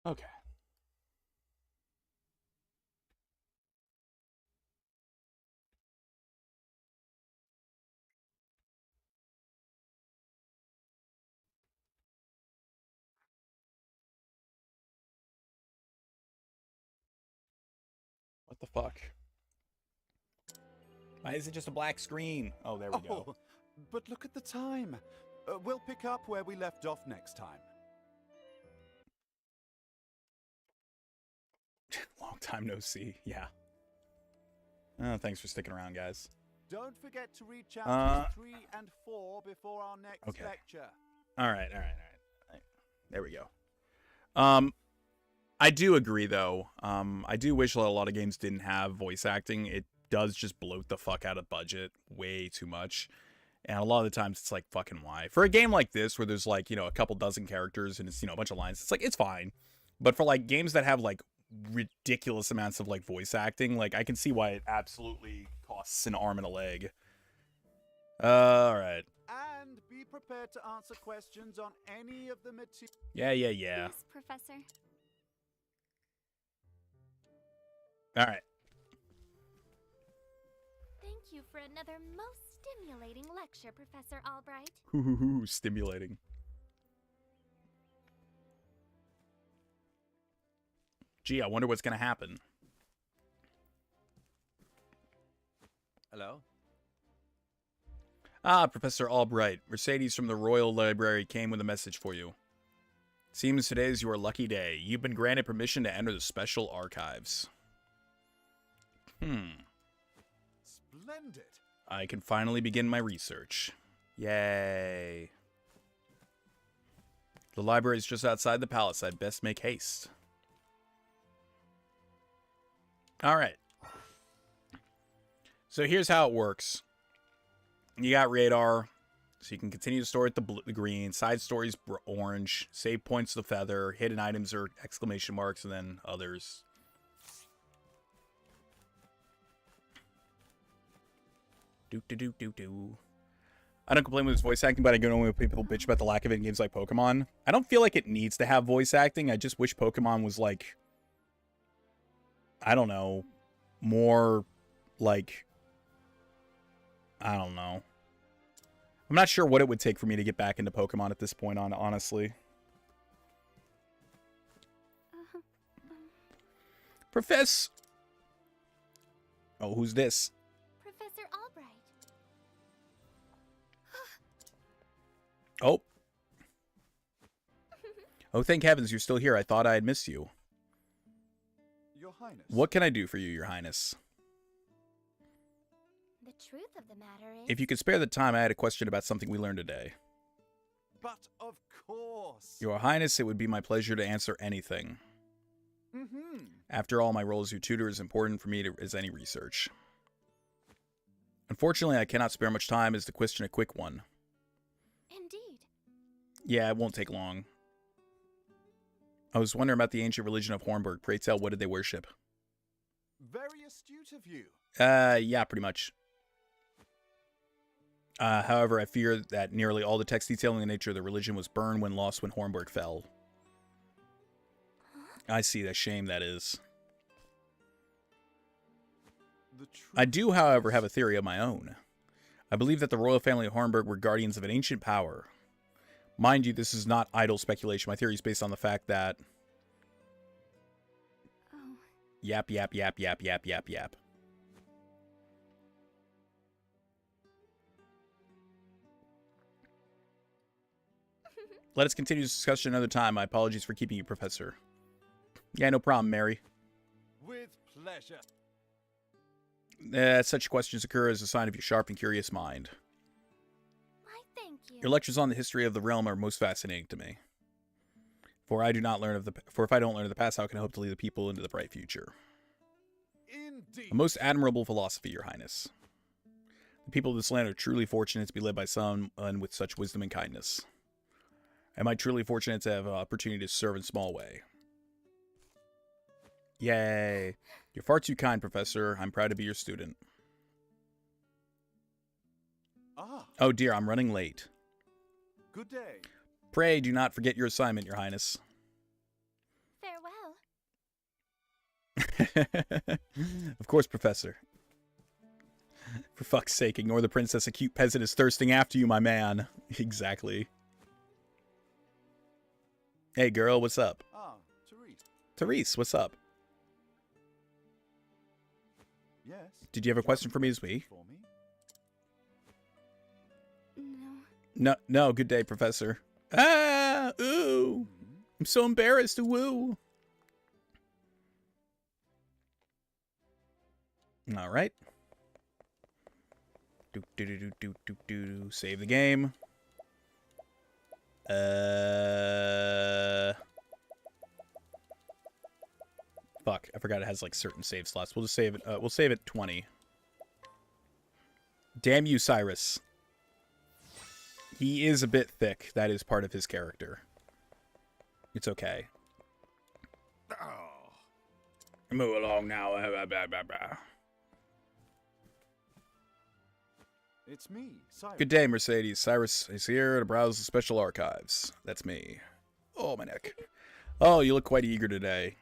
Okay. What the fuck? Why is it just a black screen? Oh, there we go. Oh, but look at the time. We'll pick up where we left off next time. Long time no see. Yeah. Thanks for sticking around, guys. Don't forget to reach out to 3 and 4 before our next lecture. All right. There we go. I do agree, though. I do wish that a lot of games didn't have voice acting. It does just bloat the fuck out of budget way too much. And a lot of the times it's like, fucking why? For a game like this, where there's like, a couple dozen characters and it's, a bunch of lines, it's like, it's fine. But for like games that have like ridiculous amounts of like voice acting, like I can see why it absolutely costs an arm and a leg. All right. And be prepared to answer questions on any of the material. Yeah. Yes, Professor. All right. Thank you for another most stimulating lecture, Professor Albright. Stimulating. Gee, I wonder what's going to happen. Hello? Ah, Professor Albright. Mercedes from the Royal Library came with a message for you. Seems today is your lucky day. You've been granted permission to enter the special archives. Splendid. I can finally begin my research. Yay. The library is just outside the palace. I'd best make haste. Alright. So here's how it works. You got radar, so you can continue the story at the green. Side stories orange. Save points the feather. Hidden items are exclamation marks, and then others. I don't complain with its voice acting, but I know when people bitch about the lack of it in games like Pokemon. I don't feel like it needs to have voice acting. I just wish Pokemon was like, I don't know, more like, I don't know. I'm not sure what it would take for me to get back into Pokemon at this point, honestly. Professor. Oh, who's this? Professor Albright. Oh. Oh, thank heavens you're still here. I thought I had missed you. Your Highness. What can I do for you, Your Highness? The truth of the matter is... If you could spare the time, I had a question about something we learned today. But of course. Your Highness, it would be my pleasure to answer anything. After all, my role as your tutor is important for me as any research. Unfortunately, I cannot spare much time as the question a quick one. Indeed. Yeah, it won't take long. I was wondering about the ancient religion of Hornburg. Pray tell, what did they worship? Very astute of you. Yeah, pretty much. However, I fear that nearly all the text detailing the nature of the religion was burned when lost when Hornburg fell. I see the shame that is. I do, however, have a theory of my own. I believe that the royal family of Hornburg were guardians of an ancient power. Mind you, this is not idle speculation. My theory is based on the fact that... Oh. Yap. Let us continue this discussion another time. My apologies for keeping you, Professor. Yeah, no problem, Mary. With pleasure. Such questions occur as a sign of your sharp and curious mind. Why, thank you. Your lectures on the history of the realm are most fascinating to me. For if I don't learn of the past, how can I hope to lead the people into the bright future? Indeed. A most admirable philosophy, Your Highness. The people of this land are truly fortunate to be led by someone with such wisdom and kindness. Am I truly fortunate to have an opportunity to serve in small way? Yay. You're far too kind, Professor. I'm proud to be your student. Oh dear, I'm running late. Good day. Pray do not forget your assignment, Your Highness. Farewell. Of course, Professor. For fuck's sake, ignore the princess. A cute peasant is thirsting after you, my man. Exactly. Hey, girl, what's up? Ah, Therese. Therese, what's up? Yes. Did you have a question for me as we? For me? No, good day, Professor. Ah, ooh. I'm so embarrassed, woo. All right. Save the game. Fuck, I forgot it has like certain save slots. We'll just save it. We'll save it 20. Damn you, Cyrus. He is a bit thick. That is part of his character. It's okay. Move along now. It's me, Cyrus. Good day, Mercedes. Cyrus is here to browse the special archives. That's me. Oh, my neck. Oh, you look quite eager today.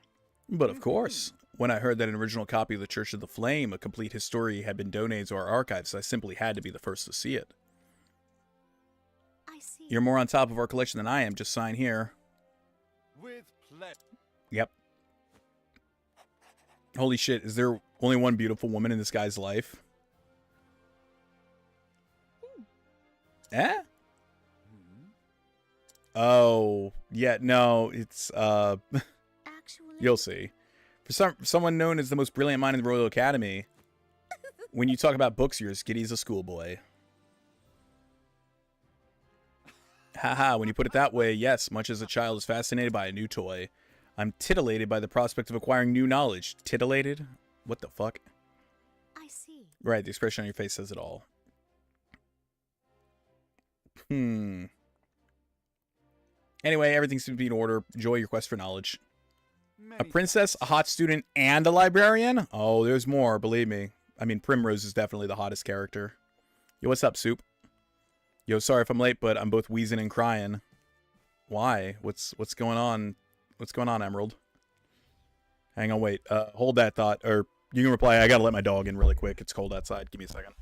But of course, when I heard that an original copy of the Church of the Flame, a complete history, had been donated to our archives, I simply had to be the first to see it. I see. You're more on top of our collection than I am. Just sign here. With pleasure. Yep. Holy shit, is there only one beautiful woman in this guy's life? Eh? Oh, yeah, no, it's, Actually, you'll see. For someone known as the most brilliant mind in the Royal Academy, when you talk about books, you're as giddy as a schoolboy. Haha, when you put it that way, yes, much as a child is fascinated by a new toy, I'm titillated by the prospect of acquiring new knowledge. Titillated? What the fuck? I see. Right, the expression on your face says it all. Anyway, everything seems to be in order. Enjoy your quest for knowledge. A princess, a hot student, and a librarian? Oh, there's more, believe me. I mean, Primrose is definitely the hottest character. Yo, what's up, Soup? Yo, sorry if I'm late, but I'm both wheezing and crying. Why? What's going on? What's going on, Emerald? Hang on, wait. Hold that thought, or you can reply. I gotta let my dog in really quick. It's cold outside. Give me a second.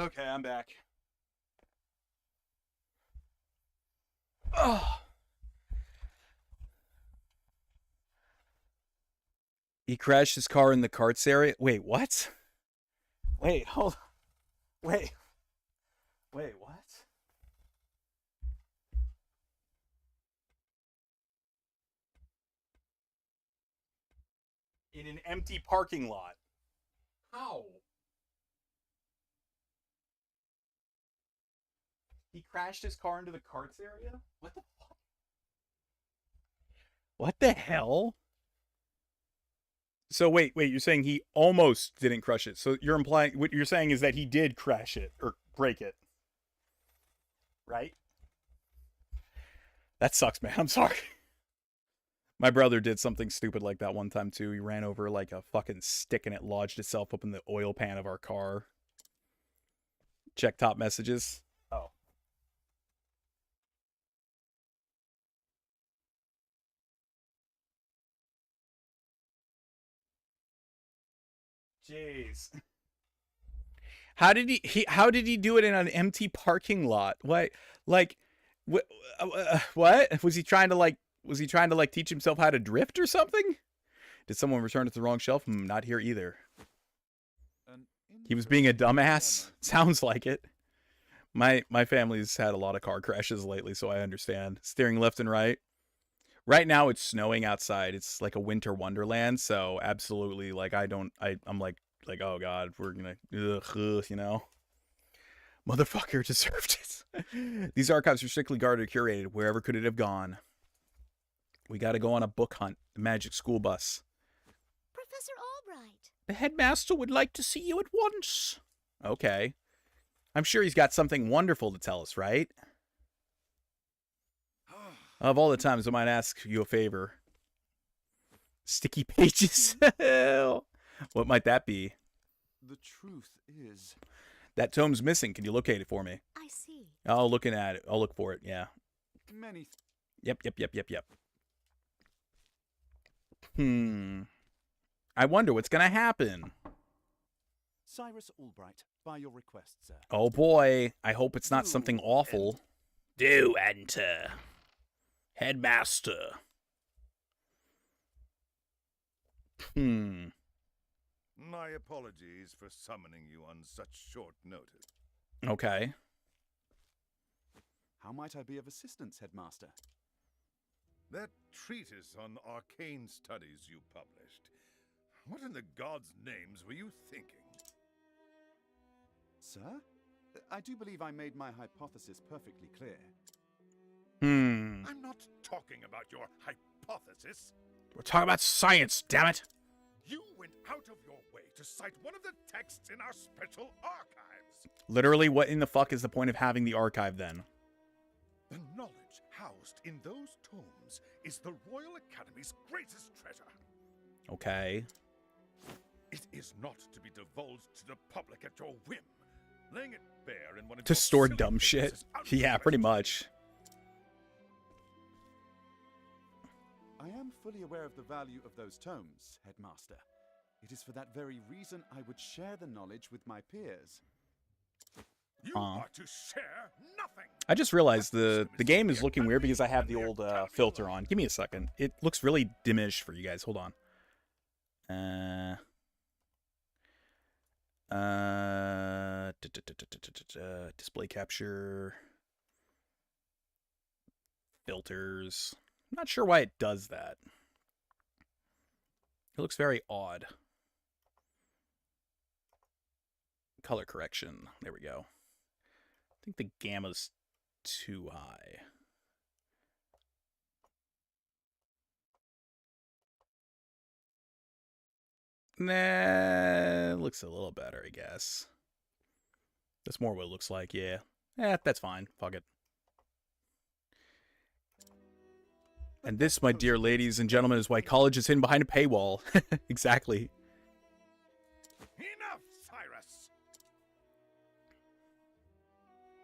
Okay, I'm back. Oh. He crashed his car in the carts area. Wait, what? Wait, hold. Wait. Wait, what? In an empty parking lot. How? He crashed his car into the carts area? What the fuck? What the hell? So wait, you're saying he almost didn't crush it. So you're implying, what you're saying is that he did crash it or break it. Right? That sucks, man. I'm sorry. My brother did something stupid like that one time too. He ran over like a fucking stick and it lodged itself up in the oil pan of our car. Check top messages. Oh. Jeez. How did how did he do it in an empty parking lot? What? Like what? Was he trying to like teach himself how to drift or something? Did someone return it to the wrong shelf? Not here either. He was being a dumbass. Sounds like it. My family's had a lot of car crashes lately, so I understand. Steering left and right. Right now it's snowing outside. It's like a winter wonderland, so absolutely like I'm like oh god, we're gonna you know. Motherfucker deserved it. These archives are strictly guarded, curated. Wherever could it have gone? We gotta go on a book hunt. The magic school bus. Professor Albright. The headmaster would like to see you at once. Okay. I'm sure he's got something wonderful to tell us, right? Of all the times I might ask you a favor. Sticky pages. What might that be? The truth is... That tome's missing. Can you locate it for me? I see. I'll looking at it. I'll look for it. Yeah. Many... Yep. I wonder what's gonna happen. Cyrus Albright, by your request, sir. Oh boy. I hope it's not something awful. Do enter. Headmaster. My apologies for summoning you on such short notice. Okay. How might I be of assistance, Headmaster? That treatise on arcane studies you published. What in the gods' names were you thinking? Sir? I do believe I made my hypothesis perfectly clear. I'm not talking about your hypothesis. We're talking about science, damn it. You went out of your way to cite one of the texts in our special archives. Literally, what in the fuck is the point of having the archive then? The knowledge housed in those tomes is the Royal Academy's greatest treasure. Okay. It is not to be divulged to the public at your whim. Laying it bare in one of To your store silly dumb papers shit. is out of Yeah, the pretty question. much. I am fully aware of the value of those tomes, Headmaster. It is for that very reason I would share the knowledge with my peers. You are to share nothing. I just realized the game is looking weird because I have the old filter on. Give me a second. It looks really diminished for you guys. Hold on. Display capture. Filters. I'm not sure why it does that. It looks very odd. Color correction. There we go. I think the gamma's too high. Nah, looks a little better, I guess. That's more what it looks like, yeah. That's fine. Fuck it. And this, my dear ladies and gentlemen, is why college is hidden behind a paywall. Exactly. Enough, Cyrus.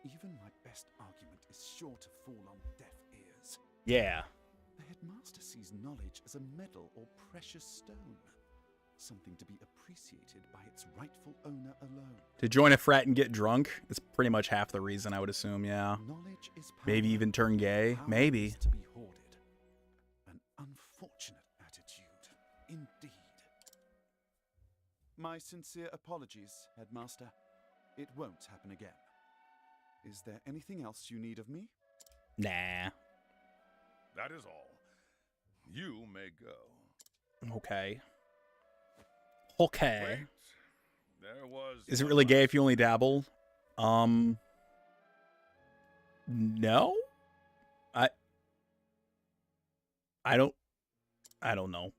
Even my best argument is sure to fall on deaf ears. Yeah. The Headmaster sees knowledge as a metal or precious stone. Something to be appreciated by its rightful owner alone. To join a frat and get drunk is pretty much half the reason, I would assume, yeah. Knowledge is power. Maybe even turn gay. Power Maybe. is to be hoarded. An unfortunate attitude, indeed. My sincere apologies, Headmaster. It won't happen again. Is there anything else you need of me? Nah. That is all. You may go. Okay. Okay. Wait. There was Is it one really gay last- if you only dabble? No? I don't know.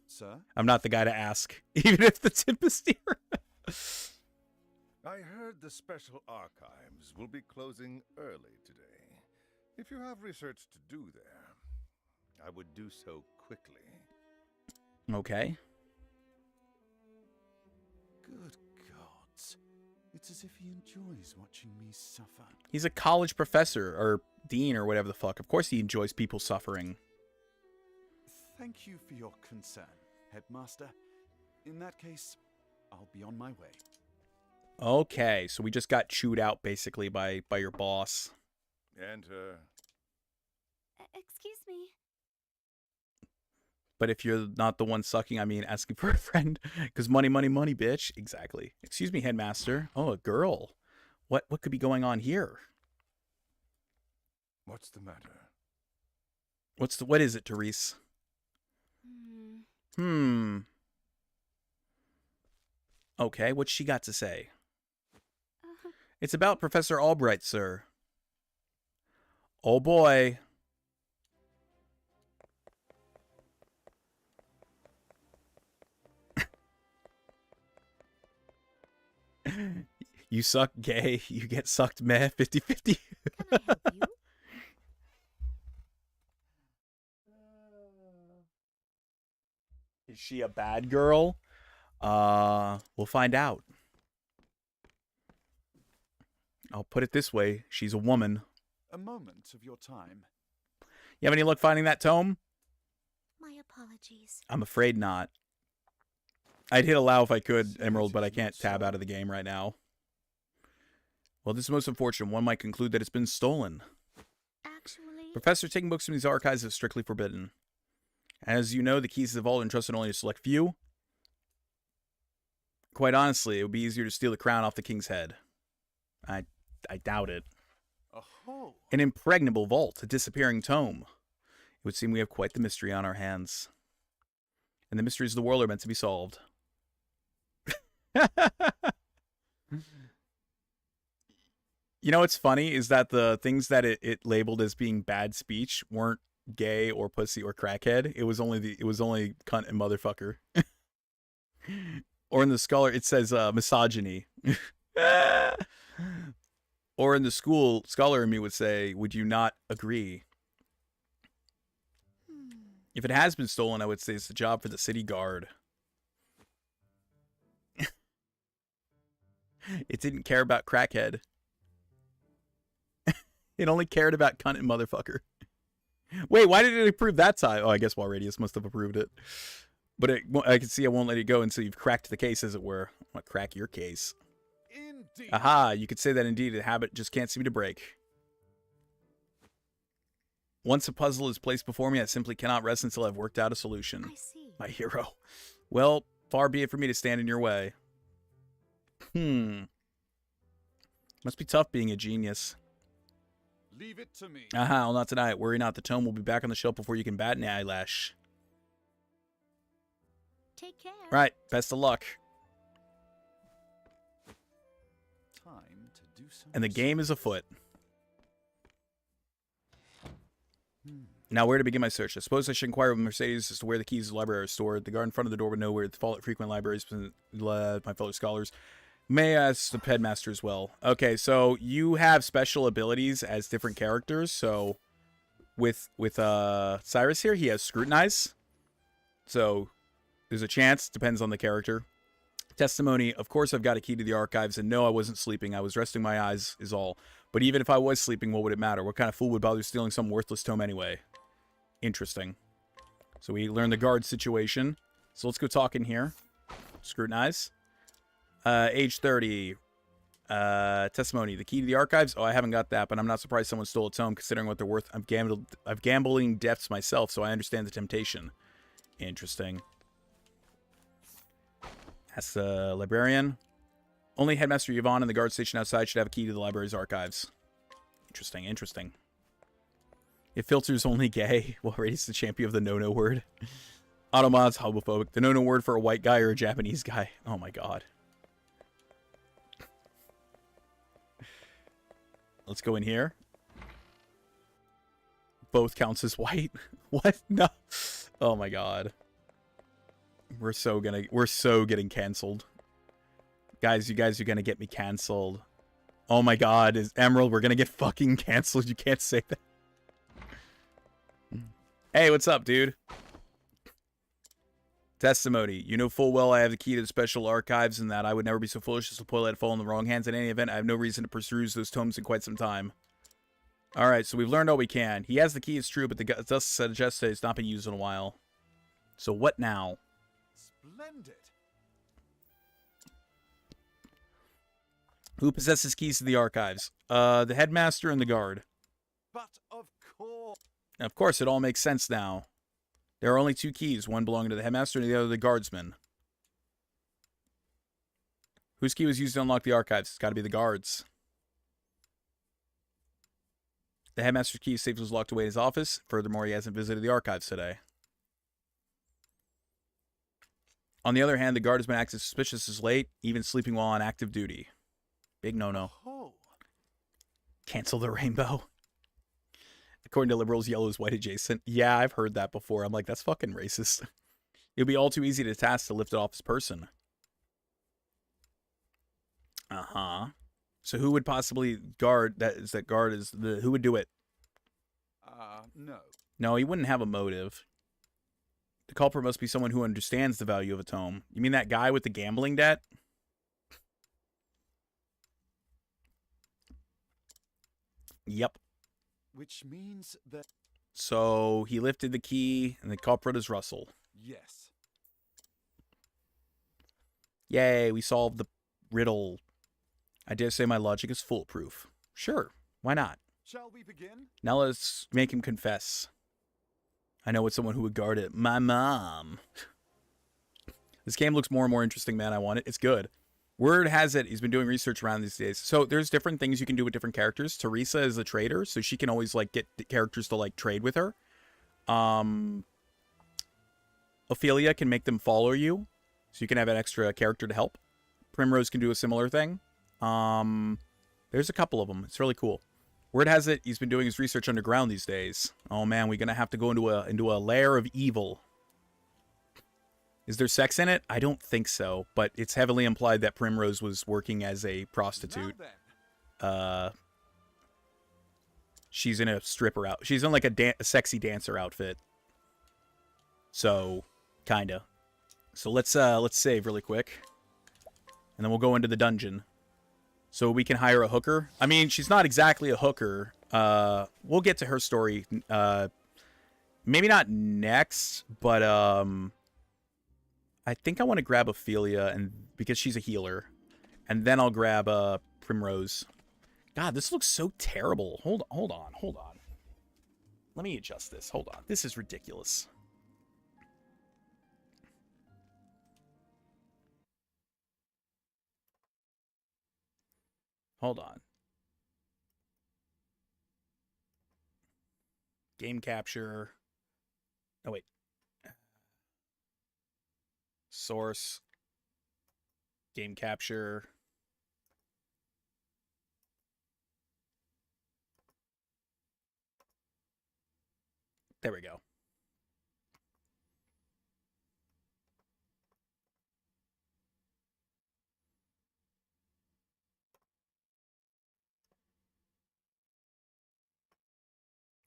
Sir? I'm not the guy to ask, even if the tip is here. I heard the special archives will be closing early today. If you have research to do there, I would do so quickly. Okay. Good gods. It's as if he enjoys watching me suffer. He's a college professor, or dean, or whatever the fuck. Of course he enjoys people suffering. Thank you for your concern, Headmaster. In that case, I'll be on my way. Okay, so we just got chewed out, basically, by your boss. Enter. Excuse me. But if you're not the one sucking, I mean asking for a friend. Because money, money, money, bitch. Exactly. Excuse me, Headmaster. Oh, a girl. What could be going on here? What's the matter? What is it, Therese? Okay, what's she got to say? It's about Professor Albright, sir. Oh boy. You suck gay, you get sucked meh, 50-50. Can I help you? Is she a bad girl? We'll find out. I'll put it this way, she's a woman. A moment of your time. You have any luck finding that tome? My apologies. I'm afraid not. I'd hit allow if I could, Emerald, but I can't tab out of the game right now. Well, this is most unfortunate. One might conclude that it's been stolen. Actually, Professor, taking books from these archives is strictly forbidden. As you know, the keys to the vault are entrusted only to a select few. Quite honestly, it would be easier to steal the crown off the king's head. I doubt it. Oh, An impregnable vault, a disappearing tome. It would seem we have quite the mystery on our hands. And the mysteries of the world are meant to be solved. You know what's funny is that the things that it labeled as being bad speech weren't gay or pussy or crackhead. It was only cunt and motherfucker. Or in the scholar it says misogyny. Or in the scholar in me would say, would you not agree? If it has been stolen, I would say it's a job for the city guard. It didn't care about crackhead. It only cared about cunt and motherfucker. Wait, why did it approve that time? Oh, I guess Walradius must have approved it. But I can see I won't let it go until you've cracked the case, as it were. I'm gonna crack your case. indeed. Aha, you could say that indeed. The habit just can't seem to break. Once a puzzle is placed before me, I simply cannot rest until I've worked out a solution. I see. My hero. Well, far be it for me to stand in your way. Must be tough being a genius. Leave it to me. Aha, I'll not deny it. Worry not, the tome will be back on the shelf before you can bat an eyelash. Take care. Right, best of luck. Time to do some. And the game is afoot. Now, where to begin my search? I suppose I should inquire with Mercedes as to where the keys to the library are stored. The guard in front of the door would know where the frequent libraries my fellow scholars. May I ask the headmaster as well? Okay, so you have special abilities as different characters. So with Cyrus here, he has Scrutinize. So there's a chance, depends on the character. Testimony, of course I've got a key to the archives, and no, I wasn't sleeping. I was resting my eyes is all. But even if I was sleeping, what would it matter? What kind of fool would bother stealing some worthless tome anyway? Interesting. So we learned the guard situation. So let's go talk in here. Scrutinize. Age 30. Testimony. The key to the archives? Oh, I haven't got that, but I'm not surprised someone stole a tome considering what they're worth. I've gambling depths myself, so I understand the temptation. Interesting. That's the librarian. Only Headmaster Yvonne and the guard station outside should have a key to the library's archives. Interesting, interesting. It filters only gay. Well, Radius the champion of the no-no word. Automods, homophobic. The no-no word for a white guy or a Japanese guy. Oh my god. Let's go in here. Both counts as white. What? No. Oh my god. We're so getting canceled. Guys, you guys are gonna get me canceled. Oh my god, is Emerald, we're gonna get fucking canceled. You can't say that. Hey, what's up, dude? Testimony. You know full well I have the key to the special archives and that I would never be so foolish as to let it fall in the wrong hands. In any event, I have no reason to peruse those tomes in quite some time. Alright, so we've learned all we can. He has the key, it's true, but the dust suggests that it's not been used in a while. So what now? Splendid. Who possesses keys to the archives? The headmaster and the guard. But of course. Of course, it all makes sense now. There are only 2 keys, one belonging to the headmaster and the other the guardsman. Whose key was used to unlock the archives? It's got to be the guards. The headmaster's key safe was locked away in his office. Furthermore, he hasn't visited the archives today. On the other hand, the guardsman acts as suspicious as late, even sleeping while on active duty. Big no-no. Oh. Cancel the rainbow. According to liberals, yellow is white adjacent. Yeah, I've heard that before. I'm like, that's fucking racist. It would be all too easy to task to lift it off his person. Uh-huh. So who would possibly guard who would do it? No. No, he wouldn't have a motive. The culprit must be someone who understands the value of a tome. You mean that guy with the gambling debt? Yep. Which means that... So he lifted the key, and the culprit is Russell. Yes. Yay, we solved the riddle. I dare say my logic is foolproof. Sure, why not? Shall we begin? Now let's make him confess. I know it's someone who would guard it. My mom. This game looks more and more interesting, man. I want it. It's good. Word has it he's been doing research around these days. So there's different things you can do with different characters. Teresa is a trader, so she can always like get the characters to like trade with her. Ophelia can make them follow you, so you can have an extra character to help. Primrose can do a similar thing. There's a couple of them. It's really cool. Word has it he's been doing his research underground these days. Oh man, we're gonna have to go into a lair of evil. Is there sex in it? I don't think so, but it's heavily implied that Primrose was working as a prostitute. She's in a stripper out. She's in like a sexy dancer outfit. So, kinda. So let's save really quick, and then we'll go into the dungeon. So we can hire a hooker. I mean, she's not exactly a hooker. We'll get to her story. Maybe not next, but I think I want to grab Ophelia, and because she's a healer, and then I'll grab Primrose. God, this looks so terrible. Hold on. Let me adjust this. Hold on. This is ridiculous. Hold on. Game capture. Oh, wait. Source. Game capture. There we go.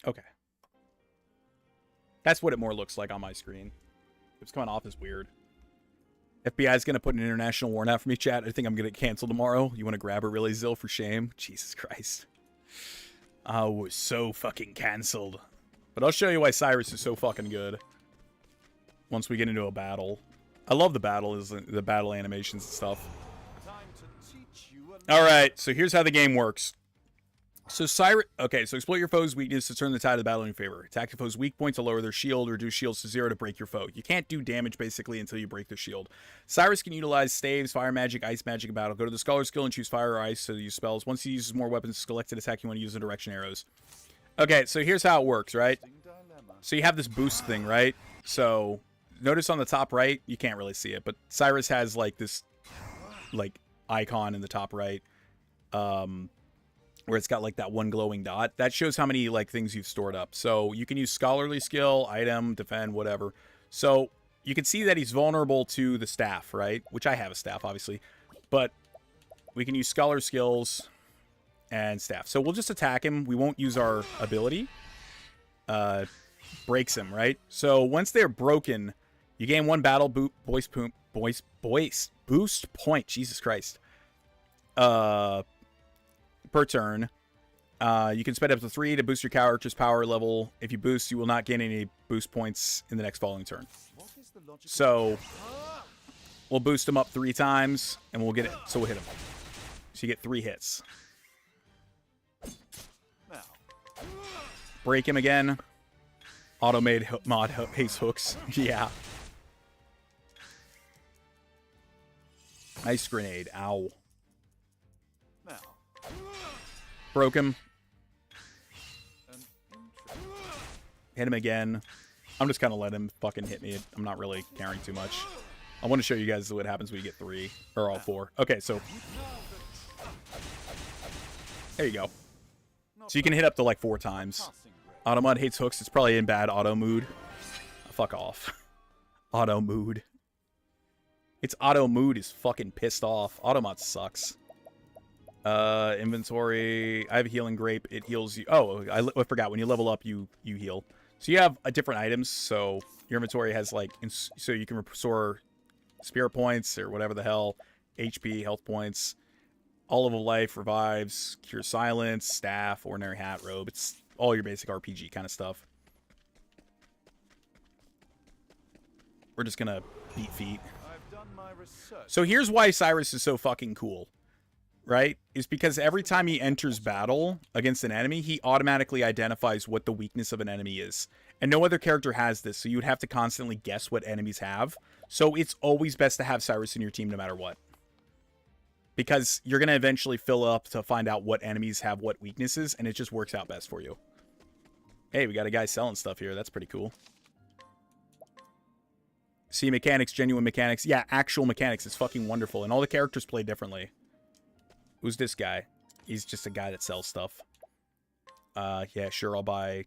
Okay. That's what it more looks like on my screen. It's coming off as weird. FBI's going to put an international warrant out for me, chat. I think I'm going to cancel tomorrow. You want to grab her really, Zill, for shame? Jesus Christ. I was so fucking canceled. But I'll show you why Cyrus is so fucking good once we get into a battle. I love the battle animations and stuff. Alright, so here's how the game works. So Cyrus, okay, so exploit your foe's weakness to turn the tide of the battle in your favor. Attack the foe's weak point to lower their shield, or reduce shields to 0 to break your foe. You can't do damage, basically, until you break their shield. Cyrus can utilize staves, fire magic, ice magic in battle. Go to the Scholar skill and choose fire or ice to use spells. Once he uses more weapons, select an attack you want to use in direction arrows. Okay, so here's how it works, right? So you have this boost thing, right? So notice on the top right, you can't really see it, but Cyrus has, like, this, like, icon in the top right. Where it's got like that one glowing dot. That shows how many like things you've stored up. So you can use scholarly skill, item, defend, whatever. So you can see that he's vulnerable to the staff, right? Which I have a staff, obviously. But we can use scholar skills and staff. So we'll just attack him. We won't use our ability. Breaks him, right? So once they're broken, You gain 1 battle boost point. Jesus Christ. Per turn. You can spend up to 3 to boost your character's power level. If you boost, you will not gain any boost points in the next following turn. So we'll boost him up 3 times, and we'll get it. So we'll hit him. So you get 3 hits. Break him again. Auto-made mod haste hooks. Yeah. Ice grenade. Ow. Broke him. Hit him again. I'm just kind of letting him fucking hit me. I'm not really caring too much. I want to show you guys what happens when you get 3. Or all 4. Okay, so. There you go. So you can hit up to like 4 times. Automod hates hooks. It's probably in bad auto mood. Fuck off. Auto mood. Its auto mood is fucking pissed off. Automod sucks. Inventory. I have a healing grape. It heals you. Oh, I forgot. When you level up, you heal. So you have different items. So your inventory has like, so you can restore spirit points or whatever the hell, HP, health points, all of life, revives, cure silence, staff, ordinary hat, robe. It's all your basic RPG kind of stuff. We're just gonna beat feet. I've done my research. So here's why Cyrus is so fucking cool. Right? Is because every time he enters battle against an enemy, he automatically identifies what the weakness of an enemy is. And no other character has this, so you would have to constantly guess what enemies have. So it's always best to have Cyrus in your team no matter what. Because you're going to eventually fill up to find out what enemies have what weaknesses, and it just works out best for you. Hey, we got a guy selling stuff here. That's pretty cool. See, mechanics, genuine mechanics. Yeah, actual mechanics is fucking wonderful, and all the characters play differently. Who's this guy? He's just a guy that sells stuff. Yeah, sure, I'll buy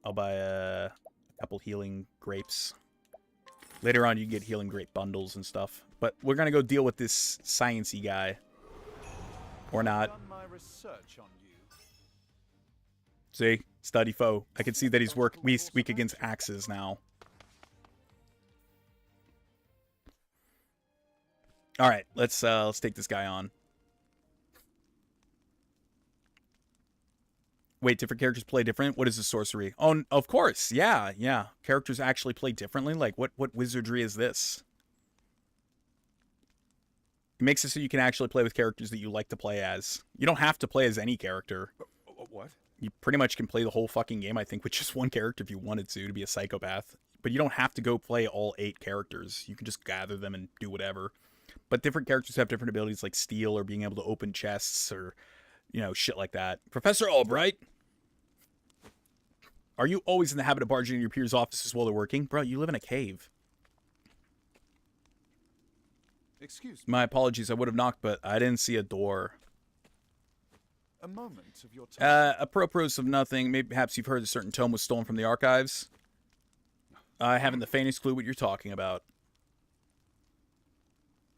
a couple healing grapes. Later on, you can get healing grape bundles and stuff. But we're gonna go deal with this sciencey guy. Or not. I've done my research on you. See? Study foe. I can see that he's weak against axes now. Alright, let's take this guy on. Wait, different characters play different? What is the sorcery? Oh, of course. Yeah. Characters actually play differently? Like, what wizardry is this? It makes it so you can actually play with characters that you like to play as. You don't have to play as any character. What? You pretty much can play the whole fucking game, I think, with just one character if you wanted to be a psychopath. But you don't have to go play all 8 characters. You can just gather them and do whatever. But different characters have different abilities like steal or being able to open chests or, you know, shit like that. Professor Albright! Are you always in the habit of barging in your peers' offices while they're working? Bro, you live in a cave. Excuse me. My apologies, I would have knocked, but I didn't see a door. A moment of your time. Apropos of nothing, maybe perhaps you've heard a certain tome was stolen from the archives. I haven't the faintest clue what you're talking about.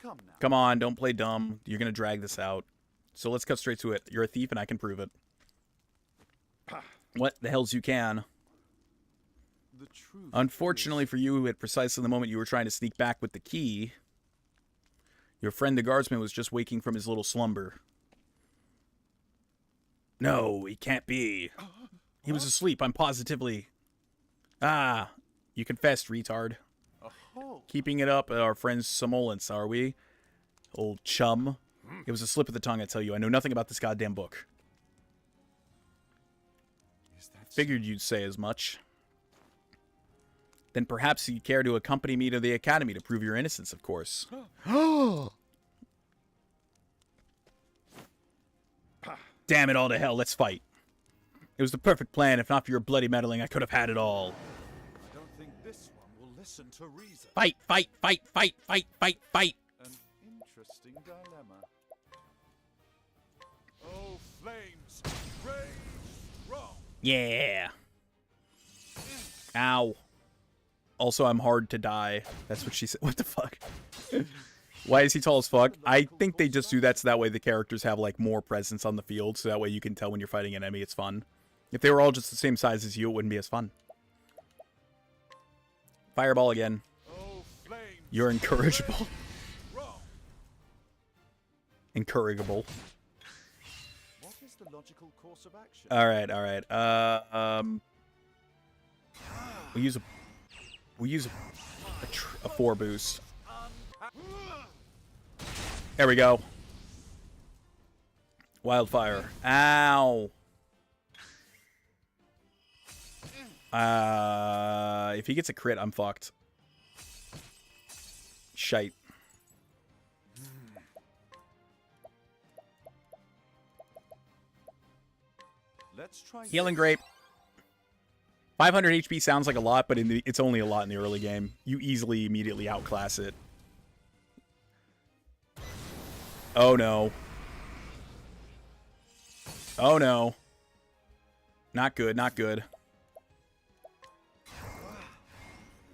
Come now. Come on, don't play dumb. You're going to drag this out. So let's cut straight to it. You're a thief and I can prove it. What the hells you can. The truth Unfortunately for you, at precisely the moment you were trying to sneak back with the key, your friend the guardsman was just waking from his little slumber. No, he can't be. He was asleep, I'm positively. Ah, you confessed, retard. Oh, Keeping it up at our friend's somnolence, are we? Old chum. It was a slip of the tongue, I tell you. I know nothing about this goddamn book. is that Figured you'd say as much. Then perhaps you'd care to accompany me to the academy to prove your innocence, of course. Damn it all to hell, let's fight. It was the perfect plan. If not for your bloody meddling, I could have had it all. I don't think this one will listen to reason. Fight, fight, fight, fight, fight, fight, fight. An interesting dilemma. Oh, flames, rage strong. Yeah. Ow. Also, I'm hard to die. That's what she said. What the fuck? Why is he tall as fuck? I think they just do that so that way the characters have, like, more presence on the field, so that way you can tell when you're fighting an enemy. It's fun. If they were all just the same size as you, it wouldn't be as fun. Fireball again. You're incorrigible. Incorrigible. What is the logical course of action? All right, all right. We use a 4 boost. There we go. Wildfire. Ow. If he gets a crit, I'm fucked. Shite. Let's try Healing Grape. 500 HP sounds like a lot, but it's only a lot in the early game. You easily, immediately outclass it. Oh, no. Oh, no. Not good, not good.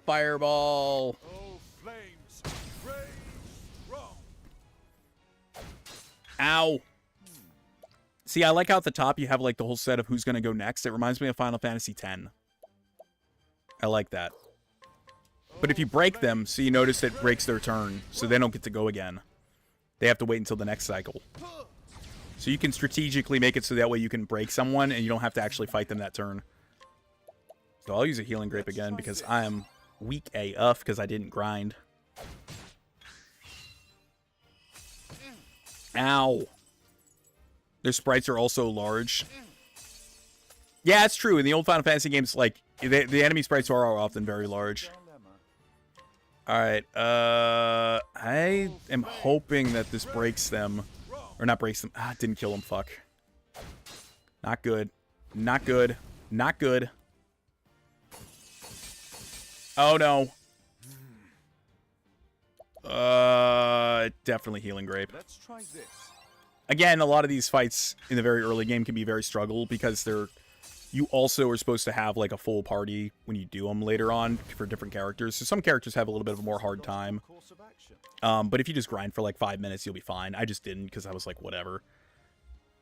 Fireball. Oh, flames. Rage strong. Ow. See, I like how at the top you have like the whole set of who's going to go next. It reminds me of Final Fantasy X. I like that. But if you break them, so you notice it breaks their turn, so they don't get to go again. They have to wait until the next cycle. So you can strategically make it so that way you can break someone and you don't have to actually fight them that turn. So I'll use a Healing Grape again because I am weak AF because I didn't grind. Ow. Their sprites are also large. Yeah, it's true. In the old Final Fantasy games, like, the enemy sprites are often very large. Alright, I am hoping that this breaks them. Or not breaks them. Ah, didn't kill them, fuck. Not good. Not good. Not good. Oh, no. Definitely Healing Grape. Let's try this. Again, a lot of these fights in the very early game can be very struggle because you also are supposed to have like a full party when you do them later on for different characters. So some characters have a little bit of a more hard time. But if you just grind for like 5 minutes, you'll be fine. I just didn't because I was like, whatever.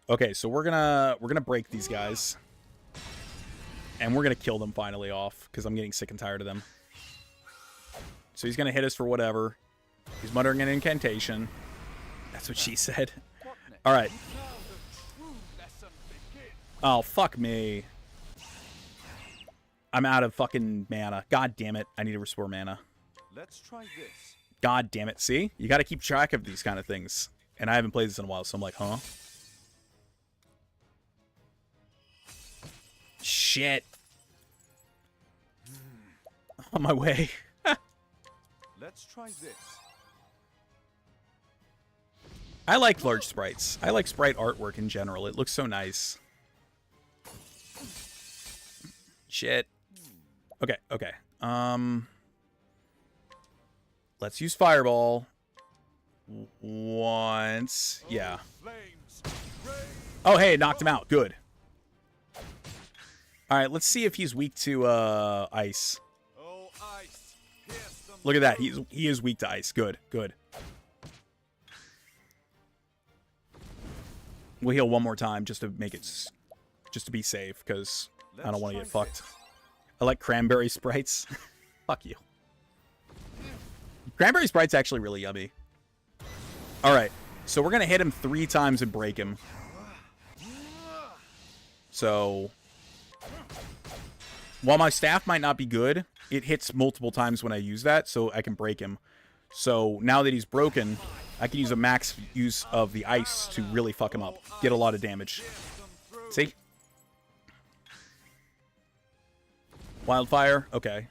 Okay, so we're gonna break these guys, and we're gonna kill them finally off because I'm getting sick and tired of them. So he's gonna hit us for whatever. He's muttering an incantation. That's what she said. All right. Oh, fuck me. I'm out of fucking mana. God damn it. I need to restore mana. Let's try this. God damn it. See? You got to keep track of these kind of things. And I haven't played this in a while, so I'm like, huh? Shit. On my way. Let's try this. I like large sprites. I like sprite artwork in general. It looks so nice. Shit. Okay, okay. Let's use Fireball. Once. Yeah. Oh, hey, it knocked him out. Good. Alright, let's see if he's weak to ice. Look at that. He is weak to ice. Good, good. We'll heal one more time just to make it, just to be safe, because I don't want to get fucked. I like cranberry sprites. Fuck you. Cranberry sprite's actually really yummy. Alright, so we're going to hit him 3 times and break him. So, while my staff might not be good, it hits multiple times when I use that, so I can break him. So, now that he's broken, I can use a max use of the ice to really fuck him up. Get a lot of damage. See? Wildfire? Okay.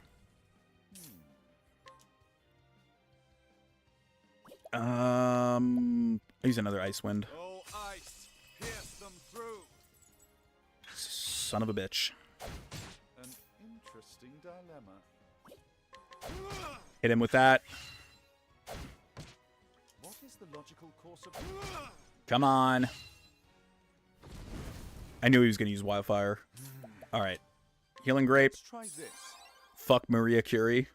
Use another ice wind. Son of a bitch. An interesting dilemma. Hit him with that. What is the logical course of... Come on. I knew he was going to use Wildfire. Alright. Healing Grape. Let's try this. Fuck Maria Curie.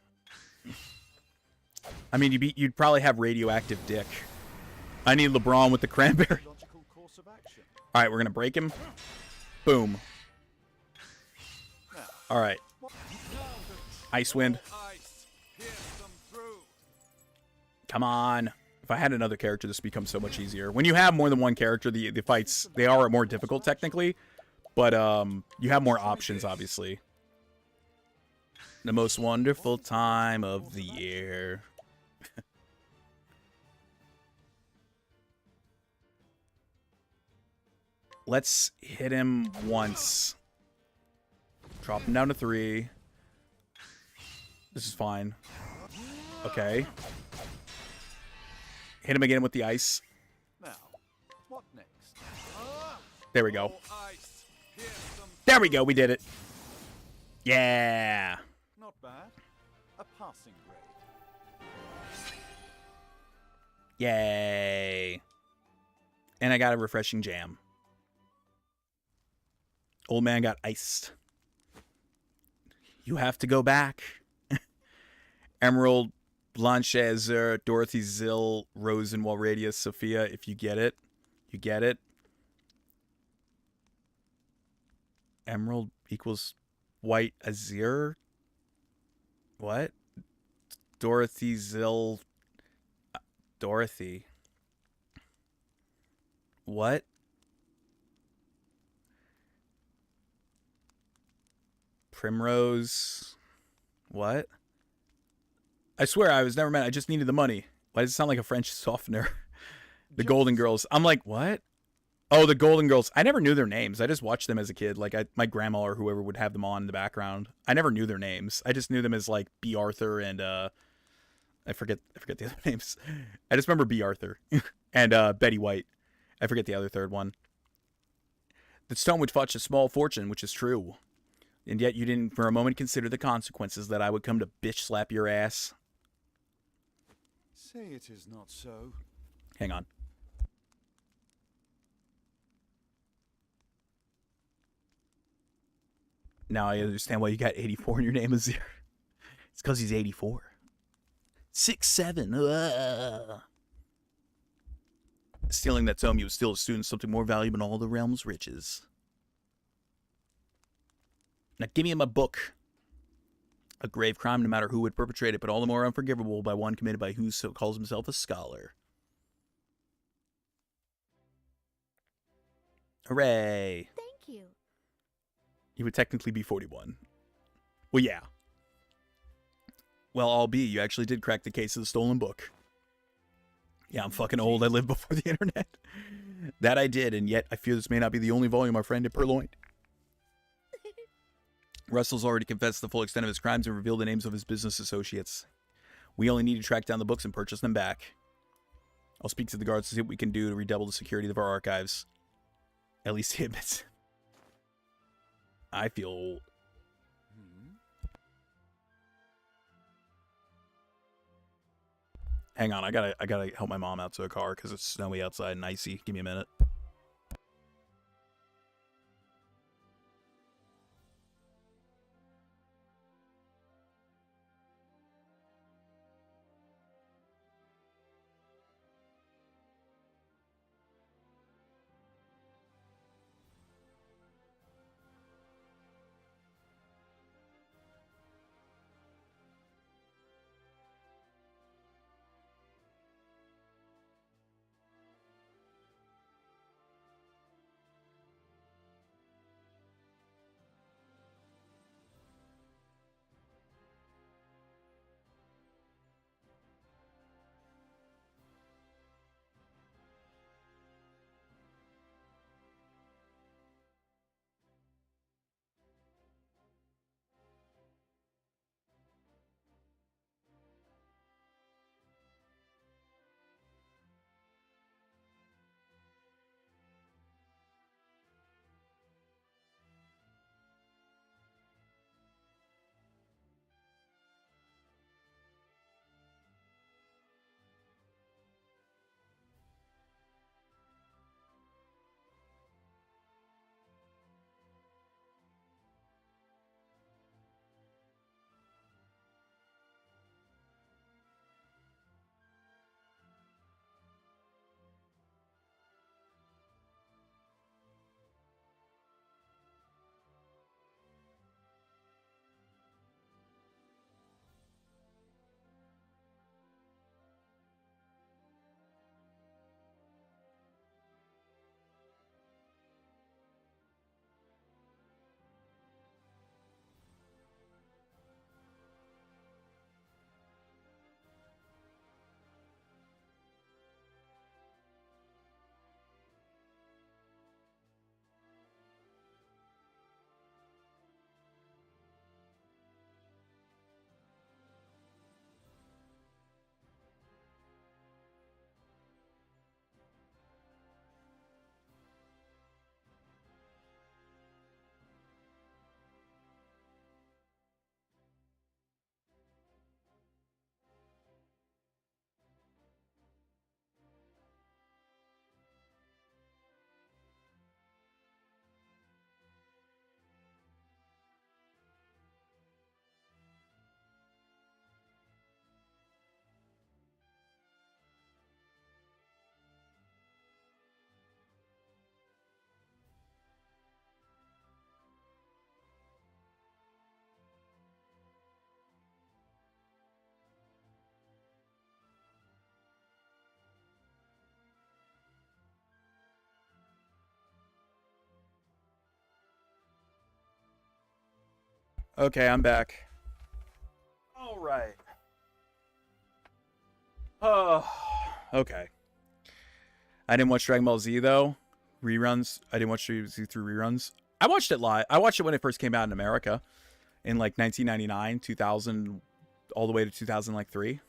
I mean, you'd probably have radioactive dick. I need LeBron with the cranberry. Logical course of action. Alright, we're going to break him. Boom. Alright. Ice Wind. Come on. If I had another character, this becomes so much easier. When you have more than one character, the fights, they are more difficult technically. But you have more options, obviously. The most wonderful time of the year. Let's hit him once. Drop him down to 3. This is fine. Okay. Hit him again with the ice. Now, what next? There we go. There we go. We did it. Yeah. Not bad. A passing grade. Yay. And I got a refreshing jam. Old man got iced. You have to go back. Emerald, Blanchezer, Dorothy Zill, Rosen, Walradius, Sophia. If you get it, you get it. Emerald equals White Azir. What? Dorothy Zill. Dorothy. What? Primrose. What? I swear I was never meant. I just needed the money. Why does it sound like a French softener? The Golden Girls. I'm like, what? Oh, the Golden Girls. I never knew their names. I just watched them as a kid. Like my grandma or whoever would have them on in the background. I never knew their names. I just knew them as like B. Arthur and I forget the other names. I just remember B. Arthur and Betty White. I forget the other third one. The stone would fetch a small fortune, which is true. And yet you didn't for a moment consider the consequences that I would come to bitch slap your ass. Say it is not so. Hang on. Now I understand why you got 84 in your name, Azir. It's because he's 84. 6'7". Stealing that tome, you would steal a student something more valuable than all the realm's riches. Now give me my book. A grave crime, no matter who would perpetrate it, but all the more unforgivable by one committed by who so calls himself a scholar. Hooray! Thank you. He would technically be 41. Well, yeah. Well, I'll be. You actually did crack the case of the stolen book. Yeah, I'm fucking old. I lived before the internet. That I did, and yet I fear this may not be the only volume our friend had purloined. Russell's already confessed the full extent of his crimes and revealed the names of his business associates. We only need to track down the books and purchase them back. I'll speak to the guards to see what we can do to redouble the security of our archives. At least he admits. I feel old. Hang on, I gotta help my mom out to a car because it's snowy outside and icy. Give me a minute. Okay, I'm back. All right. Oh, okay. I didn't watch Dragon Ball Z though. Reruns. I didn't watch Dragon Ball Z through reruns. I watched it live. I watched it when it first came out in America, in like 1999, 2000, all the way to 2003.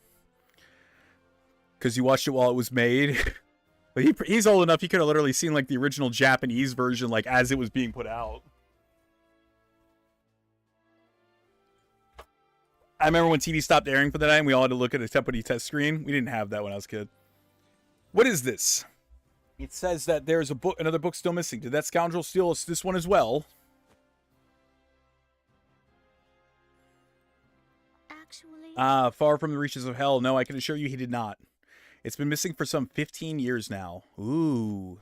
Because you watched it while it was made. But he's old enough. He could have literally seen like the original Japanese version, like as it was being put out. I remember when TV stopped airing for the night and we all had to look at a Teppanyaki test screen. We didn't have that when I was a kid. What is this? It says that there's a book, another book still missing. Did that scoundrel steal us this one as well? Actually... Far from the reaches of hell. No, I can assure you he did not. It's been missing for some 15 years now. Ooh.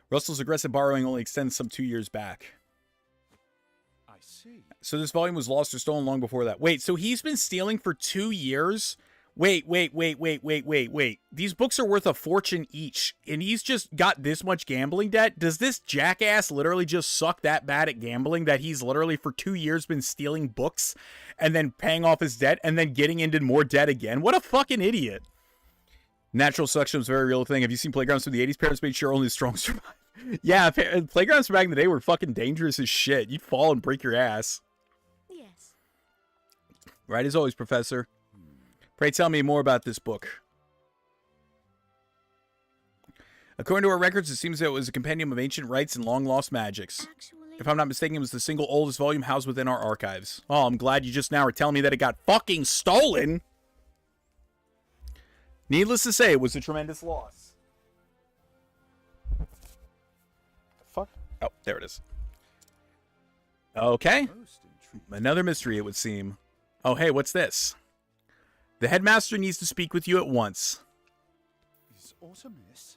Russell's aggressive borrowing only extends some 2 years back. I see. So this volume was lost or stolen long before that. Wait, so he's been stealing for 2 years? Wait. These books are worth a fortune each, and he's just got this much gambling debt? Does this jackass literally just suck that bad at gambling that he's literally for 2 years been stealing books and then paying off his debt and then getting into more debt again? What a fucking idiot. Natural selection was a very real thing. Have you seen playgrounds from the 80s? Parents made sure only the strong survive. Yeah, playgrounds from back in the day were fucking dangerous as shit. You'd fall and break your ass. Yes. Right as always, Professor. Pray tell me more about this book. According to our records, it seems that it was a compendium of ancient rites and long-lost magics. Actually... If I'm not mistaken, it was the single oldest volume housed within our archives. Oh, I'm glad you just now are telling me that it got fucking stolen. Needless to say, it was a tremendous loss. The fuck? Oh, there it is. Okay. Most intriguing. Another mystery, it would seem. Oh, hey, what's this? The headmaster needs to speak with you at once. Is Artemis?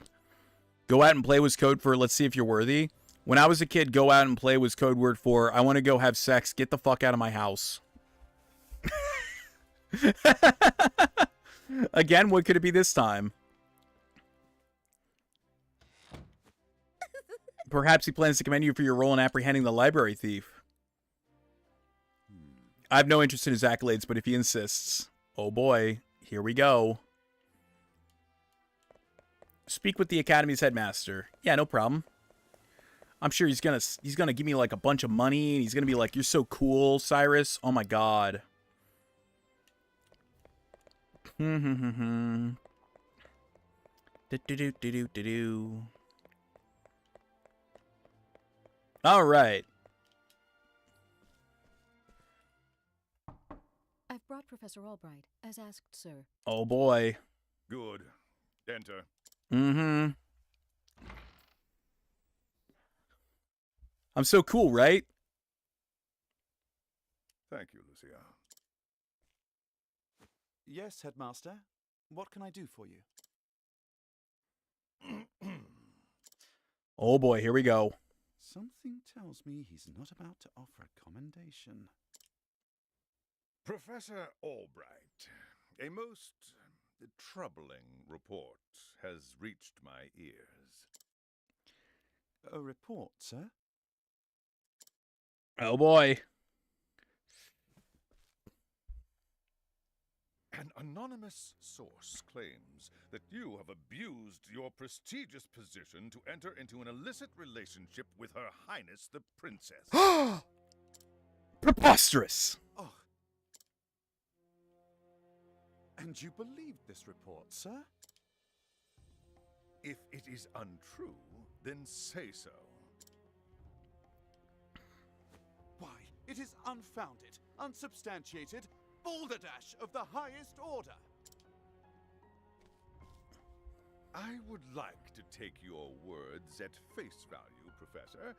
Go out and play was code for let's see if you're worthy. When I was a kid, go out and play was code word for I want to go have sex. Get the fuck out of my house. Again, what could it be this time? Perhaps he plans to commend you for your role in apprehending the library thief. I have no interest in his accolades, but if he insists... Oh boy, here we go. Speak with the Academy's headmaster. Yeah, no problem. I'm sure he's gonna give me like a bunch of money, and he's gonna be like, "You're so cool, Cyrus." Oh my god. All right. I've brought Professor Albright, as asked, sir. Oh boy. Good. Enter. I'm so cool, right? Thank you, Lucia. Yes, Headmaster. What can I do for you? Oh boy, here we go. Something tells me he's not about to offer a commendation. Professor Albright, a most troubling report has reached my ears. A report, sir? Oh boy. An anonymous source claims that you have abused your prestigious position to enter into an illicit relationship with Her Highness the Princess. Preposterous. Oh. And you believed this report, sir? If it is untrue, then say so. Why, it is unfounded, unsubstantiated, balderdash of the highest order. I would like to take your words at face value, Professor,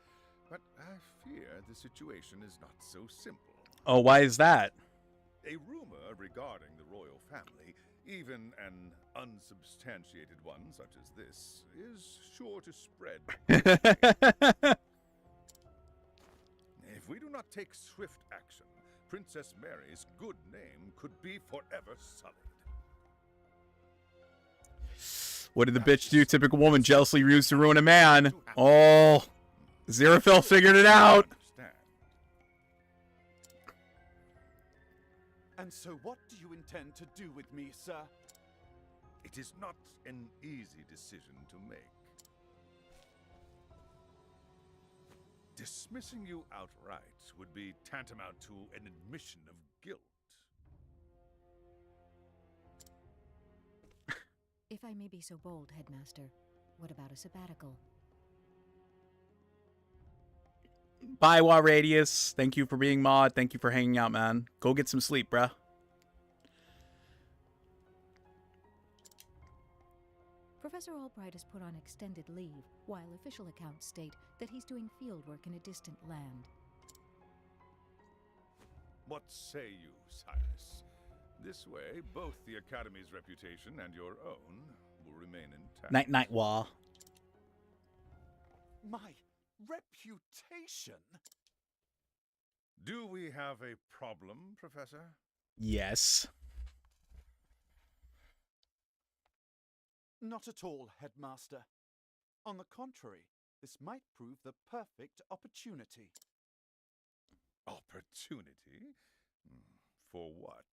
but I fear the situation is not so simple. Oh, why is that? A rumor regarding the royal family, even an unsubstantiated one such as this, is sure to spread. If we do not take swift action, Princess Mary's good name could be forever sullied. What did the bitch do? Typical woman, jealously used to ruin a man. Oh, Xerophil figured it out. And so what do you intend to do with me, sir? It is not an easy decision to make. Dismissing you outright would be tantamount to an admission of guilt. If I may be so bold, Headmaster, what about a sabbatical? Bye, Wa Radius. Thank you for being mod. Thank you for hanging out, man. Go get some sleep, bruh. Professor Albright has put on extended leave, while official accounts state that he's doing fieldwork in a distant land. What say you, Cyrus? This way, both the Academy's reputation and your own will remain intact. Night, night, Wa. My reputation? Do we have a problem, Professor? Yes. Not at all, Headmaster. On the contrary, this might prove the perfect opportunity. Opportunity? For what?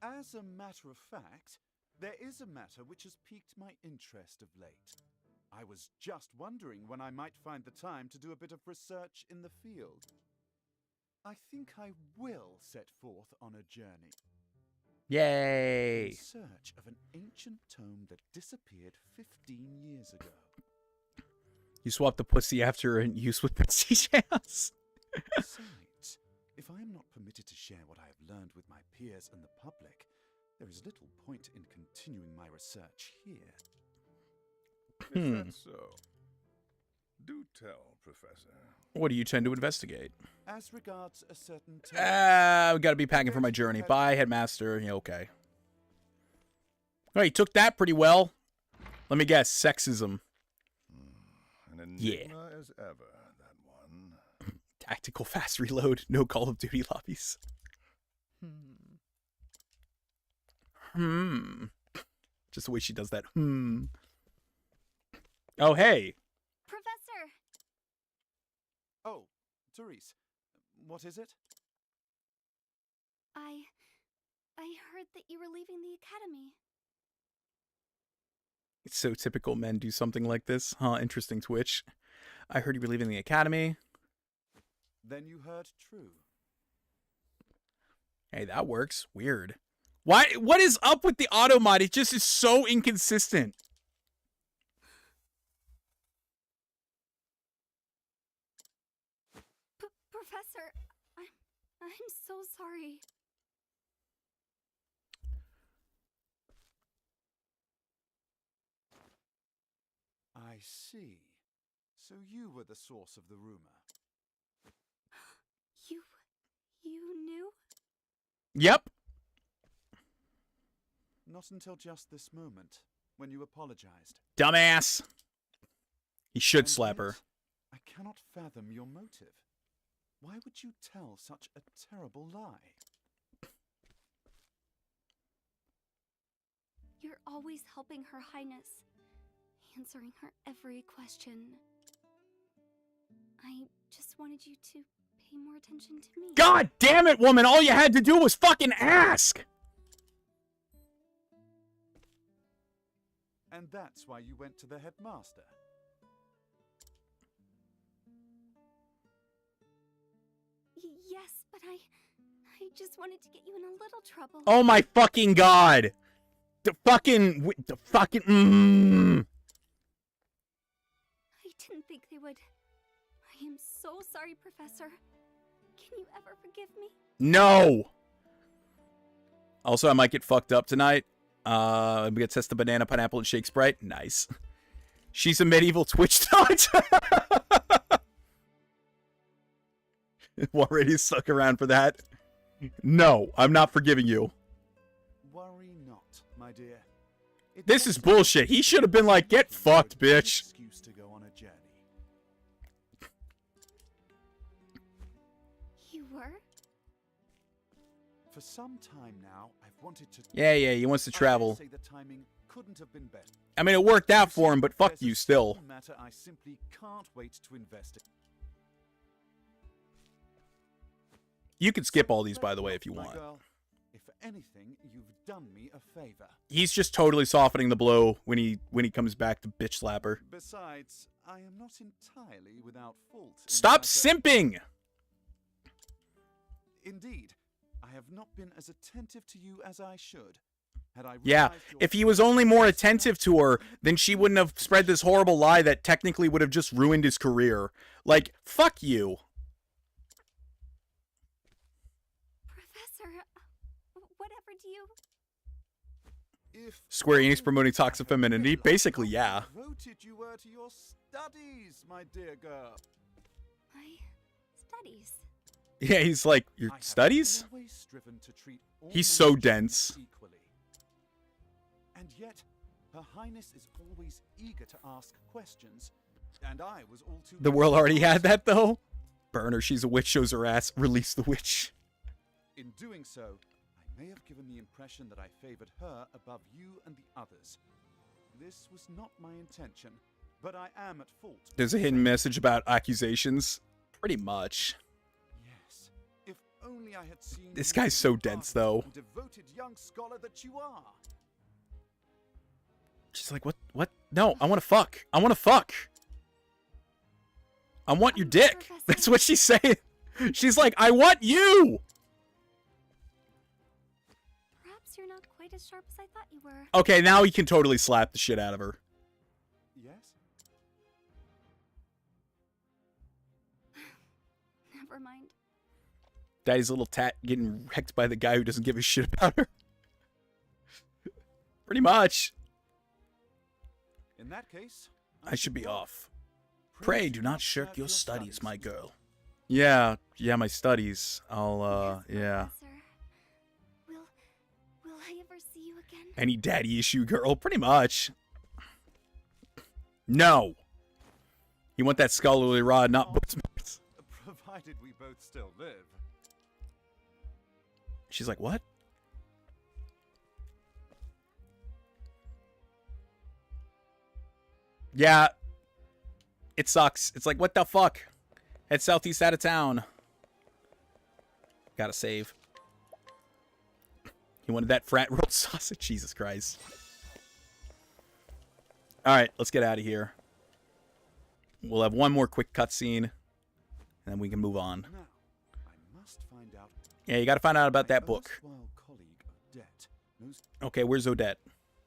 As a matter of fact, there is a matter which has piqued my interest of late. I was just wondering when I might find the time to do a bit of research in the field. I think I will set forth on a journey. Yay. In search of an ancient tome that disappeared 15 years ago. You swapped the pussy after in use with Betsy Chance. Besides, if I am not permitted to share what I have learned with my peers and the public, there is little point in continuing my research here. Is that so? Do tell, Professor. What do you tend to investigate? As regards a certain tome, We gotta be packing for my journey. Bye, Headmaster. Yeah, okay. Oh, you took that pretty well. Let me guess, sexism. An enigma as ever, that one. Tactical fast reload. No Call of Duty lobbies. Just the way she does that. Oh, hey. Professor! Oh, Therese, what is it? I heard that you were leaving the academy. It's so typical men do something like this. Huh, interesting Twitch. I heard you were leaving the academy. Then you heard true. Hey, that works. Weird. Why? What is up with the auto mod? It just is so inconsistent. Professor, I'm so sorry. I see. So you were the source of the rumor. You knew? Yep. Not until just this moment, when you apologized. Dumbass. He should And slap her. yet, I cannot fathom your motive. Why would you tell such a terrible lie? You're always helping Her Highness, answering her every question. I just wanted you to pay more attention to me. God damn it, woman. All you had to do was fucking ask. And that's why you went to the headmaster. Yes, but I just wanted to get you in a little trouble. Oh my fucking god. I didn't think they would. I am so sorry, Professor. Can you ever forgive me? No. Also, I might get fucked up tonight. We get test the banana, pineapple, and shake Sprite. Nice. She's a medieval Twitch dot. Already stuck around for that. No, I'm not forgiving you. Worry not, my dear. This is bullshit. He should have been like, get fucked, bitch. Excuse to go on a journey. You were? For some time now, I've wanted to. Yeah, he wants to travel. I dare say the timing couldn't have been better. I mean, it worked out for him, but fuck There's you a still. certain matter I simply can't wait to investigate. You can skip all these, by the way, if you My want. girl, anything, you've done me a favor. He's just totally softening the blow when he comes back to bitch slap her. Besides, I am not entirely without fault. Stop simping! Indeed, I have not been as attentive to you as I should. Had I Yeah, realized your if he was only more attentive to her, then she wouldn't have spread this horrible lie that technically would have just ruined his career. Like, fuck you. Professor, whatever do you... If Square Enix only promoting I toxic had femininity? realized Basically, how yeah. devoted you were to your studies, my dear girl. My studies. Yeah, he's like, your I have studies? always striven to treat all He's so men dense. equally. And yet, Her Highness is always eager to ask questions, and I was all too... The world already had that, though. Burn her, she's a witch, shows her ass. Release the witch. In doing so, I may have given the impression that I favored her above you and the others. This was not my intention, but I am at fault. There's a hidden message about accusations. Pretty much. Yes. If only I had seen This you guy's as so the dense, ardent though. and devoted young scholar that you are. She's like, what? No, I want to fuck. I want to fuck. I want your dick. Professor. That's what she's saying. She's like, I want you. Perhaps you're not quite as sharp as I thought you were. Okay, now he can totally slap the shit out of her. Yes? Never mind. Daddy's little tat getting wrecked by the guy who doesn't give a shit about her. Pretty much. In that case, I should be go. off. Pray do not shirk your studies, my girl. Yeah, my studies. I'll, Yes, yeah. Professor. Will I ever see you again? Any daddy issue girl, pretty much. No. You want that scholarly rod, not book smarts. Provided we both still live. She's like, what? Yeah. It sucks. It's like, what the fuck? Head southeast out of town. Gotta save. He wanted that frat rolled sausage. Jesus Christ. Alright, let's get out of here. We'll have one more quick cutscene, and then we can move on. Now, I must find out. Yeah, you gotta find out about that My book. erstwhile colleague Odette knows. Okay, where's Odette?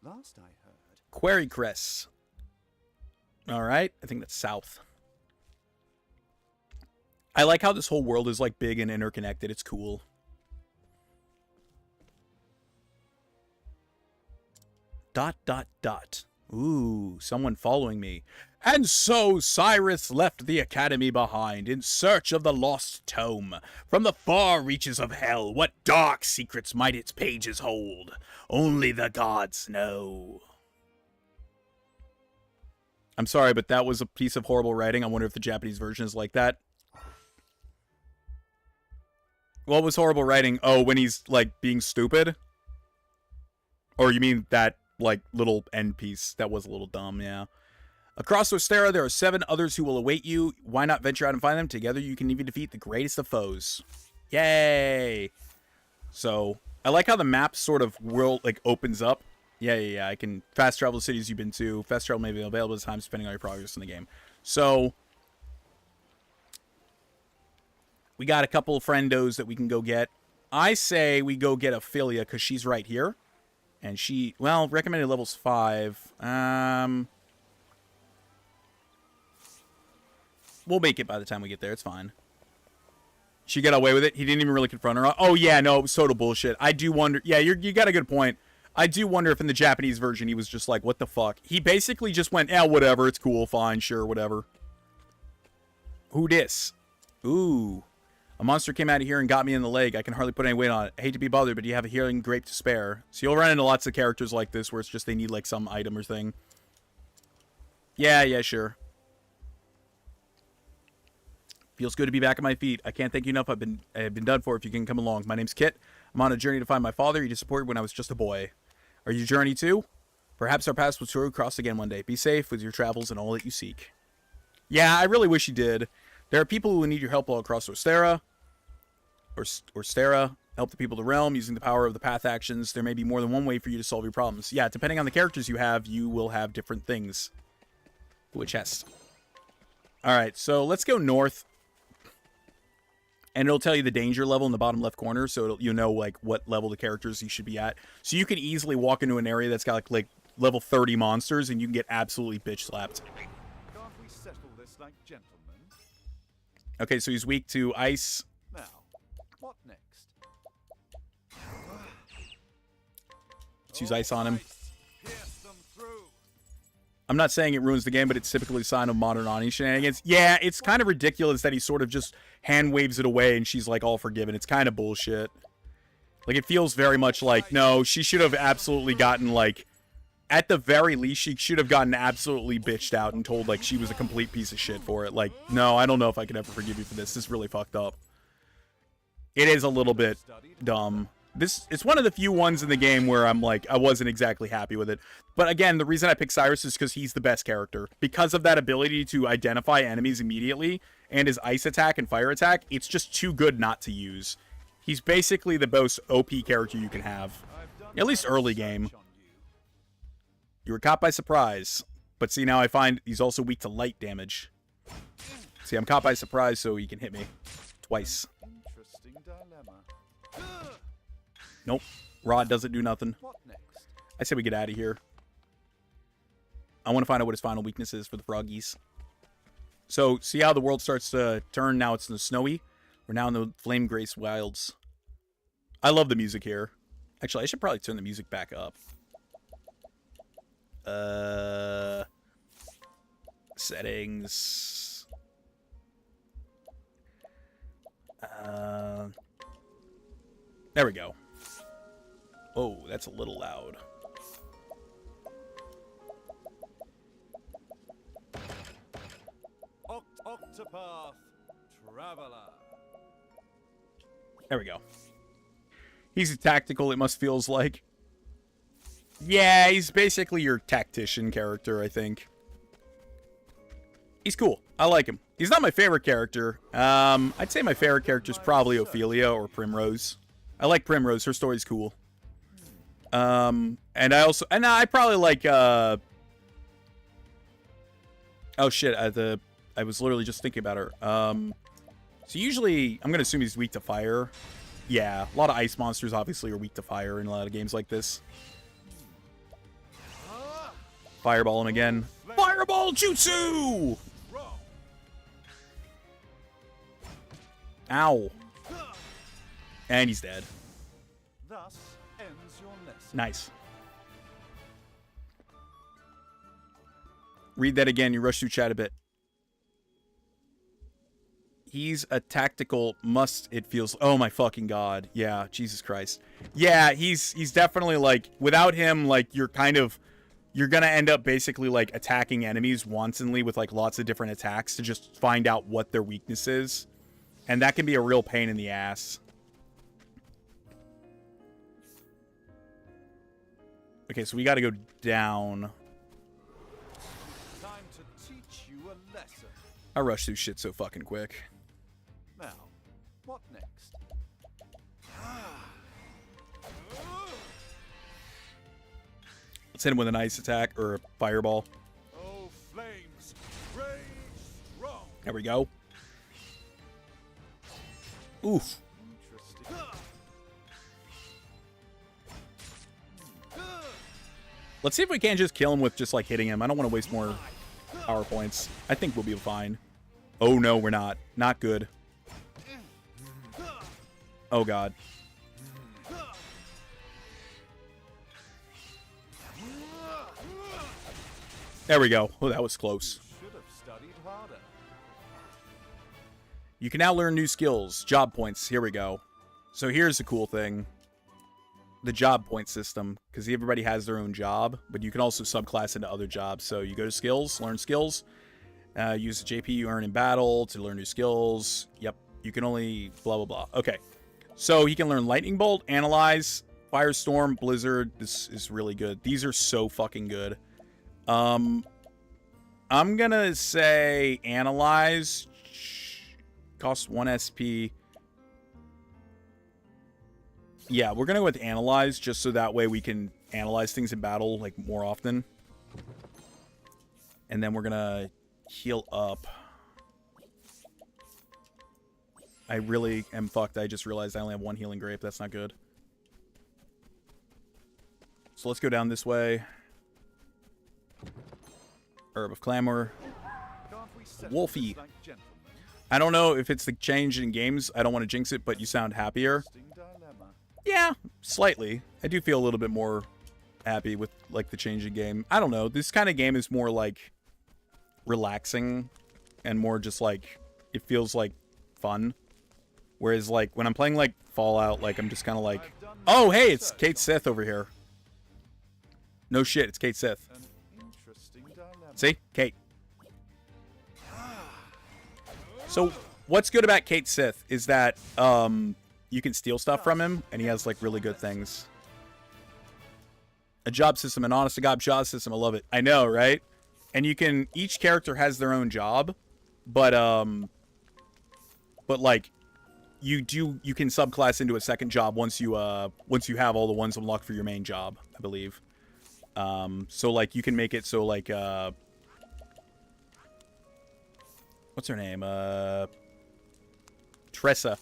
Last I heard, Quarry Crest. Alright, I think that's south. I like how this whole world is like big and interconnected. It's cool. Dot, dot, dot. Ooh, someone following me. And so Cyrus left the academy behind in search of the lost tome. From the far reaches of hell, what dark secrets might its pages hold? Only the gods know. I'm sorry, but that was a piece of horrible writing. I wonder if the Japanese version is like that. What was horrible writing? Oh, when he's, like, being stupid? Or you mean that, like, little end piece? That was a little dumb, yeah. Across Ostera, there are 7 others who will await you. Why not venture out and find them? Together, you can even defeat the greatest of foes. Yay! So, I like how the map sort of world, like, opens up. Yeah. I can fast travel to cities you've been to. Fast travel may be available at times depending on your progress in the game. So, we got a couple of friendos that we can go get. I say we go get Ophelia because she's right here. And she, well, recommended level's 5. We'll make it by the time we get there. It's fine. She got away with it. He didn't even really confront her. Oh, yeah, no, it was total bullshit. I do wonder. Yeah, you got a good point. I do wonder if in the Japanese version he was just like, what the fuck? He basically just went, yeah, whatever. It's cool. Fine. Sure. Whatever. Who dis? Ooh. A monster came out of here and got me in the leg. I can hardly put any weight on it. I hate to be bothered, but you have a healing grape to spare. So you'll run into lots of characters like this where it's just they need like some item or thing. Yeah, sure. Feels good to be back on my feet. I can't thank you enough. I've been done for if you can come along. My name's Kit. I'm on a journey to find my father. He disappeared when I was just a boy. Are you journey too? Perhaps our paths will cross again one day. Be safe with your travels and all that you seek. Yeah, I really wish you did. There are people who need your help all across Ostera. Or Stera. Help the people of the realm using the power of the path actions. There may be more than one way for you to solve your problems. Yeah, depending on the characters you have, you will have different things. Ooh, a chest. Alright, so let's go north. And it'll tell you the danger level in the bottom left corner, so you'll know like what level the characters you should be at. So you can easily walk into an area that's got like level 30 monsters, and you can get absolutely bitch slapped. Can't we settle this like gentlemen? Okay, so he's weak to ice. Now, what next? Let's use ice on him. Pierce them through. I'm not saying it ruins the game, but it's typically a sign of modern Ani shenanigans. Yeah, it's kind of ridiculous that he sort of just hand waves it away and she's like all forgiven. It's kind of bullshit. Like, it feels very much like, no, she should have absolutely gotten, like, at the very least, she should have gotten absolutely bitched out and told, like, she was a complete piece of shit for it. Like, no, I don't know if I can ever forgive you for this. This is really fucked up. It is a little bit dumb. It's one of the few ones in the game where I'm like, I wasn't exactly happy with it. But again, the reason I picked Cyrus is because he's the best character. Because of that ability to identify enemies immediately, and his ice attack and fire attack, it's just too good not to use. He's basically the most OP character you can have. At least early game. You were caught by surprise. But see, now I find he's also weak to light damage. See, I'm caught by surprise, so he can hit me twice. Interesting dilemma. Nope. Rod doesn't do nothing. What next? I say we get out of here. I want to find out what his final weakness is for the froggies. So, see how the world starts to turn? Now it's in the snowy. We're now in the Flame Grace Wilds. I love the music here. Actually, I should probably turn the music back up. Settings. There we go. Oh, that's a little loud. Octopath Traveler. There we go. He's a tactical, it must feels like. Yeah, he's basically your tactician character, I think. He's cool. I like him. He's not my favorite character. I'd say my favorite character is probably Ophelia or Primrose. I like Primrose. Her story's cool. And I probably like, oh shit, I was literally just thinking about her. So usually, I'm gonna assume he's weak to fire. Yeah, a lot of ice monsters obviously are weak to fire in a lot of games like this. Fireball him again. Fireball Jutsu! Ow. And he's dead. Thus ends your lesson. Nice. Read that again. You rushed through chat a bit. He's a tactical must, it feels. Oh my fucking god. Yeah, Jesus Christ. Yeah, he's definitely like, without him, like, you're gonna end up basically like attacking enemies wantonly with like lots of different attacks to just find out what their weakness is. And that can be a real pain in the ass. Okay, so we gotta go down. Time to teach you a lesson. I rush through shit so fucking quick. Now, what next? Let's hit him with an ice attack or a fireball. Oh, flames, rage strong. There we go. Oof. Interesting. Let's see if we can't just kill him with just like hitting him. I don't want to waste more power points. I think we'll be fine. Oh no, we're not. Not good. Oh god. There we go. Oh, that was close. Should have studied harder. You can now learn new skills. Job points. Here we go. So here's the cool thing. The job point system. Because everybody has their own job. But you can also subclass into other jobs. So you go to skills. Learn skills. Use the JP you earn in battle to learn new skills. Yep. You can only blah, blah, blah. Okay. So he can learn Lightning Bolt, Analyze, Firestorm, Blizzard. This is really good. These are so fucking good. I'm gonna say Analyze. Costs 1 SP. Yeah, we're gonna go with analyze, just so that way we can analyze things in battle, like, more often. And then we're gonna heal up. I really am fucked. I just realized I only have one healing grape. That's not good. So let's go down this way. Herb of Clamor. Wolfie. I don't know if it's the change in games. I don't want to jinx it, but you sound happier. Yeah, slightly. I do feel a little bit more happy with, like, the change in game. I don't know. This kind of game is more, like, relaxing and more just, like, it feels, like, fun. Whereas, like, when I'm playing, like, Fallout, like, I'm just kind of like, oh, hey, it's Kate Sith over here. No shit, it's Kate Sith. See? Kate. So, what's good about Kate Sith is that, you can steal stuff from him, and he has, like, really good things. A job system, an honest-to-God job system, I love it. I know, right? And you can, each character has their own job, but, like, you can subclass into a second job once you have all the ones unlocked for your main job, I believe. So, like, you can make it so, like, what's her name? Tressa.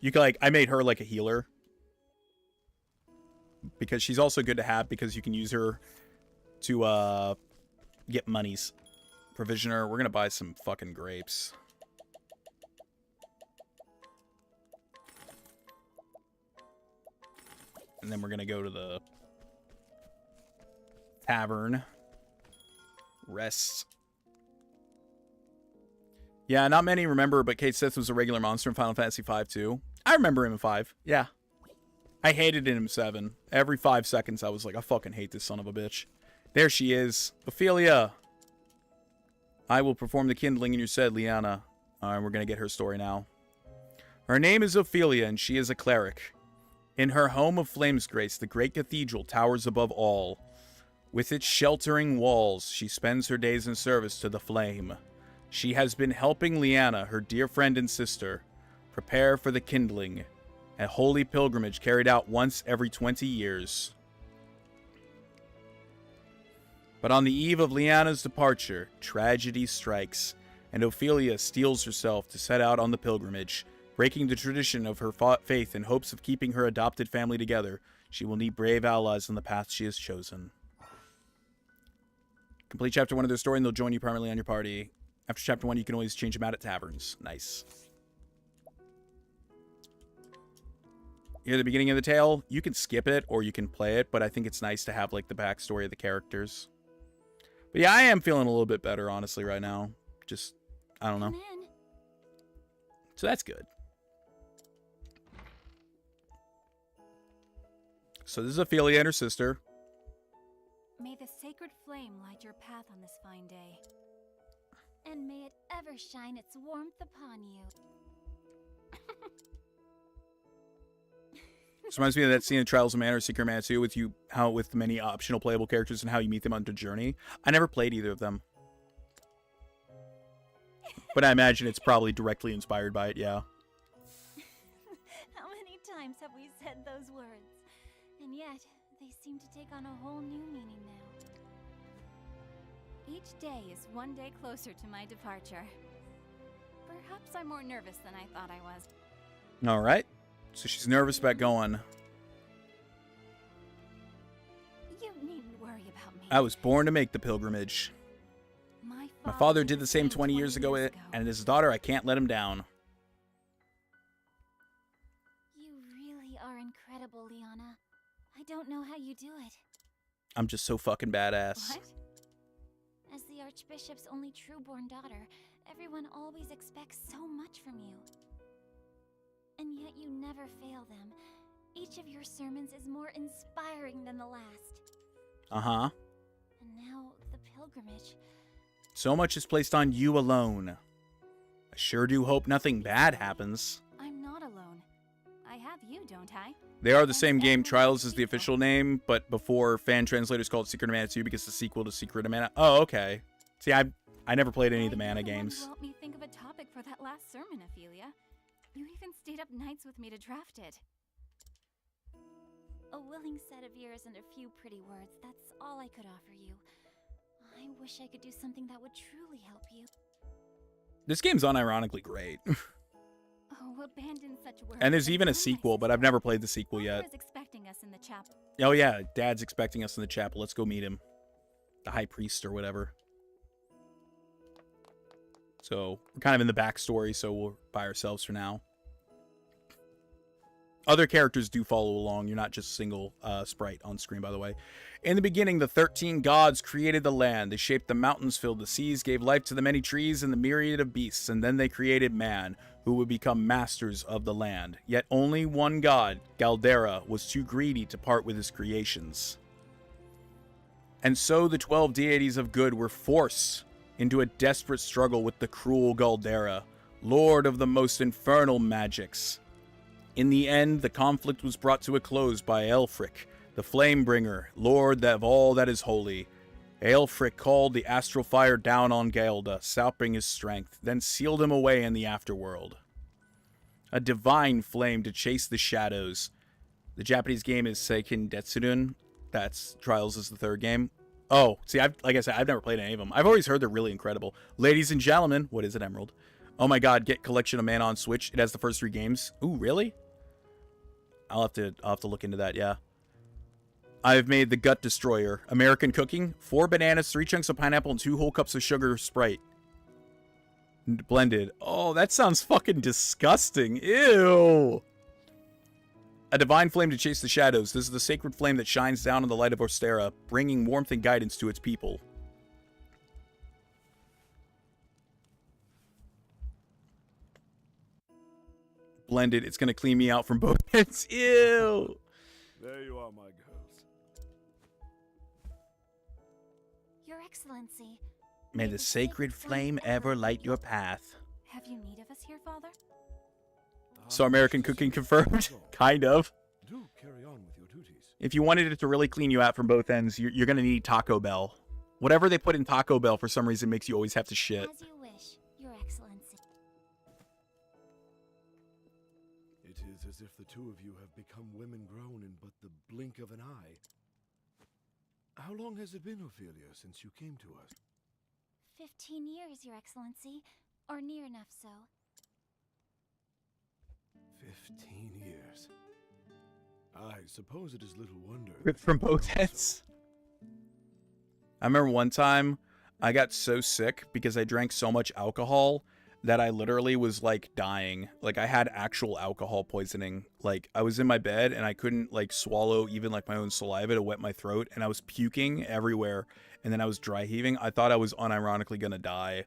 You can, like, I made her, like, a healer. Because she's also good to have, because you can use her to, get monies. Provisioner. We're gonna buy some fucking grapes. And then we're gonna go to the tavern. Rest. Yeah, not many remember, but Kate Sith was a regular monster in Final Fantasy V too. I remember him in 5. Yeah. I hated him in 7. Every 5 seconds I was like, I fucking hate this son of a bitch. There she is. Ophelia. I will perform the kindling in your stead, Liana. Alright, we're gonna get her story now. Her name is Ophelia, and she is a cleric. In her home of Flamesgrace, the great cathedral towers above all. With its sheltering walls, she spends her days in service to the flame. She has been helping Liana, her dear friend and sister, prepare for the kindling, a holy pilgrimage carried out once every 20 years. But on the eve of Liana's departure, tragedy strikes, and Ophelia steels herself to set out on the pilgrimage. Breaking the tradition of her faith in hopes of keeping her adopted family together, she will need brave allies on the path she has chosen. Complete Chapter 1 of their story, and they'll join you permanently on your party. After Chapter 1, you can always change them out at taverns. Nice. Near the beginning of the tale, you can skip it, or you can play it, but I think it's nice to have, like, the backstory of the characters. But yeah, I am feeling a little bit better, honestly, right now. Just, I don't know. So that's good. So this is Ophelia and her sister. May the sacred flame light your path on this fine day. And may it ever shine its warmth upon you. This reminds me of that scene in Trials of Mana or Secret of Mana 2 with you, how with many optional playable characters and how you meet them on the journey. I never played either of them. But I imagine it's probably directly inspired by it, yeah. How many times have we said those words? And yet, they seem to take on a whole new meaning now. Each day is one day closer to my departure. Perhaps I'm more nervous than I thought I was. Alright. So she's nervous about going. You needn't worry about me. I was born to make the pilgrimage. My father did the same 20 years ago, and as his daughter, I can't let him down. You really are incredible, Liana. I don't know how you do it. I'm just so fucking badass. What? As the Archbishop's only true-born daughter, everyone always expects so much from you. And yet you never fail them. Each of your sermons is more inspiring than the last. Uh-huh. And now, the pilgrimage. So much is placed on you alone. I sure do hope nothing bad happens. I'm not alone. I have you, don't I? They are the same game. Trials is the official name, but before fan translators called it Secret of Mana 2 because it's the sequel to Secret of Mana. Oh, okay. See, I never played any of the Mana games. You helped me think of a topic for that last sermon, Ophelia. You even stayed up nights with me to draft it. A willing set of ears and a few pretty words, that's all I could offer you. I wish I could do something that would truly help you. This game's unironically great. Oh, abandon such words. And there's even a come, my sequel, but I've sister. never played the sequel Father yet. is expecting us in the chapel. Oh yeah, Dad's expecting us in the chapel. Let's go meet him. The high priest or whatever. So, we're kind of in the backstory, so we're by ourselves for now. Other characters do follow along. You're not just single sprite on screen, by the way. In the beginning, the 13 gods created the land. They shaped the mountains, filled the seas, gave life to the many trees and the myriad of beasts. And then they created man, who would become masters of the land. Yet only one god, Galdera, was too greedy to part with his creations. And so the 12 deities of good were forced into a desperate struggle with the cruel Galdera, lord of the most infernal magics. In the end, the conflict was brought to a close by Aelfric, the Flamebringer, lord of all that is holy. Aelfric called the astral fire down on Gaelda, sapping his strength, then sealed him away in the afterworld. A divine flame to chase the shadows. The Japanese game is Seiken Detsudun. That's Trials is the third game. Oh, see, like I said, I've never played any of them. I've always heard they're really incredible. Ladies and gentlemen, what is it, Emerald? Oh my god, get Collection of Mana on Switch. It has the first 3 games. Ooh, really? I'll have to look into that, yeah. I've made the Gut Destroyer. American cooking. 4 bananas, 3 chunks of pineapple, and 2 whole cups of sugar Sprite. Blended. Oh, that sounds fucking disgusting. Ew. A divine flame to chase the shadows. This is the sacred flame that shines down in the light of Ostera, bringing warmth and guidance to its people. Blended. It's going to clean me out from both ends. Ew. There you are, my girls. Your Excellency. May the sacred flame ever light your path. Have you need of us here, Father? So American cooking confirmed? Kind of. Do carry on with your duties. If you wanted it to really clean you out from both ends, you're going to need Taco Bell. Whatever they put in Taco Bell for some reason makes you always have to shit. As you wish, Your Excellency. It is as if the two of you have become women grown in but the blink of an eye. How long has it been, Ophelia, since you came to us? 15 years, Your Excellency. Or near enough so. 15 years. I suppose it is little wonder. Ripped from both ends. I remember one time I got so sick because I drank so much alcohol that I literally was like dying. Like I had actual alcohol poisoning. Like I was in my bed and I couldn't like swallow even like my own saliva to wet my throat, and I was puking everywhere, and then I was dry heaving. I thought I was unironically gonna die.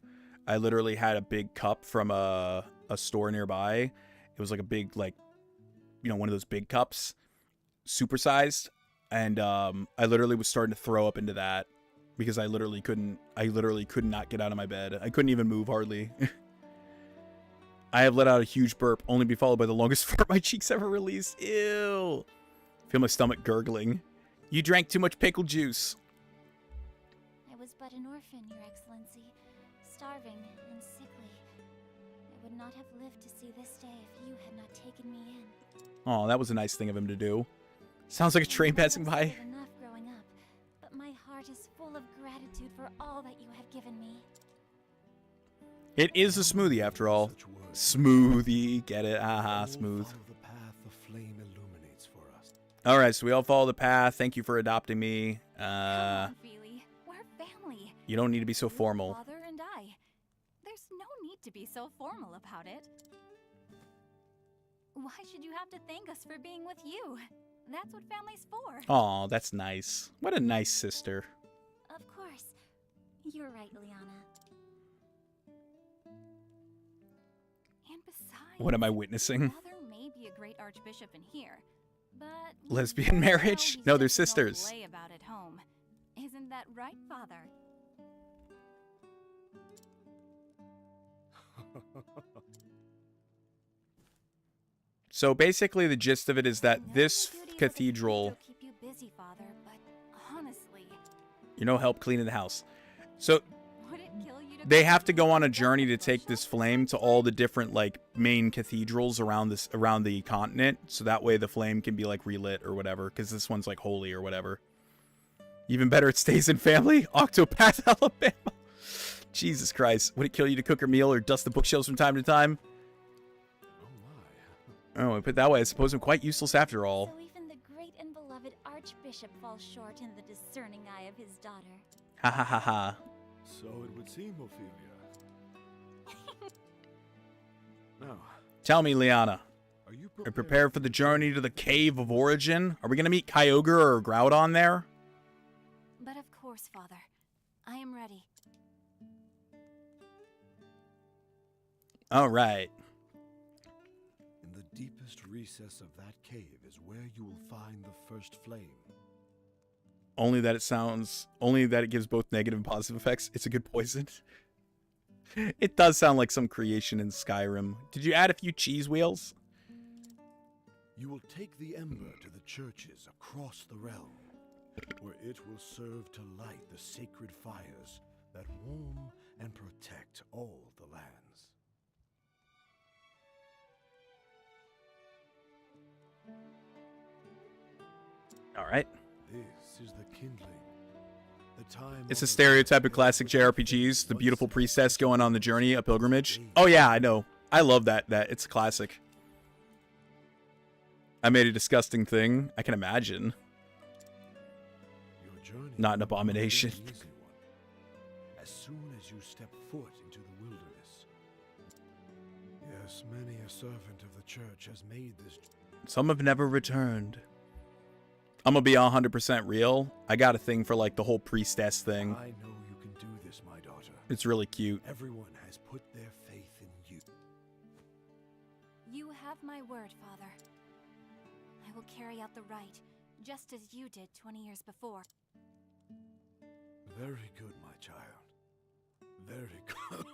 I literally had a big cup from a store nearby. It was like a big, like, you know, one of those big cups, supersized, and I literally was starting to throw up into that because I literally could not get out of my bed. I couldn't even move hardly. I have let out a huge burp, only to be followed by the longest fart my cheeks ever released. Ew. Feel my stomach gurgling. You drank too much pickle juice. I was but an orphan, Your Excellency. Starving and sickly. I would not have lived to see this day if you had not taken me in. Oh, that was a nice thing of him to do. Sounds like a train passing by. Enough growing up, but my heart is full of gratitude for all that you have given me. It is a smoothie after all. Such words. Smoothie, get it? Haha, All smooth. follow the path the flame illuminates for us. All right, so we all follow the path. Thank you for adopting me. Come on, Feely. We're family. You don't need to be so You, formal. Father and I. There's no need to be so formal about it. Why should you have to thank us for being with you? That's what family's for. Aw, that's nice. What a nice sister. Of course. You're right, Liana. And besides, What am I witnessing? Father may be a great archbishop in here, but Lesbian you know marriage? he's No, they're just an old sisters. lay about at home. Isn't that right, Father? So basically the gist of it is that I know this your duties as a cathedral, priest will keep you busy, Father, but honestly, you know, help cleaning the house. So would it kill you to they have to go on a journey to take this flame to all the different like main cathedrals around the continent, so that way the flame can be like relit or whatever, because this one's like holy or whatever. Even better, it stays in family. Octopath Alabama. Jesus Christ. Would it kill you to cook a meal or dust the bookshelves from time to time? Oh, I put it that way. I suppose I'm quite useless after all. So even the great and beloved Archbishop falls short in the discerning eye of his daughter. Ha ha ha ha. So it would seem, Ophelia. Now, Tell me, Liana. are you Are you prepared for the journey to the Cave of Origin? Are we going to meet Kyogre or Groudon there? But of course, Father. I am ready. All right. In the deepest recess of that cave is where you will find the first flame. Only that it gives both negative and positive effects. It's a good poison. It does sound like some creation in Skyrim. Did you add a few cheese wheels? You will take the ember to the churches across the realm, where it will serve to light the sacred fires that warm and protect all the lands. All right. This is the kindling. The time It's a stereotype of classic JRPGs. The beautiful priestess going on the journey, a pilgrimage. Oh yeah, I know. I love that. It's a classic. I made a disgusting thing. I can imagine. Your journey Not an will be abomination. an easy one. As soon as you step foot into the wilderness. Yes, many a servant of the church has made this. Some have never returned. I'm gonna be 100% real. I got a thing for like the whole priestess thing. I know you can do this, my daughter. It's really cute. Everyone has put their faith in you. You have my word, Father. I will carry out the rite, just as you did 20 years before. Very good, my child. Very good.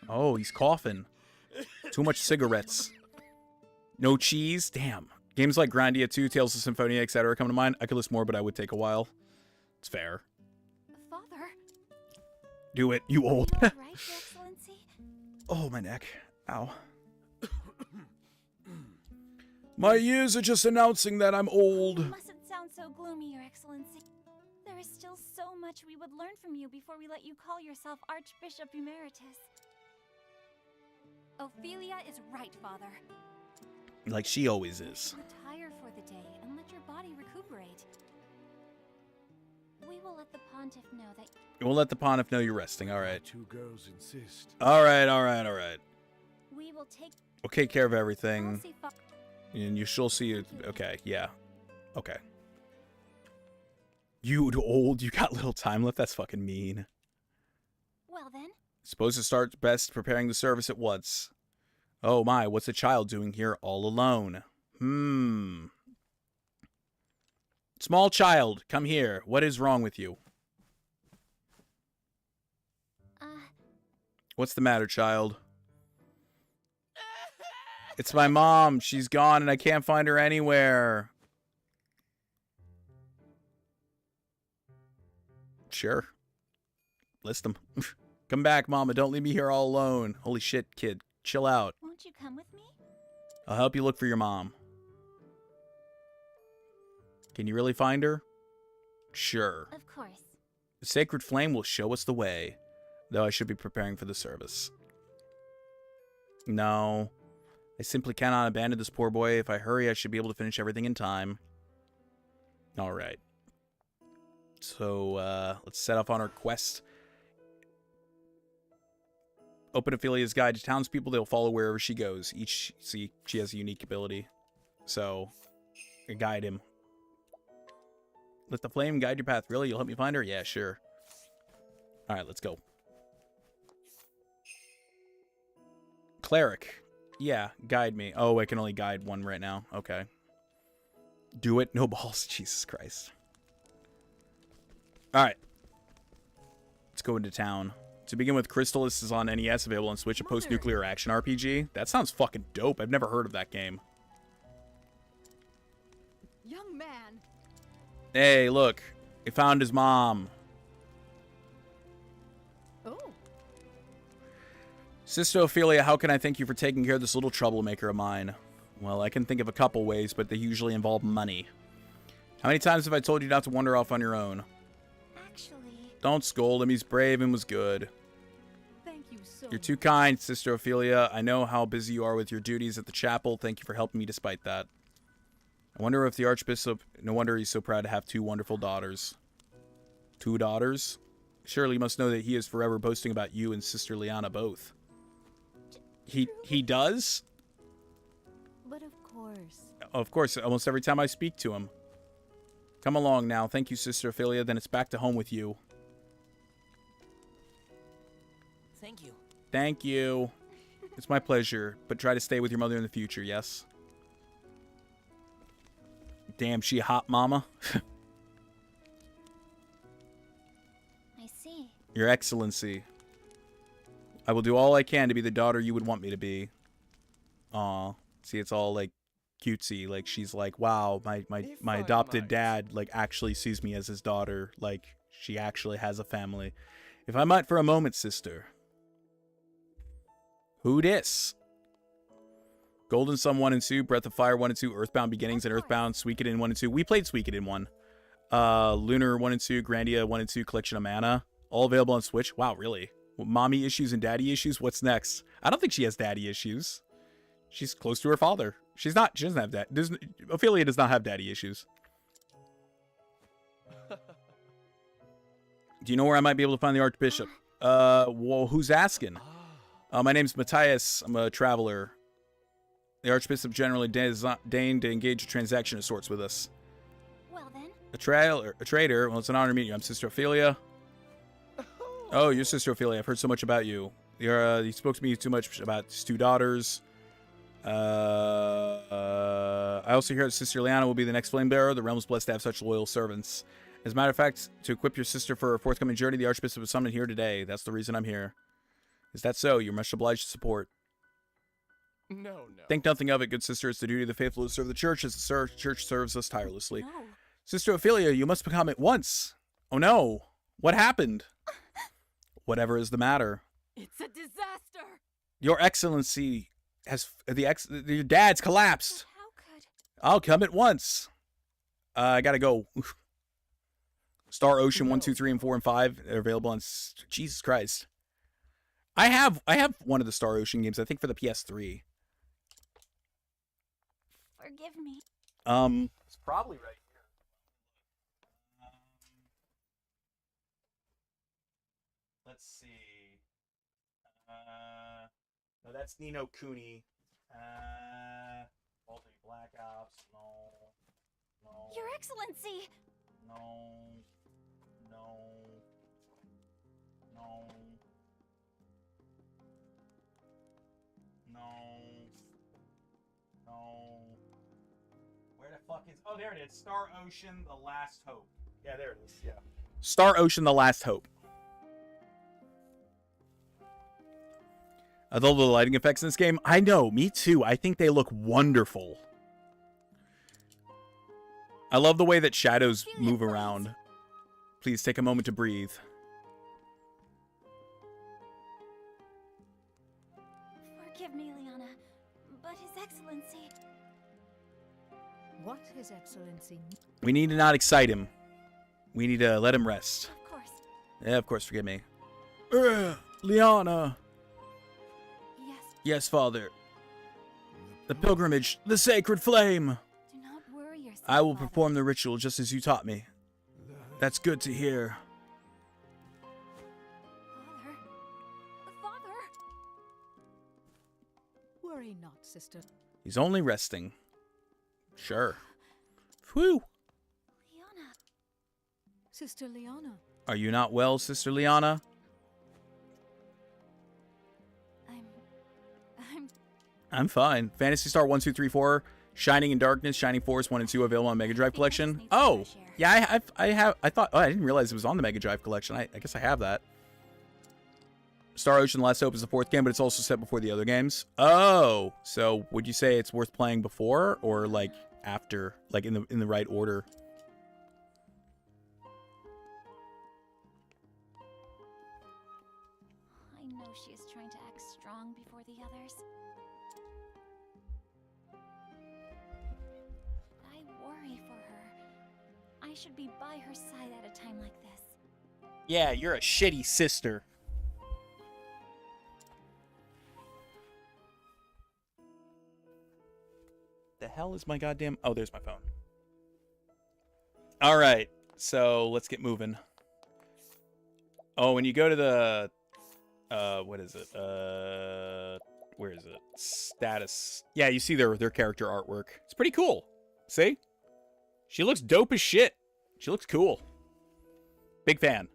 Oh, he's coughing. Too much cigarettes. No cheese? Damn. Games like Grandia 2, Tales of Symphonia, etc. come to mind. I could list more, but I would take a while. It's fair. Father? Do it, you old. Am I right, Your Excellency? Oh, my neck. Ow. My ears are just announcing that I'm You old. mustn't sound so gloomy, Your Excellency. There is still so much we would learn from you before we let you call yourself Archbishop Emeritus. Ophelia is right, Father. Like she always is. Retire for the day and let your body recuperate. We will let the Pontiff know that We'll let the Pontiff know you're resting. All right. Two girls insist. All right, all right, all right. we will take. We'll take care of I'll everything. see And you shall see it. Okay, yeah. Okay. You old, you got little time left? That's fucking mean. Well then, Suppose to start best preparing the service at once. Oh my, what's a child doing here all alone? Small child, come here. What is wrong with you? What's the matter, child? It's my mom. She's gone and I can't find her anywhere. Sure. List them. Come back, Mama. Don't leave me here all alone. Holy shit, kid. Chill out. won't you come with me? I'll help you look for your mom. Can you really find her? Sure. Of course. The sacred flame will show us the way, though I should be preparing for the service. No. I simply cannot abandon this poor boy. If I hurry, I should be able to finish everything in time. Alright. So, let's set off on our quest. Open Ophelia's guide to townspeople. They'll follow wherever she goes. See, she has a unique ability. So, guide him. Let the flame guide your path. Really? You'll help me find her? Yeah, sure. Alright, let's go. Cleric. Yeah, guide me. Oh, I can only guide one right now. Okay. Do it. No balls. Jesus Christ. Alright. Let's go into town. To begin with, Crystallis is on NES, available on Switch, a post-nuclear action RPG. That sounds fucking dope. I've never heard of that game. Young man. Hey, look. He found his mom. Oh. Sister Ophelia, how can I thank you for taking care of this little troublemaker of mine? Well, I can think of a couple ways, but they usually involve money. How many times have I told you not to wander off on your own? Actually... Don't scold him, he's brave and was good. Thank you so You're too kind, Sister Ophelia. I know how busy you are with your duties at the chapel. Thank you for helping me despite that. I wonder if the Archbishop... No wonder he's so proud to have 2 wonderful daughters. 2 daughters? Surely you must know that he is forever boasting about you and Sister Liana both. He does? But of course. Of course, almost every time I speak to him. Come along now. Thank you, Sister Ophelia. Then it's back to home with you. Thank you. Thank you. It's my pleasure. But try to stay with your mother in the future, yes? Damn, she hot, mama. I see. Your Excellency. I will do all I can to be the daughter you would want me to be. Aw. See, it's all, like, cutesy. Like, she's like, wow, my adopted dad, like, actually sees me as his daughter. Like, she actually has a family. If I might for a moment, sister. Who dis? Golden Sun 1 and 2, Breath of Fire 1 and 2, Earthbound Beginnings and Earthbound Suikoden 1 and 2. We played Suikoden 1. Lunar 1 and 2, Grandia 1 and 2, Collection of Mana. All available on Switch. Wow, really? Mommy issues and daddy issues? What's next? I don't think she has daddy issues. She's close to her father. She doesn't have that. Ophelia does not have daddy issues. Do you know where I might be able to find the Archbishop? Well, who's asking? My name's Matthias. I'm a traveler. The Archbishop generally deigned to engage a transaction of sorts with us. Well then. A trader? Well, it's an honor to meet you. I'm Sister Ophelia. Oh, you're Sister Ophelia. I've heard so much about you. You spoke to me too much about his 2 daughters. I also hear that Sister Liana will be the next flame bearer. The realm is blessed to have such loyal servants. As a matter of fact, to equip your sister for her forthcoming journey, the Archbishop was summoned here today. That's the reason I'm here. Is that so? You're much obliged to support. No. Think nothing of it, good sister. It's the duty of the faithful to serve the church as the church serves us tirelessly. No. Sister Ophelia, you must become at once. Oh no. What happened? Whatever is the matter. It's a disaster. Your Excellency has your dad's collapsed. How could... I'll come at once. I gotta go. Star Ocean 1, 2, 3, and 4, and 5 are available on... Jesus Christ. I have one of the Star Ocean games, I think, for the PS3. Forgive me. It's probably right here. Let's see. No, that's Nino Kuni. Multi Black Ops. No. Your Excellency! No. Where the fuck is... Oh, there it is. Star Ocean, The Last Hope. Yeah, there it is. Yeah. Star Ocean, The Last Hope. I love the lighting effects in this game. I know, me too. I think they look wonderful. I love the way that shadows move around. Please take a moment to breathe. Forgive me, Liana, but His Excellency... What, His Excellency? We need to not excite him. We need to let him rest. Of course. Yeah, of course, forgive me. Liana. Yes. Yes, Father. The pilgrimage, the sacred flame. Do not worry yourself, I will Father. perform the ritual just as you taught me. That's good to hear. Father? Worry not, sister. He's only resting. Sure. Whew. Liana. Sister Liana. Are you not well, Sister Liana? I'm fine. Phantasy Star 1, 2, 3, 4, Shining in Darkness, Shining Force 1 and 2 available on Mega Drive Collection. Oh, yeah, I thought, oh, I didn't realize it was on the Mega Drive Collection. I guess I have that. Star Ocean Last Hope is the 4th game, but it's also set before the other games. Oh, so would you say it's worth playing before or like after, like in the right order? I know she is trying to act strong should be by her side at a time like this. Yeah, you're a shitty sister. The hell is my goddamn... Oh, there's my phone. All right, so let's get moving. Oh, when you go to the... what is it? Where is it? Status. Yeah, you see their character artwork. It's pretty cool. See? She looks dope as shit. She looks cool. Big fan.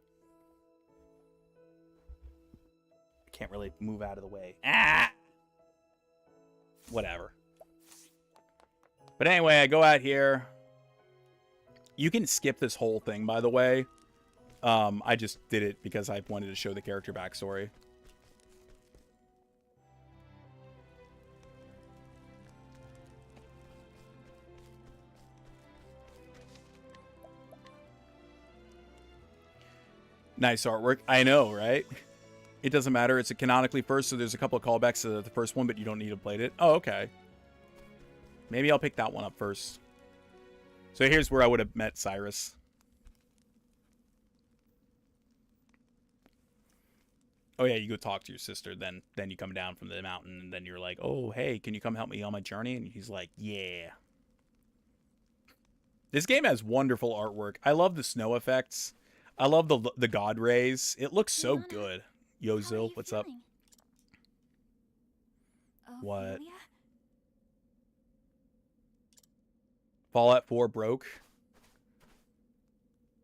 Can't really move out of the way. Ah! Whatever. But anyway, I go out here. You can skip this whole thing, by the way. I just did it because I wanted to show the character backstory. Nice artwork. I know, right? It doesn't matter. It's a canonically first, so there's a couple of callbacks to the first one, but you don't need to play it. Oh, okay. Maybe I'll pick that one up first. So here's where I would have met Cyrus. Oh yeah, you go talk to your sister, then you come down from the mountain, and then you're like, oh, hey, can you come help me on my journey? And he's like, yeah. This game has wonderful artwork. I love the snow effects. I love the god rays. It looks so good. Yo, Zil, what's up? What? Ophelia? Fallout 4 broke.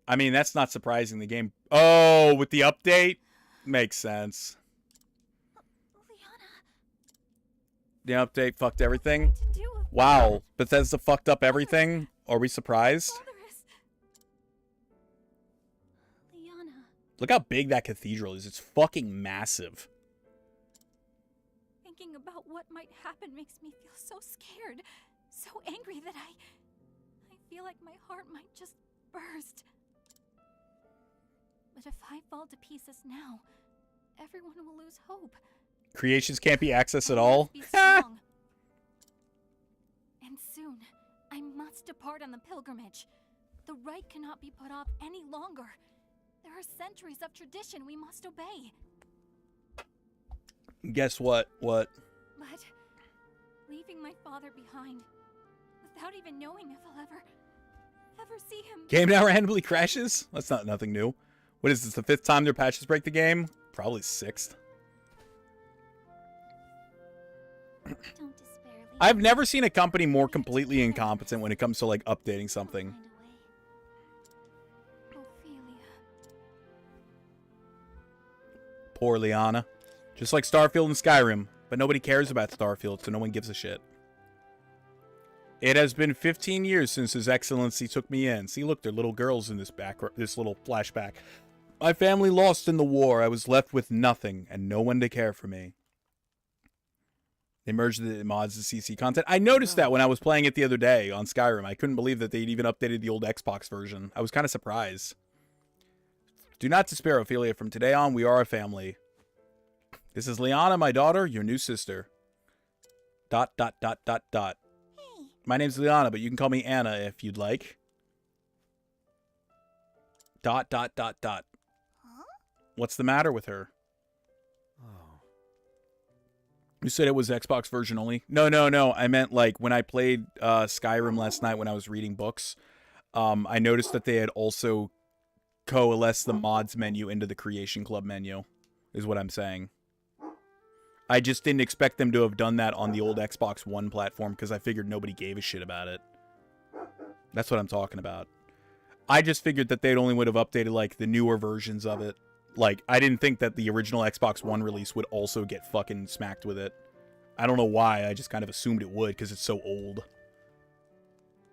I mean, that's not surprising. The game... Oh, with the update? Makes sense. The update fucked everything? Wow. Bethesda fucked up everything? Are we surprised? Liana. Look how big that cathedral is. It's fucking massive. Thinking about what might happen makes me feel so scared, so angry that I feel like my heart might just burst. But if I fall to pieces now, everyone will lose hope. Creations can't be accessed at I all? must be strong. And soon, I must depart on the pilgrimage. The rite cannot be put off any longer. There are centuries of tradition we must obey. Guess what? What? But leaving my father behind, without even knowing if I'll ever see him. Game now randomly crashes? That's not nothing new. What is this, the 5th time their patches break the game? Probably 6th. Don't despair, Liana. I've never seen a company more completely incompetent when it comes to, like, updating something. Ophelia. Poor Liana. Just like Starfield and Skyrim. But nobody cares about Starfield, so no one gives a shit. It has been 15 years since His Excellency took me in. See, look, there are little girls in this little flashback. My family lost in the war. I was left with nothing and no one to care for me. They merged the mods and CC content. I noticed that when I was playing it the other day on Skyrim. I couldn't believe that they'd even updated the old Xbox version. I was kind of surprised. Do not despair, Ophelia. From today on, we are a family. This is Liana, my daughter, your new sister. ... Hey. My name's Liana, but you can call me Anna if you'd like. ... Huh? What's the matter with her? Oh. You said it was Xbox version only? No. I meant, like, when I played Skyrim last night when I was reading books, I noticed that they had also coalesced the mods menu into the Creation Club menu, is what I'm saying. I just didn't expect them to have done that on the old Xbox One platform because I figured nobody gave a shit about it. That's what I'm talking about. I just figured that they'd only would have updated, like, the newer versions of it. Like, I didn't think that the original Xbox One release would also get fucking smacked with it. I don't know why, I just kind of assumed it would because it's so old.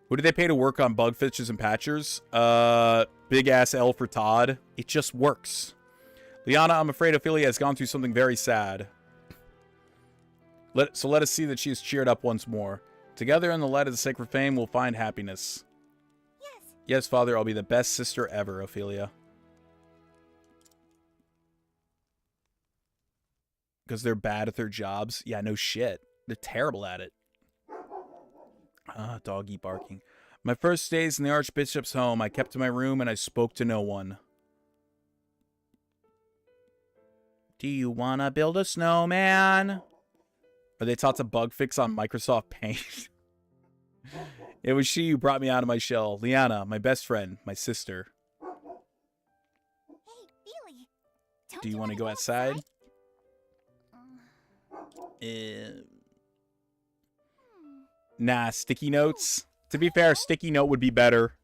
Who did they pay to work on bug fixes and patchers? Big ass L for Todd. It just works. Liana, I'm afraid Ophelia has gone through something very sad. So let us see that she is cheered up once more. Together in the light of the sacred fame, we'll find happiness. Yes. Yes, Father, I'll be the best sister ever, Ophelia. Because they're bad at their jobs? Yeah, no shit. They're terrible at it. Doggy barking. My first days in the Archbishop's home, I kept to my room and I spoke to no one. Do you want to build a snowman? Are they taught to bug fix on Microsoft Paint? It was she who brought me out of my shell. Liana, my best friend, my sister. Hey, Feely. Do you want to go outside? Nah, sticky notes. To be fair, sticky note would be better.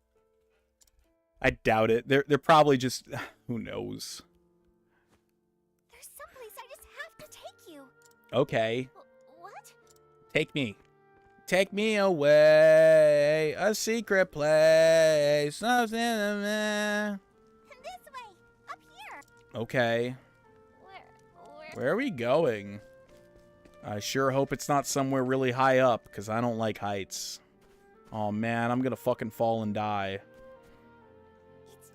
I doubt it. They're probably just... Who knows? There's someplace I just have to take you. Okay. What? Take me. Take me away. A secret place. This way. Up here. Okay. Where are we going? I sure hope it's not somewhere really high up, because I don't like heights. Oh man, I'm gonna fucking fall and die.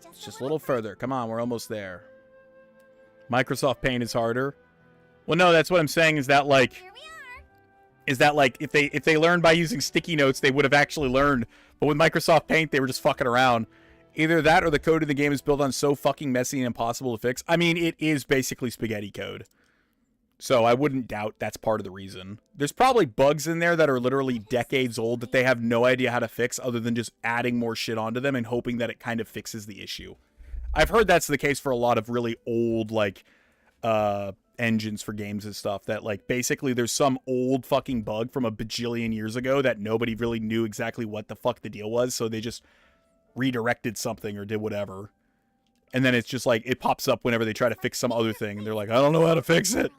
It's just a little further. Come on, we're almost there. Microsoft Paint is harder. Well, no, that's what I'm saying is that, like... Here we are. Is that, like, if they learned by using sticky notes, they would have actually learned. But with Microsoft Paint, they were just fucking around. Either that or the code of the game is built on so fucking messy and impossible to fix. I mean, it is basically spaghetti code. So I wouldn't doubt that's part of the reason. There's probably bugs in there that are literally decades old that they have no idea how to fix other than just adding more shit onto them and hoping that it kind of fixes the issue. I've heard that's the case for a lot of really old, like, engines for games and stuff that, like, basically there's some old fucking bug from a bajillion years ago that nobody really knew exactly what the fuck the deal was, so they just redirected something or did whatever. And then it's just like, it pops up whenever they try to fix some other thing, and they're like, I don't know how to fix it.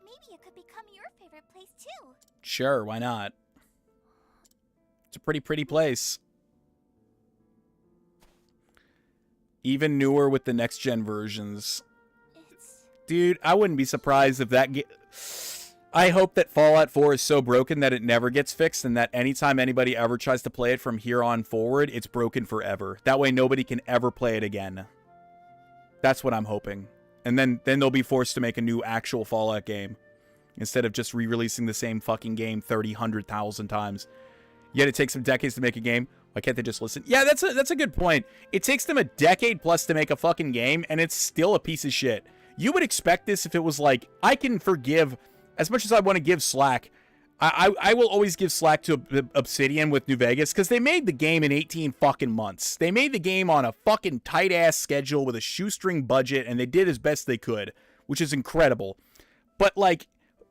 Maybe it could become your favorite place too. Sure, why not? It's a pretty place. Even newer with the next-gen versions. Dude, I wouldn't be surprised if that... I hope that Fallout 4 is so broken that it never gets fixed, and that anytime anybody ever tries to play it from here on forward, it's broken forever. That way nobody can ever play it again. That's what I'm hoping. And then they'll be forced to make a new actual Fallout game, instead of just re-releasing the same fucking game 100,000 times. Yet it takes them decades to make a game. Why can't they just listen? Yeah, that's a good point. It takes them a decade plus to make a fucking game, and it's still a piece of shit. You would expect this if it was like, I can forgive, as much as I want to give slack, I will always give slack to Obsidian with New Vegas, because they made the game in 18 fucking months. They made the game on a fucking tight-ass schedule with a shoestring budget, and they did as best they could, which is incredible. But, like,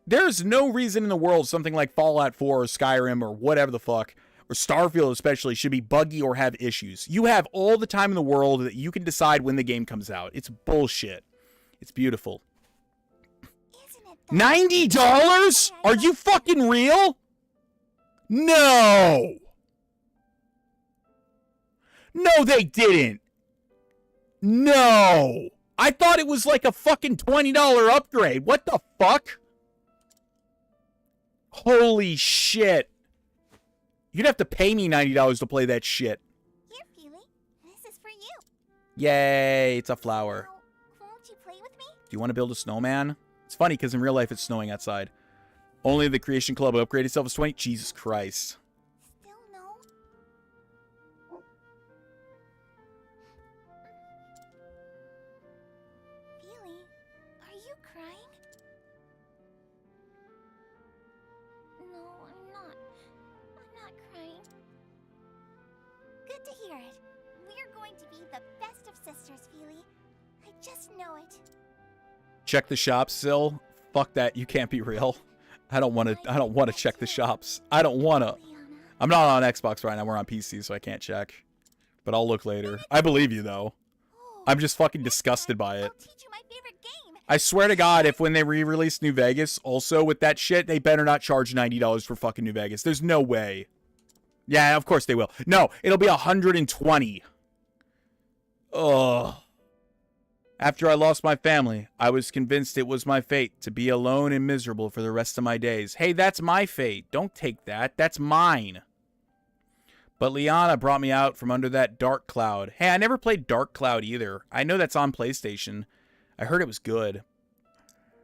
there's no reason in the world something like Fallout 4 or Skyrim or whatever the fuck, or Starfield especially, should be buggy or have issues. You have all the time in the world that you can decide when the game comes out. It's bullshit. It's beautiful. $90? Are you fucking real? No! No, they didn't. No! I thought it was like a fucking $20 upgrade. What the fuck? Holy shit. You'd have to pay me $90 to play that shit. Here, Feely. This is for you. Yay, it's a flower. Now, won't you play with me? Do you want to build a snowman? It's funny, because in real life it's snowing outside. Only the Creation Club upgrade itself is 20? Jesus Christ. Still no? Feely, are you crying? No, I'm not. I'm not crying. Good to hear it. We're going to be the best of sisters, Feely. I just know it. Check the shops, Sil. Fuck that. You can't be real. I don't want to check the shops. I don't want to. I'm not on Xbox right now. We're on PC, so I can't check. But I'll look later. I believe you, though. I'm just fucking disgusted by it. I'll teach you my favorite game. I swear to God, if when they re-release New Vegas, also with that shit, they better not charge $90 for fucking New Vegas. There's no way. Yeah, of course they will. No, it'll be $120. Ugh. After I lost my family, I was convinced it was my fate to be alone and miserable for the rest of my days. Hey, that's my fate. Don't take that. That's mine. But Liana brought me out from under that dark cloud. Hey, I never played Dark Cloud either. I know that's on PlayStation. I heard it was good.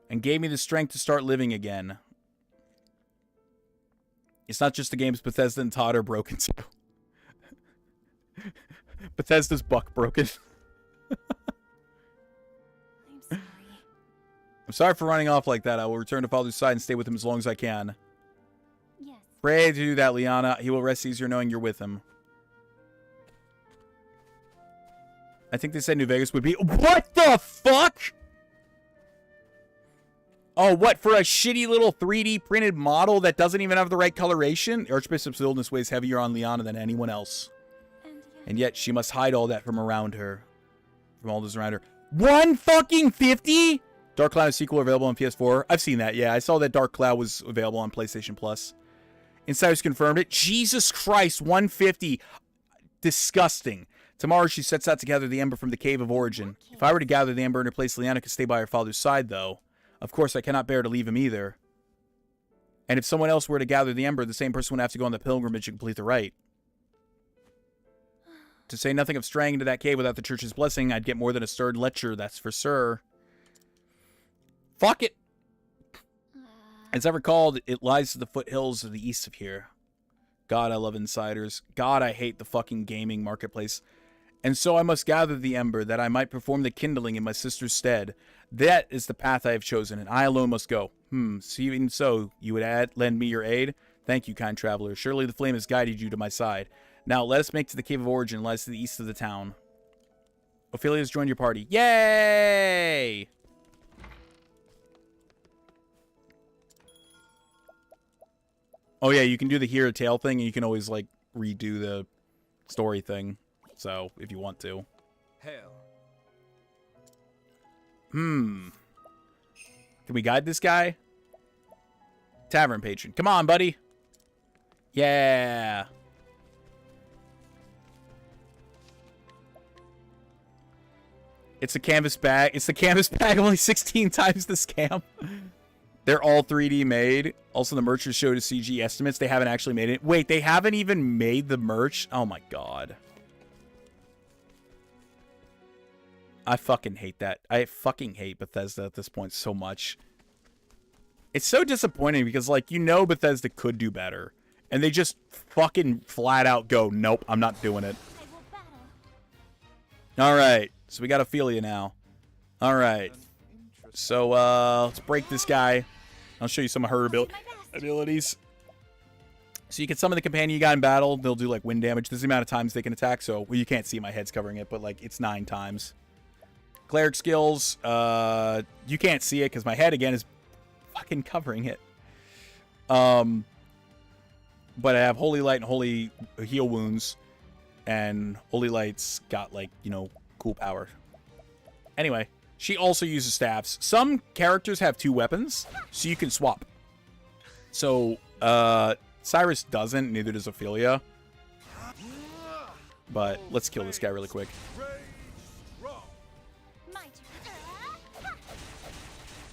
And gave me the strength to start living again. It's not just the games Bethesda and Todd are broken too. Bethesda's buck broken. I'm sorry. I'm sorry for running off like that. I will return to Father's side and stay with him as long as I can. Yes. Pray to do that, Liana. He will rest easier knowing you're with him. I think they said New Vegas would be... What the fuck? Oh, what? For a shitty little 3D printed model that doesn't even have the right coloration? Archbishop's illness weighs heavier on Liana than anyone else. And yet she must hide all that from around her. From all those around her. 150? Dark Cloud sequel available on PS4. I've seen that, yeah. I saw that Dark Cloud was available on PlayStation Plus. Insiders confirmed it. Jesus Christ, 150. Disgusting. Tomorrow she sets out to gather the Ember from the Cave of Origin. If I were to gather the Ember in her place, Liana could stay by her father's side, though. Of course, I cannot bear to leave him either. And if someone else were to gather the Ember, the same person would have to go on the pilgrimage and complete the rite. To say nothing of straying into that cave without the church's blessing, I'd get more than a stirred lecture, that's for sure. Fuck it! As I recalled, it lies to the foothills of the east of here. God, I love insiders. God, I hate the fucking gaming marketplace. And so I must gather the Ember, that I might perform the kindling in my sister's stead. That is the path I have chosen, and I alone must go. So even so, you would lend me your aid? Thank you, kind traveler. Surely the flame has guided you to my side. Now, let us make to the Cave of Origin, lies to the east of the town. Ophelia has joined your party. Yay! Oh, yeah, you can do the hear a tale thing, and you can always, like, redo the story thing. So, if you want to. Hell. Can we guide this guy? Tavern patron. Come on, buddy. Yeah. It's a canvas bag. It's the canvas bag only 16 times the scam. They're all 3D made. Also, the merchants showed CG estimates. They haven't actually made it. Wait, they haven't even made the merch? Oh my god. I fucking hate that. I fucking hate Bethesda at this point so much. It's so disappointing because, like, you know Bethesda could do better. And they just fucking flat out go, nope, I'm not doing it. Alright, so we got Ophelia now. Alright. So, let's break this guy. I'll show you some of her abilities. So you can summon the companion you got in battle. They'll do, like, wind damage. This is the amount of times they can attack. So, well, you can't see my head's covering it, but, like, it's 9 times. Cleric skills, you can't see it because my head, again, is fucking covering it. But I have Holy Light and Holy Heal Wounds. And Holy Light's got, like, you know, cool power. Anyway, she also uses staffs. Some characters have 2 weapons, so you can swap. So, Cyrus doesn't, neither does Ophelia. But let's kill this guy really quick.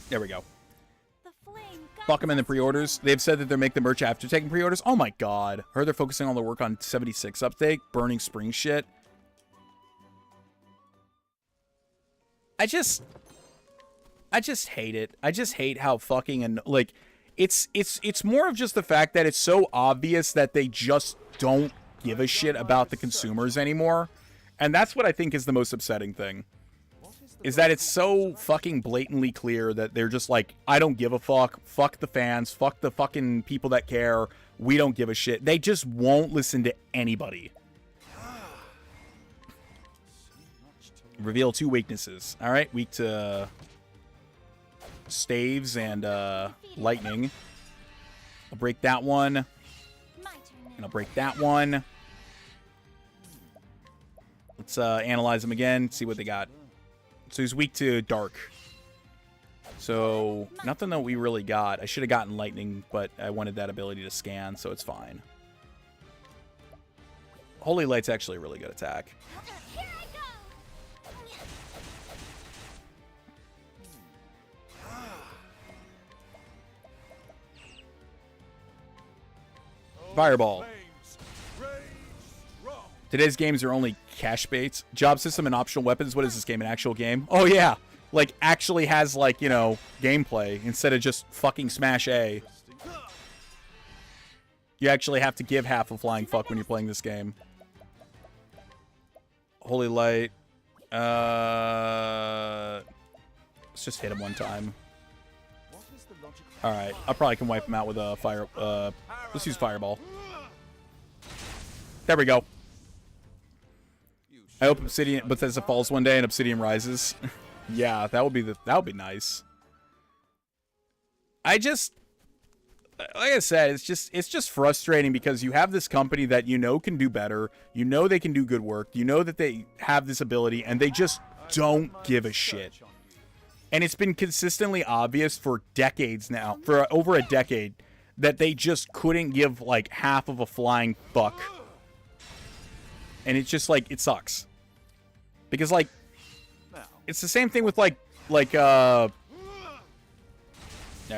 There we go. Fuck them in the pre-orders. They've said that they'll make the merch after taking pre-orders. Oh my god. I heard they're focusing on the work on 76 update. Burning Spring shit. I just hate it. I just hate how fucking... And like, it's more of just the fact that it's so obvious that they just don't give a shit about the consumers anymore. And that's what I think is the most upsetting thing. Is that it's so fucking blatantly clear that they're just like, I don't give a fuck. Fuck the fans. Fuck the fucking people that care. We don't give a shit. They just won't listen to anybody. Reveal 2 weaknesses. Alright, weak to staves and lightning. I'll break that one. And I'll break that one. Let's analyze them again. See what they got. So he's weak to dark. So nothing that we really got. I should have gotten lightning, but I wanted that ability to scan, so it's fine. Holy Light's actually a really good attack. Fireball. Today's games are only cash baits. Job system and optional weapons. What is this game? An actual game? Oh, yeah. Like, actually has, like, you know, gameplay instead of just fucking smash A. You actually have to give half a flying fuck when you're playing this game. Holy light. Let's just hit him one time. Alright, I probably can wipe him out with a fire. Let's use fireball. There we go. I hope Obsidian Bethesda falls one day and Obsidian rises. Yeah, that would be nice. Like I said, it's just frustrating because you have this company that you know can do better, you know they can do good work, you know that they have this ability, and they just don't give a shit. And it's been consistently obvious for decades now, for over a decade, that they just couldn't give like half of a flying fuck. And it's just like, it sucks. Because like, it's the same thing with there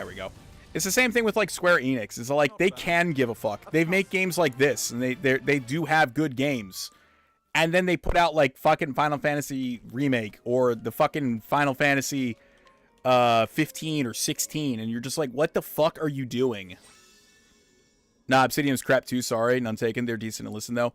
we go. It's the same thing with like Square Enix. It's like they can give a fuck. They make games like this, and they do have good games. And then they put out like fucking Final Fantasy Remake or the fucking Final Fantasy 15 or 16, and you're just like, what the fuck are you doing? Nah, Obsidian's crap too. Sorry, none taken. They're decent to listen though.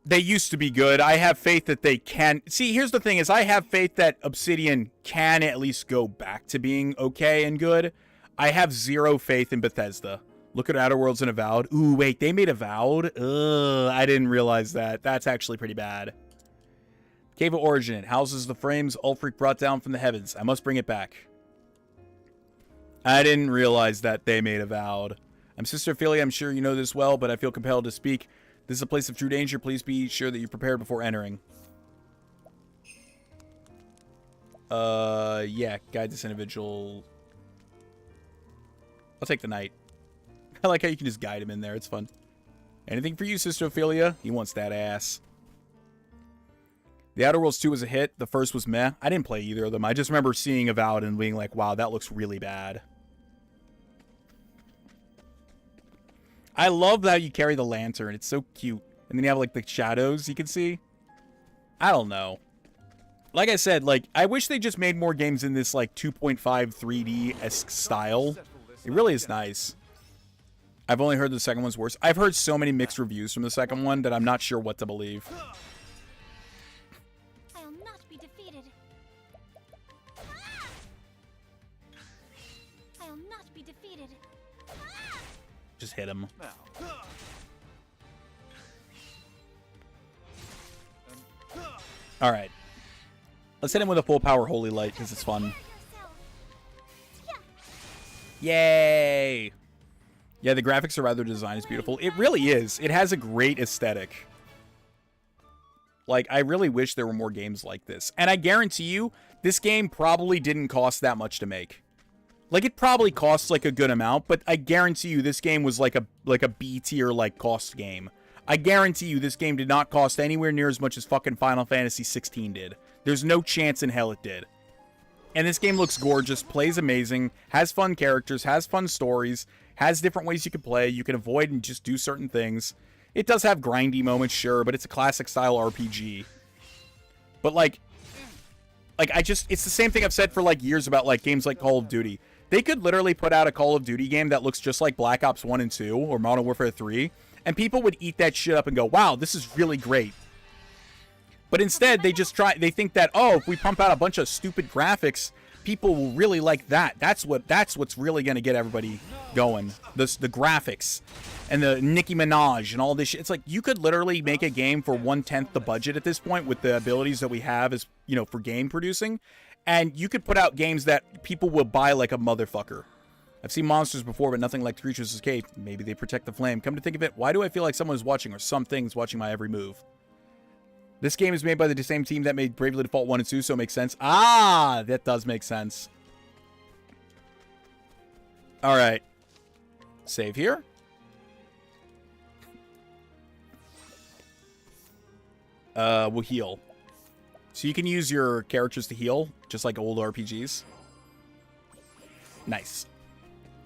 They used to be good. I have faith that they can. See, here's the thing: is I have faith that Obsidian can at least go back to being okay and good. I have zero faith in Bethesda. Look at Outer Worlds and Avowed. Ooh, wait, they made Avowed? Ugh, I didn't realize that. That's actually pretty bad. Cave of Origin. It houses the frames Ulfric brought down from the heavens. I must bring it back. I didn't realize that they made Avowed. I'm Sister Ophelia. I'm sure you know this well, but I feel compelled to speak. This is a place of true danger. Please be sure that you're prepared before entering. Yeah. Guide this individual. I'll take the knight. I like how you can just guide him in there. It's fun. Anything for you, Sister Ophelia? He wants that ass. The Outer Worlds 2 was a hit. The first was meh. I didn't play either of them. I just remember seeing Avowed and being like, wow, that looks really bad. I love how you carry the lantern. It's so cute. And then you have, like, the shadows you can see. I don't know. Like I said, like, I wish they just made more games in this, like, 2.5 3D-esque style. It really is nice. I've only heard the second one's worse. I've heard so many mixed reviews from the second one that I'm not sure what to believe. I'll not be defeated. I'll not be defeated. Just hit him. Alright. Let's hit him with a full power Holy Light because it's fun. Yay! Yeah, the graphics are rather design is beautiful. It really is. It has a great aesthetic. Like, I really wish there were more games like this. And I guarantee you, this game probably didn't cost that much to make. Like, it probably costs, like, a good amount, but I guarantee you this game was, like a B-tier, like, cost game. I guarantee you this game did not cost anywhere near as much as fucking Final Fantasy 16 did. There's no chance in hell it did. And this game looks gorgeous, plays amazing, has fun characters, has fun stories, has different ways you can play, you can avoid and just do certain things. It does have grindy moments, sure, but it's a classic style RPG. But like it's the same thing I've said for like years about like games like Call of Duty. They could literally put out a Call of Duty game that looks just like Black Ops 1 and 2 or Modern Warfare 3, and people would eat that shit up and go, wow, this is really great. But instead, they think that, oh, if we pump out a bunch of stupid graphics, people will really like that. That's what's really going to get everybody going. The graphics and the Nicki Minaj and all this shit. It's like, you could literally make a game for 1/10 the budget at this point with the abilities that we have as, you know, for game producing. And you could put out games that people will buy like a motherfucker. I've seen monsters before, but nothing like Creatures Escape. Maybe they protect the flame. Come to think of it, why do I feel like someone is watching or something's watching my every move? This game is made by the same team that made Bravely Default 1 and 2, so it makes sense. Ah, that does make sense. Alright. Save here. We'll heal. So you can use your characters to heal, just like old RPGs. Nice.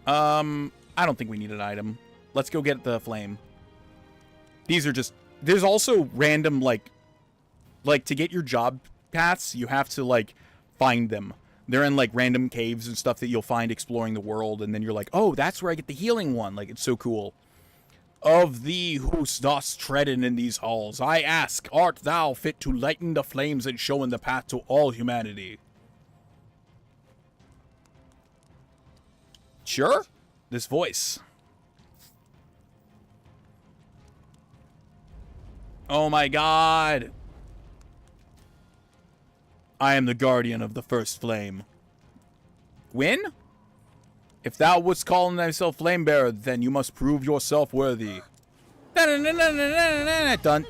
I don't think we need an item. Let's go get the flame. These are just... There's also random, like, to get your job paths, you have to, like, find them. They're in, like, random caves and stuff that you'll find exploring the world, and then you're like, oh, that's where I get the healing one. Like, it's so cool. Of thee who dost treading in these halls, I ask, art thou fit to lighten the flames and showing the path to all humanity? Sure? This voice. Oh my god. I am the guardian of the first flame. Gwyn? If thou wouldst call thyself flame bearer, then you must prove yourself worthy. Dun dun dun dun dun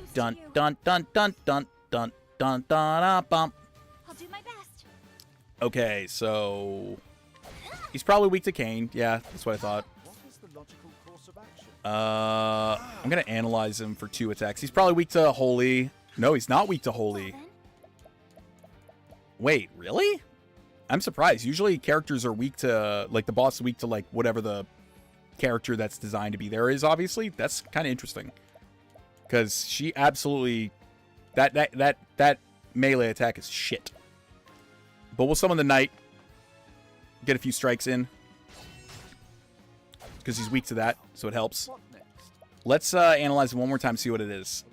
dun dun dun dun dun dun bump. I'll do my best. Okay, so he's probably weak to Cain. Yeah, that's what I thought. What is the logical course of action? I'm gonna analyze him for 2 attacks. He's probably weak to Holy. No, he's not weak to Holy. Wait, really? I'm surprised. Usually characters are weak to, like, the boss is weak to, like, whatever the character that's designed to be there is, obviously. That's kind of interesting. Because she absolutely... That melee attack is shit. But we'll summon the Knight. Get a few strikes in. Because he's weak to that, so it helps. What next? Let's analyze it one more time, see what it is.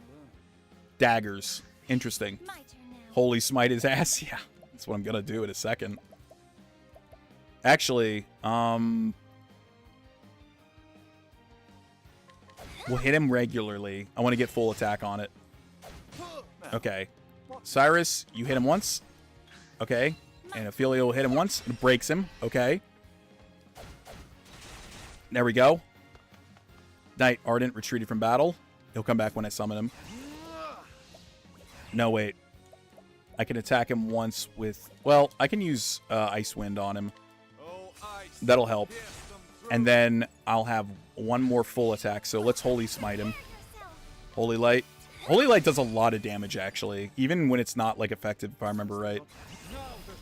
Daggers. Interesting. My turn now. Holy smite his ass. Yeah, that's what I'm gonna do in a second. Actually, we'll hit him regularly. I want to get full attack on it. Okay. Cyrus, you hit him once. Okay. And Ophelia will hit him once. It breaks him. Okay. There we go. Knight Ardent retreated from battle. He'll come back when I summon him. No, wait. I can attack him once with... Well, I can use Ice Wind on him. That'll help. And then I'll have one more full attack. So let's Holy Smite him. Holy Light. Holy Light does a lot of damage, actually. Even when it's not, like, effective, if I remember right.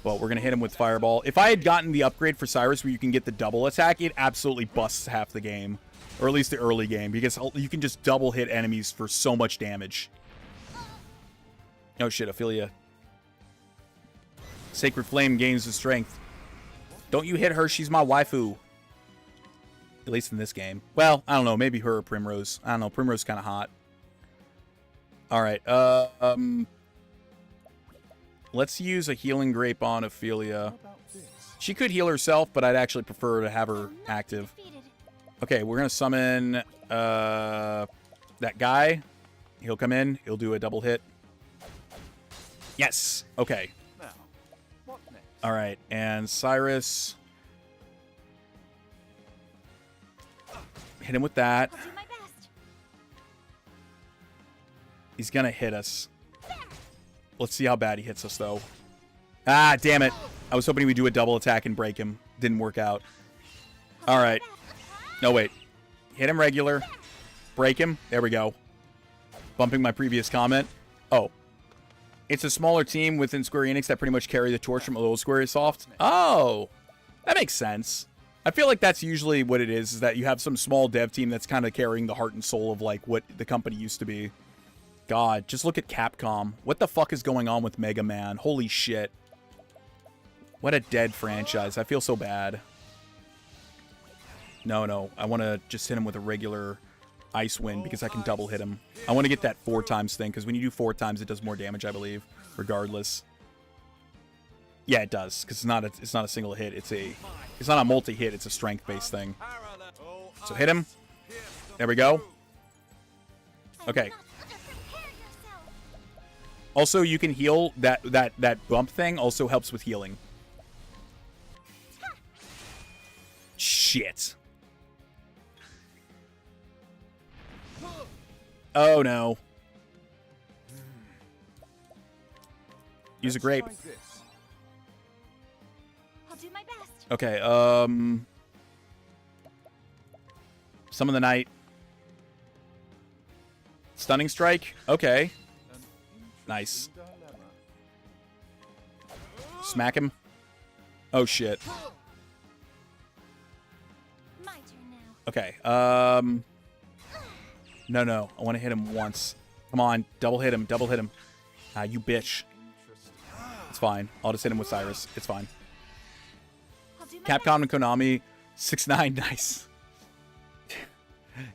Well, we're going to hit him with Fireball. If I had gotten the upgrade for Cyrus where you can get the double attack, it absolutely busts half the game. Or at least the early game. Because you can just double hit enemies for so much damage. Oh shit, Ophelia. Sacred Flame gains the strength. Don't you hit her, she's my waifu. At least in this game. Well, I don't know, maybe her or Primrose. I don't know, Primrose is kind of hot. Alright, let's use a Healing Grape on Ophelia. She could heal herself, but I'd actually prefer to have her active. Okay, we're going to summon that guy. He'll come in, he'll do a double hit. Yes! Okay. Now, what next? Alright, and Cyrus. Hit him with that. I'll do my best. He's gonna hit us. Let's see how bad he hits us, though. Ah, damn it. I was hoping he would do a double attack and break him. Didn't work out. Alright. No, wait. Hit him regular. Break him. There we go. Bumping my previous comment. Oh. It's a smaller team within Square Enix that pretty much carry the torch from a little Squaresoft. Oh. That makes sense. I feel like that's usually what it is that you have some small dev team that's kind of carrying the heart and soul of, like, what the company used to be. God, just look at Capcom. What the fuck is going on with Mega Man? Holy shit. What a dead franchise. I feel so bad. No. I want to just hit him with a regular Ice Wind because I can double hit him. I want to get that 4 times thing because when you do 4 times, it does more damage, I believe, regardless. Yeah, it does because it's not a single hit. It's not a multi-hit. It's a strength-based thing. So hit him. There we go. Okay. Also, you can heal. That bump thing also helps with healing. Shit. Oh, no. Use a grape. I'll do my best. Okay, Summon the Knight. Stunning Strike. Okay. Nice. Smack him. Oh, shit. My turn now. Okay, No. I want to hit him once. Come on. Double hit him. Double hit him. Ah, you bitch. It's fine. I'll just hit him with Cyrus. It's fine. I'll do my Capcom and Konami. 6-9. Nice.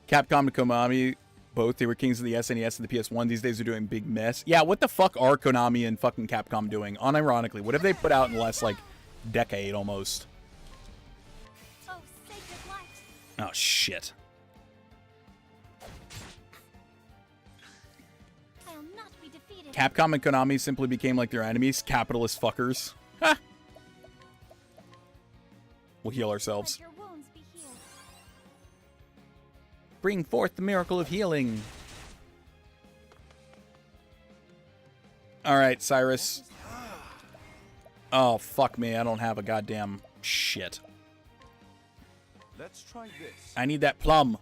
Capcom and Konami, both, they were kings of the SNES and the PS1. These days they're doing big mess. Yeah, what the fuck are Konami and fucking Capcom doing? Unironically, what have they put out in the last, like, decade almost? Oh, sacred light. Oh, shit. I'll not be defeated. Capcom and Konami simply became like their enemies. Capitalist fuckers. Ha! We'll heal ourselves. Let your wounds be healed. Bring forth the miracle of healing. Alright, Cyrus. Oh, fuck me. I don't have a goddamn shit. Let's try this. I need that plum.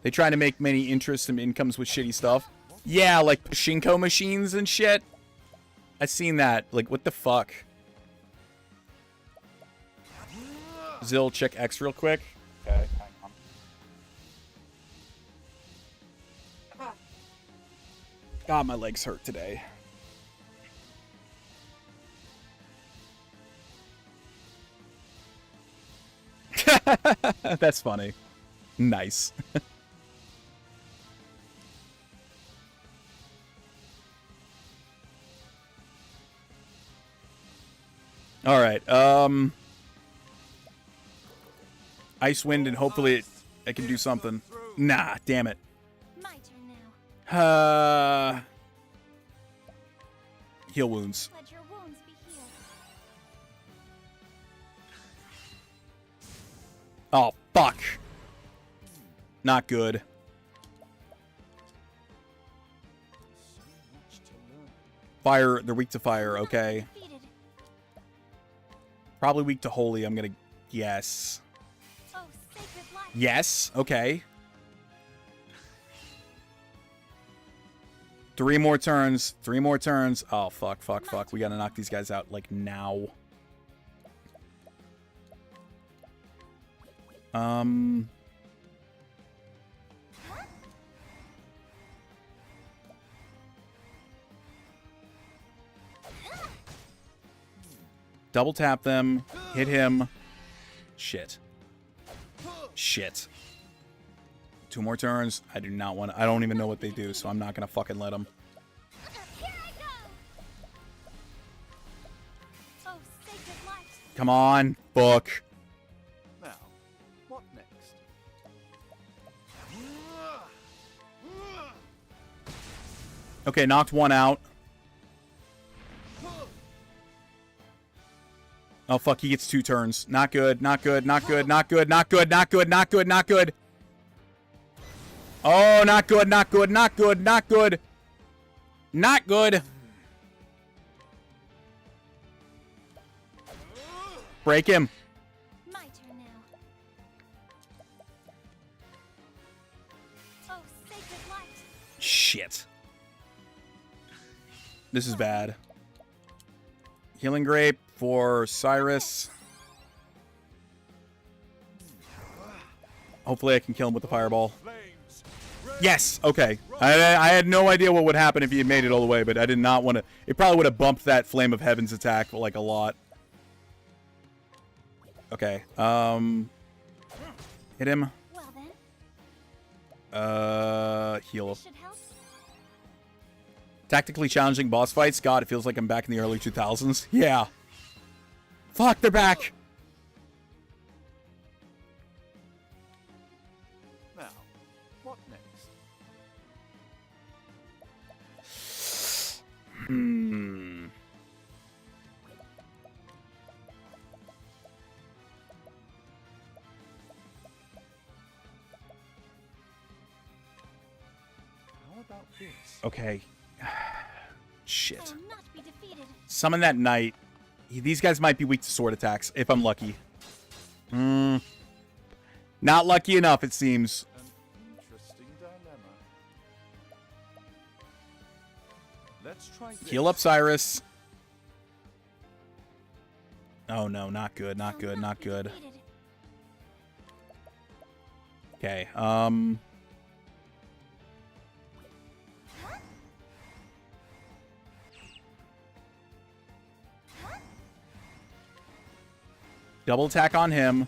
They try to make many interests and incomes with shitty stuff. Yeah, like Pachinko machines and shit. I've seen that. Like, what the fuck? Zill, check X real quick. Okay, hang on. God, my legs hurt today. That's funny. Nice. All right. Ice Wind, and hopefully it can do something. Nah, damn it. My turn now. Heal wounds. Let your wounds be healed. Oh, fuck. Not good. So much to learn. Fire, they're weak to fire, okay. Defeated. Probably weak to holy, I'm gonna guess. Oh, sacred light. Yes, okay. 3 more turns. 3 more turns. Oh, fuck, fuck, fuck. We gotta knock these guys out, like, now. Double tap them. Hit him. Shit. Shit. 2 more turns. I do not want to. I don't even know what they do, so I'm not going to fucking let them. Here I go. Oh, sacred light. Come on, book. Now, what next? Okay, knocked 1 out. Oh, fuck, he gets 2 turns. Not good, not good, not good, not good, not good, not good, not good, not good. Oh, not good, not good, not good, not good. Not good. Break him. My turn now. Oh, sacred light. Shit. This is bad. Healing Grape for Cyrus. Hopefully I can kill him with the fireball. Yes! Okay. I had no idea what would happen if he had made it all the way, but I did not want to... It probably would have bumped that Flame of Heaven's attack, like, a lot. Okay. Hit him. Well then, Heal. this should help. Tactically challenging boss fights? God, it feels like I'm back in the early 2000s. Yeah. Fuck, they're back! Now, what next? Hmm. How about this? Okay. Shit. I will not be defeated. Summon that knight. These guys might be weak to sword attacks, if I'm lucky. Not lucky enough, it seems. An interesting dilemma. Let's try this. Heal up Cyrus. Oh no, not good, not I will good, not be good. defeated. Okay, double attack on him.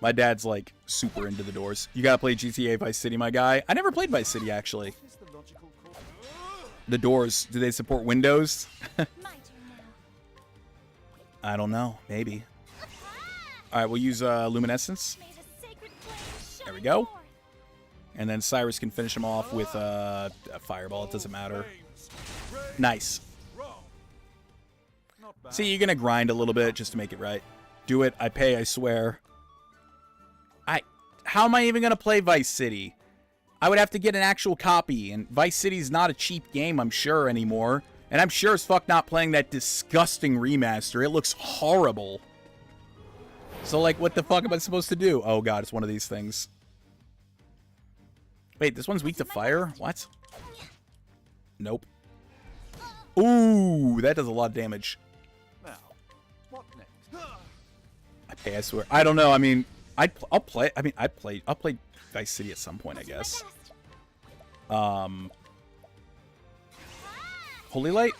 My dad's like super into the Doors. You gotta play GTA Vice City, my guy. I never played Vice City actually. What is the logical course? The Doors, do they support Windows? My turn now. I don't know. Maybe. All right, we'll use luminescence. May the sacred flame There we shine go. forth. And then Cyrus can finish him off with a fireball. It doesn't matter. Nice. Not bad. See, you're going to grind a little bit just to make it right. Do it. I pay, I swear. How am I even going to play Vice City? I would have to get an actual copy. And Vice City's not a cheap game, I'm sure, anymore. And I'm sure as fuck not playing that disgusting remaster. It looks horrible. So, like, what the fuck am I supposed to do? Oh, God, it's one of these things. Wait, this one's weak to fire? What? Nope. Ooh, that does a lot of damage. Now, what next? I pay, I swear. I don't know. I mean, I'll play. I mean, I'll play Vice City at some point, I guess. Holy Light?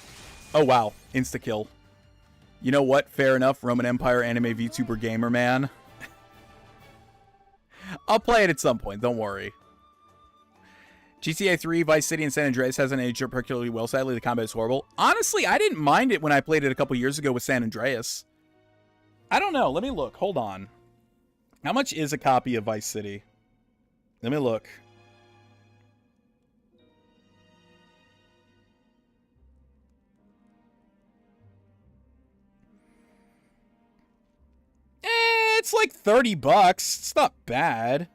Oh, wow. Insta-kill. You know what? Fair enough. Roman Empire anime VTuber gamer, man. I'll play it at some point. Don't worry. GTA 3, Vice City, and San Andreas hasn't aged particularly well. Sadly, the combat is horrible. Honestly, I didn't mind it when I played it a couple years ago with San Andreas. I don't know. Let me look. Hold on. How much is a copy of Vice City? Let me look. It's like $30. It's not bad.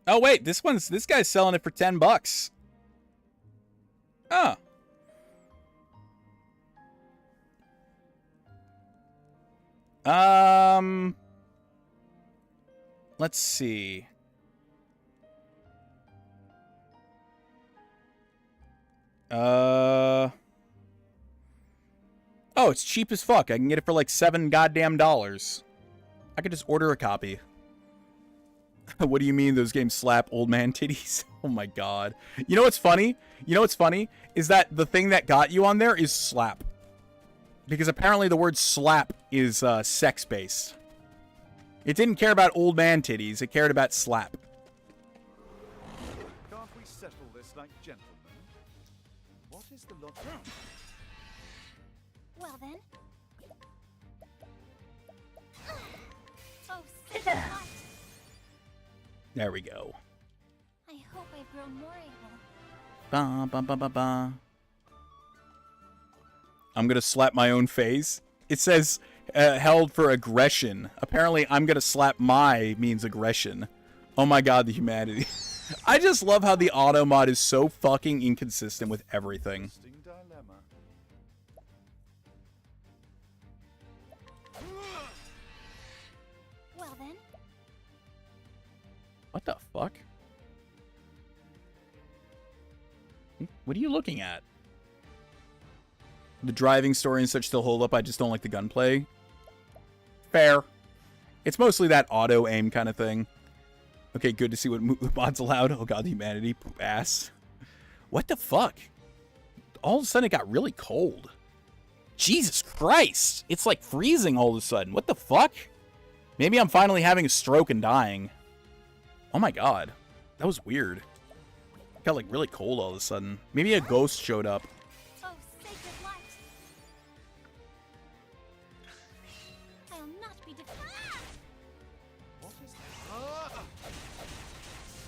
Oh wait, this guy's selling it for $10. Oh. Let's see. Oh, it's cheap as fuck. I can get it for like $7 goddamn dollars. I could just order a copy. What do you mean those games slap old man titties? Oh my god. You know what's funny? You know what's funny? Is that the thing that got you on there is slap. Because apparently the word slap is sex-based. It didn't care about old man titties. It cared about slap. Can't we settle this like gentlemen? What is the logic? Well then. Oh, sacred light. There we go. I hope I've grown more able. Ba, ba, ba, ba, ba. I'm gonna slap my own face. It says held for aggression. Apparently, I'm gonna slap my means aggression. Oh my god, the humanity. I just love how the auto mod is so fucking inconsistent with everything. Interesting dilemma. Well then. What the fuck? What are you looking at? The driving story and such still hold up. I just don't like the gunplay. Fair. It's mostly that auto aim kind of thing. Okay, good to see what mods allowed. Oh god, the humanity. Poop ass. What the fuck? All of a sudden it got really cold. Jesus Christ. It's like freezing all of a sudden. What the fuck? Maybe I'm finally having a stroke and dying. Oh my god. That was weird. It got like really cold all of a sudden. Maybe a ghost showed up. Oh, sacred light. I'll not be defeated. What is that?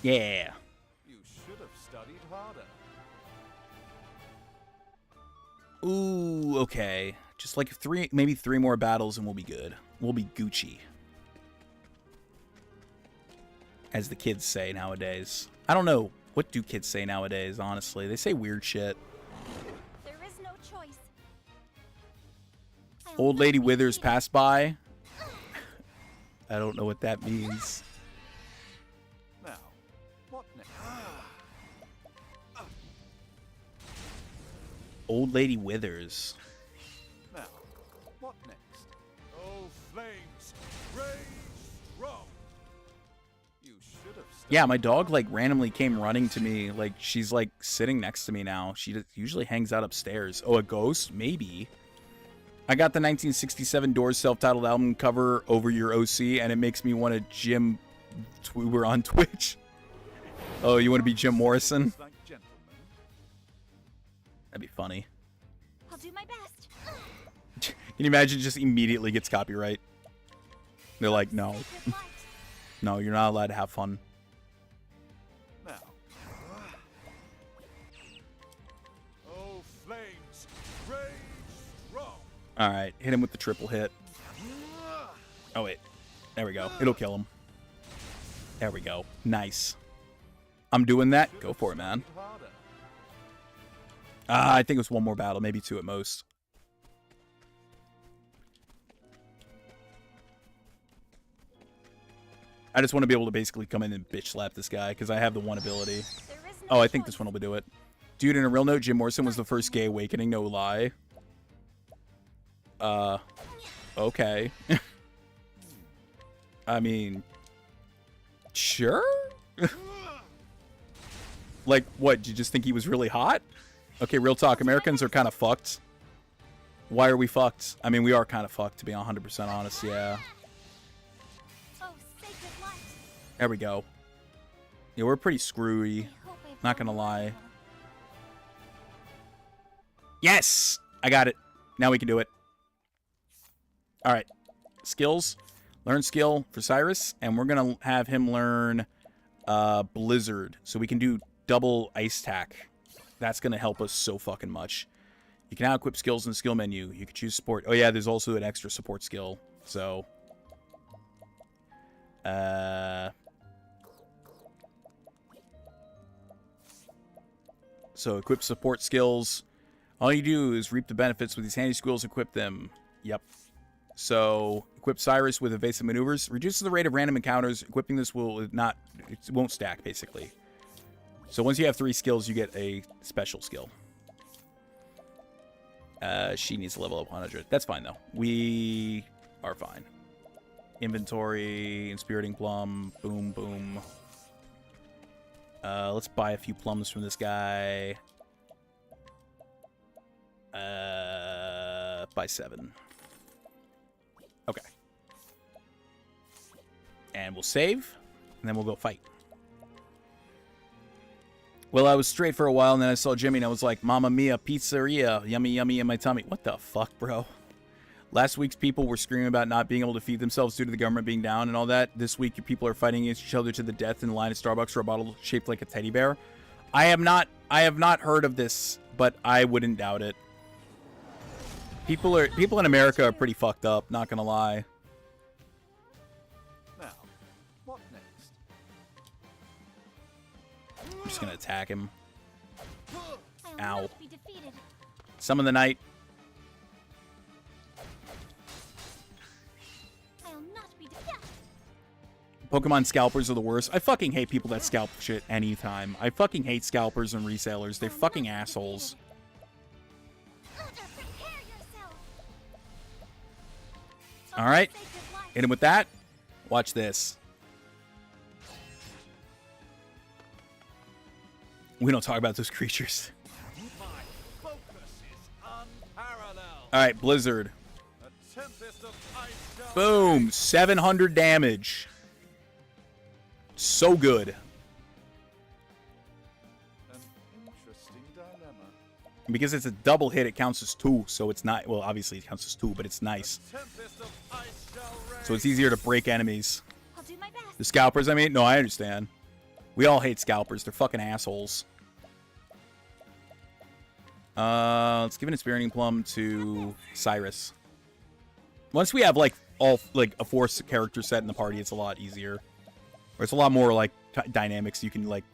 Yeah. You should have studied harder. Ooh, okay. Just like maybe three more battles and we'll be good. We'll be Gucci. As the kids say nowadays. I don't know. What do kids say nowadays, honestly? They say weird shit. There is no choice. Old Lady Withers passed by. I don't know what that means. Now, what next? Old Lady Withers. Now, what next? Oh, flames, raise strong. You should have studied. Yeah, my dog like randomly came running to me. Like she's like sitting next to me now. She usually hangs out upstairs. Oh, a ghost? Maybe. I got the 1967 Doors self-titled album cover over your OC, and it makes me want to Jim. We were on Twitch. Oh, you want to be Jim Morrison? Like gentlemen. That'd be funny. I'll do my best. Can you imagine? Just immediately gets copyright. They're like, no, Sacred light. no, you're not allowed to have fun. Now. Oh, flames, rage strong. All right, hit him with the triple hit. Oh wait, there we go. It'll kill him. There we go. Nice. I'm doing that. Go for it, man. Harder. I think it was one more battle, maybe two at most. I just want to be able to basically come in and bitch slap this guy because I have the one ability. There is no Oh, I think choice. this one will do it. Dude, in a real note, Jim Morrison was the first gay awakening, no lie. Okay. I mean, sure? Like, what, do you just think he was really hot? Okay, real talk, Americans are kind of fucked. Why are we fucked? I mean, we are kind of fucked, to be 100% honest, yeah. Oh, sacred light. There we go. Yeah, we're pretty screwy. I hope I've Not gonna done lie. well. Yes! I got it. Now we can do it. Alright. Skills. Learn skill for Cyrus. And we're going to have him learn Blizzard. So we can do double ice tack. That's going to help us so fucking much. You can now equip skills in the skill menu. You can choose support. Oh yeah, there's also an extra support skill. So... So equip support skills. All you do is reap the benefits with these handy skills, equip them. Yep. So equip Cyrus with evasive maneuvers. Reduces the rate of random encounters. Equipping this will not, it won't stack basically. So once you have 3 skills, you get a special skill. She needs to level up 100. That's fine though. We are fine. Inventory, Inspiriting Plum, boom, boom. Let's buy a few plums from this guy. Buy 7. Okay. And we'll save, and then we'll go fight. Well, I was straight for a while, and then I saw Jimmy, and I was like, Mamma Mia, pizzeria, yummy, yummy in my tummy. What the fuck, bro? Last week's people were screaming about not being able to feed themselves due to the government being down and all that. This week, people are fighting against each other to the death in the line at Starbucks for a bottle shaped like a teddy bear. I have not heard of this, but I wouldn't doubt it. People in America are pretty fucked up, not gonna lie. Now, what next? I'm just gonna attack him. I'll Ow. not be defeated. Summon the knight. I'll not be defeated. Pokemon scalpers are the worst. I fucking hate people that scalp shit anytime. I fucking hate scalpers and resellers. They're fucking assholes. Prepare yourself. All right. Sacred light. Hit him with that. Watch this. We don't talk about those creatures. My focus is unparalleled. All right, Blizzard. A tempest of ice shall Boom. 700 damage. So good. An interesting dilemma. Because it's a double hit, it counts as 2. So it's not... Well, obviously it counts as 2, but it's nice. Tempest of ice shall rage. So it's easier to break enemies. I'll do my best. The scalpers, I mean? No, I understand. We all hate scalpers. They're fucking assholes. Let's give an Inspiriting Plum to Cyrus. Once we have, like, all, like, a 4 character set in the party, it's a lot easier. Or it's a lot more, like, dynamics. You can, like,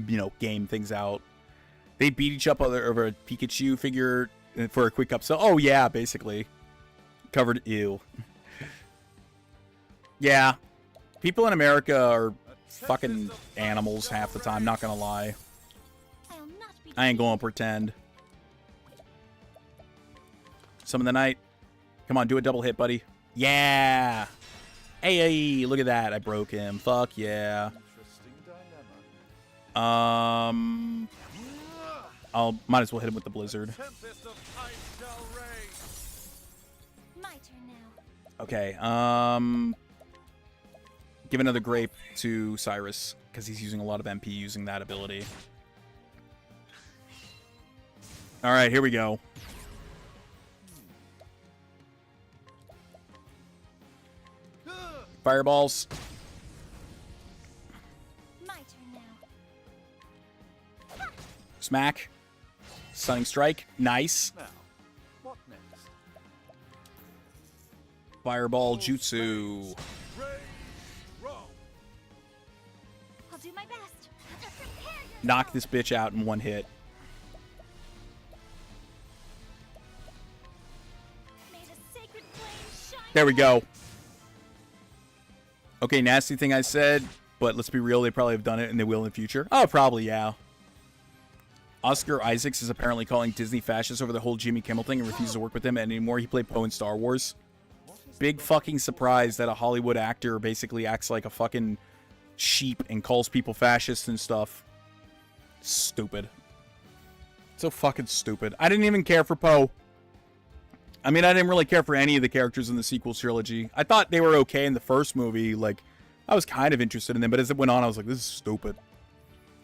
you know, game things out. They beat each other over a Pikachu figure for a quick upsell. Oh, yeah, basically. Covered, ew. Yeah. People in America are fucking animals half the time, not gonna lie. I'll not be I ain't gonna pretend. Summon the knight. Come on, do a double hit, buddy. Yeah! Hey, look at that. I broke him. Fuck yeah. Interesting dilemma. Might as well hit him with the blizzard. Tempest of ice shall rage. Okay, give another grape to Cyrus, because he's using a lot of MP using that ability. Alright, here we go. Fireballs. My turn now. Smack. Stunning strike. Nice. Now, what next? Fireball jutsu. I'll do my best. Prepare yourself. Knock this bitch out in one hit. May the sacred flame shine. There we go. Okay, nasty thing I said, but let's be real, they probably have done it and they will in the future. Oh, probably, yeah. Oscar Isaacs is apparently calling Disney fascist over the whole Jimmy Kimmel thing and refuses to work with him anymore. He played Poe in Star Wars. Big fucking surprise that a Hollywood actor basically acts like a fucking sheep and calls people fascists and stuff. Stupid. So fucking stupid. I didn't even care for Poe. I mean, I didn't really care for any of the characters in the sequel trilogy. I thought they were okay in the first movie. Like, I was kind of interested in them, but as it went on, I was like, this is stupid.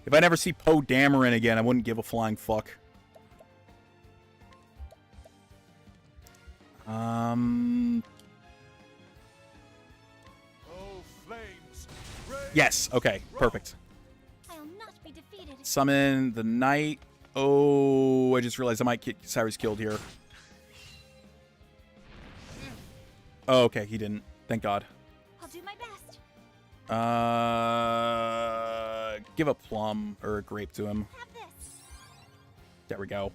If I never see Poe Dameron again, I wouldn't give a flying fuck. Oh, flames. Yes, okay, perfect. I'll not be defeated. Summon the knight. Oh, I just realized I might get Cyrus killed here. Oh, okay, he didn't. Thank God. I'll do my best. Give a plum or a grape to him. Have this. There we go.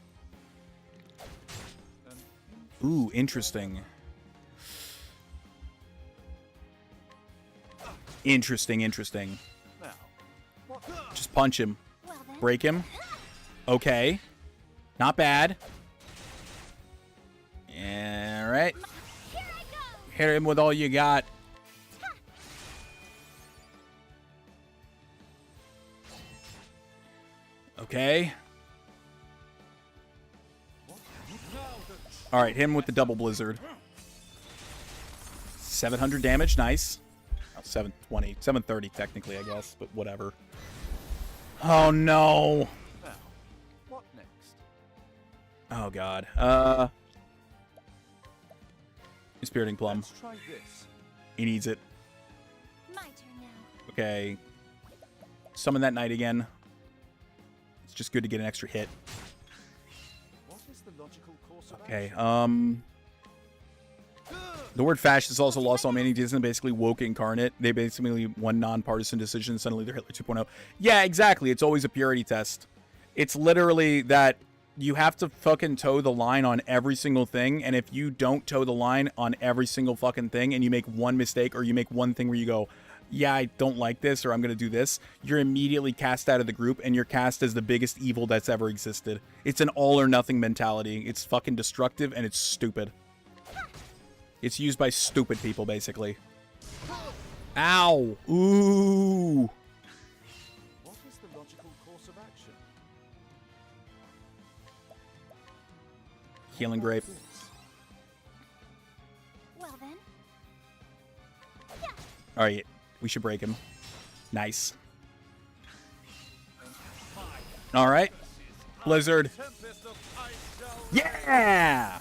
Ooh, interesting. Interesting. Now, what? Just punch him. Well then. Break him. Okay. Not bad. Alright. Here I go. Hit him with all you got. Okay. Alright, hit him with the double blizzard. 700 damage, nice. Oh, 720. 730 technically, I guess, but whatever. Oh no. Now, what next? Oh god. Spiriting Plum. Let's try this. He needs it. My turn now. Okay. Summon that knight again. It's just good to get an extra hit. What is the logical course of Okay, action? the word fascist is also lost on many. Disney basically woke incarnate. They basically one non-partisan decision, suddenly they're Hitler 2.0. Yeah, exactly. It's always a purity test. It's literally that you have to fucking toe the line on every single thing, and if you don't toe the line on every single fucking thing, and you make one mistake, or you make one thing where you go, yeah, I don't like this, or I'm going to do this, you're immediately cast out of the group, and you're cast as the biggest evil that's ever existed. It's an all-or-nothing mentality. It's fucking destructive, and it's stupid. It's used by stupid people, basically. Ow! Ooh! What is the logical course of action? Healing Grape. Well then. Alright, we should break him. Nice. Alright. Blizzard. Yeah!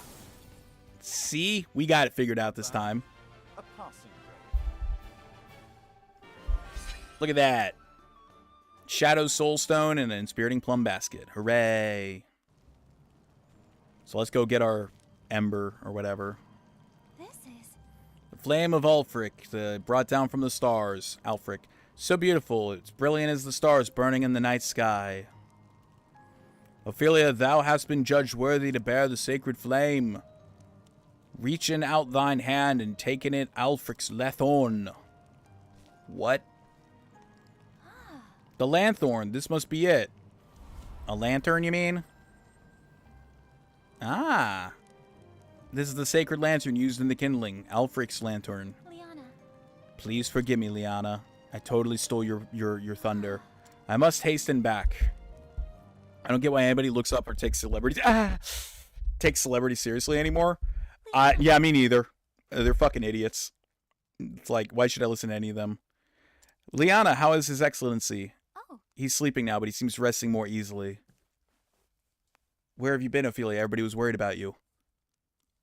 See? We got it figured out this time. A passing grade. Look at that. Shadow Soulstone and an Inspiriting Plum Basket. Hooray. So let's go get our Ember or whatever. This is. The Flame of Ulfric, brought down from the stars. Alfric. So beautiful. It's brilliant as the stars burning in the night sky. Ophelia, thou hast been judged worthy to bear the sacred flame. Reaching out thine hand and taking it Alfric's Lanthorn. What? The Lanthorn. This must be it. A lantern, you mean? Ah. This is the sacred lantern used in the kindling. Alfric's Lantern. Liana. Please forgive me, Liana. I totally stole your thunder. I must hasten back. I don't get why anybody looks up or takes celebrities seriously anymore. Yeah, me neither. They're fucking idiots. It's like, why should I listen to any of them? Liana, how is His Excellency? Oh, He's sleeping now, but he seems resting more easily. Where have you been, Ophelia? Everybody was worried about you.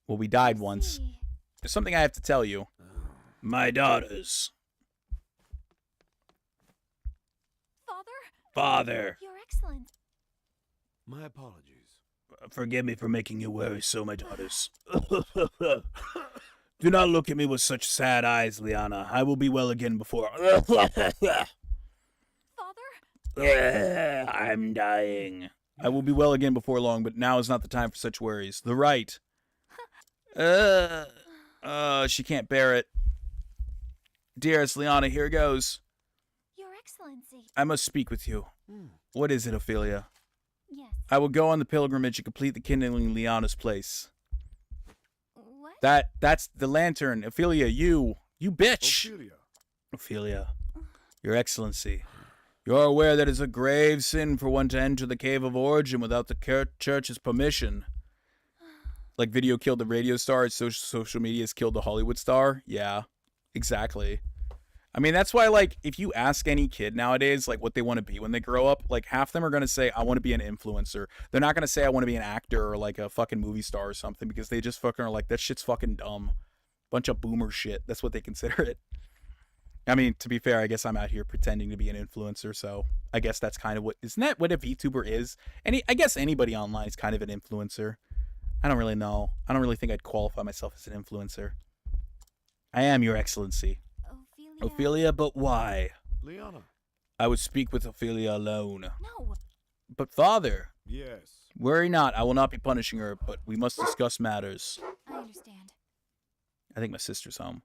Well, we died once. see. There's something I have to tell you. My daughters. Father. Your Excellency. My apologies. Forgive me for making you worry so, my daughters. Do not look at me with such sad eyes, Liana. I will be well again before... Father? I'm dying. I will be well again before long, but now is not the time for such worries. The right. She can't bear it. Dearest Liana, here goes. Your Excellency. I must speak with you. What is it, Ophelia? Yes. I will go on the pilgrimage and complete the kindling in Liana's place. What? That's the lantern. Ophelia, you bitch. Ophelia. Ophelia, Your Excellency, you are aware that it is a grave sin for one to enter the Cave of Origin without the church's permission. Like video killed the radio star, social media has killed the Hollywood star. Yeah, exactly. I mean, that's why, like, if you ask any kid nowadays, like, what they want to be when they grow up, like, half of them are going to say, I want to be an influencer. They're not going to say, I want to be an actor or, like, a fucking movie star or something, because they just fucking are like, that shit's fucking dumb. Bunch of boomer shit. That's what they consider it. I mean, to be fair, I guess I'm out here pretending to be an influencer, so I guess that's kind of what... Isn't that what a VTuber is? I guess anybody online is kind of an influencer. I don't really know. I don't really think I'd qualify myself as an influencer. I am, Your Excellency. Ophelia, but why? Liana. I would speak with Ophelia alone. No. But father, Yes. worry not. I will not be punishing her, but we must discuss matters. I understand. I think my sister's home.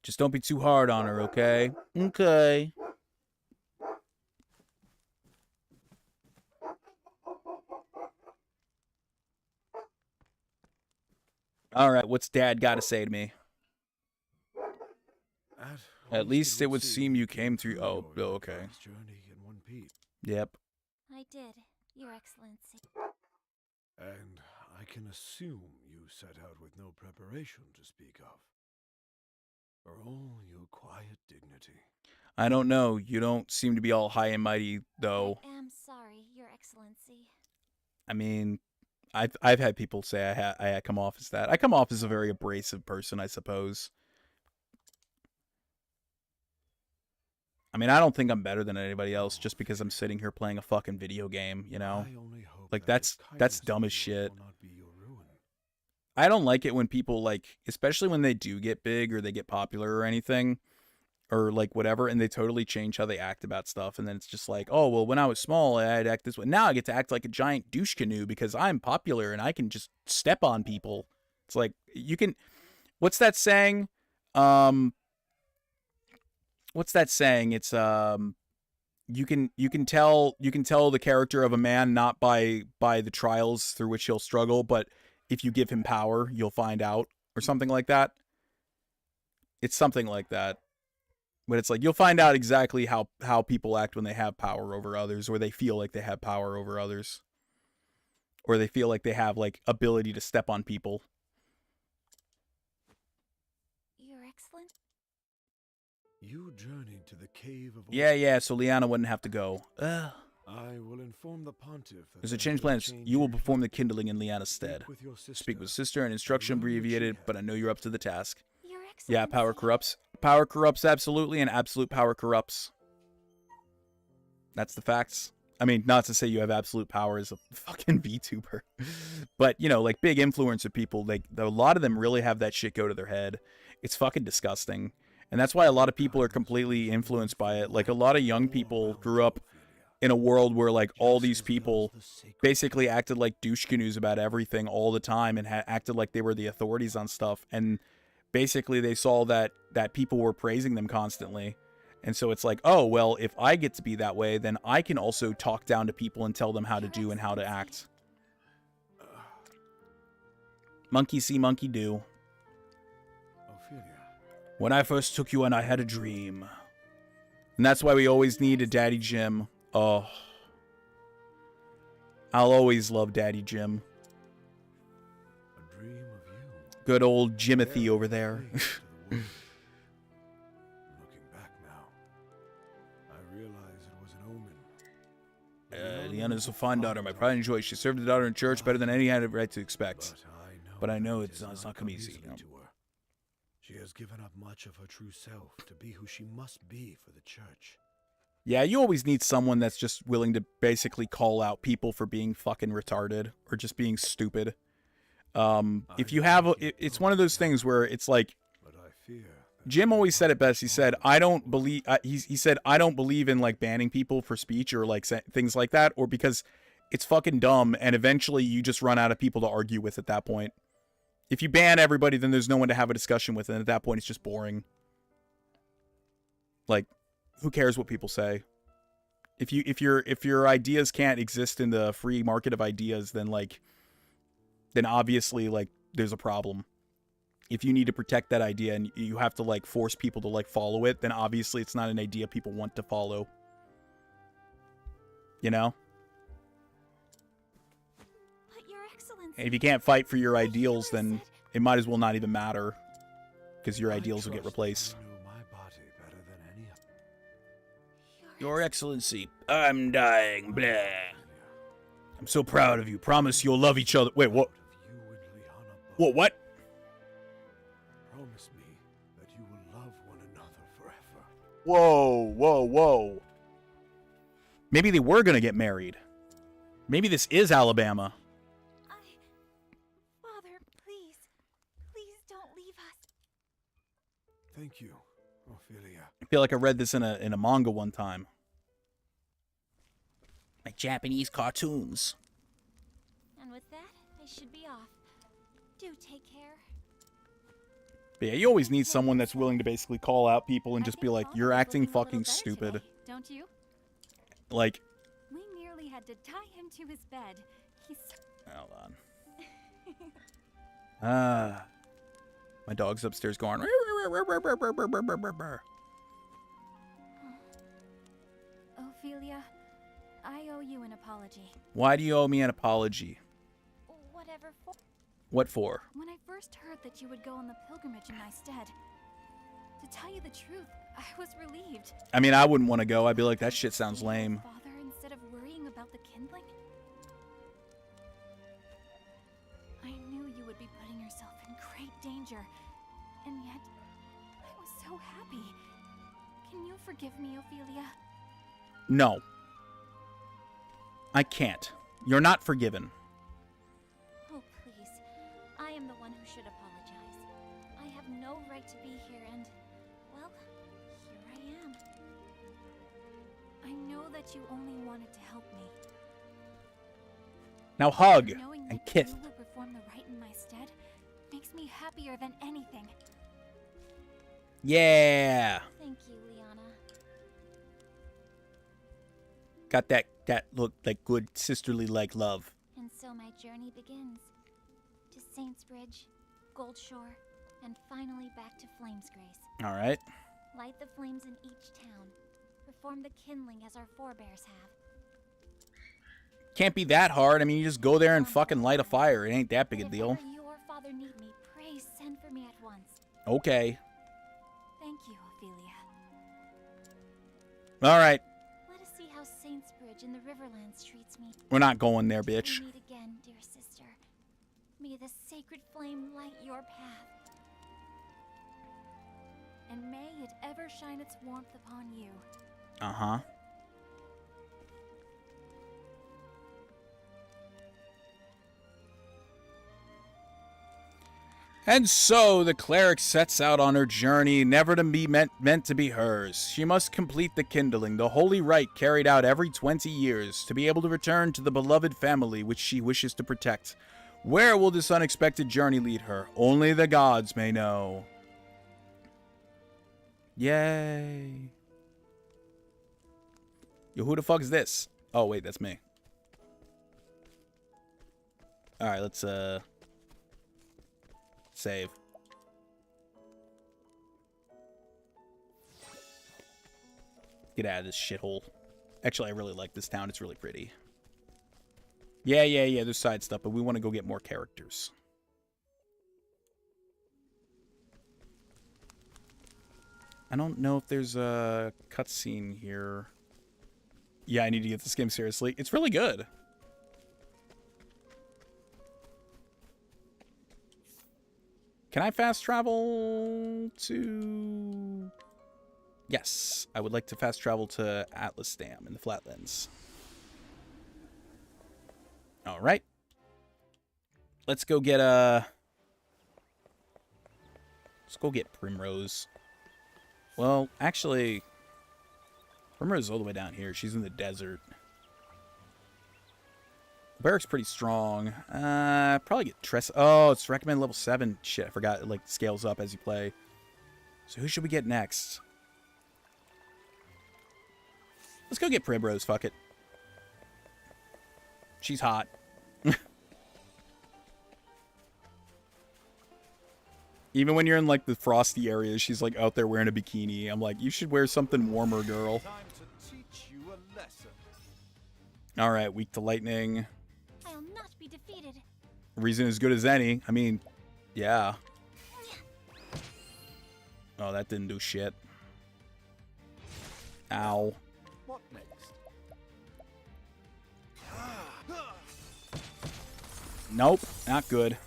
Just don't be too hard on her, okay? Okay. All right, what's Dad got to say to me? At least it would seem you came through... Oh, okay. Journey in one piece. Yep. I did, Your Excellency. And I can assume you set out with no preparation to speak of. For all your quiet dignity. I don't know. You don't seem to be all high and mighty, though. I am sorry, Your Excellency. I mean, I've had people say I come off as that. I come off as a very abrasive person, I suppose. I mean, I don't think I'm better than anybody else just because I'm sitting here playing a fucking video game, you know? Like, that's dumb as shit. I don't like it when people, like, especially when they do get big or they get popular or anything, or, like, whatever, and they totally change how they act about stuff, and then it's just like, oh, well, when I was small, I'd act this way. Now I get to act like a giant douche canoe because I'm popular and I can just step on people. It's like, you can... What's that saying? What's that saying? It's you can tell the character of a man not by the trials through which he'll struggle, but if you give him power, you'll find out, or something like that. It's something like that. But it's like you'll find out exactly how people act when they have power over others, or they feel like they have power over others, or they feel like they have like ability to step on people. Your Excellency? You journeyed to the cave of... Yeah, so Liana wouldn't have to go. I will inform the pontiff. There's a change plans. You will perform the kindling in Liana's stead. Speak with sister and instruction abbreviated, but I know you're up to the task. Your Excellency? Yeah, power corrupts. Power corrupts absolutely, and absolute power corrupts. That's the facts. I mean, not to say you have absolute power as a fucking VTuber. But, you know, like big influencer people, like a lot of them really have that shit go to their head. It's fucking disgusting. And that's why a lot of people are completely influenced by it. Like, a lot of young people grew up in a world where, like, all these people basically acted like douche canoes about everything all the time and acted like they were the authorities on stuff. And basically they saw that people were praising them constantly. And so it's like, oh, well, if I get to be that way, then I can also talk down to people and tell them how to do and how to act. Monkey see, monkey do. When I first took you in, I had a dream. And that's why we always need a Daddy Jim. Oh. I'll always love Daddy Jim. A dream of you. Good old Jimothy over there. Looking back now, I realize it was an omen. Leanna's a fine daughter, my pride and joy. She served the daughter in church better than any had a right to expect. But I know it's not come easy. You know? To her. She has given up much of her true self to be who she must be for the church. Yeah, you always need someone that's just willing to basically call out people for being fucking retarded or just being stupid. If you have, it's one of those things where it's like, But I fear Jim always said it best. He said, I don't believe, he said, I don't believe in like banning people for speech or like things like that, or because it's fucking dumb and eventually you just run out of people to argue with at that point. If you ban everybody, then there's no one to have a discussion with, and at that point it's just boring. Like, who cares what people say? If your ideas can't exist in the free market of ideas, then obviously like there's a problem. If you need to protect that idea and you have to like force people to like follow it, then obviously it's not an idea people want to follow. You know? But Your Excellency... And if you can't fight for your ideals, then it might as well not even matter. Because your ideals will get replaced. I know my body better than any other. Your Excellency, I'm dying, blah. I'm so proud of you. Promise you'll love each other. Wait, what? You and Liana both. What? Promise me that you will love one another forever. Whoa. Maybe they were gonna get married. Maybe this is Alabama. Father, please. Please don't leave us. Thank you, Ophelia. I feel like I read this in a manga one time. Like Japanese cartoons. And with that, I should be off. Do take care. But yeah, you always need someone that's willing to basically call out people and I just think be like, all of you're us acting looking a little fucking better stupid. today, don't you? Like, We nearly had to tie him to his bed. He's hold on. My dog's upstairs going. Ophelia, I owe you an apology. Why do you owe me an apology? Whatever for. What for? When I first heard that you would go on the pilgrimage in my stead, to tell you the truth, I was relieved. I mean, I wouldn't want to go. I'd be like, that shit sounds Be your lame. Father, instead of worrying about the kindling, I knew you would be putting yourself in great danger, and yet I was so happy. Can you forgive me, Ophelia? No. I can't. You're not forgiven. Oh, please. I am the one who should apologize. I have no right to be here and, well, here I am. I know that you only wanted to help me. Now hug Knowing and that kiss. you will perform the rite in my stead makes me happier than anything. Yeah. Thank you, Liana. Got that look like good sisterly like love. And so my journey begins. To Saintsbridge, Goldshore, and finally back to Flamesgrace. All right. Light the flames in each town. Perform the kindling as our forebears have. Can't be that hard. I mean, you just go there and fucking light a fire. It ain't that big a If deal. ever you or Father need me, pray send for me at once. Okay. Thank you, Ophelia. All right. Let us see how Saintsbridge in the Riverlands treats me. We're not going there, Till we bitch. meet again, dear sister. May the sacred flame light your path. And may it ever shine its warmth upon you. Uh-huh. And so the cleric sets out on her journey, never to be meant to be hers. She must complete the kindling, the holy rite carried out every 20 years, to be able to return to the beloved family which she wishes to protect. Where will this unexpected journey lead her? Only the gods may know. Yay. Yo, who the fuck is this? Oh, wait, that's me. Alright, let's, save. Get out of this shithole. Actually, I really like this town. It's really pretty. Yeah, there's side stuff, but we want to go get more characters. I don't know if there's a cutscene here. Yeah, I need to get this game seriously. It's really good. Can I fast travel to... Yes, I would like to fast travel to Atlas Dam in the Flatlands. All right. Let's go get Let's go get Primrose. Well, actually, Primrose is all the way down here. She's in the desert. Barrack's pretty strong. Probably get Tressa. Oh, it's recommended level 7. Shit, I forgot. It, like, scales up as you play. So who should we get next? Let's go get Primrose. Fuck it. She's hot. Even when you're in, like, the frosty areas, she's, like, out there wearing a bikini. I'm like, you should wear something warmer, girl. Time to teach you a lesson. All right, weak to lightning. I'll not be defeated. Reason as good as any. I mean, yeah. Oh, that didn't do shit. Ow. What next? Nope, not good.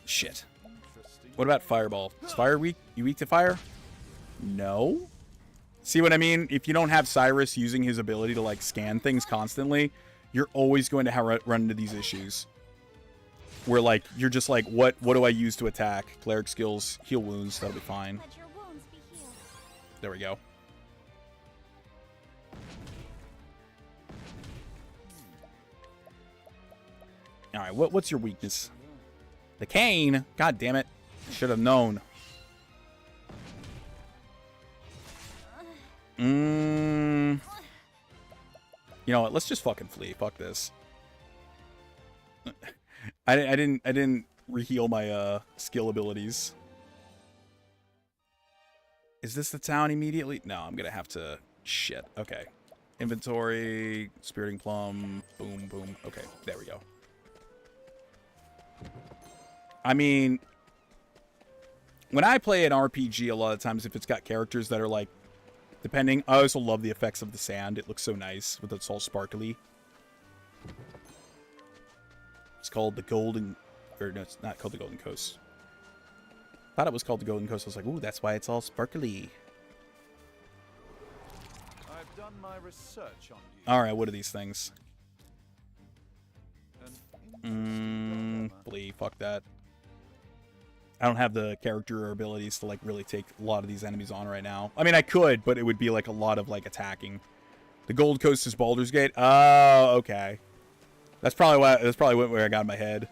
Shit. Interesting. What about Fireball? Is fire weak? You weak to fire? No. See what I mean? If you don't have Cyrus using his ability to, like, scan things constantly, you're always going to run into these issues. Where, like, you're just like, what do I use to attack? Cleric skills, heal wounds, that'll be fine. Let your wounds be healed. There we go. Alright, what's your weakness? The cane? God damn it. Should have known. You know what? Let's just fucking flee. Fuck this. I didn't reheal my skill abilities. Is this the town immediately? No, I'm gonna have to... Shit. Okay. Inventory, Spiriting Plum, boom, boom. Okay, there we go. I mean, when I play an RPG, a lot of times, if it's got characters that are, like, depending... I also love the effects of the sand. It looks so nice with it's all sparkly. It's called the Golden... Or, no, it's not called the Golden Coast. I thought it was called the Golden Coast. I was like, ooh, that's why it's all sparkly. I've done my research on you. Alright, what are these things? An interesting dilemma. Flee, fuck that. I don't have the character or abilities to, like, really take a lot of these enemies on right now. I mean, I could, but it would be, like, a lot of, like, attacking. The Gold Coast is Baldur's Gate? Oh, okay. That's probably where I got in my head.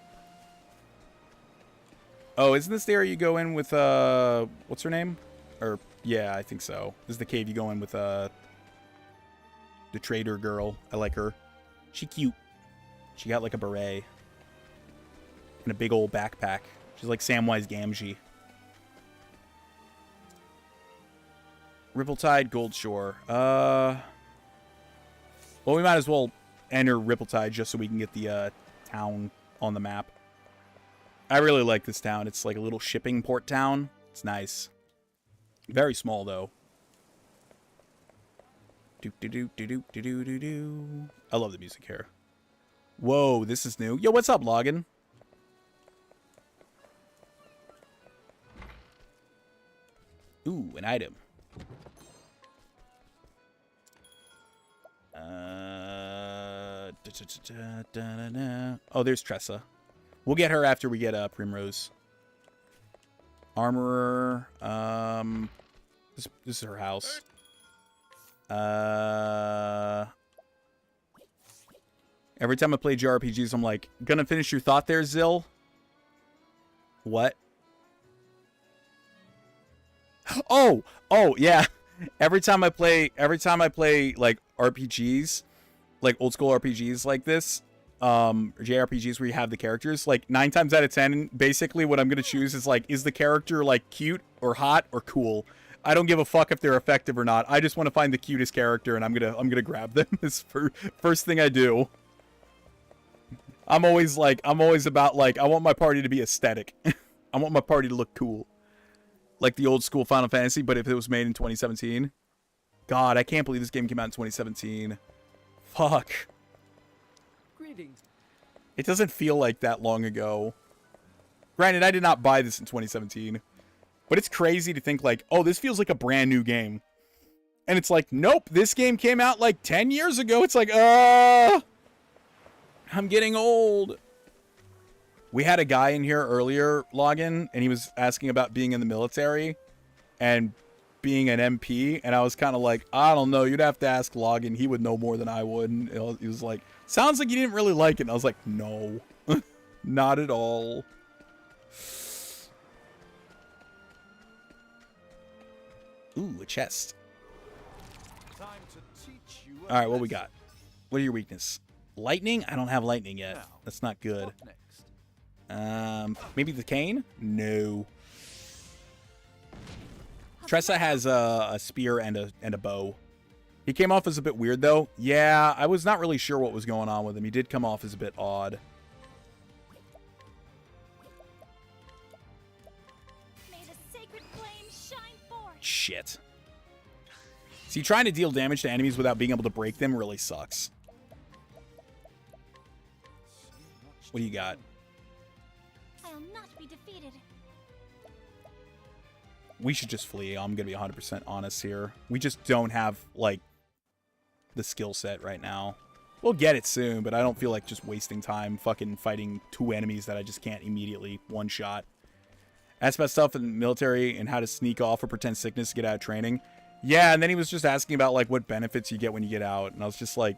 Oh, isn't this the area you go in with, what's her name? Or, yeah, I think so. This is the cave you go in with, the trader girl. I like her. She cute. She got, like, a beret. And a big old backpack. She's like Samwise Gamgee. Rippletide, Goldshore. Well, we might as well enter Rippletide just so we can get the town on the map. I really like this town. It's like a little shipping port town. It's nice. Very small, though. Do-do-do-do-do-do-do-do. I love the music here. Whoa, this is new. Yo, what's up, Logan? Ooh, an item. Oh, there's Tressa. We'll get her after we get Primrose. Armorer. This is her house. Every time I play JRPGs, I'm like, gonna finish your thought there, Zill? What? Oh, yeah. Every time I play like RPGs, like old school RPGs like this, JRPGs where you have the characters, like 9 times out of 10, basically what I'm gonna choose is like, is the character like cute or hot or cool? I don't give a fuck if they're effective or not. I just want to find the cutest character and I'm gonna grab them. This first thing I do. I'm always about like, I want my party to be aesthetic. I want my party to look cool. Like the old school Final Fantasy, but if it was made in 2017. God, I can't believe this game came out in 2017. Fuck. Greetings. It doesn't feel like that long ago. Granted, I did not buy this in 2017. But it's crazy to think like, oh, this feels like a brand new game. And it's like, nope, this game came out like 10 years ago. It's like, I'm getting old. We had a guy in here earlier log in, and he was asking about being in the military and being an MP. And I was kind of like, I don't know. You'd have to ask Login. He would know more than I would. And he was like, sounds like you didn't really like it. And I was like, no, not at all. Ooh, a chest. Time to teach you All right, what we got? What are your weakness? Lightning? I don't have lightning yet. That's not good. What next? Maybe the cane? No. Tressa has a spear and a bow. He came off as a bit weird, though. Yeah, I was not really sure what was going on with him. He did come off as a bit odd. May the sacred flame shine forth. Shit. See, trying to deal damage to enemies without being able to break them really sucks. What do you got? I'll not be defeated. We should just flee. I'm going to be 100% honest here. We just don't have, like, the skill set right now. We'll get it soon, but I don't feel like just wasting time fucking fighting two enemies that I just can't immediately one-shot. Asked about stuff in the military and how to sneak off or pretend sickness to get out of training. Yeah, and then he was just asking about, like, what benefits you get when you get out. And I was just like,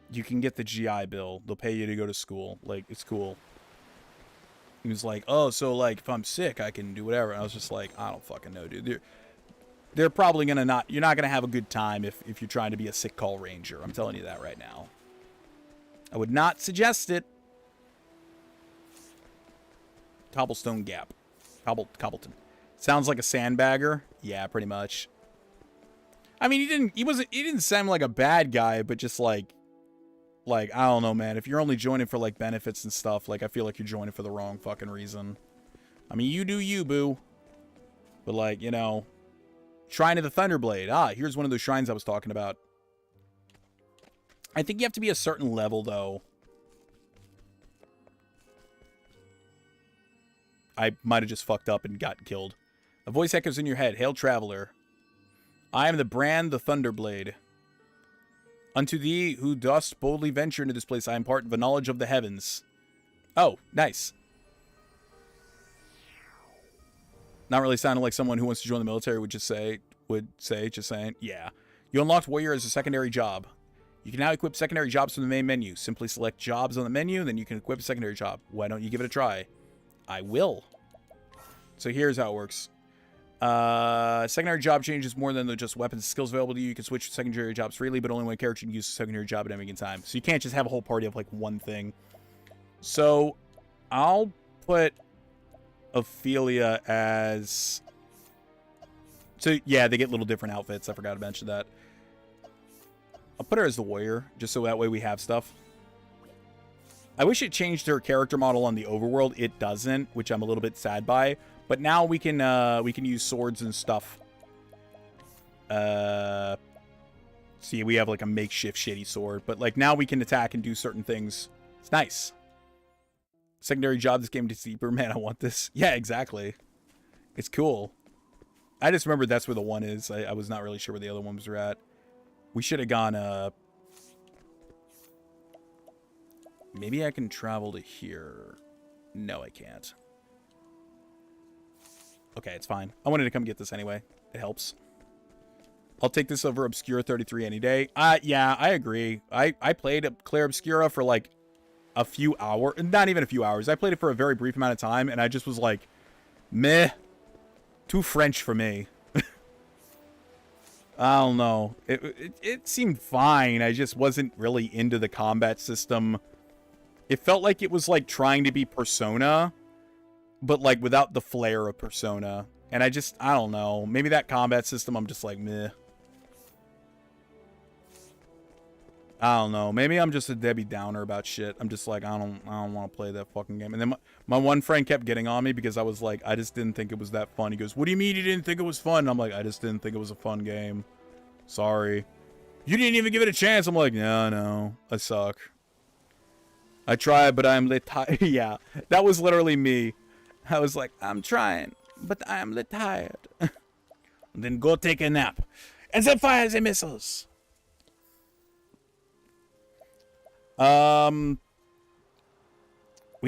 you can get the GI Bill. They'll pay you to go to school. Like, it's cool. He was like, oh, so, like, if I'm sick, I can do whatever. And I was just like, I don't fucking know, dude. They're probably going to not... You're not going to have a good time if you're trying to be a sick call ranger. I'm telling you that right now. I would not suggest it. Cobblestone Gap. Cobbleton. Sounds like a sandbagger. Yeah, pretty much. I mean, he didn't sound like a bad guy, but just like, I don't know, man. If you're only joining for, like, benefits and stuff, like, I feel like you're joining for the wrong fucking reason. I mean, you do you, boo. But, like, you know, Shrine of the Thunderblade. Ah, here's one of those shrines I was talking about. I think you have to be a certain level, though. I might have just fucked up and got killed. A voice echoes in your head. Hail, traveler. I am the brand, the Thunderblade. Unto thee, who dost boldly venture into this place, I impart the knowledge of the heavens. Oh, nice. Not really sounding like someone who wants to join the military would say, just saying, yeah. You unlocked warrior as a secondary job. You can now equip secondary jobs from the main menu. Simply select jobs on the menu, then you can equip a secondary job. Why don't you give it a try? I will. So here's how it works. Secondary job changes more than just weapons and skills available to you. You can switch secondary jobs freely, but only when a character can use a secondary job at any given time. So you can't just have a whole party of, like, one thing. So I'll put Ophelia as... So, yeah, they get little different outfits. I forgot to mention that. I'll put her as the warrior, just so that way we have stuff. I wish it changed her character model on the overworld. It doesn't, which I'm a little bit sad by. But now we can use swords and stuff. See, we have like a makeshift shitty sword, but like now we can attack and do certain things. It's nice. Secondary job this game is deeper. Man, I want this. Yeah, exactly. It's cool. I just remembered that's where the one is. I was not really sure where the other ones were at. We should have gone, maybe I can travel to here. No, I can't. Okay, it's fine. I wanted to come get this anyway. It helps. I'll take this over Obscura 33 any day. Yeah, I agree. I played Claire Obscura for like a few hours. Not even a few hours. I played it for a very brief amount of time, and I just was like, meh. Too French for me. I don't know. It seemed fine. I just wasn't really into the combat system. It felt like it was like trying to be Persona, but like without the flair of Persona. And I don't know. Maybe that combat system, I'm just like, meh. I don't know. Maybe I'm just a Debbie Downer about shit. I'm just like, I don't want to play that fucking game. And then my one friend kept getting on me because I was like, I just didn't think it was that fun. He goes, what do you mean you didn't think it was fun? And I'm like, I just didn't think it was a fun game. Sorry. You didn't even give it a chance. I'm like, no, I suck. I tried, but I'm tired. Yeah, that was literally me. I was like, I'm trying, but I'm tired. Then go take a nap. And then fire the missiles. We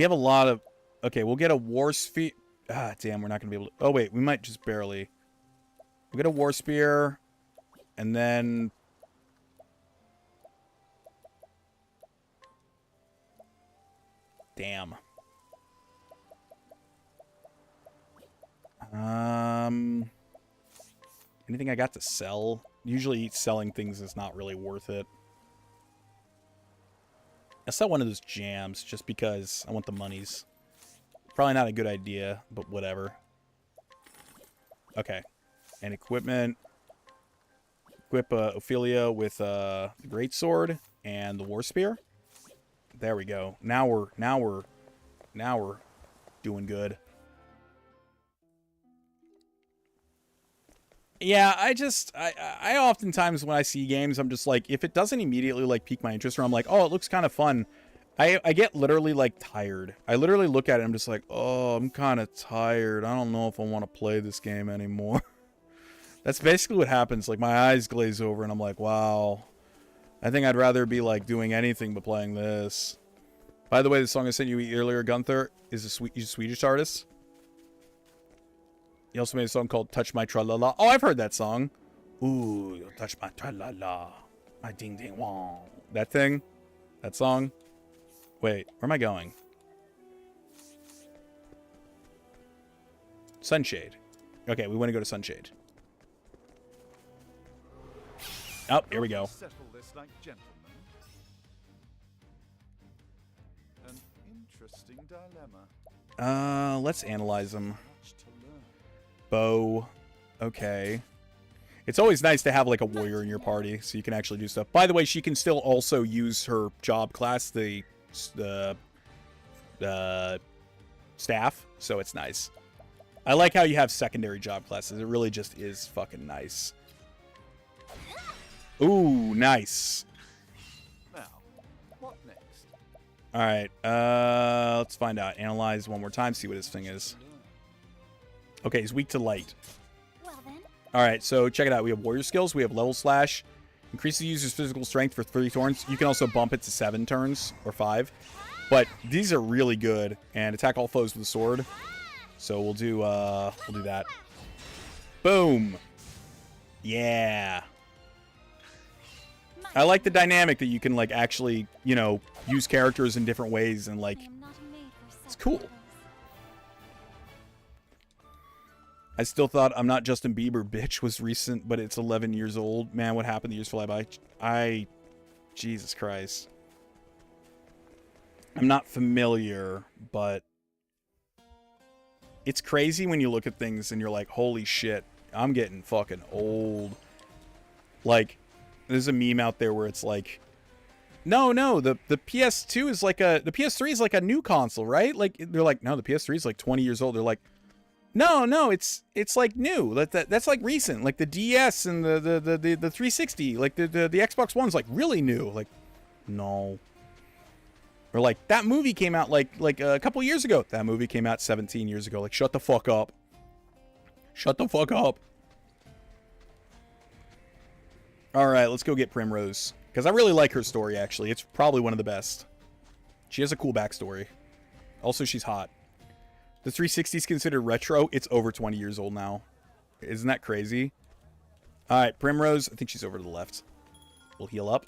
have a lot of... Okay, we'll get a war spear. Ah, damn, we're not going to be able to... Oh, wait, we might just barely. We'll get a war spear. And then... Damn. Anything I got to sell? Usually selling things is not really worth it. I sell one of those jams just because I want the monies. Probably not a good idea, but whatever. Okay. And equipment. Equip Ophelia with the greatsword and the war spear. There we go. Now we're doing good. Yeah, I oftentimes when I see games, I'm just like, if it doesn't immediately like pique my interest, or I'm like, oh, it looks kind of fun, I get literally like tired. I literally look at it, and I'm just like, oh, I'm kind of tired. I don't know if I want to play this game anymore. That's basically what happens. Like my eyes glaze over, and I'm like, wow, I think I'd rather be like doing anything but playing this. By the way, the song I sent you earlier, Gunther, is a Swedish artist. He also made a song called Touch My Tra-La-La. Oh, I've heard that song. Ooh, you'll touch my tra-la-la. My ding-ding-wong. That thing? That song? Wait, where am I going? Sunshade. Okay, we want to go to Sunshade. Oh, here we go. Settle this like gentlemen. An interesting dilemma. Let's analyze them. Much to learn. Bow. Okay. It's always nice to have like a warrior in your party so you can actually do stuff. By the way, she can still also use her job class, the staff, so it's nice. I like how you have secondary job classes. It really just is fucking nice. Ooh, nice. Now, what next? All right, let's find out. Analyze one more time, see what his thing is. Okay, he's weak to light. Well then, All right, so check it out. We have warrior skills. We have level slash. Increases the user's physical strength for 3 turns. You can also bump it to 7 turns or 5. But these are really good. And attack all foes with a sword. So we'll do that. Boom. Yeah. I like the dynamic that you can like actually, you know, use characters in different ways and like I am not made for it's such cool. battles. I still thought I'm Not Justin Bieber, bitch was recent, but it's 11 years old. Man, what happened? The years fly by. Jesus Christ. I'm not familiar, but it's crazy when you look at things and you're like, holy shit, I'm getting fucking old. Like, there's a meme out there where it's like, no, the PS2 is like the PS3 is like a new console, right? Like, they're like, no, the PS3 is like 20 years old. They're like, no, it's like new. That's like recent. Like the DS and the 360, like the Xbox One's like really new. Like, no. Or like that movie came out like a couple years ago. That movie came out 17 years ago. Like, shut the fuck up. Shut the fuck up. All right, let's go get Primrose because I really like her story. Actually, it's probably one of the best. She has a cool backstory. Also, she's hot. The 360 is considered retro. It's over 20 years old now. Isn't that crazy? All right, Primrose. I think she's over to the left. We'll heal up.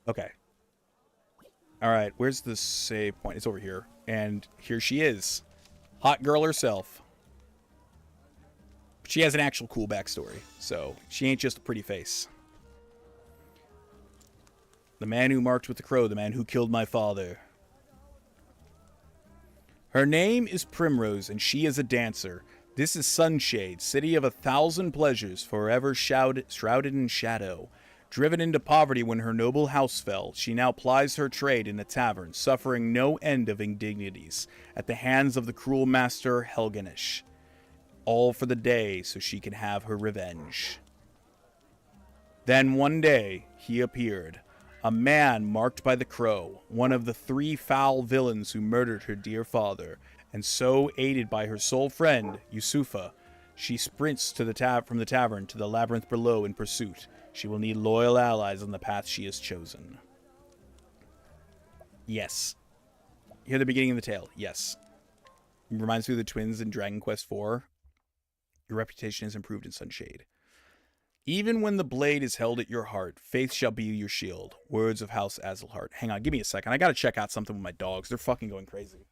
Okay. All right, where's the save point? It's over here. And here she is. Hot girl herself. She has an actual cool backstory. So she ain't just a pretty face. The man who marched with the crow, the man who killed my father. Her name is Primrose, and she is a dancer. This is Sunshade, city of 1,000 pleasures, forever shrouded in shadow. Driven into poverty when her noble house fell, she now plies her trade in a tavern, suffering no end of indignities at the hands of the cruel master Helganish. All for the day so she can have her revenge. Then one day he appeared, a man marked by the crow, one of the 3 foul villains who murdered her dear father, and so, aided by her sole friend, Yusufa, she sprints to from the tavern to the labyrinth below in pursuit. She will need loyal allies on the path she has chosen. Yes. Hear the beginning of the tale. Yes. It reminds me of the twins in Dragon Quest IV. Your reputation is improved in Sunshade. Even when the blade is held at your heart, faith shall be your shield. Words of House Azelhart. Hang on, give me a second. I gotta check out something with my dogs. They're fucking going crazy.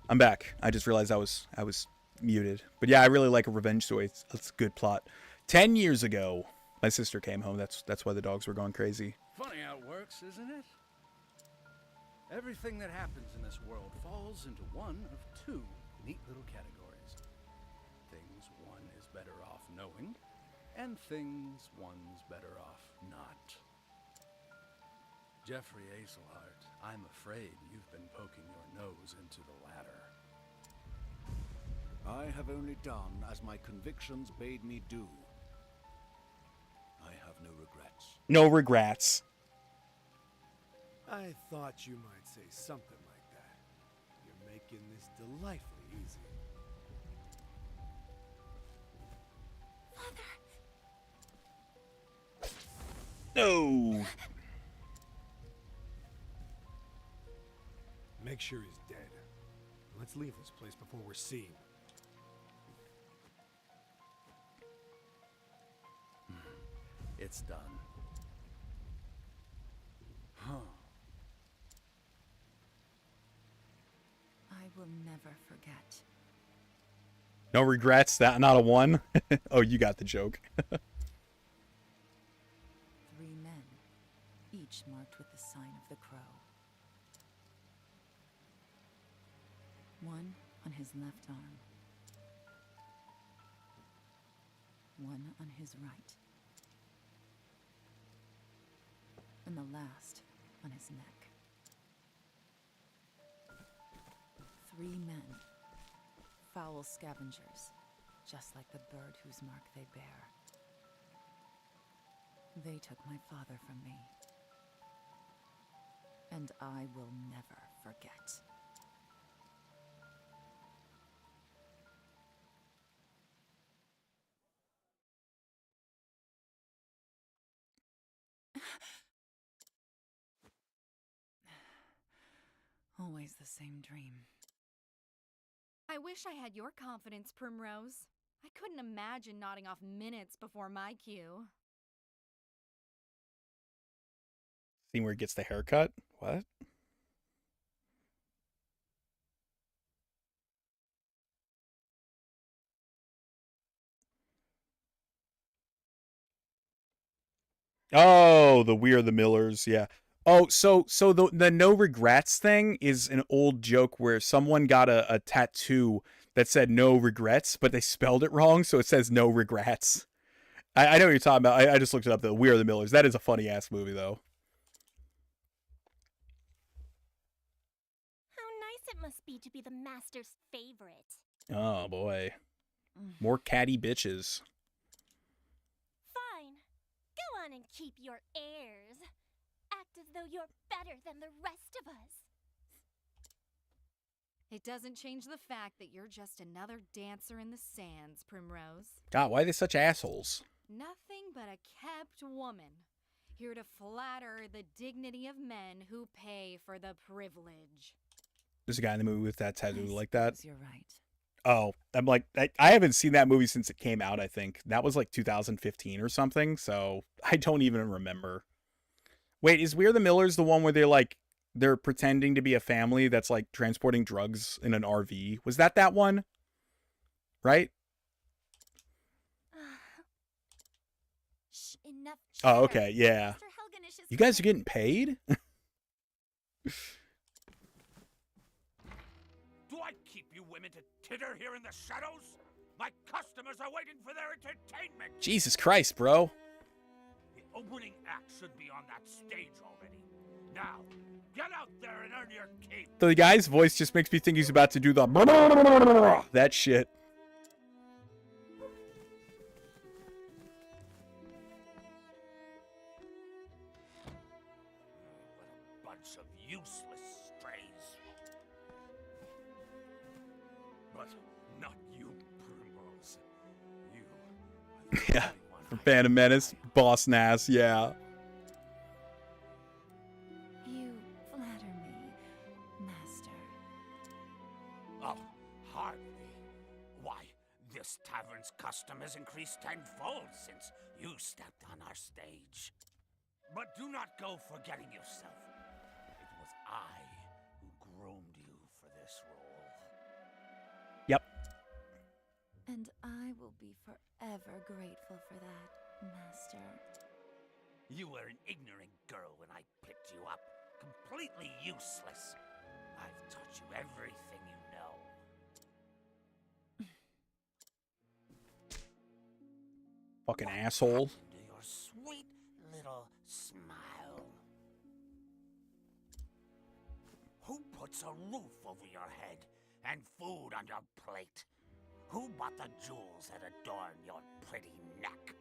I'm back. I just realized I was muted. But yeah, I really like a revenge story. It's a good plot. 10 years ago, my sister came home. That's why the dogs were going crazy. Funny how it works, isn't it? Everything that happens in this world falls into one of 2 neat little categories. Things one is better off knowing, and things one's better off not. Jeffrey Azelhart, I'm afraid you've been poking your nose into the latter. I have only done as my convictions bade me do. I have no regrets. No regrets. I thought you might say something like that. You're making this delightfully easy. No. Make sure he's dead. Let's leave this place before we're seen. It's done. Huh. I will never forget. No regrets. That not a 1. Oh, you got the joke. 3 men, each marked with the sign of the crow. One on his left arm, one on his right, and the last on his neck. 3 men, foul scavengers, just like the bird whose mark they bear. They took my father from me, and I will never forget. Always the same dream. I wish I had your confidence, Primrose. I couldn't imagine nodding off minutes before my cue. Scene where he gets the haircut? What? Oh, the We Are the Millers, yeah. Oh, so the no regrets thing is an old joke where someone got a tattoo that said no regrets, but they spelled it wrong, so it says no regrets. I know what you're talking about. I just looked it up, the We Are the Millers. That is a funny ass movie though. How nice it must be to be the master's favorite. Oh boy. More catty bitches. Fine. Go on and keep your airs. Act as though you're better than the rest of us. It doesn't change the fact that you're just another dancer in the sands, Primrose. God, why are they such assholes? Nothing but a kept woman, here to flatter the dignity of men who pay for the privilege. There's a guy in the movie with that tattoo like that. You're right. Oh, I'm like, I haven't seen that movie since it came out, I think. That was like 2015 or something, so I don't even remember. Wait, is We Are the Millers the one where they're pretending to be a family that's like transporting drugs in an RV? Was that one? Right? Enough Oh, okay, yeah. You guys are getting paid? Do I keep you women to titter here in the shadows? My customers are waiting for their entertainment. Jesus Christ, bro. The opening act should be on that stage already. Now, get out there and earn your keep. The guy's voice just makes me think he's about to do the that shit. What a bunch of useless strays. But not you, Primrose. You are the Yeah. only one From I Phantom Menace, admire. Boss Nass, yeah. You flatter me, Master. Oh, hardly. Why, this tavern's custom has increased tenfold since you stepped on our stage. But do not go forgetting yourself. It was I who groomed you for this role. Yep. And I will be forever grateful for that, Master. You were an ignorant girl when I picked you up. Completely useless. I've taught you everything you know. Fucking asshole. To your sweet little smile. Who puts a roof over your head and food on your plate? Who bought the jewels that adorn your pretty neck?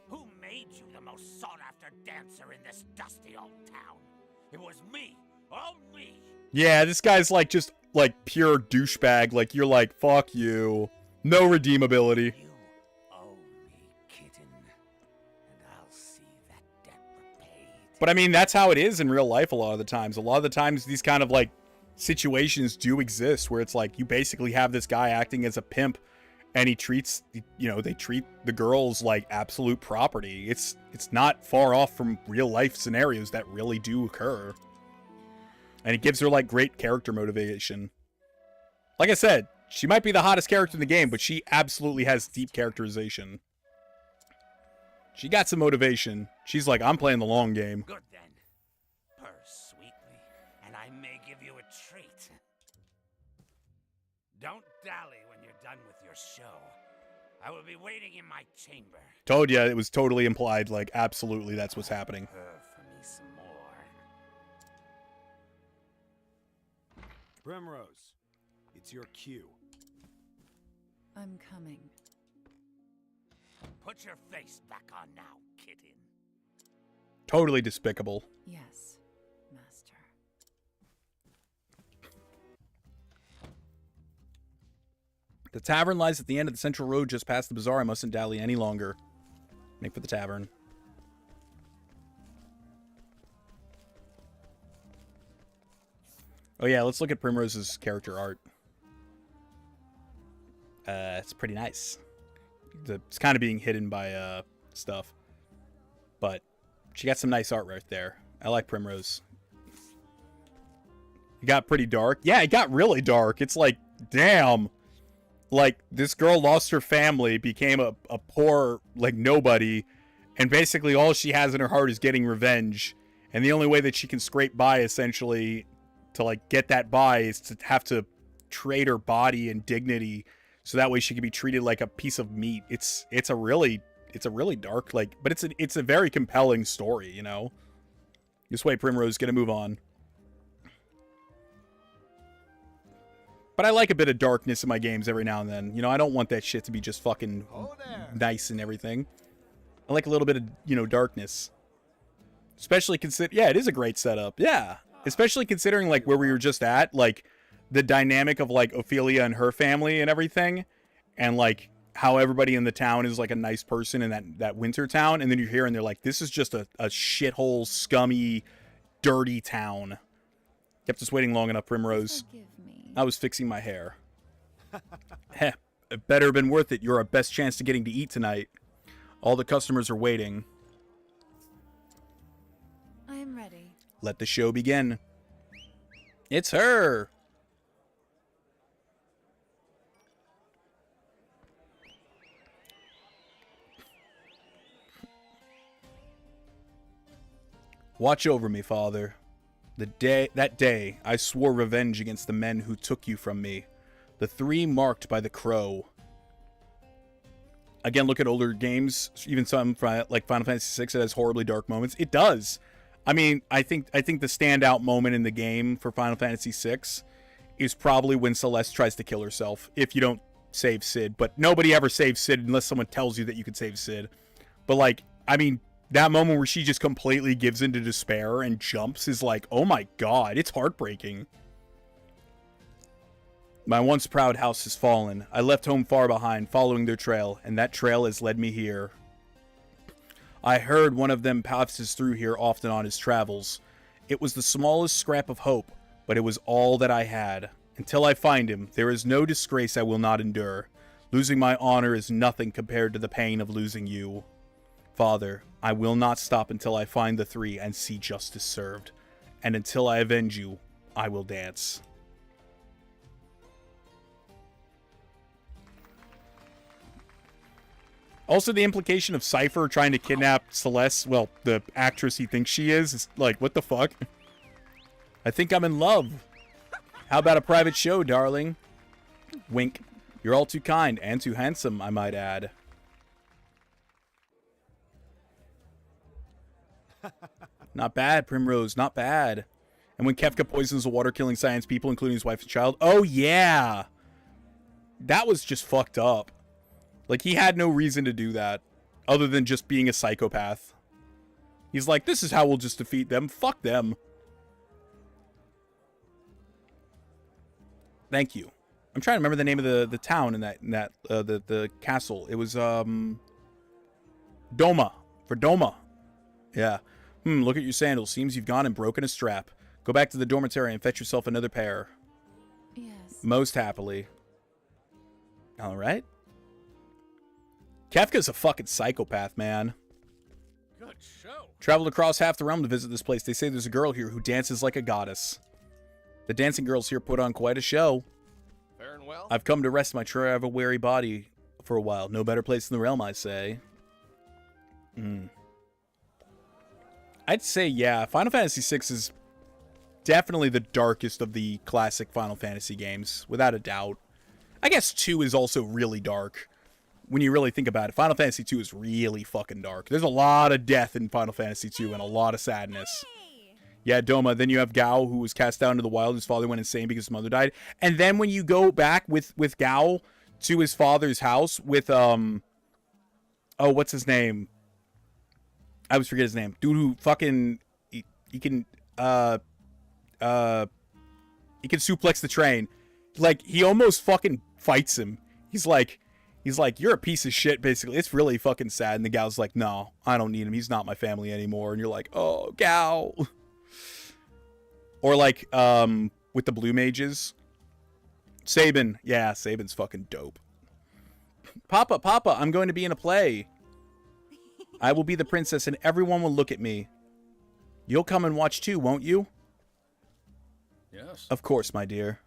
Who made you the most sought-after dancer in this dusty old town? It was me, all me. Yeah, this guy's like just like pure douchebag. Like you're like, fuck you. No redeemability. You owe me, kitten, and I'll see that debt repaid. But I mean, that's how it is in real life a lot of the times. A lot of the times these kind of like situations do exist where it's like you basically have this guy acting as a pimp and he treats, you know, they treat the girls like absolute property. It's not far off from real life scenarios that really do occur. And it gives her like great character motivation. Like I said, she might be the hottest character in the game, but she absolutely has deep characterization. She got some motivation. She's like, I'm playing the long game. Good then. Purr sweetly, and I may give you a treat. Don't dally when you're done with your show. I will be waiting in my chamber. Told ya, it was totally implied. Like, absolutely, that's what's happening. Purr for me some more. Primrose, it's your cue. I'm coming. Put your face back on now, kitten. Totally despicable. Yes, Master. The tavern lies at the end of the central road just past the bazaar. I mustn't dally any longer. Make for the tavern. Oh yeah, let's look at Primrose's character art. It's pretty nice. It's kind of being hidden by stuff. But she got some nice art right there. I like Primrose. It got pretty dark. Yeah, it got really dark. It's like, damn. Like, this girl lost her family, became a poor, like, nobody, and basically all she has in her heart is getting revenge. And the only way that she can scrape by, essentially, to, like, get that by is to have to trade her body and dignity so that way she can be treated like a piece of meat. It's a really dark, like, but it's a very compelling story, you know? This way, Primrose, get a move on. But I like a bit of darkness in my games every now and then. You know, I don't want that shit to be just fucking nice and everything. I like a little bit of, you know, darkness. Especially yeah, it is a great setup. Yeah. Especially considering, like, where we were just at. Like, the dynamic of, like, Ophelia and her family and everything. And, like, how everybody in the town is, like, a nice person in that winter town. And then you're here and they're like, this is just a shithole, scummy, dirty town. Kept us waiting long enough, Primrose. Forgive me. I was fixing my hair. Heh, it better have been worth it. You're our best chance to getting to eat tonight. All the customers are waiting. I am ready. Let the show begin. It's her. Watch over me, Father. That day, I swore revenge against the men who took you from me. The three marked by the crow. Again, look at older games, even some like Final Fantasy VI that has horribly dark moments. It does. I mean, I think the standout moment in the game for Final Fantasy VI is probably when Celeste tries to kill herself if you don't save Cid. But nobody ever saves Cid unless someone tells you that you could save Cid. But, like, I mean, that moment where she just completely gives into despair and jumps is like, oh my god, it's heartbreaking. My once proud house has fallen. I left home far behind, following their trail, and that trail has led me here. I heard one of them passes through here often on his travels. It was the smallest scrap of hope, but it was all that I had. Until I find him, there is no disgrace I will not endure. Losing my honor is nothing compared to the pain of losing you. Father, I will not stop until I find the three and see justice served. And until I avenge you, I will dance. Also, the implication of Cypher trying to kidnap Celeste, well, the actress he thinks she is like, what the fuck? I think I'm in love. How about a private show, darling? Wink. You're all too kind and too handsome, I might add. Not bad, Primrose, not bad. And when Kefka poisons the water, killing science people, including his wife and child. Oh, yeah. That was just fucked up. Like, he had no reason to do that, other than just being a psychopath. He's like, this is how we'll just defeat them. Fuck them. Thank you. I'm trying to remember the name of the town in the castle. It was, Doma. For Doma. Yeah. Look at your sandals. Seems you've gone and broken a strap. Go back to the dormitory and fetch yourself another pair. Yes. Most happily. All right. Kefka's a fucking psychopath, man. Good show. Traveled across half the realm to visit this place. They say there's a girl here who dances like a goddess. The dancing girls here put on quite a show. Faring well? I've come to rest my travel-weary body for a while. No better place in the realm, I say. I'd say, yeah, Final Fantasy VI is definitely the darkest of the classic Final Fantasy games, without a doubt. I guess 2 is also really dark. when you really think about it. Final Fantasy 2 is really fucking dark. There's a lot of death in Final Fantasy 2 and a lot of sadness. Yeah, Doma. Then you have Gao, who was cast out into the wild. His father went insane because his mother died. And then when you go back with Gao to his father's house with oh, what's his name? I always forget his name. Dude who fucking he can suplex the train. Like, he almost fucking fights him. He's like, you're a piece of shit, basically. It's really fucking sad. And the Gao's like, no, I don't need him. He's not my family anymore. And you're like, oh, Gao. Or like, with the blue mages. Sabin. Yeah, Sabin's fucking dope. Papa, I'm going to be in a play. I will be the princess and everyone will look at me. You'll come and watch too, won't you? Yes. Of course, my dear.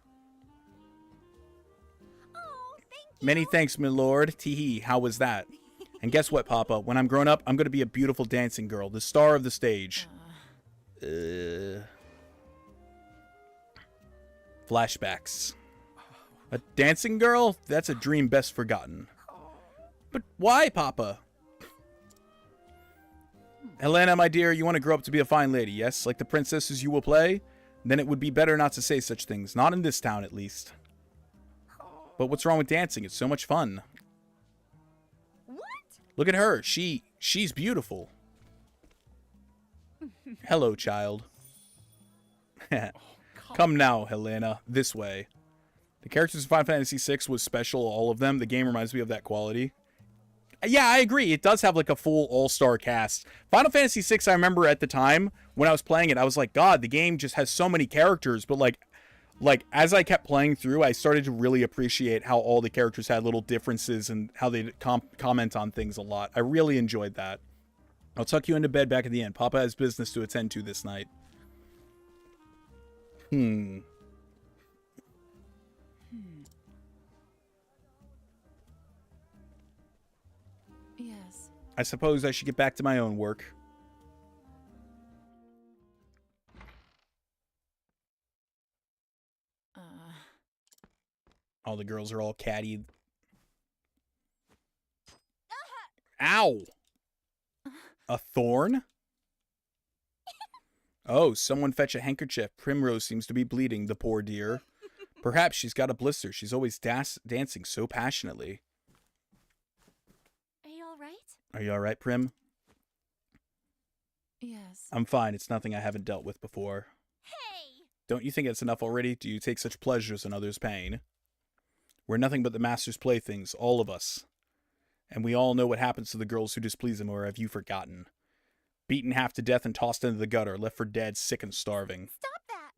Oh, thank you. Many thanks, my lord. Teehee, how was that? And guess what, Papa? When I'm grown up, I'm going to be a beautiful dancing girl, the star of the stage. Flashbacks. A dancing girl? That's a dream best forgotten. But why, Papa? Helena, my dear, you want to grow up to be a fine lady, yes? Like the princesses you will play? Then it would be better not to say such things. Not in this town, at least. But what's wrong with dancing? It's so much fun. What? Look at her. She's beautiful. Hello, child. Come now, Helena. This way. The characters of Final Fantasy VI was special, all of them. The game reminds me of that quality. Yeah, I agree. It does have like a full all-star cast. Final Fantasy VI, I remember at the time when I was playing it, I was like, God, the game just has so many characters. But like as I kept playing through, I started to really appreciate how all the characters had little differences and how they comment on things a lot. I really enjoyed that. I'll tuck you into bed back at the end. Papa has business to attend to this night. Yes. I suppose I should get back to my own work. All the girls are all catty. Ow! A thorn? Oh, someone fetch a handkerchief. Primrose seems to be bleeding, the poor dear. Perhaps she's got a blister. She's always dancing so passionately. Are you all right? Are you all right, Prim? Yes. I'm fine. It's nothing I haven't dealt with before. Hey! Don't you think it's enough already? Do you take such pleasures in others' pain? We're nothing but the master's playthings, all of us. And we all know what happens to the girls who displease him, or have you forgotten? Beaten half to death and tossed into the gutter, left for dead, sick and starving. Stop that!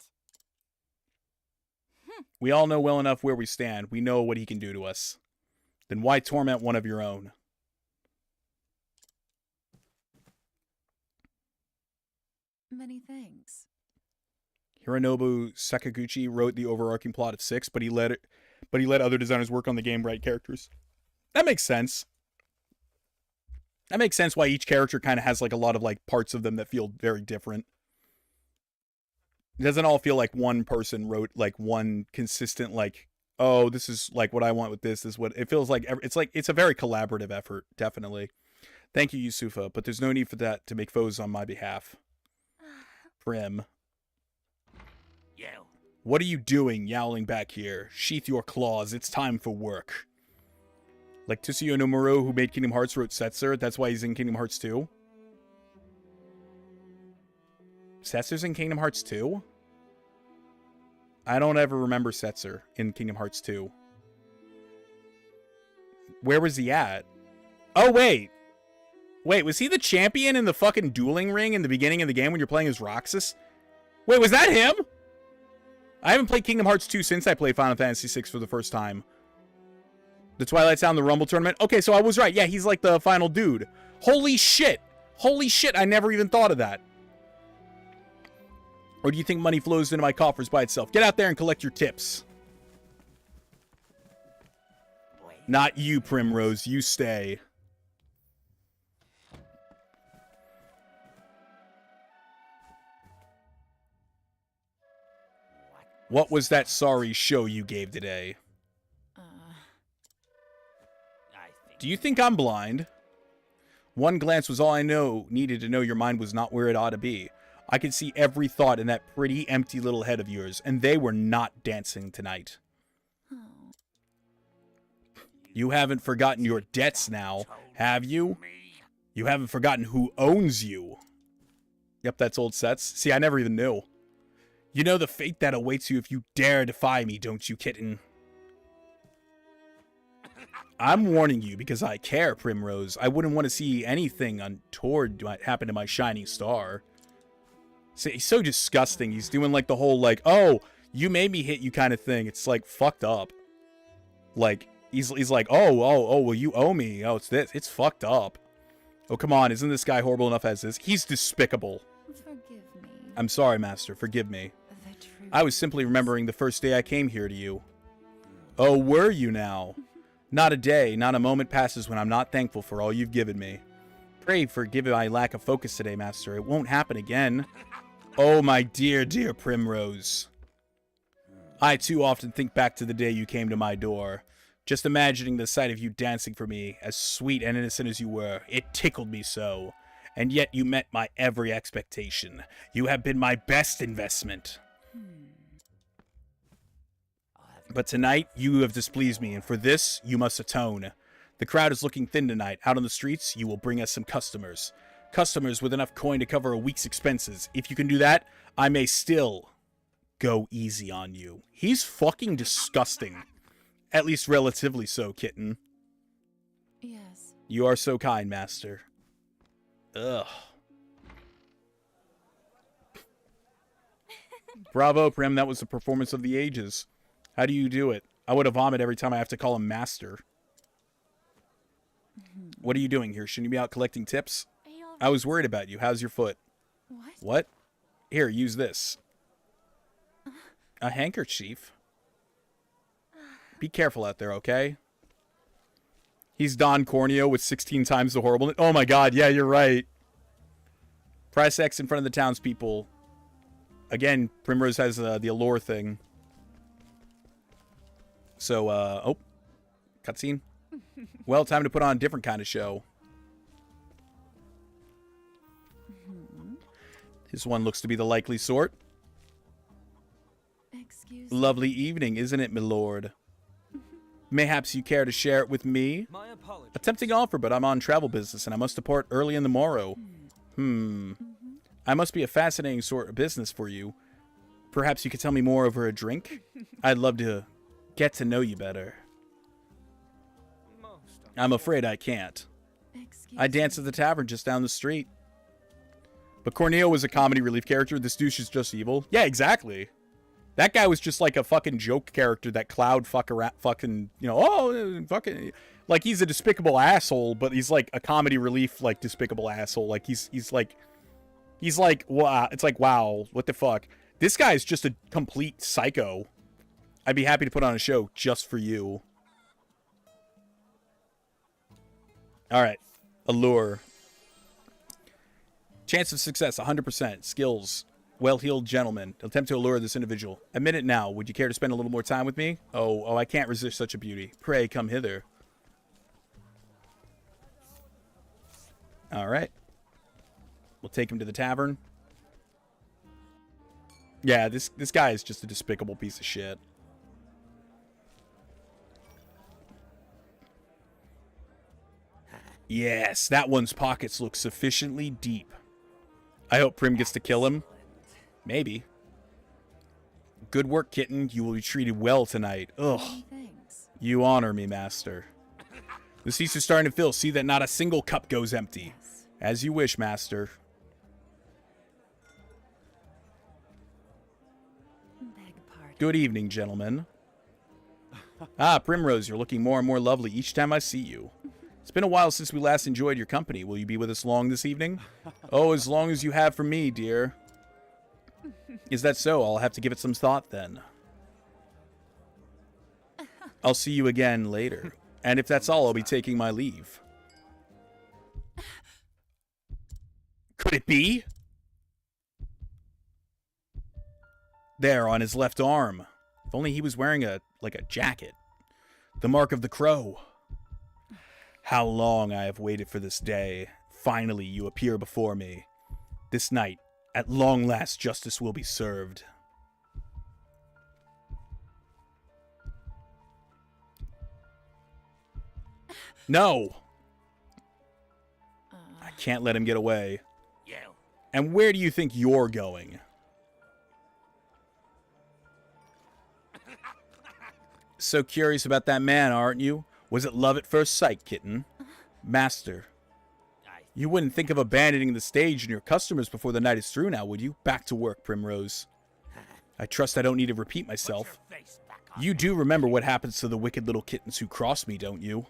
We all know well enough where we stand. We know what he can do to us. Then why torment one of your own? Many thanks. Hironobu Sakaguchi wrote the overarching plot of 6, but he let other designers work on the game, write characters. That makes sense. That makes sense why each character kind of has like a lot of like parts of them that feel very different. It doesn't all feel like one person wrote like one consistent like, oh, this is like what I want with this is what it feels like. It's a very collaborative effort, definitely. Thank you, Yusufa, but there's no need for that to make foes on my behalf. Prim. You. What are you doing, yowling back here? Sheath your claws, it's time for work. Like Tsuyo Nomura, who made Kingdom Hearts, wrote Setzer. That's why he's in Kingdom Hearts 2. Setzer's in Kingdom Hearts 2? I don't ever remember Setzer in Kingdom Hearts 2. Where was he at? Oh, wait. Wait, was he the champion in the fucking dueling ring in the beginning of the game when you're playing as Roxas? Wait, was that him? I haven't played Kingdom Hearts 2 since I played Final Fantasy 6 for the first time. The Twilight Sound, the Rumble Tournament. Okay, so I was right. Yeah, he's like the final dude. Holy shit. Holy shit, I never even thought of that. Or do you think money flows into my coffers by itself? Get out there and collect your tips. Wait. Not you, Primrose. You stay. What was that sorry show you gave today? I think Do you think I'm blind? One glance was all I needed to know your mind was not where it ought to be. I could see every thought in that pretty empty little head of yours, and they were not dancing tonight. Oh. You haven't forgotten your debts now, have you? You haven't forgotten who owns you. Yep, that's old Sets. See, I never even knew. You know the fate that awaits you if you dare defy me, don't you, kitten? I'm warning you because I care, Primrose. I wouldn't want to see anything untoward happen to my shining star. See, he's so disgusting. He's doing like the whole like, oh, you made me hit you kind of thing. It's like fucked up. Like, he's like, oh, well, you owe me. Oh, it's this. It's fucked up. Oh, come on. Isn't this guy horrible enough as this? He's despicable. Forgive me. I'm sorry, Master. Forgive me. The truth I was simply remembering the first day I came here to you. Oh, were you now? Not a day, not a moment passes when I'm not thankful for all you've given me. Pray forgive my lack of focus today, Master. It won't happen again. Oh, my dear, dear Primrose. I too often think back to the day you came to my door. Just imagining the sight of you dancing for me, as sweet and innocent as you were, it tickled me so. And yet you met my every expectation. You have been my best investment. But tonight, you have displeased me, and for this, you must atone. The crowd is looking thin tonight. Out on the streets, you will bring us some customers. Customers with enough coin to cover a week's expenses. If you can do that, I may still go easy on you. He's fucking disgusting. At least relatively so, kitten. Yes. You are so kind, Master. Ugh. Bravo, Prim. That was the performance of the ages. How do you do it? I would have vomit every time I have to call him Master. What are you doing here? Shouldn't you be out collecting tips? I was worried about you. How's your foot? What? What? Here, use this. A handkerchief? Be careful out there, okay? He's Don Corneo with 16 times the horribleness. Oh my god, yeah, you're right. Press X in front of the townspeople. Again, Primrose has the allure thing. So, oh. Cutscene. Well, time to put on a different kind of show. This one looks to be the likely sort. Excuse me. Lovely evening, isn't it, milord? Mayhaps you care to share it with me? My apologies. A tempting offer, but I'm on travel business and I must depart early in the morrow. I must be a fascinating sort of business for you. Perhaps you could tell me more over a drink? I'd love to get to know you better. I'm afraid I can't. I dance at the tavern just down the street. But Corneo was a comedy relief character. This douche is just evil. Yeah, exactly. That guy was just like a fucking joke character that Cloud fucking, you know, oh, fucking, like he's a despicable asshole, but he's like a comedy relief, like despicable asshole. Like he's like, wow, it's like, wow, what the fuck? This guy is just a complete psycho. I'd be happy to put on a show just for you. All right. Allure. Chance of success, 100%. Skills. Well-heeled gentleman. Attempt to allure this individual. Admit it now. Would you care to spend a little more time with me? Oh, I can't resist such a beauty. Pray, come hither. All right. We'll take him to the tavern. Yeah, this guy is just a despicable piece of shit. Yes, that one's pockets look sufficiently deep. I hope Prim gets to kill him. Maybe. Good work, kitten. You will be treated well tonight. Ugh. Thanks. You honor me, master. The seats are starting to fill. See that not a single cup goes empty. Yes. As you wish, master. Beg pardon. Good evening, gentlemen. Ah, Primrose, you're looking more and more lovely each time I see you. It's been a while since we last enjoyed your company. Will you be with us long this evening? Oh, as long as you have for me, dear. Is that so? I'll have to give it some thought then. I'll see you again later. And if that's all, I'll be taking my leave. Could it be? There, on his left arm. If only he was wearing a jacket. The mark of the crow. How long I have waited for this day. Finally, you appear before me. This night, at long last, justice will be served. No! I can't let him get away. You. And where do you think you're going? So curious about that man, aren't you? Was it love at first sight, kitten? Master, you wouldn't think of abandoning the stage and your customers before the night is through now, would you? Back to work, Primrose. I trust I don't need to repeat myself. You do remember what happens to the wicked little kittens who cross me, don't you?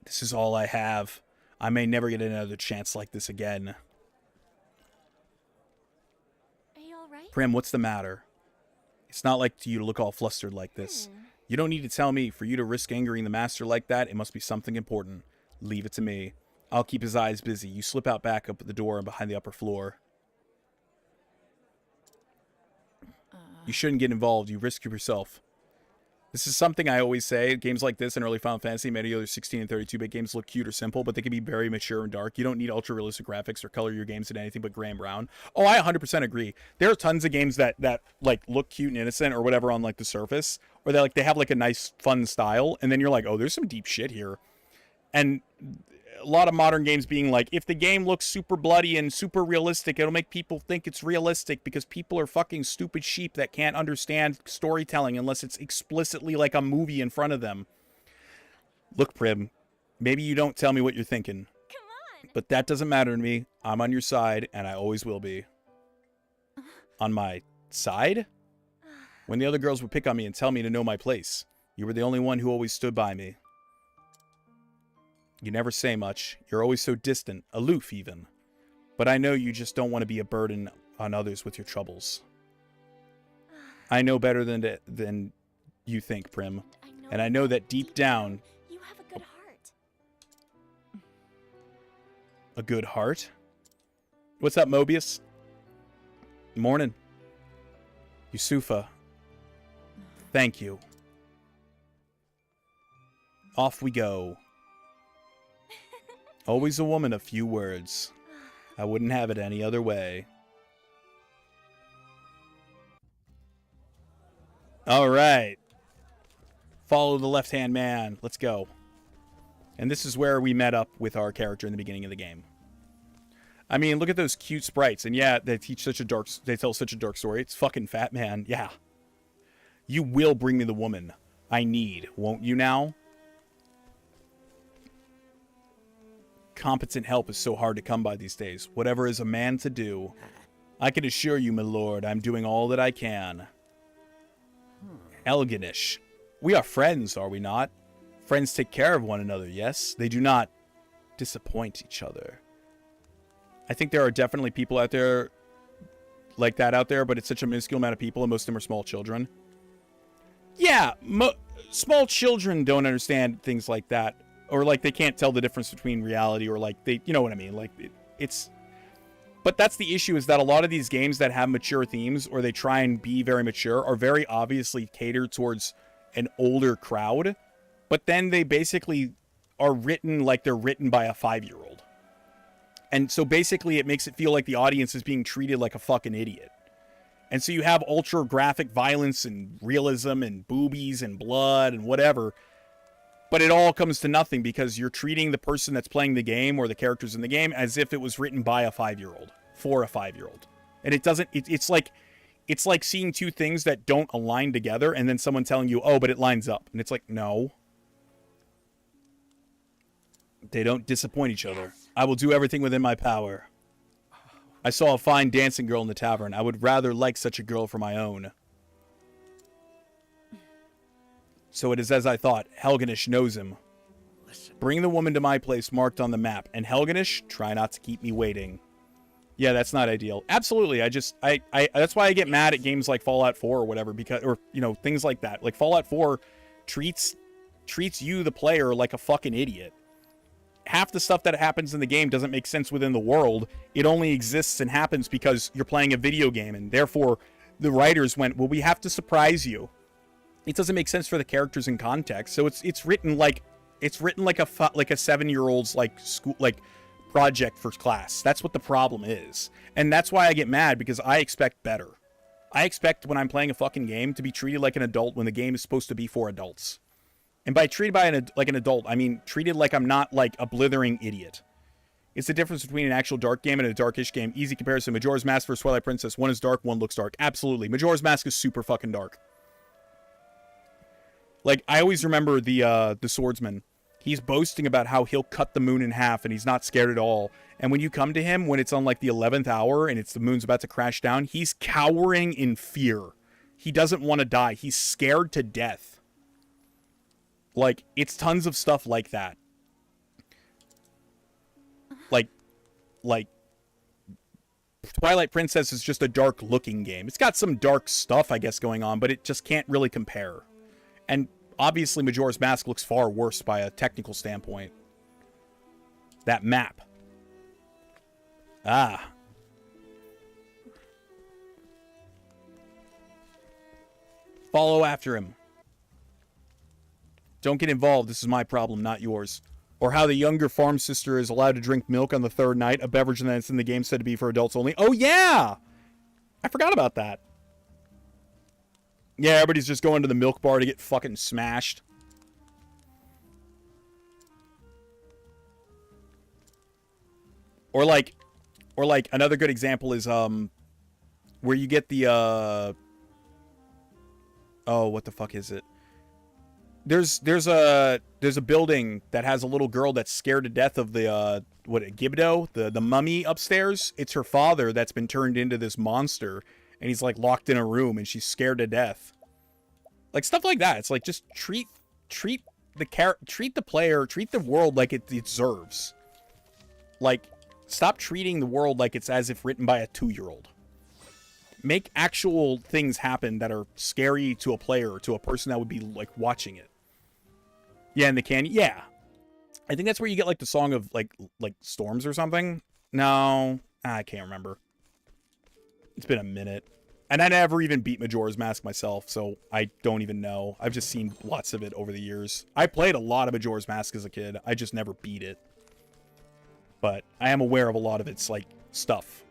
This is all I have. I may never get another chance like this again. Are you alright? Prim, what's the matter? It's not like you to look all flustered like this. You don't need to tell me. For you to risk angering the master like that, it must be something important. Leave it to me. I'll keep his eyes busy. You slip out back up at the door and behind the upper floor. You shouldn't get involved. You risk yourself. This is something I always say. Games like this and early Final Fantasy, many other 16 and 32-bit games look cute or simple, but they can be very mature and dark. You don't need ultra-realistic graphics or color your games in anything but gray and brown. Oh, I 100% agree. There are tons of games that like look cute and innocent or whatever on like the surface, or they have like a nice fun style, and then you're like, oh, there's some deep shit here. And a lot of modern games being like, if the game looks super bloody and super realistic, it'll make people think it's realistic because people are fucking stupid sheep that can't understand storytelling unless it's explicitly like a movie in front of them. Look, Prim, maybe you don't tell me what you're thinking. Come on! But that doesn't matter to me. I'm on your side, and I always will be. On my side? When the other girls would pick on me and tell me to know my place, you were the only one who always stood by me. You never say much. You're always so distant, aloof even. But I know you just don't want to be a burden on others with your troubles. I know better than you think, Prim. And I know that deep down... You have a good heart. A good heart? What's up, Mobius? Morning. Yusufa. Thank you. Off we go. Always a woman of few words. I wouldn't have it any other way. All right. Follow the left-hand man. Let's go. And this is where we met up with our character in the beginning of the game. I mean, look at those cute sprites. And yeah, they tell such a dark story. It's fucking Fat Man. Yeah. You will bring me the woman I need, won't you now? Competent help is so hard to come by these days. Whatever is a man to do. I can assure you, my lord, I'm doing all that I can. Elganish. We are friends, are we not? Friends take care of one another, yes? They do not disappoint each other. I think there are definitely people out there like that out there, but it's such a minuscule amount of people, and most of them are small children. Yeah, small children don't understand things like that. Or, like, they can't tell the difference between reality or, like, you know what I mean? Like, it's... But that's the issue, is that a lot of these games that have mature themes, or they try and be very mature, are very obviously catered towards an older crowd. But then they basically are written like they're written by a 5-year-old. And so basically it makes it feel like the audience is being treated like a fucking idiot. And so you have ultra-graphic violence and realism and boobies and blood and whatever... But it all comes to nothing because you're treating the person that's playing the game or the characters in the game as if it was written by a 5-year-old for a 5-year-old. And it doesn't, it's like seeing two things that don't align together and then someone telling you, oh, but it lines up. And it's like, no. They don't disappoint each other. I will do everything within my power. I saw a fine dancing girl in the tavern. I would rather like such a girl for my own. So it is as I thought. Helganish knows him. Bring the woman to my place marked on the map. And Helganish, try not to keep me waiting. Yeah, that's not ideal. Absolutely. That's why I get mad at games like Fallout 4 or whatever, because, or, you know, things like that. Like Fallout 4 treats you, the player, like a fucking idiot. half the stuff that happens in the game doesn't make sense within the world. It only exists and happens because you're playing a video game, and therefore the writers went, well, we have to surprise you. It doesn't make sense for the characters in context, so it's written like a 7-year-old's like school like project for class. That's what the problem is, and that's why I get mad, because I expect better. I expect when I'm playing a fucking game to be treated like an adult when the game is supposed to be for adults. And by treated like an adult, I mean treated like I'm not like a blithering idiot. It's the difference between an actual dark game and a darkish game. Easy comparison. Majora's Mask versus Twilight Princess. One is dark, one looks dark. Absolutely. Majora's Mask is super fucking dark. Like, I always remember the swordsman. He's boasting about how he'll cut the moon in half and he's not scared at all. And when you come to him when it's on like the 11th hour and the moon's about to crash down, he's cowering in fear. He doesn't want to die. He's scared to death. Like, it's tons of stuff like that. Like Twilight Princess is just a dark-looking game. It's got some dark stuff, I guess, going on, but it just can't really compare. And obviously, Majora's Mask looks far worse by a technical standpoint. That map. Ah. Follow after him. Don't get involved. This is my problem, not yours. Or how the younger farm sister is allowed to drink milk on the third night, a beverage that's in the game said to be for adults only. Oh, yeah! I forgot about that. Yeah, everybody's just going to the milk bar to get fucking smashed. Or like another good example is where you get the oh, what the fuck is it? There's a building that has a little girl that's scared to death of the Gibdo, the mummy upstairs. It's her father that's been turned into this monster, and he's like locked in a room, and she's scared to death. Like stuff like that. It's like just treat the player, treat the world like it deserves. Like, stop treating the world like it's as if written by a 2-year-old. Make actual things happen that are scary to a player or to a person that would be like watching it. Yeah, in the canyon. Yeah, I think that's where you get like the song of like storms or something. No, I can't remember. It's been a minute, and I never even beat Majora's Mask myself, so I don't even know. I've just seen lots of it over the years. I played a lot of Majora's Mask as a kid. I just never beat it, but I am aware of a lot of its like stuff.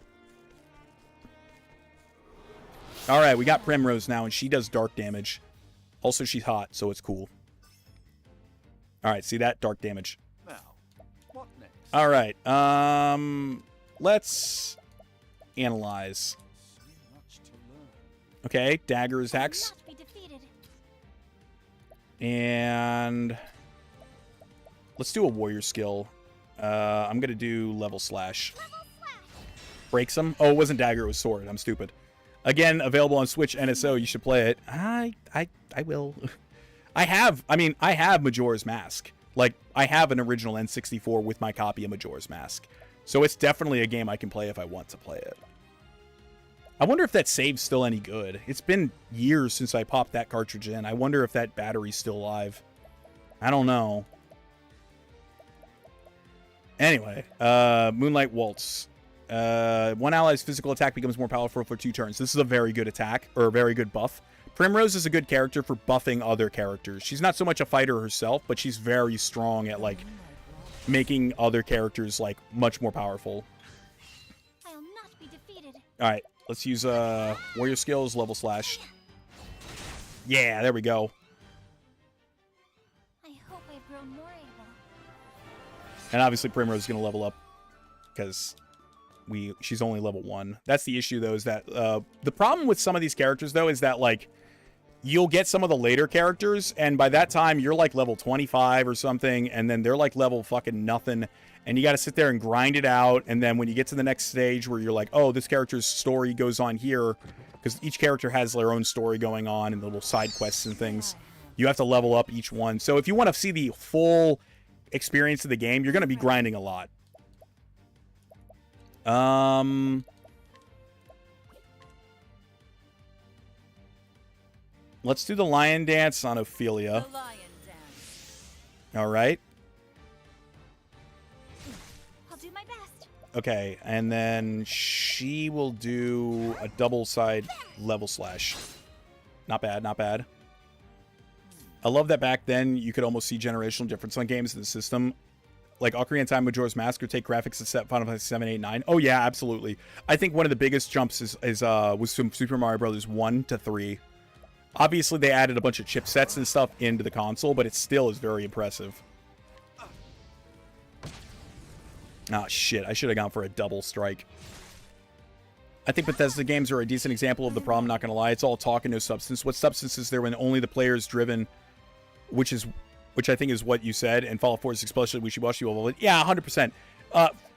All right, we got Primrose now, and she does dark damage. Also, she's hot, so it's cool. All right, see that? Dark damage. Now, what next? All right, let's analyze. So much to learn. Okay, dagger attacks. Not be defeated. And let's do a warrior skill. I'm going to do level slash. Breaks him. Oh, it wasn't dagger, it was sword. I'm stupid. Again, available on Switch NSO. You should play it. I will. I have Majora's Mask. Like, I have an original N64 with my copy of Majora's Mask. So it's definitely a game I can play if I want to play it. I wonder if that save's still any good. It's been years since I popped that cartridge in. I wonder if that battery's still alive. I don't know. Anyway, Moonlight Waltz. One ally's physical attack becomes more powerful for 2 turns. This is a very good attack, or a very good buff. Primrose is a good character for buffing other characters. She's not so much a fighter herself, but she's very strong at, like, making other characters, like, much more powerful. I'll not be defeated. Alright, let's use warrior skills, level slash. Yeah, there we go. I hope I've grown more able. And obviously Primrose is going to level up, because she's only level 1. That's the issue, though, is that the problem with some of these characters, though, is that, like, you'll get some of the later characters, and by that time, you're, like, level 25 or something, and then they're, like, level fucking nothing, and you got to sit there and grind it out, and then when you get to the next stage where you're like, oh, this character's story goes on here, because each character has their own story going on, and little side quests and things, you have to level up each one. So if you want to see the full experience of the game, you're going to be grinding a lot. Let's do the lion dance on Ophelia. All right. do my best. Okay, and then she will do a double side level slash. Not bad, not bad. I love that back then you could almost see generational difference on games in the system. Like Ocarina of Time, Majora's Mask, or take graphics to set Final Fantasy 7, 8, 9. Oh yeah, absolutely. I think one of the biggest jumps was from Super Mario Brothers 1 to 3. Obviously, they added a bunch of chipsets and stuff into the console, but it still is very impressive. Ah, shit. I should have gone for a double strike. I think Bethesda games are a decent example of the problem, not going to lie. It's all talk and no substance. What substance is there when only the player is driven, which I think is what you said, and Fallout 4 is especially wishy-washy. Yeah, 100%.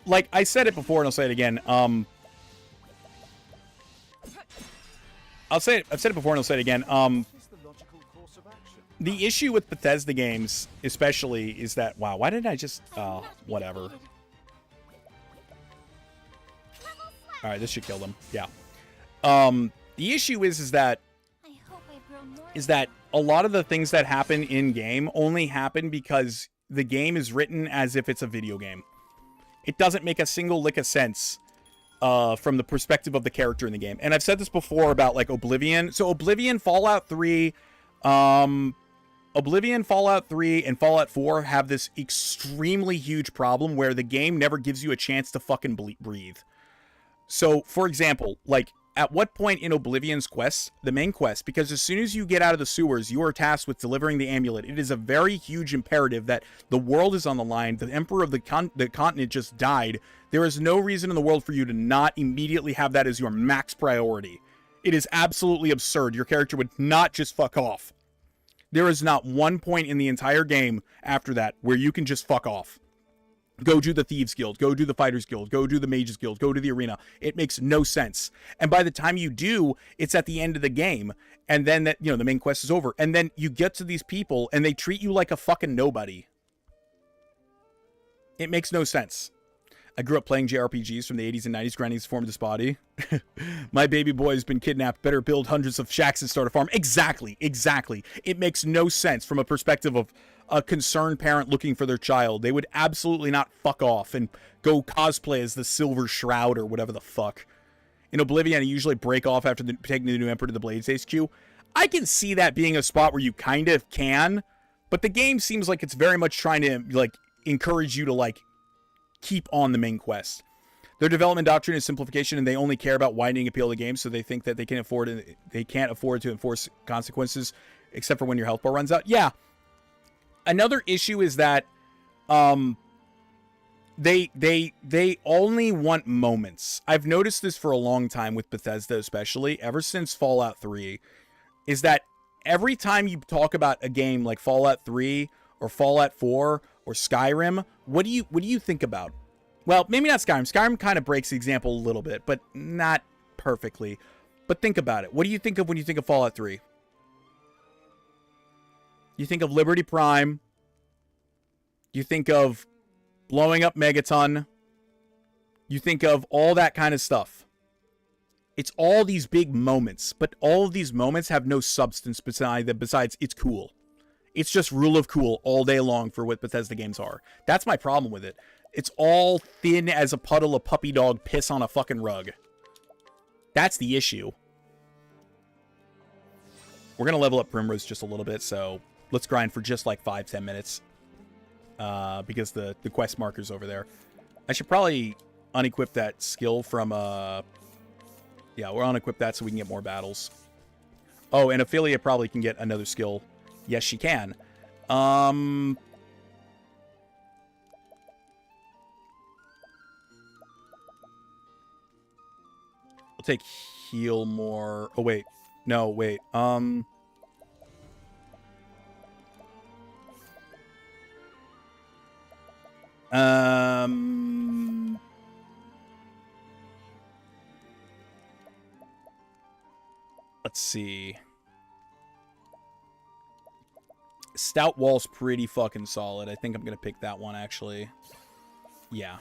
Like, I said it before, and I'll say it again. I've said it before, and I'll say it again. The issue with Bethesda games, especially, is that... Wow, why didn't I just... whatever. Alright, this should kill them. Yeah. The issue is that a lot of the things that happen in-game only happen because the game is written as if it's a video game. It doesn't make a single lick of sense from the perspective of the character in the game. And I've said this before about, like, Oblivion. So Oblivion, Fallout 3, and Fallout 4 have this extremely huge problem where the game never gives you a chance to fucking breathe. So, for example, like, at what point in Oblivion's quest, the main quest, because as soon as you get out of the sewers, you are tasked with delivering the amulet. It is a very huge imperative that the world is on the line. The emperor of the continent just died. There is no reason in the world for you to not immediately have that as your max priority. It is absolutely absurd. Your character would not just fuck off. There is not one point in the entire game after that where you can just fuck off. Go do the Thieves Guild, go do the Fighters Guild, go do the Mages Guild, go to the arena. It makes no sense. And by the time you do, it's at the end of the game. And then that, you know, the main quest is over. And then you get to these people and they treat you like a fucking nobody. It makes no sense. I grew up playing JRPGs from the 80s and 90s, grinding to form this body. My baby boy has been kidnapped. Better build hundreds of shacks and start a farm. Exactly. It makes no sense from a perspective of a concerned parent looking for their child. They would absolutely not fuck off and go cosplay as the Silver Shroud or whatever the fuck. In Oblivion, I usually break off after taking the new Emperor to the Blades HQ. I can see that being a spot where you kind of can, but the game seems like it's very much trying to, like, encourage you to, like, keep on the main quest. Their development doctrine is simplification, and they only care about widening appeal of the game, so they think that they can't afford to enforce consequences, except for when your health bar runs out. Yeah. Another issue is that they only want moments. I've noticed this for a long time with Bethesda, especially ever since Fallout 3, is that every time you talk about a game like Fallout 3 or Fallout 4 or Skyrim, what do you think about? Well, maybe not Skyrim. Skyrim kind of breaks the example a little bit, but not perfectly. But think about it. What do you think of when you think of Fallout 3? You think of Liberty Prime. You think of blowing up Megaton. You think of all that kind of stuff. It's all these big moments, but all of these moments have no substance besides it's cool. It's just rule of cool all day long for what Bethesda games are. That's my problem with it. It's all thin as a puddle of puppy dog piss on a fucking rug. That's the issue. We're going to level up Primrose just a little bit, so let's grind for just like 5-10 minutes. Because the quest marker's over there. I should probably unequip that skill from... Yeah, we'll unequip that so we can get more battles. Oh, and Ophelia probably can get another skill. Yes, she can. I'll take heal more. Oh, wait. No, wait. Let's see. Stout Wall's pretty fucking solid. I think I'm gonna pick that one, actually. Yeah.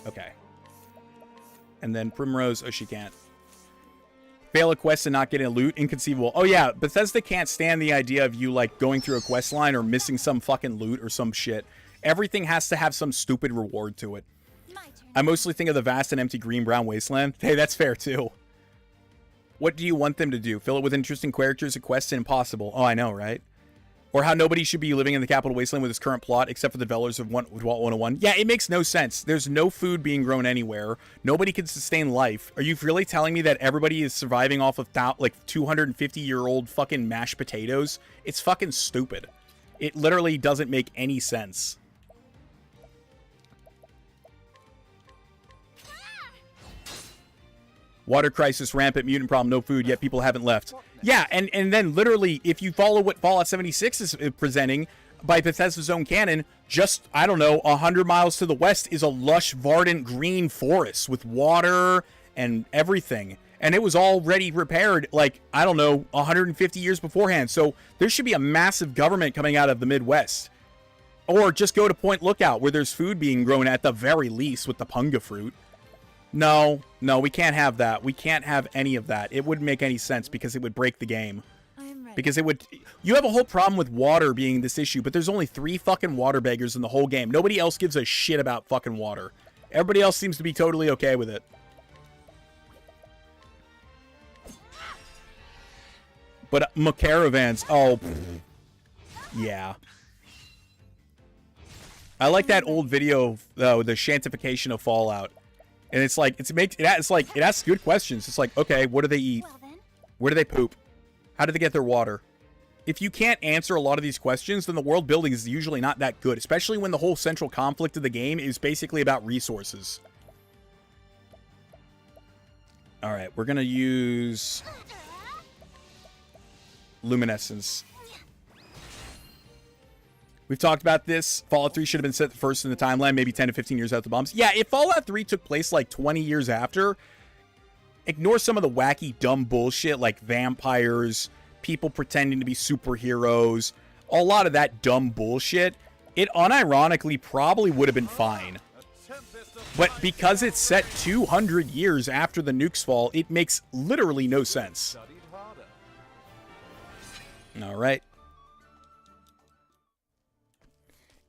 Okay. And then Primrose, oh, she can't. Fail a quest and not getting a loot, inconceivable. Oh yeah, Bethesda can't stand the idea of you, like, going through a quest line or missing some fucking loot or some shit. Everything has to have some stupid reward to it. My turn. I mostly think of the vast and empty green-brown wasteland. Hey, that's fair, too. What do you want them to do? Fill it with interesting characters and quests and impossible. Oh, I know, right? Or how nobody should be living in the capital wasteland with its current plot, except for the developers of Vault 101. Yeah, it makes no sense. There's no food being grown anywhere. Nobody can sustain life. Are you really telling me that everybody is surviving off of, like, 250-year-old fucking mashed potatoes? It's fucking stupid. It literally doesn't make any sense. Water crisis, rampant, mutant problem, no food, yet people haven't left. Yeah, and then literally, if you follow what Fallout 76 is presenting by Bethesda's own canon, just, I don't know, 100 miles to the west is a lush, verdant green forest with water and everything. And it was already repaired, like, I don't know, 150 years beforehand. So there should be a massive government coming out of the Midwest. Or just go to Point Lookout, where there's food being grown at the very least with the punga fruit. No, we can't have that. We can't have any of that. It wouldn't make any sense because it would break the game. I'm ready. Because it would... You have a whole problem with water being this issue, but there's only 3 fucking water beggars in the whole game. Nobody else gives a shit about fucking water. Everybody else seems to be totally okay with it. But caravans... Oh, yeah. I like that old video, though, the shantification of Fallout. And it's like, it asks good questions. It's like, okay, what do they eat? Well then, Where do they poop? How do they get their water? If you can't answer a lot of these questions, then the world building is usually not that good, especially when the whole central conflict of the game is basically about resources. All right, we're going to use luminescence. We've talked about this. Fallout 3 should have been set first in the timeline, maybe 10 to 15 years after the bombs. Yeah, if Fallout 3 took place like 20 years after, ignore some of the wacky, dumb bullshit like vampires, people pretending to be superheroes, a lot of that dumb bullshit. It unironically probably would have been fine. But because it's set 200 years after the nukes fall, it makes literally no sense. All right.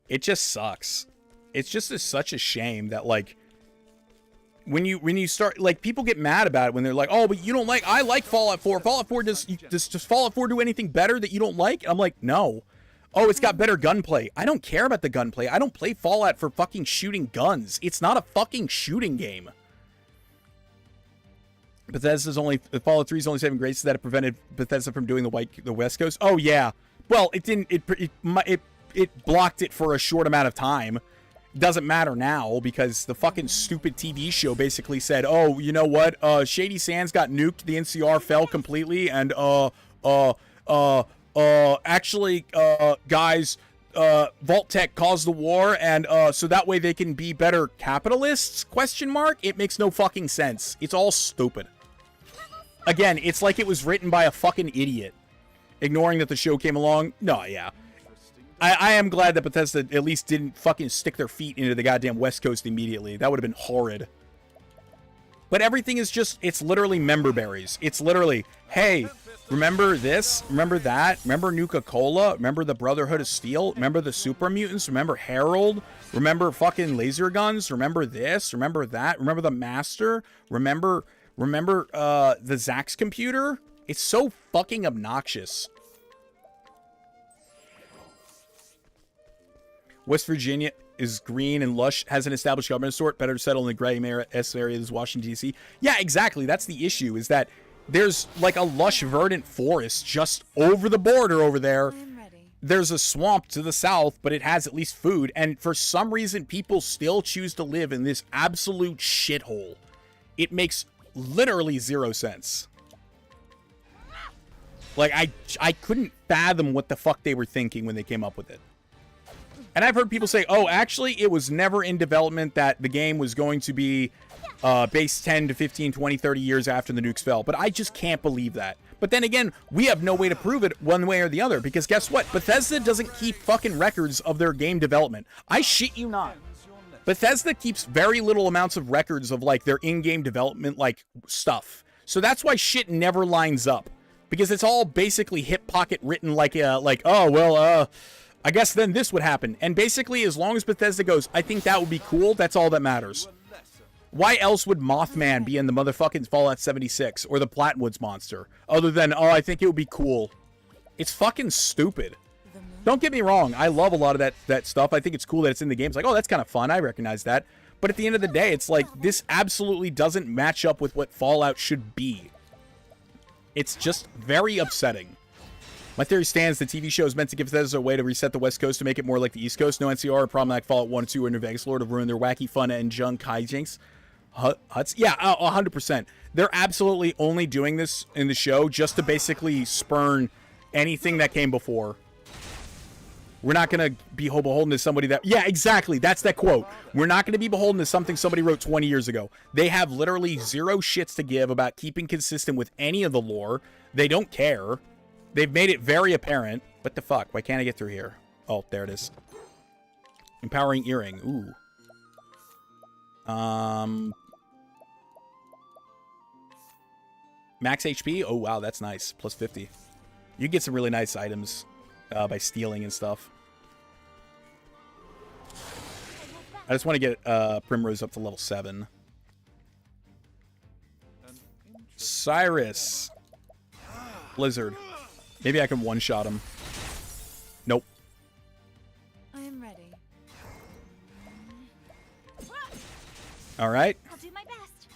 It just sucks. It's just such a shame that, like, when you start, like, people get mad about it when they're like, oh, but you don't like, I like Fallout 4. Fallout 4 does Fallout 4 do anything better that you don't like? I'm like, no. Oh, it's got better gunplay. I don't care about the gunplay. I don't play Fallout for fucking shooting guns. It's not a fucking shooting game. Fallout 3 is only saving grace that it prevented Bethesda from doing the West Coast. Oh yeah. Well, it didn't. It blocked it for a short amount of time. Doesn't matter now because the fucking stupid TV show basically said, "Oh, you know what? Shady Sands got nuked. The NCR fell completely, and actually, guys, Vault-Tec caused the war, and so that way they can be better capitalists?" ? It makes no fucking sense. It's all stupid. Again, it's like it was written by a fucking idiot, ignoring that the show came along. No, yeah. I am glad that Bethesda at least didn't fucking stick their feet into the goddamn West Coast immediately. That would have been horrid. But everything is just, it's literally member berries. It's literally, hey, remember this? Remember that? Remember Nuka-Cola? Remember the Brotherhood of Steel? Remember the Super Mutants? Remember Harold? Remember fucking laser guns? Remember this? Remember that? Remember the Master? Remember the Zax computer? It's so fucking obnoxious. West Virginia is green and lush, has an established government sort, better settled in the gray area as Washington, D.C. Yeah, exactly. That's the issue, is that there's like a lush, verdant forest just over the border over there. I'm ready. There's a swamp to the south, but it has at least food. And for some reason, people still choose to live in this absolute shithole. It makes literally zero sense. Like, I couldn't fathom what the fuck they were thinking when they came up with it. And I've heard people say, oh, actually, it was never in development that the game was going to be based 10 to 15, 20, 30 years after the nukes fell. But I just can't believe that. But then again, we have no way to prove it one way or the other. Because guess what? Bethesda doesn't keep fucking records of their game development. I shit you not. Bethesda keeps very little amounts of records of, like, their in-game development, like, stuff. So that's why shit never lines up. Because it's all basically hip pocket written like, oh, well, I guess then this would happen. And basically, as long as Bethesda goes, I think that would be cool. That's all that matters. Why else would Mothman be in the motherfucking Fallout 76 or the Platinwoods monster? Other than, oh, I think it would be cool. It's fucking stupid. Don't get me wrong. I love a lot of that stuff. I think it's cool that it's in the game. It's like, oh, that's kind of fun. I recognize that. But at the end of the day, it's like, this absolutely doesn't match up with what Fallout should be. It's just very upsetting. My theory stands. The TV show is meant to give Bethesda a way to reset the West Coast to make it more like the East Coast. No NCR, a problem like Fallout 1 and 2 or New Vegas Lord have ruined their wacky fun and junk hijinks. Huts? Yeah, 100%. They're absolutely only doing this in the show just to basically spurn anything that came before. We're not going to be beholden to somebody that... Yeah, exactly. That's that quote. We're not going to be beholden to something somebody wrote 20 years ago. They have literally zero shits to give about keeping consistent with any of the lore. They don't care. They've made it very apparent. What the fuck? Why can't I get through here? Oh, there it is. Empowering earring. Ooh. Max HP? Oh, wow, that's nice. Plus 50. You get some really nice items by stealing and stuff. I just want to get Primrose up to level 7. Cyrus. Blizzard. Maybe I can one-shot him. Nope. I am ready. All right. I'll do my best.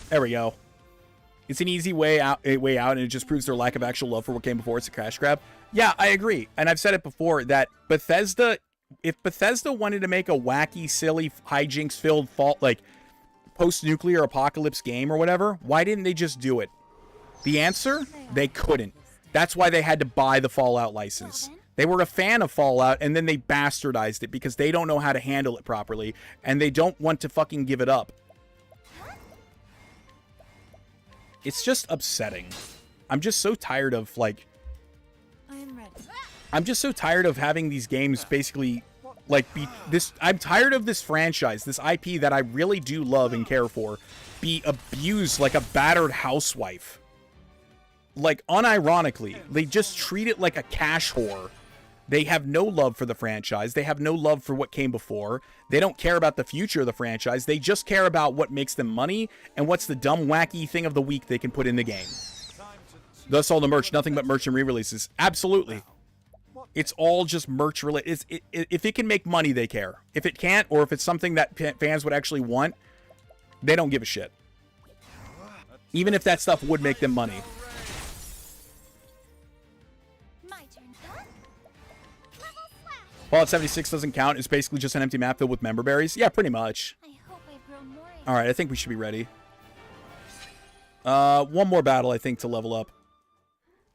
There we go. It's an easy way out, and it just proves their lack of actual love for what came before. It's a cash grab. Yeah, I agree. And I've said it before that Bethesda, if Bethesda wanted to make a wacky, silly, hijinks-filled post-nuclear apocalypse game or whatever, why didn't they just do it? The answer? They couldn't. That's why they had to buy the Fallout license. They were a fan of Fallout, and then they bastardized it because they don't know how to handle it properly, and they don't want to fucking give it up. It's just upsetting. I'm just so tired of, like... I'm just so tired of having these games basically, like, be this... I'm tired of this franchise, this IP that I really do love and care for, be abused like a battered housewife. Like, unironically. They just treat it like a cash whore. They have no love for the franchise. They have no love for what came before. They don't care about the future of the franchise. They just care about what makes them money and what's the dumb, wacky thing of the week they can put in the game. Thus all the merch, nothing but merch and re-releases. Absolutely. It's all just merch related. If it can make money, they care. If it can't, or if it's something that fans would actually want, they don't give a shit. Even if that stuff would make them money. Fallout 76 doesn't count. It's basically just an empty map filled with member berries. Yeah, pretty much. Alright, I think we should be ready. One more battle, I think, to level up.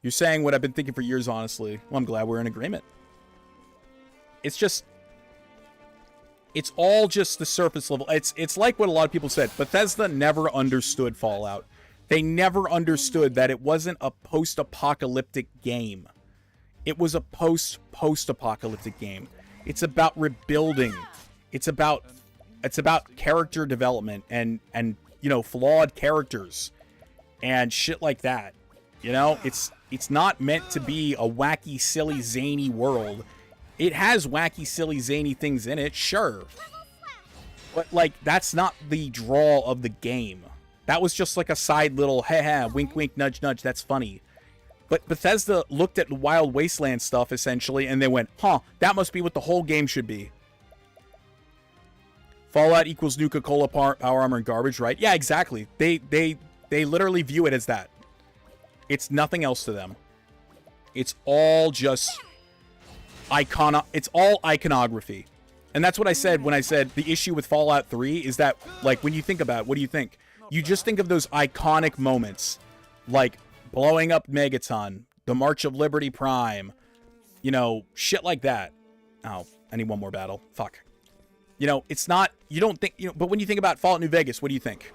You're saying what I've been thinking for years, honestly. Well, I'm glad we're in agreement. It's just... It's all just the surface level. It's like what a lot of people said. Bethesda never understood Fallout. They never understood that it wasn't a post-apocalyptic game. It was a post-apocalyptic game. It's about rebuilding. It's about character development and you know, flawed characters and shit like that. You know, it's not meant to be a wacky, silly, zany world. It has wacky, silly, zany things in it, sure. But like, that's not the draw of the game. That was just like a side little haha, wink wink, nudge nudge, that's funny. But Bethesda looked at the Wild Wasteland stuff, essentially, and they went, huh, that must be what the whole game should be. Fallout equals Nuka-Cola power armor and garbage, right? Yeah, exactly. They literally view it as that. It's nothing else to them. It's all just it's all iconography. And that's what I said when I said the issue with Fallout 3 is that, like, when you think about it, what do you think? You just think of those iconic moments, like blowing up Megaton, the March of Liberty Prime, you know, shit like that. Oh, I need one more battle. Fuck. You know, it's not, you don't think, you know, but when you think about Fallout New Vegas, what do you think?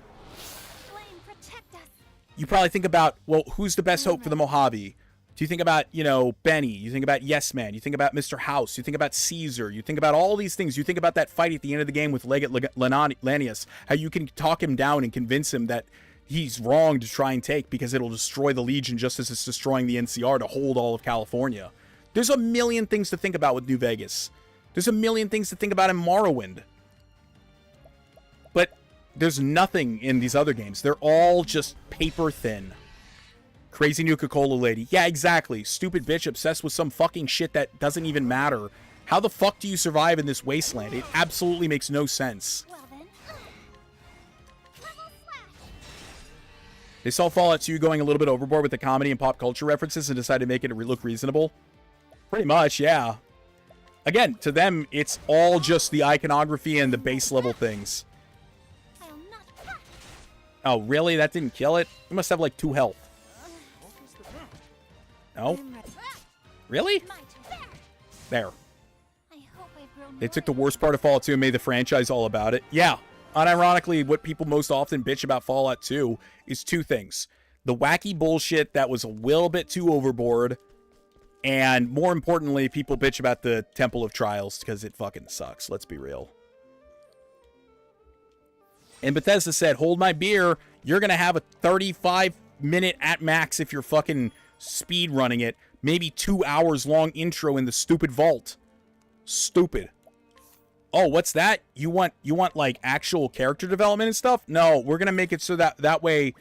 You probably think about, well, who's the best hope for the Mojave? Do you think about, you know, Benny? You think about Yes Man? You think about Mr. House? You think about Caesar? You think about all these things. You think about that fight at the end of the game with Legate Lanius, how you can talk him down and convince him that he's wrong to try and take because it'll destroy the Legion just as it's destroying the NCR to hold all of California. There's a million things to think about with New Vegas. There's a million things to think about in Morrowind. But there's nothing in these other games. They're all just paper thin. Crazy Nuka-Cola lady. Yeah, exactly. Stupid bitch obsessed with some fucking shit that doesn't even matter. How the fuck do you survive in this wasteland? It absolutely makes no sense. Well then. Level slash. They saw Fallout 2 going a little bit overboard with the comedy and pop culture references and decided to make it look reasonable. Pretty much, yeah. Again, to them, it's all just the iconography and the base level things. I'll not. Oh, really? That didn't kill it? You must have like 2 health. No? Really? There. I hope I've grown They took the worst part of Fallout 2 and made the franchise all about it. Yeah. Unironically, what people most often bitch about Fallout 2 is 2 things. The wacky bullshit that was a little bit too overboard. And more importantly, people bitch about the Temple of Trials because it fucking sucks. Let's be real. And Bethesda said, hold my beer. You're going to have a 35-minute at max if you're fucking speed running it. Maybe 2 hours long intro in the stupid vault. Stupid. Oh, what's that? You want like actual character development and stuff? No, we're going to make it so that way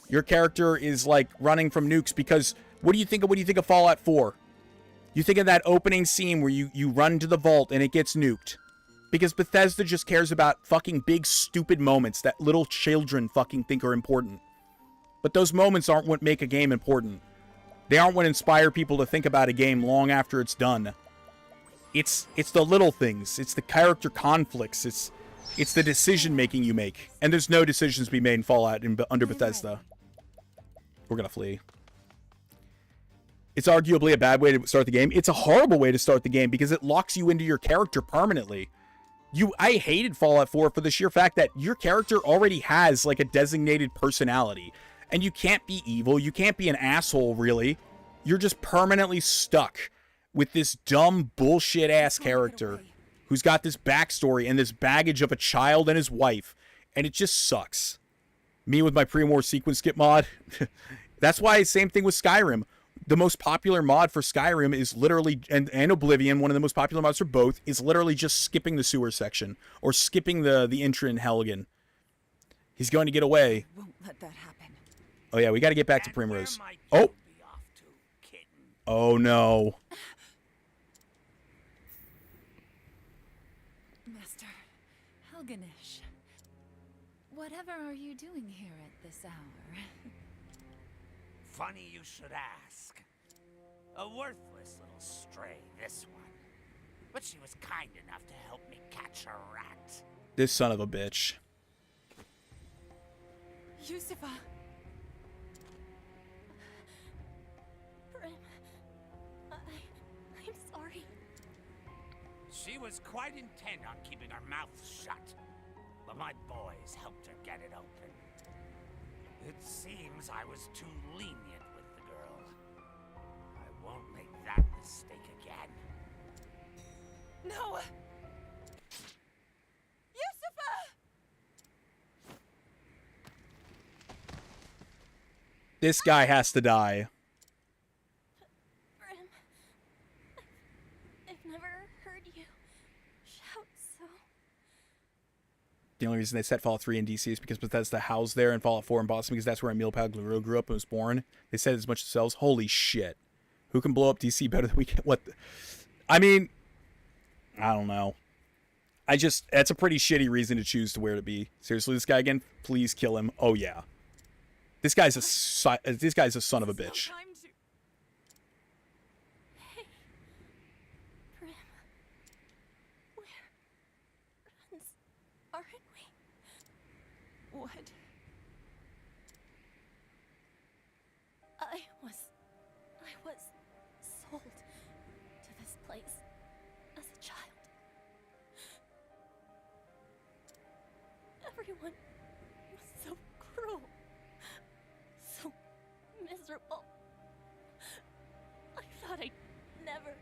your character is like running from nukes because what do you think of Fallout 4? You think of that opening scene where you run to the vault and it gets nuked. Because Bethesda just cares about fucking big stupid moments that little children fucking think are important. But those moments aren't what make a game important. They aren't what inspire people to think about a game long after it's done. It's the little things. It's the character conflicts. It's the decision making you make. And there's no decisions to be made in Fallout under Bethesda. We're gonna flee. It's arguably a bad way to start the game. It's a horrible way to start the game because it locks you into your character permanently. I hated Fallout 4 for the sheer fact that your character already has like a designated personality. And you can't be evil. You can't be an asshole, really. You're just permanently stuck with this dumb bullshit-ass character who's got this backstory and this baggage of a child and his wife. And it just sucks. Me with my pre-war sequence skip mod. That's why, same thing with Skyrim. The most popular mod for Skyrim is literally, and Oblivion, one of the most popular mods for both, is literally just skipping the sewer section. Or skipping the intro in Helgen. He's going to get away. Won't let that happen. Oh yeah, we got to get back to Primrose. Oh! Oh no. Master Helganish, whatever are you doing here at this hour? Funny you should ask. A worthless little stray, this one. But she was kind enough to help me catch a rat. This son of a bitch. Yusufa! Brim, I'm sorry. She was quite intent on keeping her mouth shut. But my boys helped her get it open. It seems I was too lenient with the girl. I won't make that mistake again. No! Yusufa! This guy has to die. Brim, I've never heard you shout so. The only reason they set Fallout 3 in DC is because Bethesda housed there, and Fallout 4 in Boston because that's where Emil Pagluero grew up and was born. They said as much themselves. Holy shit. Who can blow up DC better than we can? What? I mean, I don't know. That's a pretty shitty reason to choose to where to be. Seriously, this guy again? Please kill him. Oh, yeah. This guy's a son of a bitch. Hey, Brim, we're friends, aren't we? What? I was sold to this place as a child. Everyone was so cruel. So miserable. I thought I'd never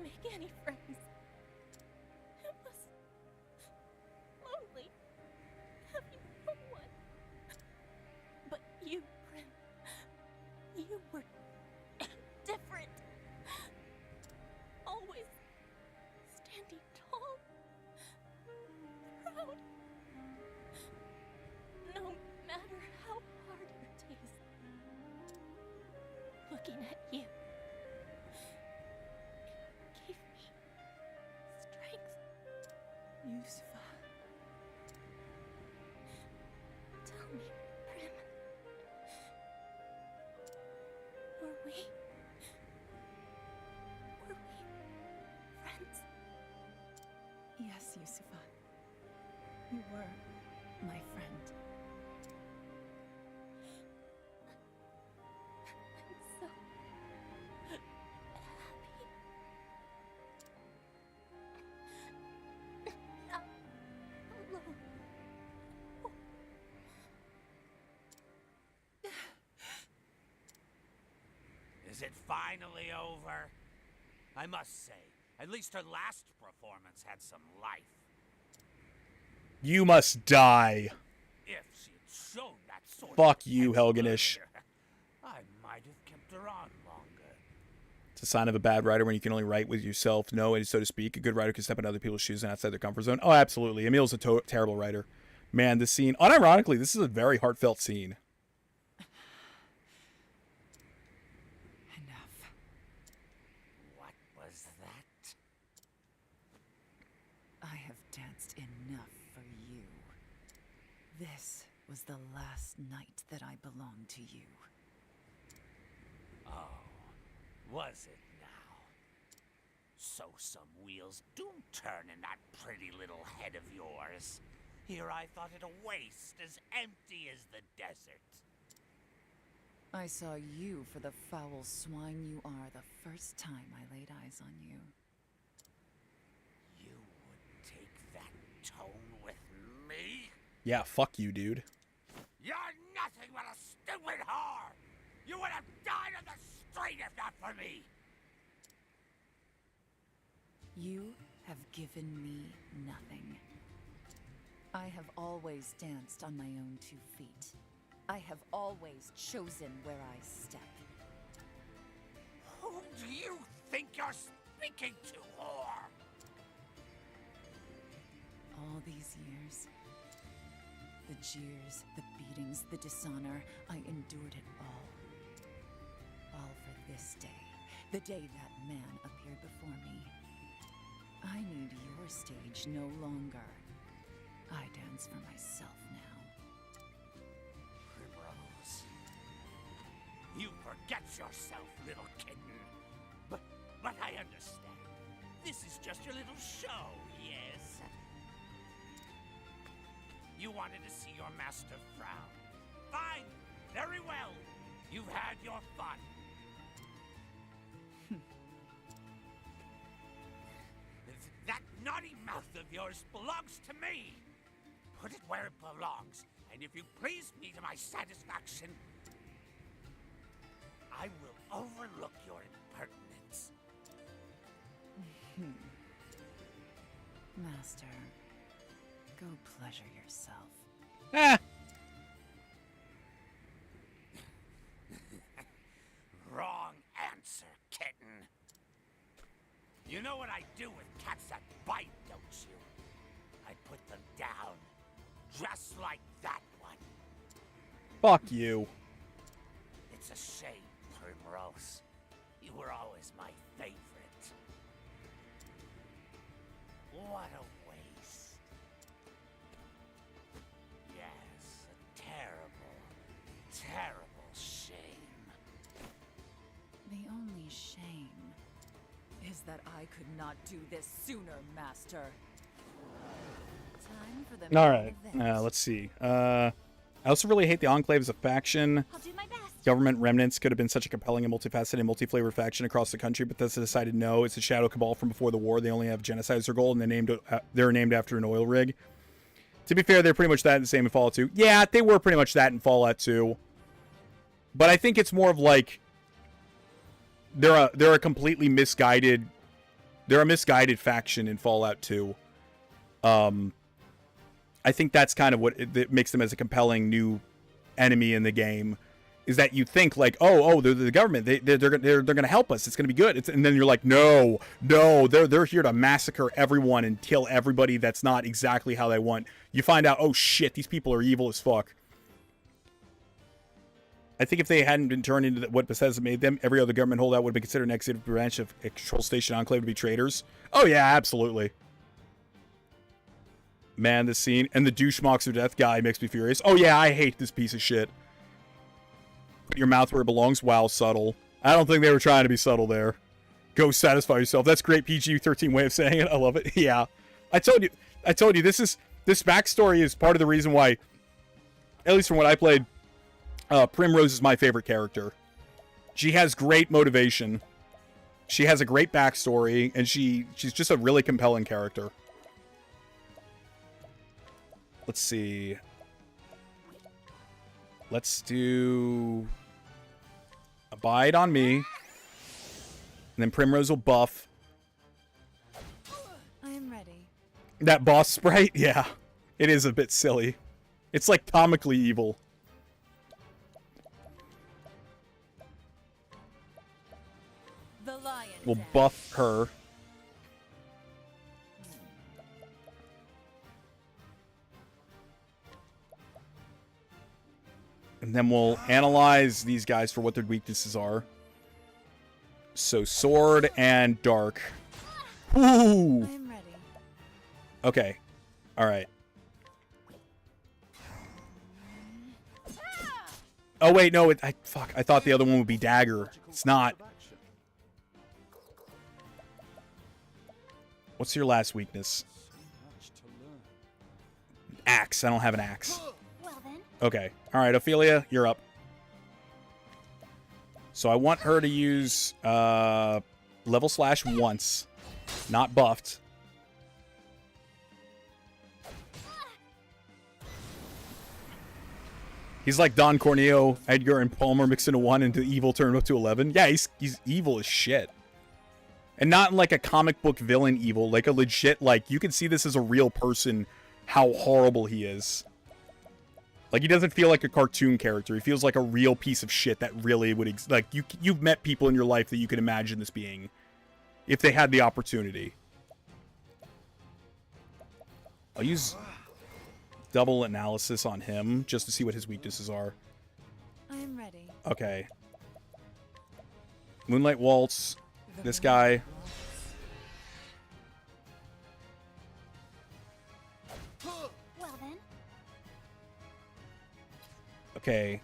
make any friends. It was lonely having no one. But Lucifer. You were my friend. I'm so happy. Not alone. Is it finally over? I must say, at least her last performance had some life. You must die. If she had shown that sort of Fuck you, potential Helganish. earlier, I might have kept her on longer. It's a sign of a bad writer when you can only write with yourself, know it, so to speak. A good writer can step in other people's shoes and outside their comfort zone. Oh, absolutely. Emil's a terrible writer. Man, this scene, unironically, this is a very heartfelt scene. Enough. What was that? I have danced enough for you. This was the last night that I belonged to you. Oh, was it now? So some wheels do turn in that pretty little head of yours. Here I thought it a waste, as empty as the desert. I saw you for the foul swine you are the first time I laid eyes on you. You would take that tone with me? Yeah, fuck you, dude. You're nothing but a stupid whore! You would have died on the street if not for me! You have given me nothing. I have always danced on my own 2 feet. I have always chosen where I step. Who do you think you're speaking to, whore? All these years, the jeers, the beatings, the dishonor, I endured it all. All for this day, the day that man appeared before me. I need your stage no longer. I dance for myself now. Primrose. You forget yourself, little kitten. But I understand. This is just your little show, yes? You wanted to see your master frown. Fine, very well. You've had your fun. That naughty mouth of yours belongs to me. Put it where it belongs, and if you please me to my satisfaction, I will overlook your impertinence. Master, go pleasure yourself. Ah! Wrong answer, kitten. You know what I do with cats that bite, don't you? I put them down, just like that one. Fuck you. It's a shame, Primrose. You were always my favorite. What a waste. Yes, a terrible, terrible shame. The only shame is that I could not do this sooner, Master. Time for the All main right. event. Let's see. I also really hate the Enclave as a faction. I'll do my best. Government remnants could have been such a compelling and multifaceted and multi-flavored faction across the country, but Bethesda decided no. It's a shadow cabal from before the war. They only have genocide as their goal, and they're named after an oil rig. To be fair, they're pretty much that and the same in Fallout 2. Yeah, they were pretty much that in Fallout 2. But I think it's more of like they're a completely misguided. They're a misguided faction in Fallout 2. I think that's kind of what that makes them as a compelling new enemy in the game, is that you think like, oh, they're the government, they're gonna help us, it's gonna be good, and then you're like, no, they're here to massacre everyone and kill everybody that's not exactly how they want. You find out, oh shit, these people are evil as fuck. I think if they hadn't been turned into what Bethesda made them, every other government holdout would have been considered an executive branch of a control station enclave to be traitors. Oh yeah, absolutely. Man, this scene and the douche mocks of death guy makes me furious. Oh yeah, I hate this piece of shit. Put your mouth where it belongs. Wow, subtle. I don't think they were trying to be subtle there. Go satisfy yourself. That's great PG-13 way of saying it. I love it. Yeah. I told you. I told you, this backstory is part of the reason why, at least from what I played, Primrose is my favorite character. She has great motivation. She has a great backstory, and she's just a really compelling character. Let's see. Let's do Abide on me. And then Primrose will buff. I'm ready. That boss sprite? Yeah. It is a bit silly. It's like comically evil. The lion. We'll buff her. And then we'll analyze these guys for what their weaknesses are. So sword and dark. Ooh. I'm ready. Okay. All right. Oh wait, no. Fuck. I thought the other one would be dagger. It's not. What's your last weakness? Axe. I don't have an axe. Well then. Okay. All right, Ophelia, you're up. So I want her to use level slash once, not buffed. He's like Don Corneo, Edgar, and Palmer mixed into one, and the evil turned up to 11. Yeah, he's evil as shit. And not in like a comic book villain evil, like a legit, like, you can see this as a real person, how horrible he is. Like, he doesn't feel like a cartoon character. He feels like a real piece of shit that really would like, you've met people in your life that you could imagine this being if they had the opportunity. I'll use double analysis on him just to see what his weaknesses are. I'm ready. Okay. Moonlight Waltz. This guy. Okay.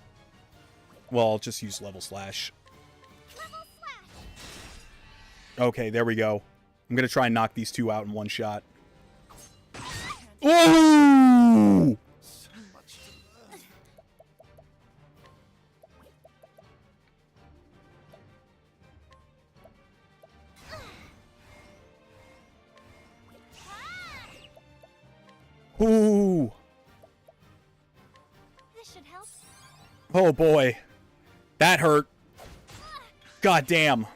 Well, I'll just use level slash. Okay, there we go. I'm gonna try and knock these two out in one shot. Ooh! Ooh! This should help. Oh boy. That hurt. God damn.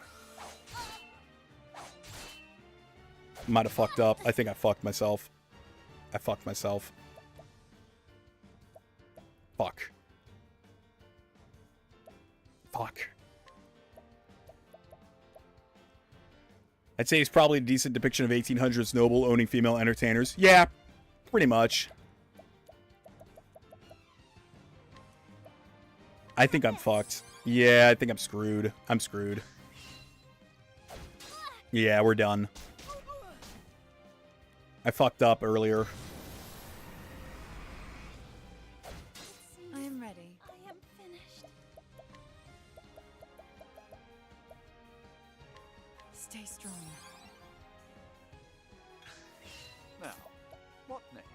Might have fucked up. I think I fucked myself. I fucked myself. Fuck. Fuck. I'd say he's probably a decent depiction of 1800s noble owning female entertainers. Yeah, pretty much. I think I'm fucked. Yeah, I think I'm screwed. I'm screwed. Yeah, we're done. I fucked up earlier. I'm ready. I am finished. Stay strong. Now, what next?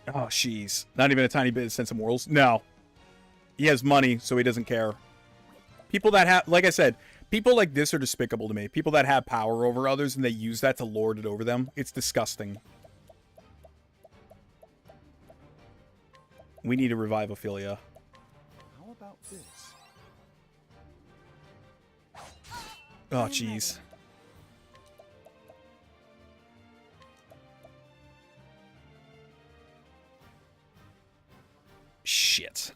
Oh, jeez. Not even a tiny bit of sense of morals? No. He has money, so he doesn't care. People that have, like I said, people like this are despicable to me. People that have power over others and they use that to lord it over them. It's disgusting. We need to revive Ophelia. How about this? Oh, jeez. Shit.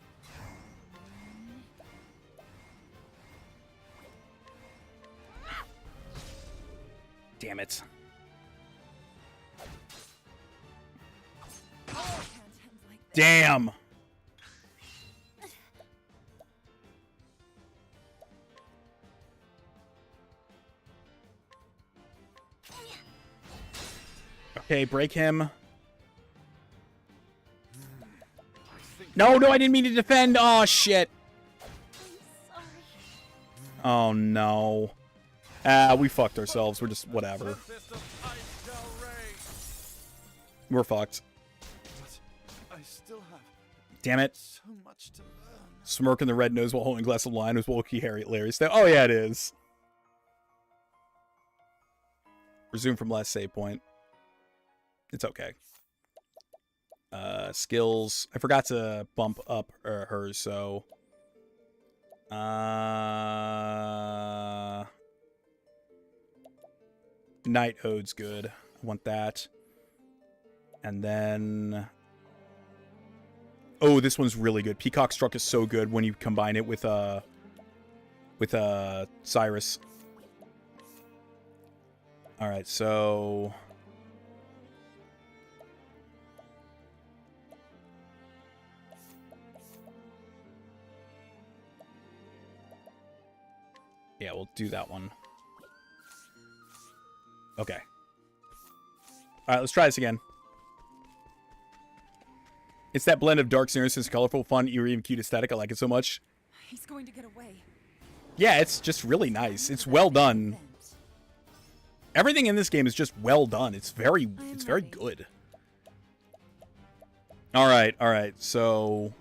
Damn it. Damn. Okay, break him. No, I didn't mean to defend. Oh, shit. Oh, no. We fucked ourselves. We're just, whatever. We're fucked. But I still have Damn it. so much to learn. Smirk in the red nose while holding a glass of wine was Wookiee hilarious. Oh, yeah, it is. Resume from last save point. It's okay. Skills. I forgot to bump up hers, so... Night Ode's good. I want that. And then... Oh, this one's really good. Peacock Struck is so good when you combine it with Cyrus. All right, so yeah, we'll do that one. Okay. All right, let's try this again. It's that blend of dark seriousness, colorful, fun, eerie, and cute aesthetic. I like it so much. He's going to get away. Yeah, it's just really nice. It's well done. Everything in this game is just well done. It's very good. All right. So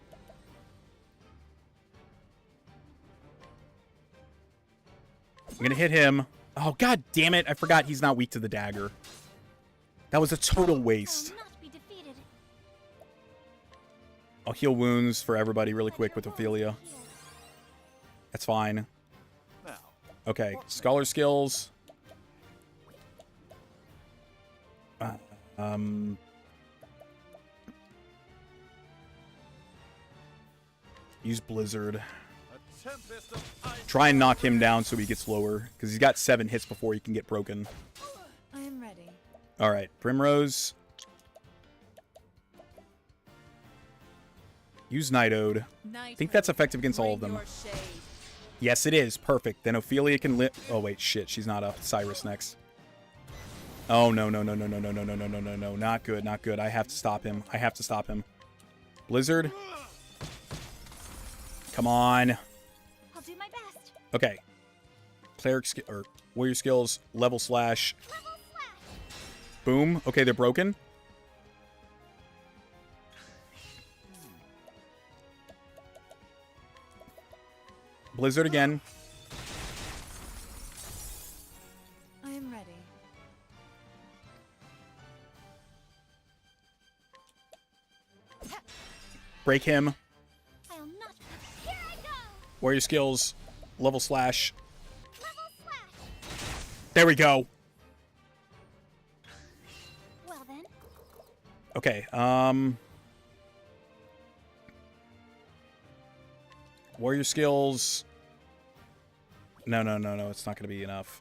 I'm gonna hit him. Oh, god damn it! I forgot he's not weak to the dagger. That was a total waste. I'll heal wounds for everybody really quick with Ophelia. That's fine. Okay, scholar skills. Use Blizzard. Try and knock him down so he gets lower, because he's got 7 hits before he can get broken. I am ready. All right, Primrose. Use Night Ode. I think that's effective against all of them. Yes, it is. Perfect. Then Ophelia can lit. Oh wait, shit. She's not a Cyrus next. Oh no. Not good. Not good. I have to stop him. I have to stop him. Blizzard. Come on. I'll do my best. Okay. Cleric skill or warrior skills. Level slash. Boom. Okay, they're broken. Blizzard again. I am ready. Break him. I'll not. Here I go. Warrior skills. Level slash. Level slash. There we go. Well then. Okay. Warrior skills. No. It's not going to be enough.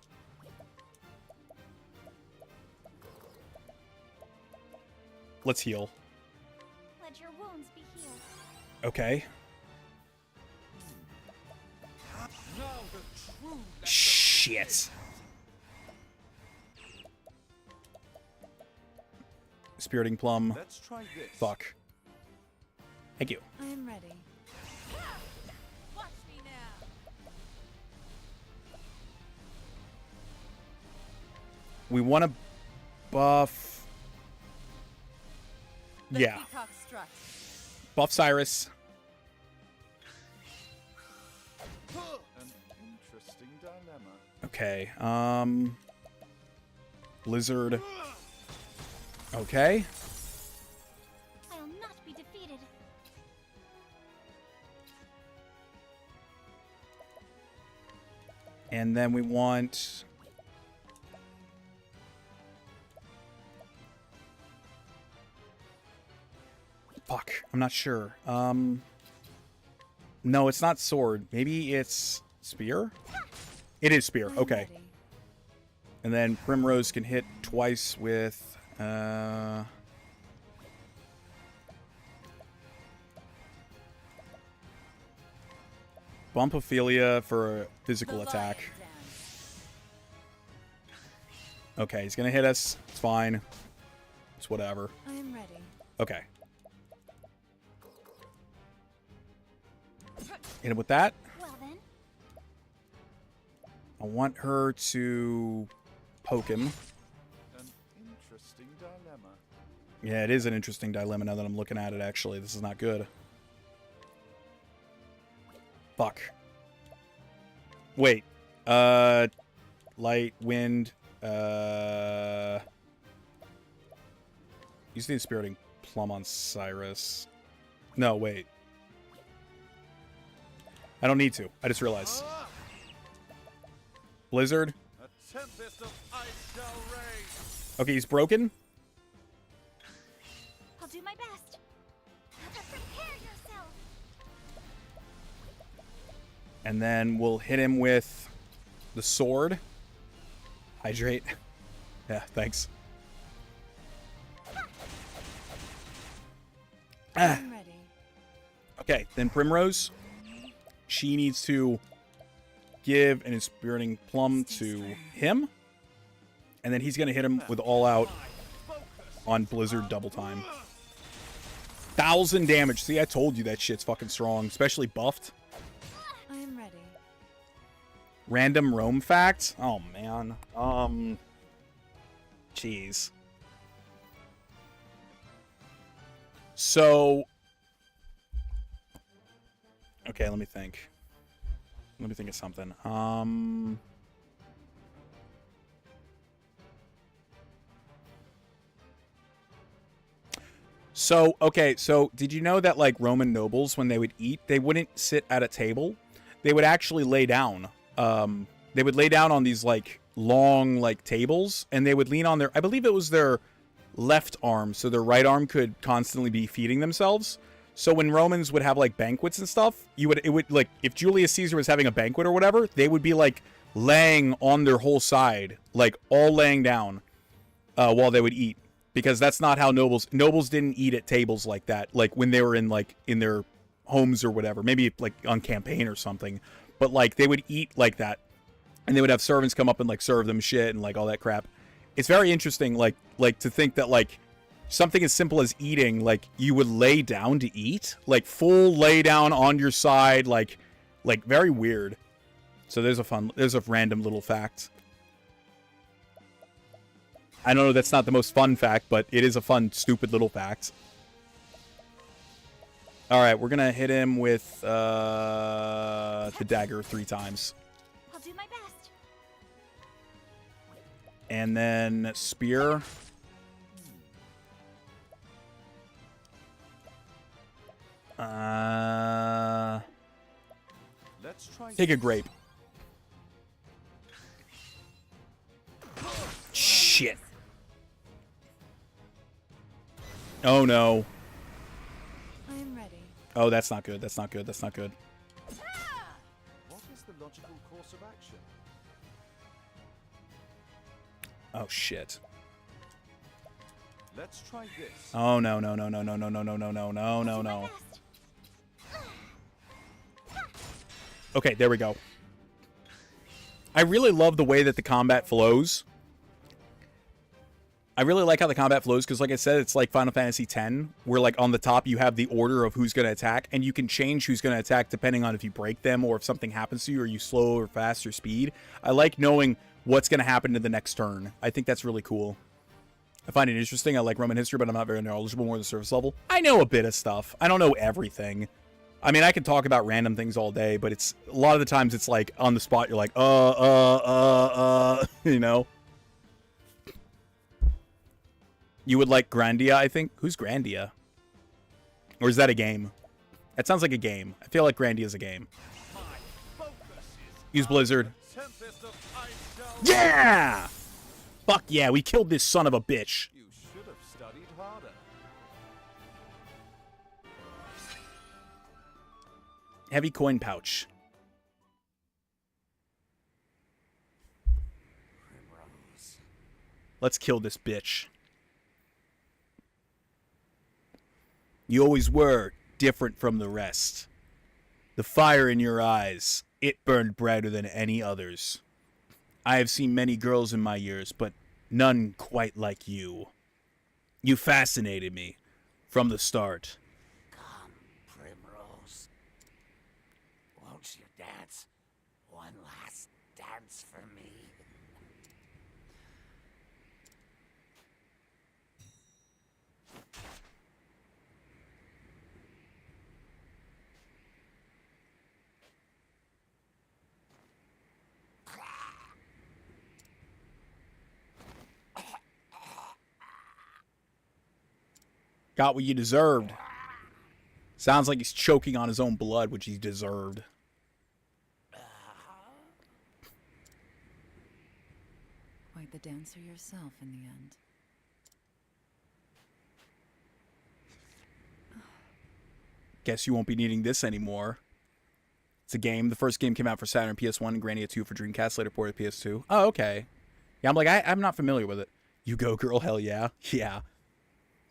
Let's heal. Let your wounds be healed. Okay. Shit. Spiriting Plum. Let's try this. Fuck. Thank you. I am ready. Watch me now. We want to buff. Yeah. Buff Cyrus. An interesting dilemma. Okay. Blizzard. Okay. I'll not be defeated. And then we want... Fuck, I'm not sure. No, it's not sword. Maybe it's spear? It is spear, okay. And then Primrose can hit twice with... Bump Ophelia for a physical attack. Okay, he's gonna hit us. It's fine. It's whatever. I am ready. Okay. Hit him with that. Well then. I want her to poke him. An interesting dilemma. Yeah, it is an interesting dilemma now that I'm looking at it, actually. This is not good. Fuck. Wait. Light, wind, Use the Inspiriting Plum on Cyrus. No, wait. I don't need to. I just realized. Blizzard. A tempest of ice shall rage. Okay, he's broken. I'll do my best. Prepare yourself. And then we'll hit him with the sword. Hydrate. Yeah, thanks. I'm ready. Okay, then Primrose. She needs to give an Inspiriting Plum to him. And then he's going to hit him with All Out on Blizzard double time. 1,000 damage. See, I told you that shit's fucking strong, especially buffed. I am ready. Random roam fact. Oh, man. Jeez. So, okay, let me think. Let me think of something. So, okay, so did you know that, like, Roman nobles, when they would eat, they wouldn't sit at a table? They would actually lay down. They would lay down on these, like, long, like, tables, and they would lean on their, I believe it was their left arm, so their right arm could constantly be feeding themselves. So when Romans would have, like, banquets and stuff, it would, like, if Julius Caesar was having a banquet or whatever, they would be, like, laying on their whole side, like, all laying down, while they would eat. Because that's not how nobles didn't eat at tables like that, like, when they were in, like, in their homes or whatever, maybe, like, on campaign or something, but, like, they would eat like that, and they would have servants come up and, like, serve them shit and, like, all that crap. It's very interesting, like, to think that, like, something as simple as eating, like, you would lay down to eat, like, full lay down on your side, like, very weird. So there's a random little fact. I know that's not the most fun fact, but it is a fun, stupid little fact. Alright, we're gonna hit him with, the dagger 3 times. I'll do my best. And then spear. Let's try Take a grape. Shit. Oh no. I am ready. Oh, that's not good. That's not good. That's not good. What is the logical course of action? Oh shit. Let's try this. Oh no no no no no no no no no no no no no. Okay, there we go. I really love the way that the combat flows. I really like how the combat flows because, like I said, it's like Final Fantasy X, where, like, on the top you have the order of who's going to attack, and you can change who's going to attack depending on if you break them or if something happens to you or you slow or fast or speed. I like knowing what's going to happen to the next turn. I think that's really cool. I find it interesting. I like Roman history, but I'm not very knowledgeable, more than the surface level. I know a bit of stuff. I don't know everything. I mean, I can talk about random things all day, but it's a lot of the times it's like on the spot. You're like, you know. You would like Grandia, I think. Who's Grandia? Or is that a game? That sounds like a game. I feel like Grandia's a game. Use Blizzard. Yeah! Fuck yeah, we killed this son of a bitch. You should have studied harder. Heavy coin pouch. Let's kill this bitch. You always were different from the rest. The fire in your eyes, it burned brighter than any others. I have seen many girls in my years, but none quite like you. You fascinated me from the start. Come, Primrose. Won't you dance? One last dance for me. Got what you deserved. Sounds like he's choking on his own blood, which he deserved. Quite the dancer yourself in the end. Guess you won't be needing this anymore. It's a game. The first game came out for Saturn, PS1, and Grandia 2 for Dreamcast, later ported to PS2. Oh, okay. Yeah, I'm like, I'm not familiar with it. You go, girl. Hell yeah. Yeah.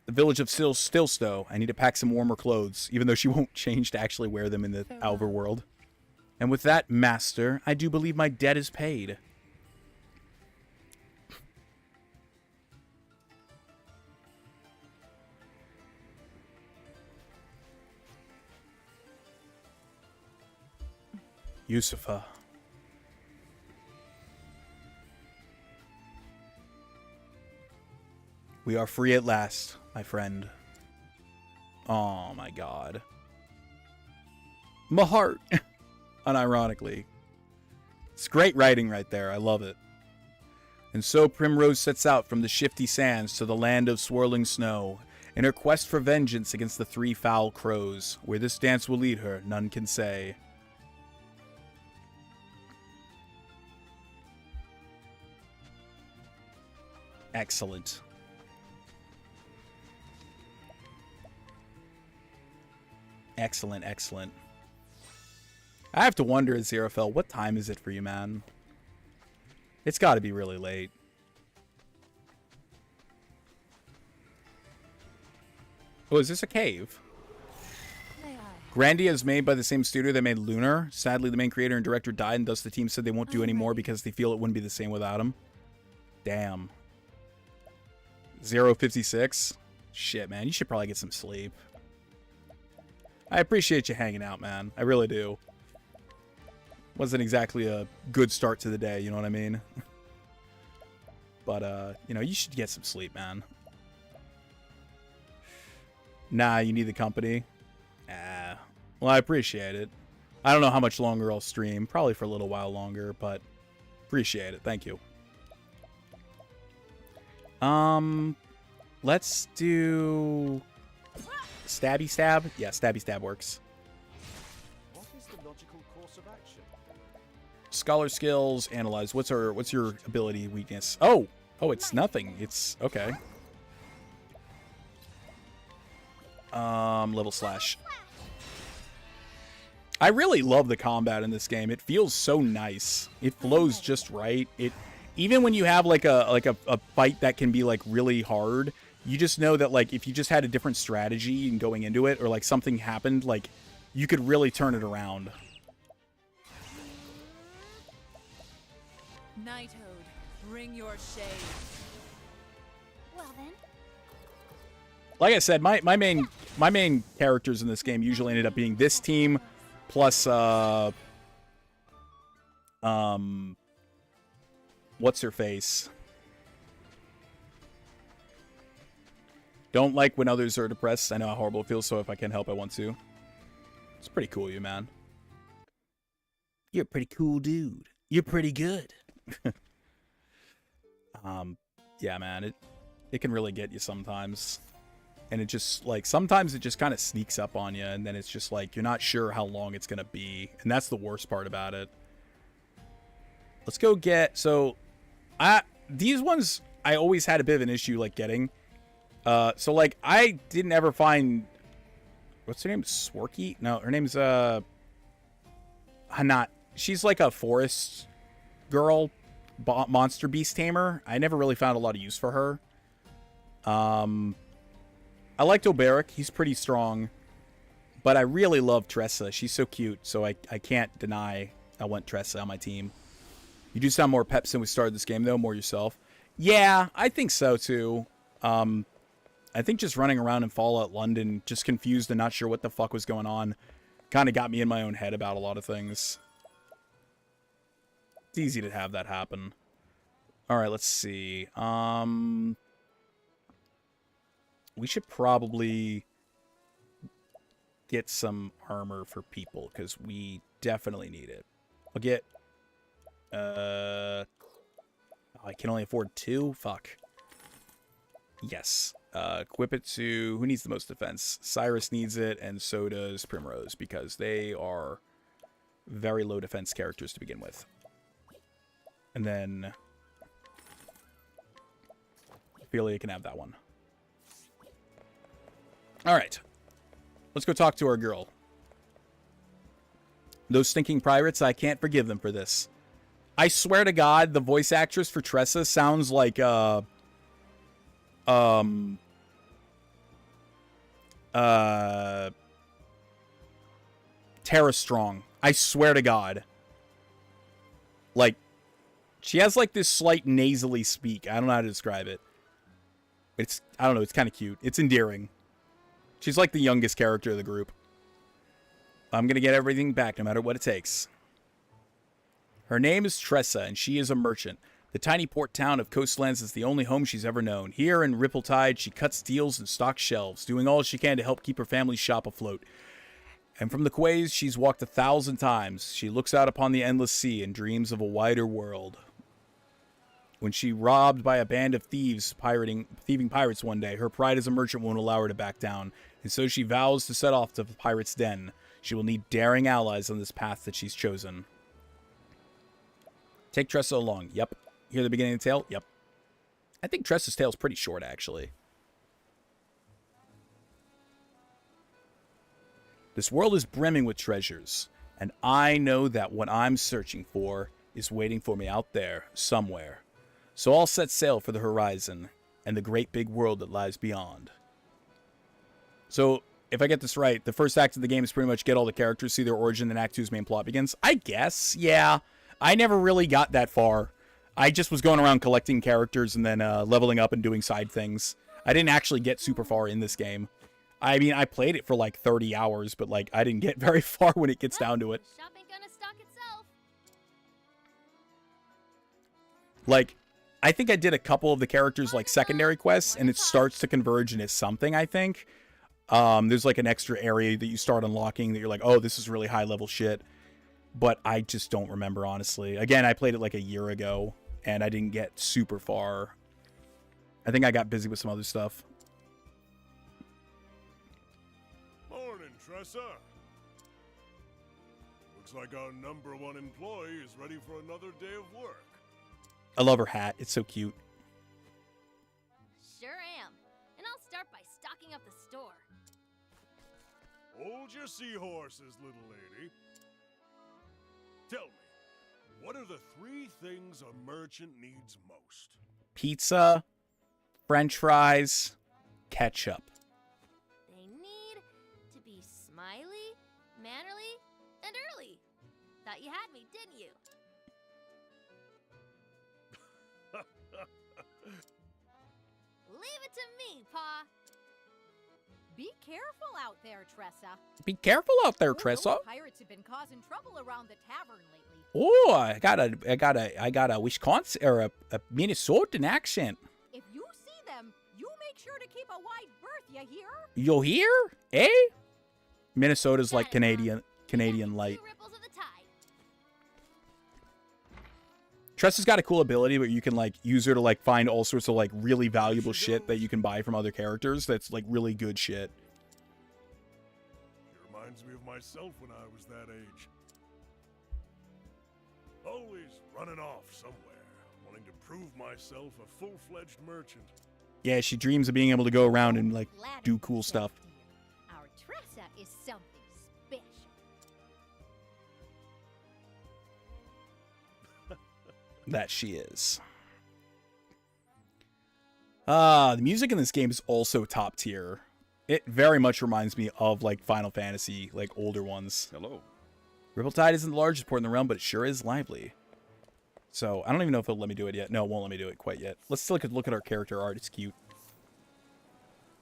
The village of Stilstow. I need to pack some warmer clothes, even though she won't change to actually wear them in the overworld. And with that, master, I do believe my debt is paid. Yusufa. We are free at last, my friend. Oh my god. My heart. Unironically. It's great writing right there. I love it. And so Primrose sets out from the shifty sands to the land of swirling snow, in her quest for vengeance against the three foul crows. Where this dance will lead her, none can say. Excellent. Excellent, excellent. I have to wonder, Xerophel, what time is it for you, man? It's got to be really late. Oh, is this a cave? Grandia is made by the same studio that made Lunar. Sadly, the main creator and director died, and thus the team said they won't do any more because they feel it wouldn't be the same without him. Damn. 056? Shit, man. You should probably get some sleep. I appreciate you hanging out, man. I really do. Wasn't exactly a good start to the day, you know what I mean? But, you know, you should get some sleep, man. Nah, you need the company. Ah, well, I appreciate it. I don't know how much longer I'll stream. Probably for a little while longer, but appreciate it. Thank you. Let's do stabby stab. Yeah, stabby stab works. What is the logical course of action? Scholar skills, analyze. What's your ability weakness? Oh, it's nothing. It's okay. Level slash. I really love the combat in this game. It feels so nice. It flows just right. Even when you have like a fight that can be like really hard, you just know that like if you just had a different strategy in going into it, or like something happened, like you could really turn it around. Nighthode, bring your shade. Well then. Like I said, my main characters in this game usually ended up being this team plus what's her face? Don't like when others are depressed. I know how horrible it feels, so if I can help, I want to. It's pretty cool, you man. You're a pretty cool dude. You're pretty good. Yeah, man, it can really get you sometimes. And it just, like, sometimes it just kind of sneaks up on you, and then it's just, like, you're not sure how long it's going to be. And that's the worst part about it. Let's go get, so, these ones, I always had a bit of an issue, like, getting. So, like, I didn't ever find, what's her name? Swarky? No, her name's, Hanat. She's, like, a forest girl, monster beast tamer. I never really found a lot of use for her. I liked Oberic. He's pretty strong. But I really love Tressa. She's so cute, so I can't deny I want Tressa on my team. You do sound more pep since we started this game, though. More yourself. Yeah, I think so, too. I think just running around in Fallout London, just confused and not sure what the fuck was going on, kind of got me in my own head about a lot of things. It's easy to have that happen. Alright, let's see. We should probably get some armor for people, because we definitely need it. I'll get... I can only afford 2? Fuck. Yes. Equip it to... Who needs the most defense? Cyrus needs it, and so does Primrose, because they are very low defense characters to begin with. And then... Ophelia can have that one. Alright. Let's go talk to our girl. Those stinking pirates, I can't forgive them for this. I swear to God, the voice actress for Tressa sounds like, Tara Strong. I swear to God. Like, she has like this slight nasally speak. I don't know how to describe it. I don't know, it's kind of cute. It's endearing. She's like the youngest character of the group. I'm gonna get everything back no matter what it takes. Her name is Tressa, and she is a merchant. The tiny port town of Coastlands is the only home she's ever known. Here in Rippletide, she cuts deals and stocks shelves, doing all she can to help keep her family's shop afloat. And from the quays she's walked 1,000 times, she looks out upon the endless sea and dreams of a wider world. When she robbed by a band of thieving pirates one day, her pride as a merchant won't allow her to back down, and so she vows to set off to the pirate's den. She will need daring allies on this path that she's chosen. Take Tressa along. Yep. Hear the beginning of the tale? Yep. I think Tressa's tale's pretty short, actually. This world is brimming with treasures, and I know that what I'm searching for is waiting for me out there, somewhere. So I'll set sail for the horizon and the great big world that lies beyond. So, if I get this right, the first act of the game is pretty much get all the characters, see their origin, then Act 2's main plot begins? I guess, yeah. I never really got that far. I just was going around collecting characters and then leveling up and doing side things. I didn't actually get super far in this game. I mean, I played it for like 30 hours, but like I didn't get very far when it gets down to it. Shop ain't gonna stock itself. Like, I think I did a couple of the characters like secondary quests, and it starts to converge into something, I think. There's like an extra area that you start unlocking that you're like, oh, this is really high level shit. But I just don't remember, honestly. Again, I played it like a year ago, and I didn't get super far. I think I got busy with some other stuff. Morning, Tressa. Looks like our #1 employee is ready for another day of work. I love her hat. It's so cute. Sure am. And I'll start by stocking up the store. Hold your seahorses, little lady. Tell me, what are the 3 things a merchant needs most? Pizza, French fries, ketchup. They need to be smiley, mannerly, and early. Thought you had me, didn't you? Leave it to me, Pa. Be careful out there, Tressa. Be careful out there, Tressa. Those pirates have been causing trouble around the tavern lately. Oh, I got a Wisconsin or a Minnesotan accent. If you see them, you make sure to keep a wide berth, you hear? You hear? Eh? Minnesota's like Canadian light. Two ripples of the tide. Tressa's got a cool ability where you can like use her to like find all sorts of like really valuable shit that you can buy from other characters. That's like really good shit. She reminds me of myself when I was that age. Always running off somewhere, wanting to prove myself a full-fledged merchant. Yeah, she dreams of being able to go around and like do cool stuff. Our Tressa is something special. That she is. The music in this game is also top tier. It very much reminds me of like Final Fantasy, like older ones. Hello. Rippletide isn't the largest port in the realm, but it sure is lively. So I don't even know if it'll let me do it yet. No, it won't let me do it quite yet. Let's look at our character art. It's cute.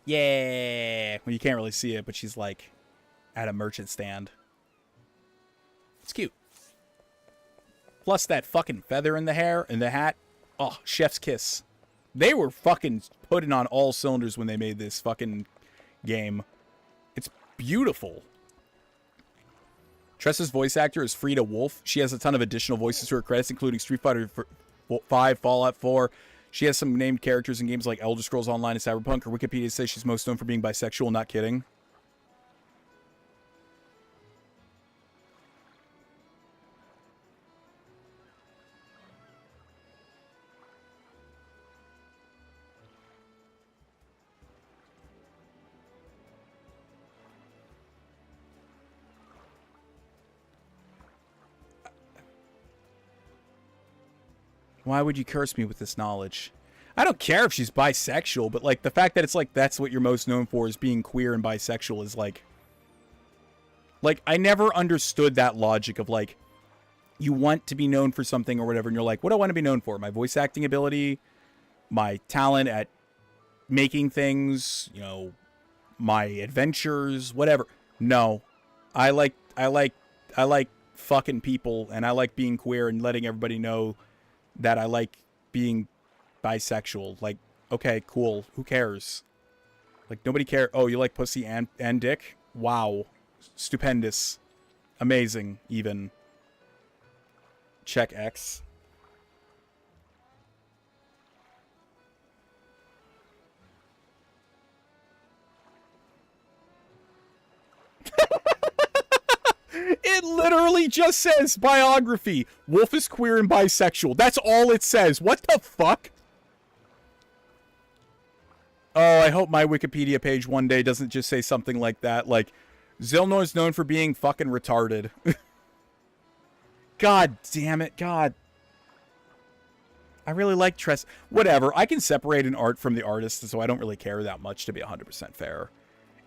Yeah. Well, you can't really see it, but she's like at a merchant stand. It's cute. Plus that fucking feather in the hair and the hat. Oh, chef's kiss. They were fucking putting on all cylinders when they made this fucking game. It's beautiful. Tressa's voice actor is Frida Wolf. She has a ton of additional voices to her credits, including Street Fighter 5, Fallout 4, She has some named characters in games like Elder Scrolls Online and Cyberpunk. Her Wikipedia says she's most known for being bisexual. Not kidding. Why would you curse me with this knowledge? I don't care if she's bisexual, but like the fact that it's like that's what you're most known for is being queer and bisexual is like I never understood that logic of like you want to be known for something or whatever and you're like, what do I want to be known for? My voice acting ability, my talent at making things, you know, my adventures, whatever. No. I like fucking people and I like being queer and letting everybody know that I like being bisexual. Like, okay, cool. Who cares? Like, nobody cares. Oh, you like pussy and dick? Wow. Stupendous. Amazing, even. Check X. It literally just says biography. Wolf is queer and bisexual. That's all it says. What the fuck? Oh, I hope my Wikipedia page one day doesn't just say something like that. Like, Zilnor is known for being fucking retarded. God damn it. God. I really like Tress. Whatever. I can separate an art from the artist, so I don't really care that much, to be 100% fair.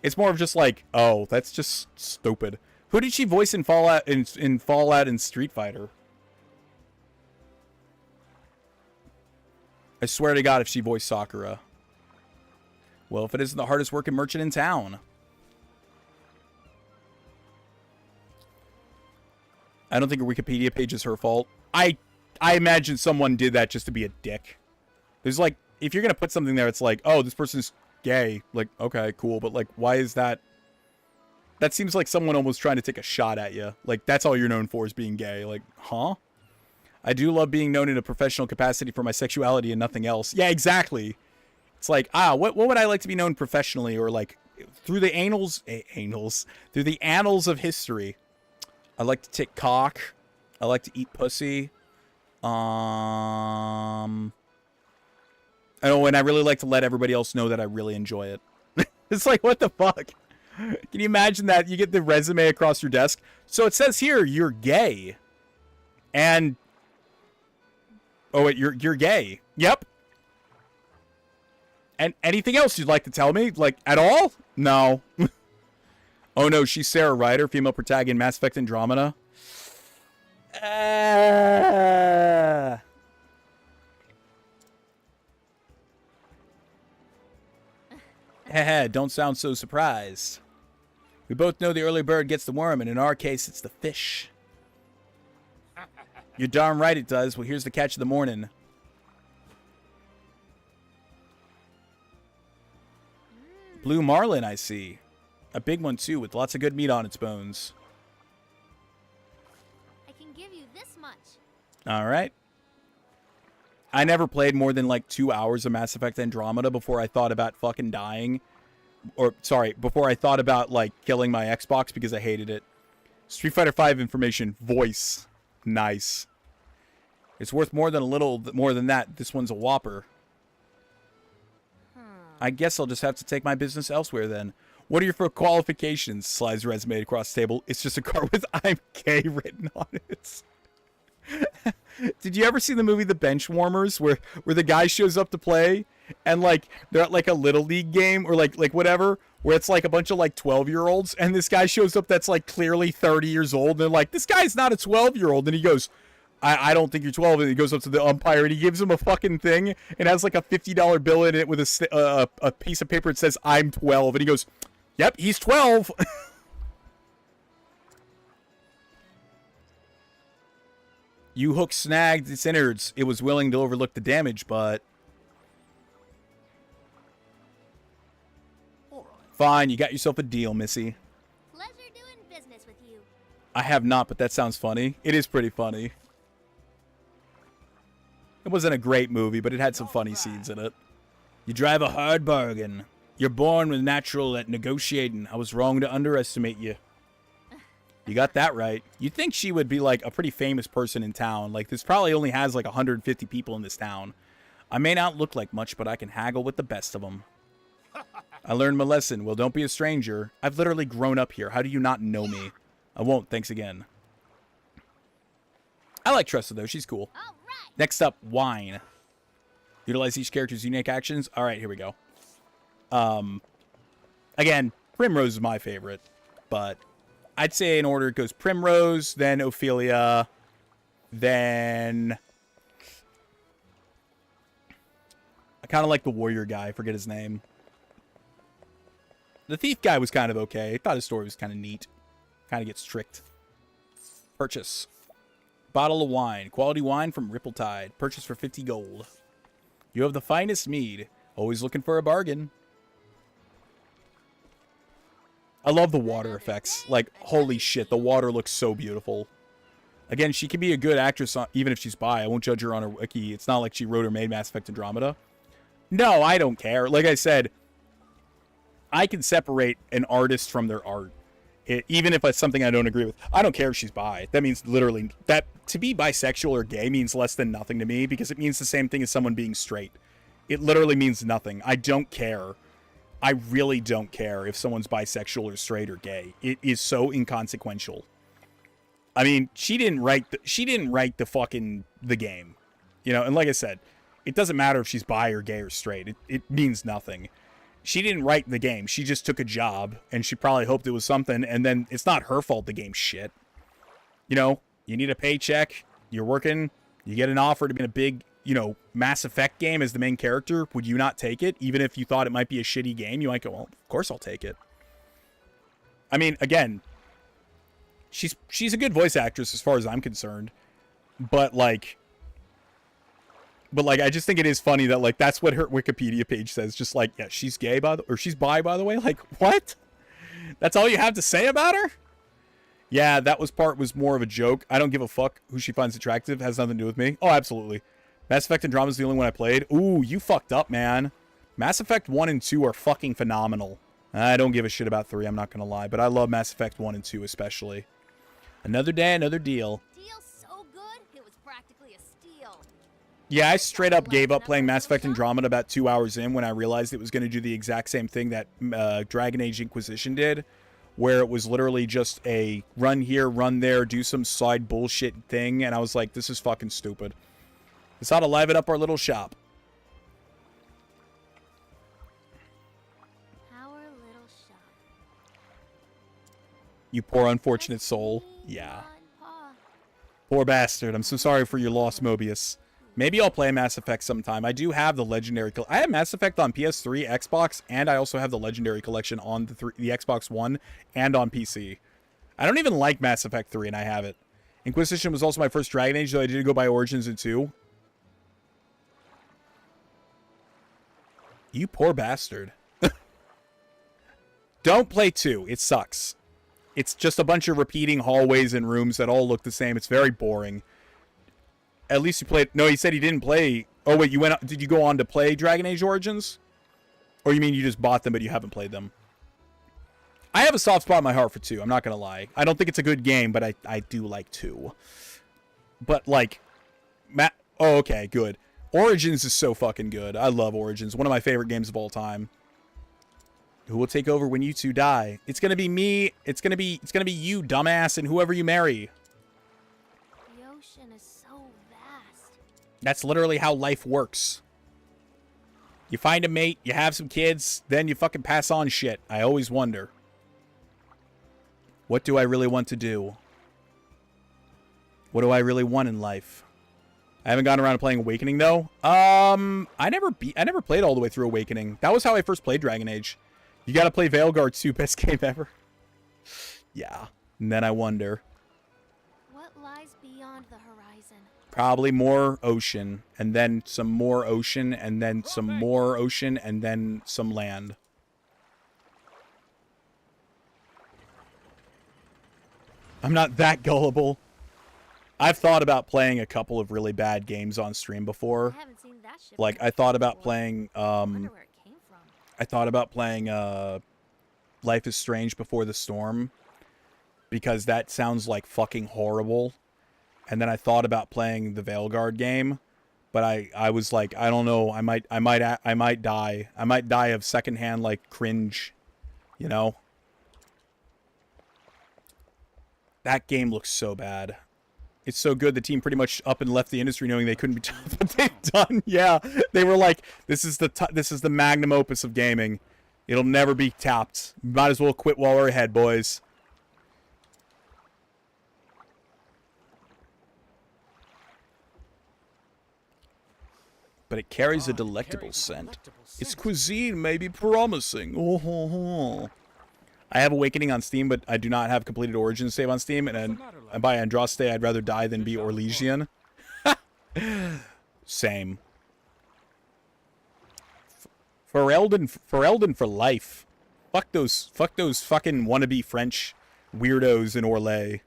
It's more of just like, oh, that's just stupid. Who did she voice in Fallout in Fallout and Street Fighter? I swear to God if she voiced Sakura. Well, if it isn't the hardest working merchant in town. I don't think her Wikipedia page is her fault. I imagine someone did that just to be a dick. There's like, if you're going to put something there, it's like, oh, this person's gay. Like, okay, cool. But like, why is that? That seems like someone almost trying to take a shot at you. Like, that's all you're known for is being gay. Like, huh? I do love being known in a professional capacity for my sexuality and nothing else. Yeah, exactly. It's like, what would I like to be known professionally or like through the through the annals of history? I like to take cock. I like to eat pussy. Oh, and I really like to let everybody else know that I really enjoy it. It's like, what the fuck? Can you imagine that? You get the resume across your desk. So it says here, you're gay. And... oh, wait, you're gay. Yep. And anything else you'd like to tell me? Like, at all? No. Oh, no, she's Sarah Ryder, female protagonist in Mass Effect Andromeda. Heh, don't sound so surprised. We both know the early bird gets the worm, and in our case, it's the fish. You're darn right it does. Well, here's the catch of the morning. Blue marlin, I see. A big one, too, with lots of good meat on its bones. I can give you this much. All right. I never played more than like 2 hours of Mass Effect Andromeda before I thought about fucking dying. Or, sorry, before I thought about, like, killing my Xbox because I hated it. Street Fighter V information. Voice. Nice. It's worth more than a little more than that. This one's a whopper. I guess I'll just have to take my business elsewhere then. What are your qualifications? Slides resume across the table. It's just a card with I'm gay written on it. Did you ever see the movie The Benchwarmers where the guy shows up to play and like they're at like a little league game or like whatever where it's like a bunch of like 12-year-olds and this guy shows up that's like clearly 30 years old and they're like, this guy's not a 12-year-old, and he goes, I don't think you're 12, and he goes up to the umpire and he gives him a fucking thing and has like a $50 bill in it with a piece of paper that says I'm 12, and he goes, yep, he's 12. You hook snagged its innards. It was willing to overlook the damage, but... Fine, you got yourself a deal, Missy. Pleasure doing business with you. I have not, but that sounds funny. It is pretty funny. It wasn't a great movie, but it had some funny scenes in it. You drive a hard bargain. You're born with natural at negotiating. I was wrong to underestimate you. You got that right. You'd think she would be like a pretty famous person in town. Like, this probably only has like 150 people in this town. I may not look like much, but I can haggle with the best of them. I learned my lesson. Well, don't be a stranger. I've literally grown up here. How do you not know me? I won't. Thanks again. I like Tressa, though. She's cool. Next up, wine. Utilize each character's unique actions. All right, here we go. Again, Primrose is my favorite, but I'd say in order it goes Primrose, then Ophelia, then I kind of like the warrior guy. I forget his name. The thief guy was kind of okay. I thought his story was kind of neat. Kind of gets tricked. Purchase. Bottle of wine. Quality wine from Rippletide. Purchase for 50 gold. You have the finest mead. Always looking for a bargain. I love the water effects. Like, holy shit, the water looks so beautiful. Again, she can be a good actress even if she's bi. I won't judge her on her wiki. It's not like she wrote or made Mass Effect Andromeda. No, I don't care. Like I said, I can separate an artist from their art. Even if it's something I don't agree with. I don't care if she's bi. That means literally... that to be bisexual or gay means less than nothing to me because it means the same thing as someone being straight. It literally means nothing. I don't care. I really don't care if someone's bisexual or straight or gay. It is so inconsequential. I mean, she didn't write the fucking the game. You know, and like I said, it doesn't matter if she's bi or gay or straight. It means nothing. She didn't write the game. She just took a job, and she probably hoped it was something, and then it's not her fault the game's shit. You know, you need a paycheck, you're working, you get an offer to be in a big, you know, Mass Effect game as the main character. Would you not take it? Even if you thought it might be a shitty game, you might go, well, of course I'll take it. I mean, again, she's a good voice actress as far as I'm concerned, but like, I just think it is funny that, like, that's what her Wikipedia page says. Just like, yeah, she's gay, or she's bi, by the way. Like, what? That's all you have to say about her? Yeah, that was more of a joke. I don't give a fuck who she finds attractive. Has nothing to do with me. Oh, absolutely. Mass Effect Andromeda is the only one I played. Ooh, you fucked up, man. Mass Effect 1 and 2 are fucking phenomenal. I don't give a shit about 3, I'm not going to lie. But I love Mass Effect 1 and 2 especially. Another day, another deal. Yeah, I straight up gave up playing Mass Effect Andromeda about 2 hours in when I realized it was going to do the exact same thing that Dragon Age Inquisition did, where it was literally just a run here, run there, do some side bullshit thing, and I was like, this is fucking stupid. This ought to liven up our little shop. Our little shop. You poor unfortunate soul. Yeah. Poor bastard. I'm so sorry for your loss, Mobius. Maybe I'll play Mass Effect sometime. I do have the Legendary... I have Mass Effect on PS3, Xbox, and I also have the Legendary Collection on the Xbox One and on PC. I don't even like Mass Effect 3, and I have it. Inquisition was also my first Dragon Age, though I did go by Origins in 2. You poor bastard. Don't play 2. It sucks. It's just a bunch of repeating hallways and rooms that all look the same. It's very boring. At least you played... No, he said he didn't play... Oh, wait, did you go on to play Dragon Age Origins? Or you mean you just bought them, but you haven't played them? I have a soft spot in my heart for 2, I'm not going to lie. I don't think it's a good game, but I do like 2. But, like... Oh, okay, good. Origins is so fucking good. I love Origins. One of my favorite games of all time. Who will take over when you two die? It's going to be me. It's going to be you, dumbass, and whoever you marry. That's literally how life works. You find a mate, you have some kids, then you fucking pass on shit. I always wonder. What do I really want to do? What do I really want in life? I haven't gotten around to playing Awakening, though. I never played all the way through Awakening. That was how I first played Dragon Age. You gotta play Veilguard 2, best game ever. Yeah. And then I wonder. What lies beyond the horizon? Probably more ocean, and then some more ocean, and then some more ocean, and then some land. I'm not that gullible. I've thought about playing a couple of really bad games on stream before. I haven't seen that ship Like in I thought about before. playing Wonder where it came from. I thought about playing Life is Strange Before the Storm because that sounds like fucking horrible. And then I thought about playing the Veilguard game, but I was like, I don't know, I might die. I might die of secondhand like cringe, you know? That game looks so bad. It's so good the team pretty much up and left the industry knowing they couldn't be done what they've done. Yeah, they were like, this is the magnum opus of gaming. It'll never be tapped. Might as well quit while we're ahead, boys. But it carries a delectable scent. Its cuisine may be promising. Oh, ho, ho. I have Awakening on Steam, but I do not have completed Origins save on Steam, and by Andraste, I'd rather die than be Orlesian. Same. Ferelden for life. Fuck those fucking wannabe French weirdos in Orlais.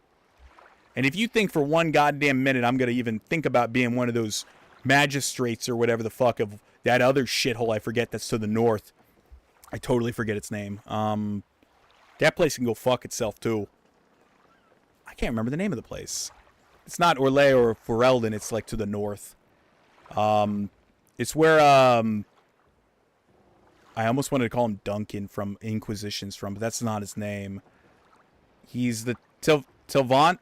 And if you think for one goddamn minute I'm gonna even think about being one of those magistrates or whatever the fuck of that other shithole I forget that's to the north. I totally forget its name. That place can go fuck itself too. I can't remember the name of the place. It's not Orlais or Ferelden, it's like to the north. It's where I almost wanted to call him Duncan from Inquisitions from, but that's not his name. He's the Tervani,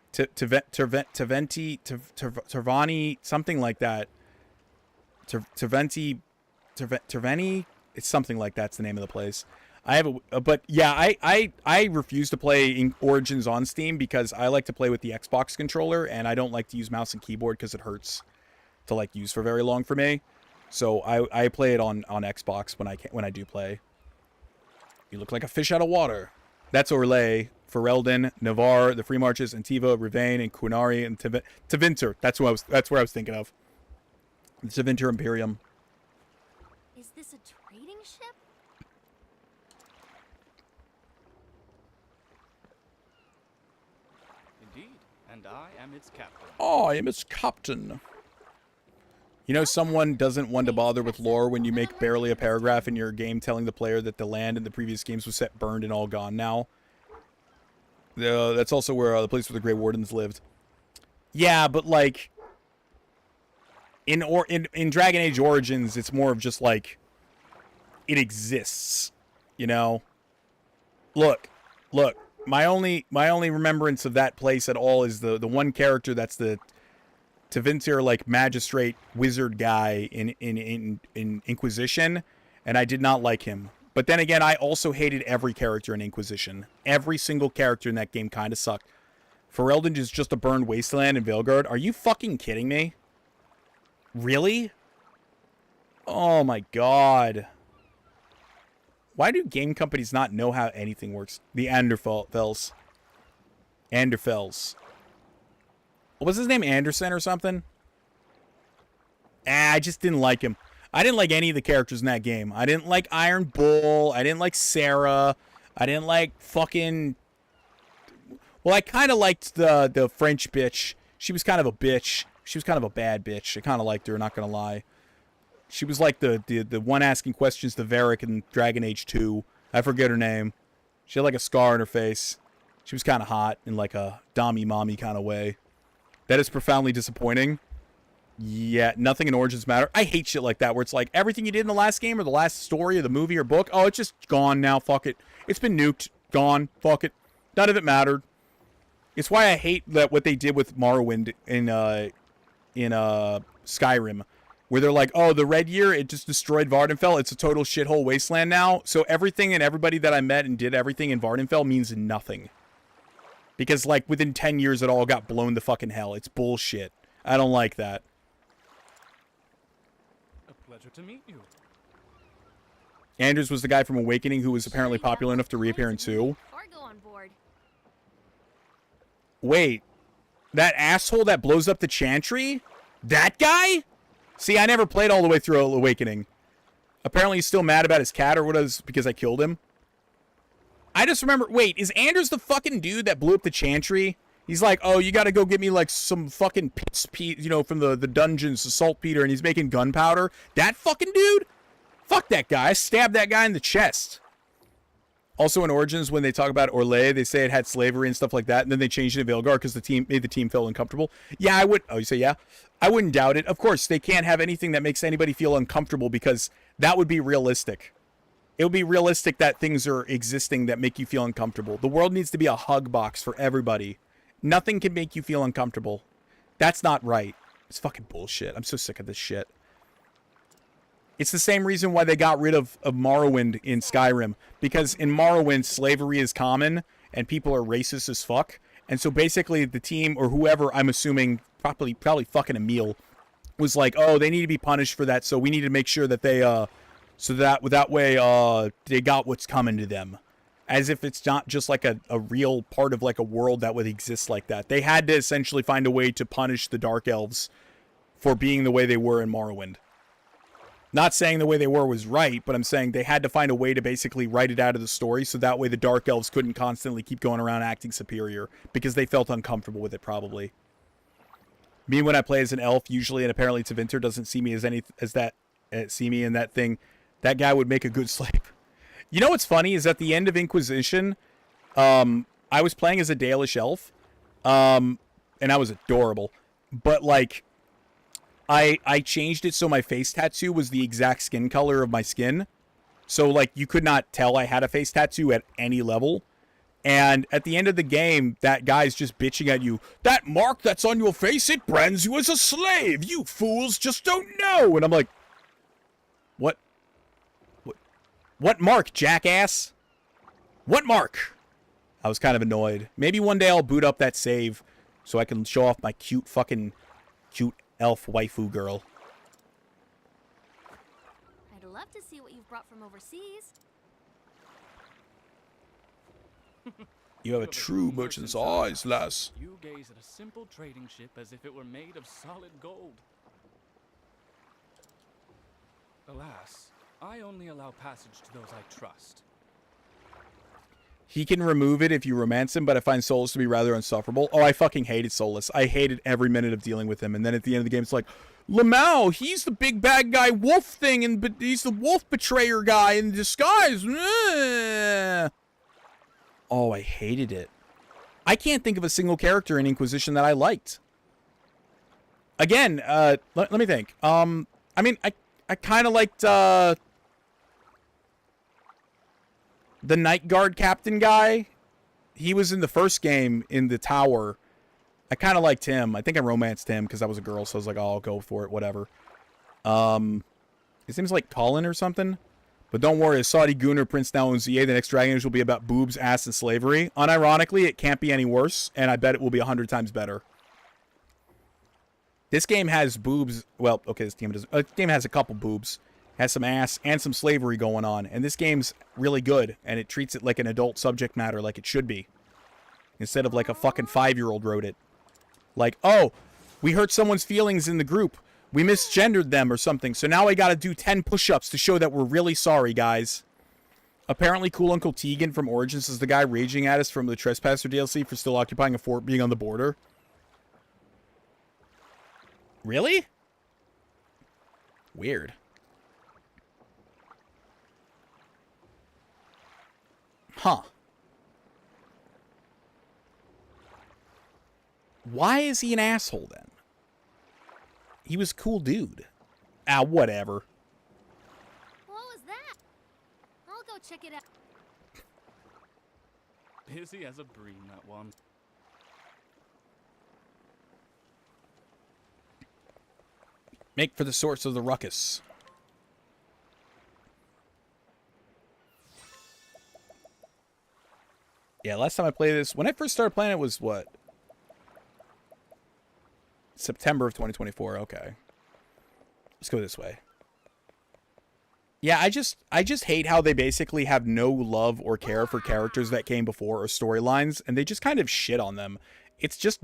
something like that. Terveni, it's something like that's the name of the place. I have but yeah, I refuse to play Origins on Steam because I like to play with the Xbox controller and I don't like to use mouse and keyboard because it hurts to like use for very long for me. So I play it on Xbox when I do play. You look like a fish out of water. That's Orlais, Ferelden, Navarre, the Free Marches, Antiva, Rivain, and Quinari, and Tevinter. That's where I was thinking of. The Tevinter Imperium. Is this a trading ship? Indeed, and I am its captain. I am its captain. You know someone doesn't want to bother with lore when you make barely a paragraph in your game telling the player that the land in the previous games was set burned and all gone now. That's also where the place where the Grey Wardens lived. Yeah, but like in Dragon Age Origins, it's more of just like it exists, you know. Look. My only remembrance of that place at all is the one character that's the Tevinter like magistrate wizard guy in Inquisition, and I did not like him. But then again, I also hated every character in Inquisition. Every single character in that game kind of sucked. Ferelden is just a burned wasteland in Veilguard. Are you fucking kidding me? Really? Oh my god. Why do game companies not know how anything works? The Anderfels. What was his name? Anderson or something? I just didn't like him. I didn't like any of the characters in that game. I didn't like Iron Bull. I didn't like Sarah. I didn't like fucking... Well, I kind of liked the French bitch. She was kind of a bitch. She was kind of a bad bitch. I kind of liked her, not gonna lie. She was like the one asking questions to Varric in Dragon Age 2. I forget her name. She had like a scar on her face. She was kind of hot in like a dommy mommy kind of way. That is profoundly disappointing. Yeah, nothing in Origins matter. I hate shit like that where it's like everything you did in the last game or the last story or the movie or book, oh, it's just gone now. Fuck it. It's been nuked. Gone. Fuck it. None of it mattered. It's why I hate that what they did with Morrowind in Skyrim, where they're like, oh, the Red Year, it just destroyed Vardenfell. It's a total shithole wasteland now. So everything and everybody that I met and did everything in Vardenfell means nothing. Because, like, within 10 years, it all got blown to fucking hell. It's bullshit. I don't like that. A pleasure to meet you. Anders was the guy from Awakening who was apparently popular enough to reappear in 2. Cargo on board. Wait. That asshole that blows up the Chantry? That guy? See, I never played all the way through Awakening. Apparently he's still mad about his cat or what is because I killed him. I just remember... Wait, is Anders the fucking dude that blew up the Chantry? He's like, oh, you got to go get me like some fucking you know, from the dungeons, the saltpeter, and he's making gunpowder. That fucking dude? Fuck that guy. I stabbed that guy in the chest. Also in Origins, when they talk about Orlais, they say it had slavery and stuff like that, and then they changed it to Veilguard because the team made the team feel uncomfortable. Yeah, I would. Oh, you say yeah? I wouldn't doubt it. Of course, they can't have anything that makes anybody feel uncomfortable because that would be realistic. It would be realistic that things are existing that make you feel uncomfortable. The world needs to be a hug box for everybody. Nothing can make you feel uncomfortable. That's not right. It's fucking bullshit. I'm so sick of this shit. It's the same reason why they got rid of Morrowind in Skyrim. Because in Morrowind, slavery is common, and people are racist as fuck. And so basically the team, or whoever, I'm assuming, probably fucking Emil, was like, oh, they need to be punished for that, so we need to make sure that they, so that way, they got what's coming to them. As if it's not just like a real part of like a world that would exist like that. They had to essentially find a way to punish the Dark Elves for being the way they were in Morrowind. Not saying the way they were was right, but I'm saying they had to find a way to basically write it out of the story so that way the Dark Elves couldn't constantly keep going around acting superior because they felt uncomfortable with it probably. Me, when I play as an elf, usually, and apparently Tevinter doesn't see me see me in that thing, that guy would make a good slave. You know what's funny is at the end of Inquisition, I was playing as a Dalish elf, and I was adorable, but like, I changed it so my face tattoo was the exact skin color of my skin, so like you could not tell I had a face tattoo at any level. And at the end of the game, that guy's just bitching at you. That mark that's on your face, it brands you as a slave. You fools just don't know. And I'm like, what? What mark, jackass? What mark? I was kind of annoyed. Maybe one day I'll boot up that save so I can show off my cute elf waifu girl. I'd love to see what you've brought from overseas. You have a true merchant's eyes, lass. You gaze at a simple trading ship as if it were made of solid gold. Alas, I only allow passage to those I trust. He can remove it if you romance him, but I find Solus to be rather insufferable. Oh, I fucking hated Solus. I hated every minute of dealing with him. And then at the end of the game, it's like, Lamau, he's the big bad guy wolf thing, and he's the wolf betrayer guy in disguise. Oh, I hated it. I can't think of a single character in Inquisition that I liked. Again, let me think. I mean, I kind of liked, the Night Guard captain guy. He was in the first game in the tower. I kind of liked him. I think I romanced him because I was a girl, so I was like, oh, I'll go for it, whatever. His name's like Colin or something. But don't worry, a Saudi Gunner prince now owns EA. The next Dragon Age will be about boobs, ass, and slavery. Unironically, it can't be any worse, and I bet it will be 100 times better. This game has boobs. Well, okay, this game doesn't. This game has a couple boobs. Has some ass and some slavery going on. And this game's really good, and it treats it like an adult subject matter like it should be. Instead of like a fucking 5-year-old wrote it. Like, oh, we hurt someone's feelings in the group. We misgendered them or something, so now I gotta do 10 push-ups to show that we're really sorry, guys. Apparently, Cool Uncle Tegan from Origins is the guy raging at us from the Trespasser DLC for still occupying a fort being on the border. Really? Weird. Huh. Why is he an asshole then? He was a cool dude. Ah, whatever. What was that? I'll go check it out. Busy as a bream, that one. Make for the source of the ruckus. Yeah, last time I played this, when I first started playing it was what? September of 2024. Okay. Let's go this way. Yeah, I just hate how they basically have no love or care for characters that came before or storylines, and they just kind of shit on them. It's just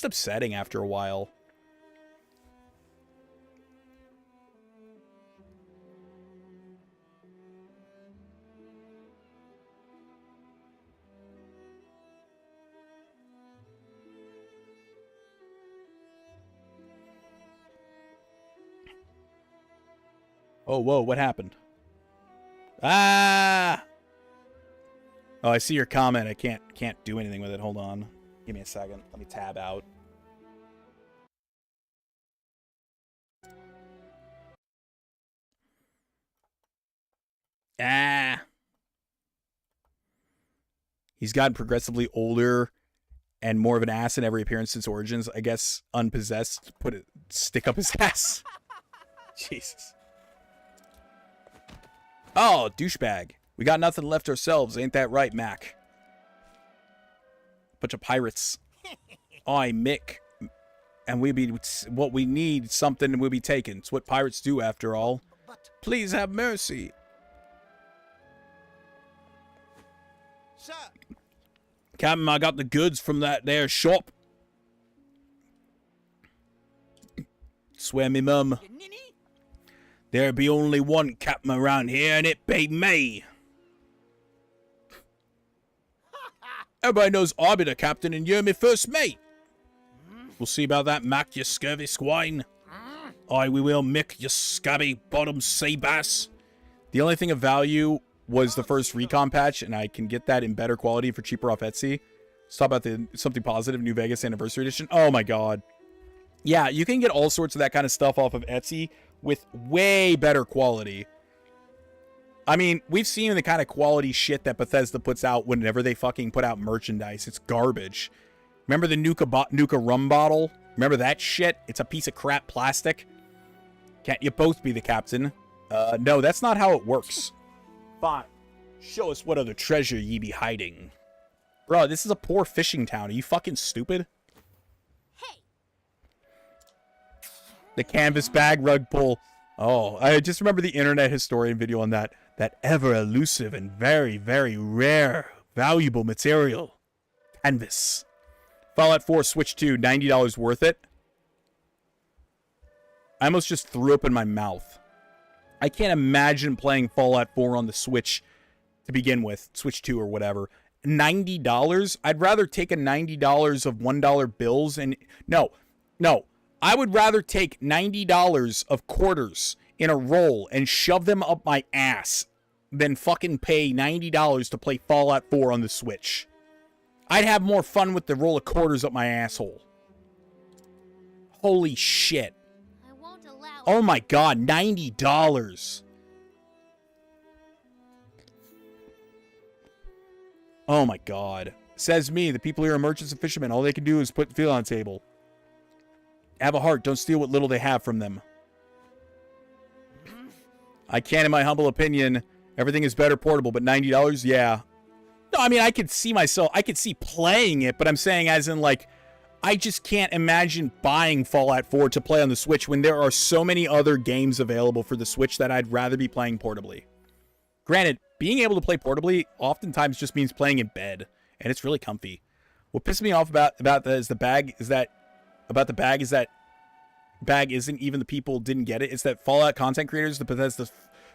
upsetting after a while. Oh, whoa, what happened? Ah! Oh, I see your comment. I can't do anything with it. Hold on. Give me a second. Let me tab out. Ah! He's gotten progressively older and more of an ass in every appearance since Origins. I guess unpossessed stick up his ass. Jesus. Oh, douchebag. We got nothing left ourselves. Ain't that right, Mac? Bunch of pirates. I, Mick. And we be what we need, something will be taken. It's what pirates do, after all. Please have mercy. Sir. Captain, I got the goods from that there shop. Swear me mum. There be only one captain around here, and it be me. Everybody knows I be the captain, and you're me first mate. We'll see about that, Mac, you scurvy swine. Aye, we will, Mick, you scabby bottom sea bass. The only thing of value was the first recon patch, and I can get that in better quality for cheaper off Etsy. Let's talk about the something positive, New Vegas Anniversary Edition. Oh my god. Yeah, you can get all sorts of that kind of stuff off of Etsy with way better quality. I mean, we've seen the kind of quality shit that Bethesda puts out whenever they fucking put out merchandise. It's garbage. Remember the Nuka rum bottle? Remember that shit? It's a piece of crap plastic. Can't you both be the captain? No, that's not how it works. Fine. Show us what other treasure ye be hiding. Bro, this is a poor fishing town. Are you fucking stupid? Hey. The canvas bag rug pull. Oh, I just remember the internet historian video on that. That ever elusive and very, very rare, valuable material. Canvas. Fallout 4 Switch 2, $90 worth it? I almost just threw up in my mouth. I can't imagine playing Fallout 4 on the Switch to begin with. Switch 2 or whatever. $90? I'd rather take a $90 of $1 bills and... No. I would rather take $90 of quarters in a roll and shove them up my ass than fucking pay $90 to play Fallout 4 on the Switch. I'd have more fun with the roll of quarters up my asshole. Holy shit. I won't allow Oh my god, $90. Oh my god. Says me, the people here are merchants and fishermen. All they can do is put food on the table. Have a heart, don't steal what little they have from them. I can, in my humble opinion, everything is better portable, but $90, yeah. No, I mean, I could see playing it, but I'm saying as in, like, I just can't imagine buying Fallout 4 to play on the Switch when there are so many other games available for the Switch that I'd rather be playing portably. Granted, being able to play portably oftentimes just means playing in bed, and it's really comfy. What pisses me off about the bag is that bag isn't even the people didn't get it. It's that Fallout content creators, the Bethesda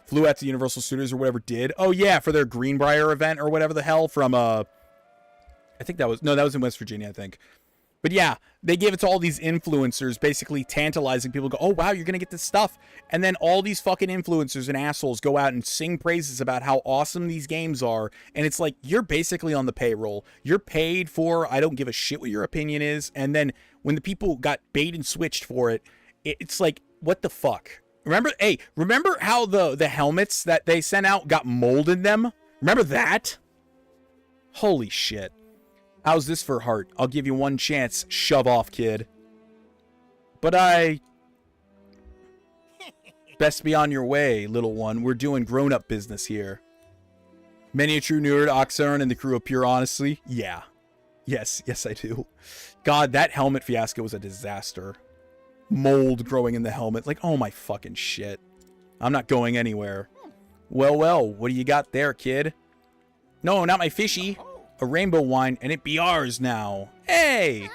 flew out to Universal Studios or whatever did. Oh yeah, for their Greenbrier event or whatever the hell from I think that was in West Virginia, I think. But yeah, they gave it to all these influencers, basically tantalizing people. Go, oh wow, you're gonna get this stuff, and then all these fucking influencers and assholes go out and sing praises about how awesome these games are, and it's like you're basically on the payroll. You're paid for. I don't give a shit what your opinion is, and then when the people got bait and switched for it, it's like what the fuck. Remember how the helmets that they sent out got mold in them? Remember that? Holy shit. How's this for heart? I'll give you one chance. Shove off, kid. But best be on your way, little one. We're doing grown-up business here. Many a true nerd, Oxern, and the crew of Pure Honesty. Yeah. Yes, I do. God, that helmet fiasco was a disaster. Mold growing in the helmet. Like, oh my fucking shit. I'm not going anywhere. Well, what do you got there, kid? No, not my fishy. A rainbow wine, and it be ours now. Hey!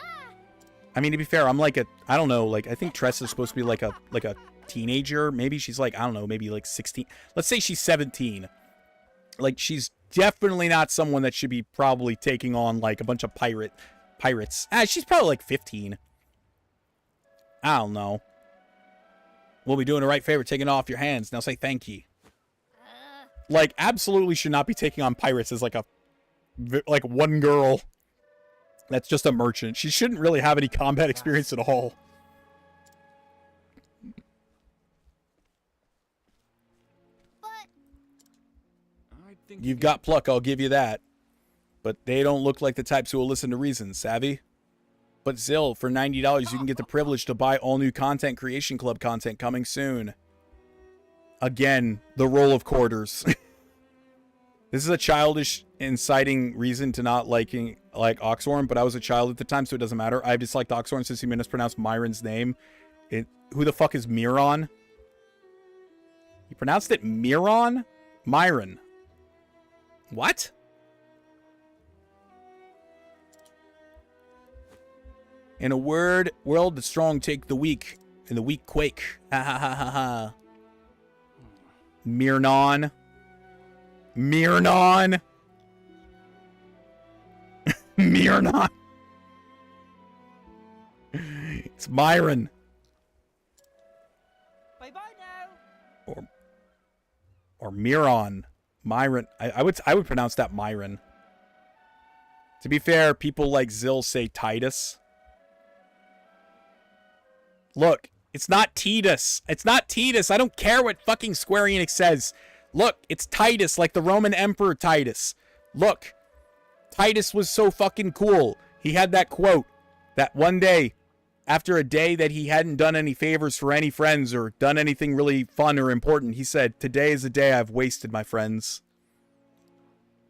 I mean, to be fair, I'm like I don't know, like, I think Tress is supposed to be like a teenager. Maybe she's like, I don't know, maybe like 16. Let's say she's 17. Like, she's definitely not someone that should be probably taking on, like, a bunch of pirates. She's probably like 15. I don't know. We'll be doing a right favor taking off your hands. Now say thank ye. Like, absolutely should not be taking on pirates as like a one girl that's just a merchant. She shouldn't really have any combat experience at all. You've got pluck, I'll give you that. But they don't look like the types who will listen to reason, savvy? But Zill, for $90, you can get the privilege to buy all new Content Creation Club content coming soon. Again, the roll of quarters. This is a childish, inciting reason to not like Oxhorn, but I was a child at the time, so it doesn't matter. I've disliked Oxhorn since he mispronounced Myron's name. Who the fuck is Miron? He pronounced it Miron? Myron. What? In a world, the strong take the weak, and the weak quake. Ha ha ha ha ha. Mirnon. Mirnon. Mirnon. It's Myron. Bye-bye now. Or Miron. Myron. I would pronounce that Myron. To be fair, people like Zill say Titus. Look, it's not Titus. It's not Titus. I don't care what fucking Square Enix says. Look, it's Titus, like the Roman Emperor Titus. Look, Titus was so fucking cool. He had that quote that one day, after a day that he hadn't done any favors for any friends or done anything really fun or important, he said, "Today is a day I've wasted, my friends."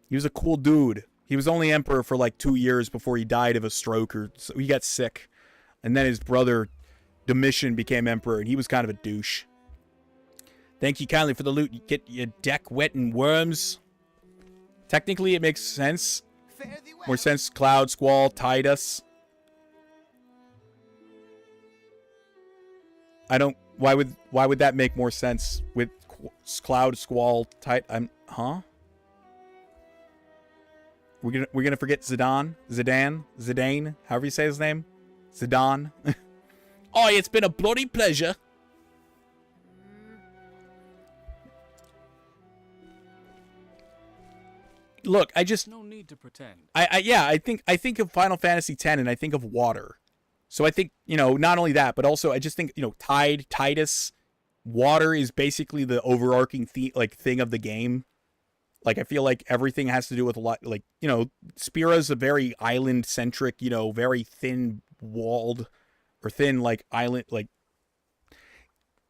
He was a cool dude. He was only emperor for like 2 years before he died of a stroke, or so he got sick. And then his brother Domitian became emperor, and he was kind of a douche. Thank you kindly for the loot. You get your deck wet in worms. Technically, it makes sense. More sense. Cloud, Squall, Titus. I don't. Why would that make more sense with Cloud, Squall, huh? We're gonna forget Zidane, however you say his name, Zidane. Oh, it's been a bloody pleasure. Look, I just no need to pretend. I think of Final Fantasy X and I think of water. So I think, not only that, but also I just think, Tide, Titus, water is basically the overarching thing of the game. Like, I feel like everything has to do with a lot, like, Spira's a very island-centric, very thin-walled, or thin, like, island, like,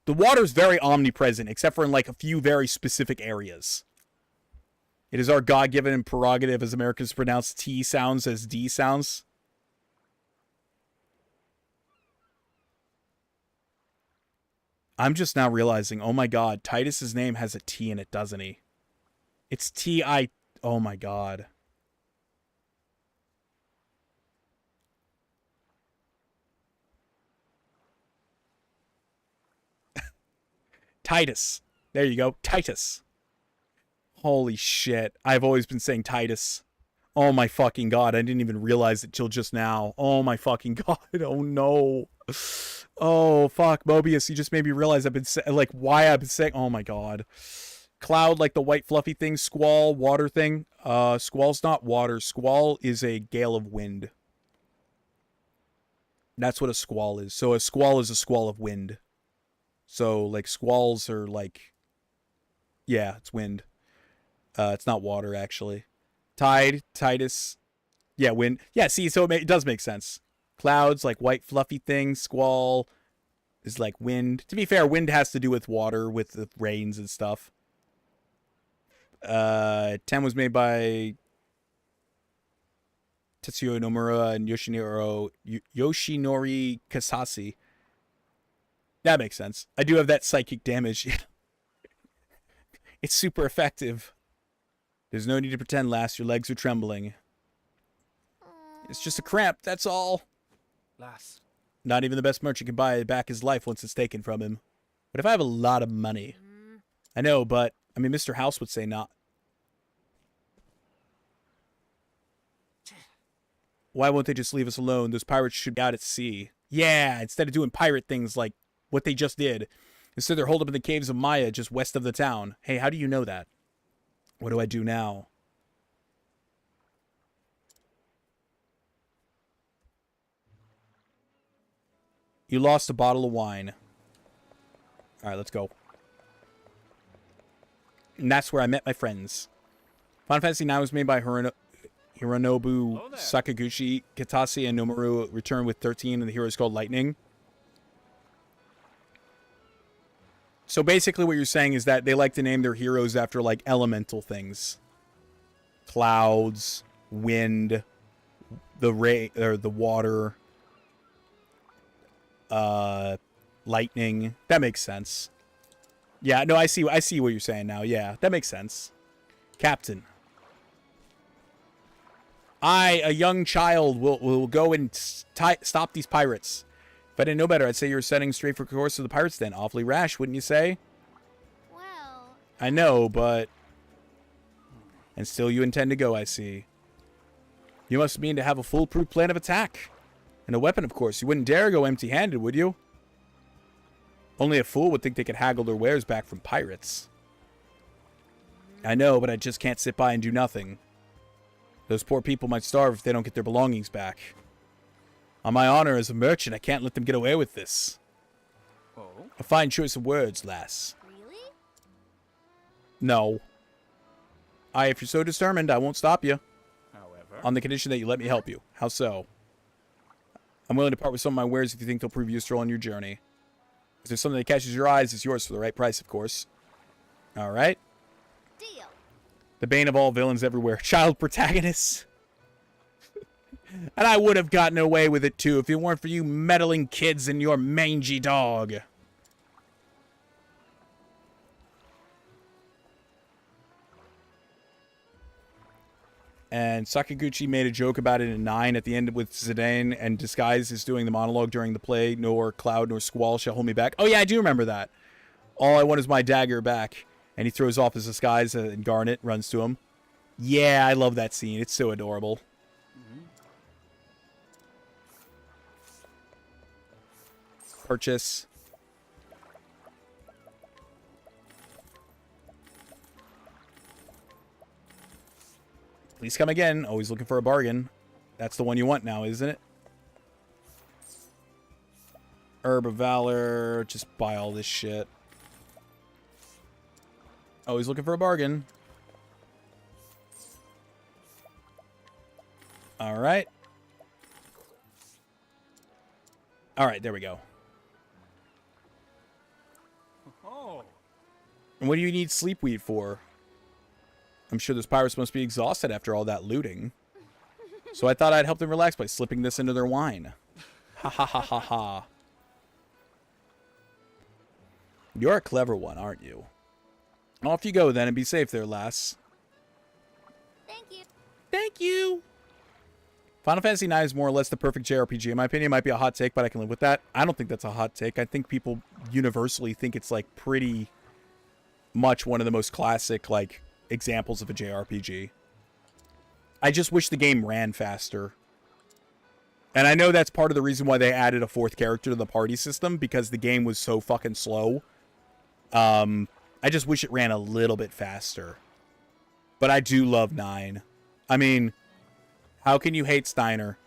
the water's very omnipresent, except for in, like, a few very specific areas. It is our God-given prerogative as Americans pronounce T sounds as D sounds. I'm just now realizing, oh my god, Titus's name has a T in it, doesn't he? It's T-I... Oh my god. Titus. There you go. Titus. Holy shit. I've always been saying Titus. Oh my fucking god. I didn't even realize it till just now. Oh my fucking god. Oh no. Oh fuck. Mobius, you just made me realize I've been why I've been saying... Oh my god. Cloud, like the white fluffy thing. Squall, water thing. Squall's not water. Squall is a gale of wind. That's what a squall is. So a squall is a squall of wind. So, like, squalls are like... Yeah, it's wind. It's not water, actually. Tide, Titus. Yeah, wind. Yeah, see, so it does make sense. Clouds, like white fluffy things. Squall is like wind. To be fair, wind has to do with water, with the rains and stuff. 10 was made by Tetsuya Nomura and Yoshinori Kasasi. That makes sense. I do have that psychic damage. It's super effective. There's no need to pretend, lass. Your legs are trembling. It's just a cramp, that's all. Lass. Not even the best merchant can buy back his life once it's taken from him. But if I have a lot of money... I know, but, I mean, Mr. House would say not. Why won't they just leave us alone? Those pirates should be out at sea. Yeah, instead of doing pirate things like what they just did. Instead, they're holed up in the caves of Maya, just west of the town. Hey, how do you know that? What do I do now? You lost a bottle of wine. All right, let's go. And that's where I met my friends. Final Fantasy IX was made by Hironobu Sakaguchi. Kitase and Nomaru returned with 13, and the hero is called Lightning. So basically what you're saying is that they like to name their heroes after, like, elemental things. Clouds, wind, the rain, or the water, lightning. That makes sense. Yeah, no, I see what you're saying now. Yeah, that makes sense. Captain. I, a young child, will go and stop these pirates. If I didn't know better, I'd say you're setting straight for course of the pirates then. Awfully rash, wouldn't you say? Well... I know, but... And still you intend to go, I see. You must mean to have a foolproof plan of attack. And a weapon, of course. You wouldn't dare go empty-handed, would you? Only a fool would think they could haggle their wares back from pirates. I know, but I just can't sit by and do nothing. Those poor people might starve if they don't get their belongings back. On my honor as a merchant, I can't let them get away with this. Oh? A fine choice of words, lass. Really? No. If you're so determined, I won't stop you. However... On the condition that you let me help you. How so? I'm willing to part with some of my wares if you think they'll prove useful on your journey. If there's something that catches your eyes, it's yours for the right price, of course. Alright. Deal. The bane of all villains everywhere. Child protagonists. And I would have gotten away with it too if it weren't for you meddling kids and your mangy dog. And Sakaguchi made a joke about it in 9 at the end with Zidane, and Disguise is doing the monologue during the play. Nor cloud nor squall shall hold me back. Oh yeah, I do remember that. All I want is my dagger back. And he throws off his disguise, and Garnet runs to him. Yeah, I love that scene. It's so adorable. Purchase. Please come again. Always looking for a bargain. That's the one you want now, isn't it? Herb of Valor. Just buy all this shit. Always looking for a bargain. Alright. Alright, there we go. Oh. And what do you need sleepweed for? I'm sure those pirates must be exhausted after all that looting. So I thought I'd help them relax by slipping this into their wine. Ha ha ha ha ha. You're a clever one, aren't you? Off you go then and be safe there, lass. Thank you. Thank you. Final Fantasy IX is more or less the perfect JRPG. In my opinion, it might be a hot take, but I can live with that. I don't think that's a hot take. I think people universally think it's like pretty much one of the most classic like examples of a JRPG. I just wish the game ran faster. And I know that's part of the reason why they added a 4th character to the party system, because the game was so fucking slow. I just wish it ran a little bit faster. But I do love 9. I mean, how can you hate Steiner?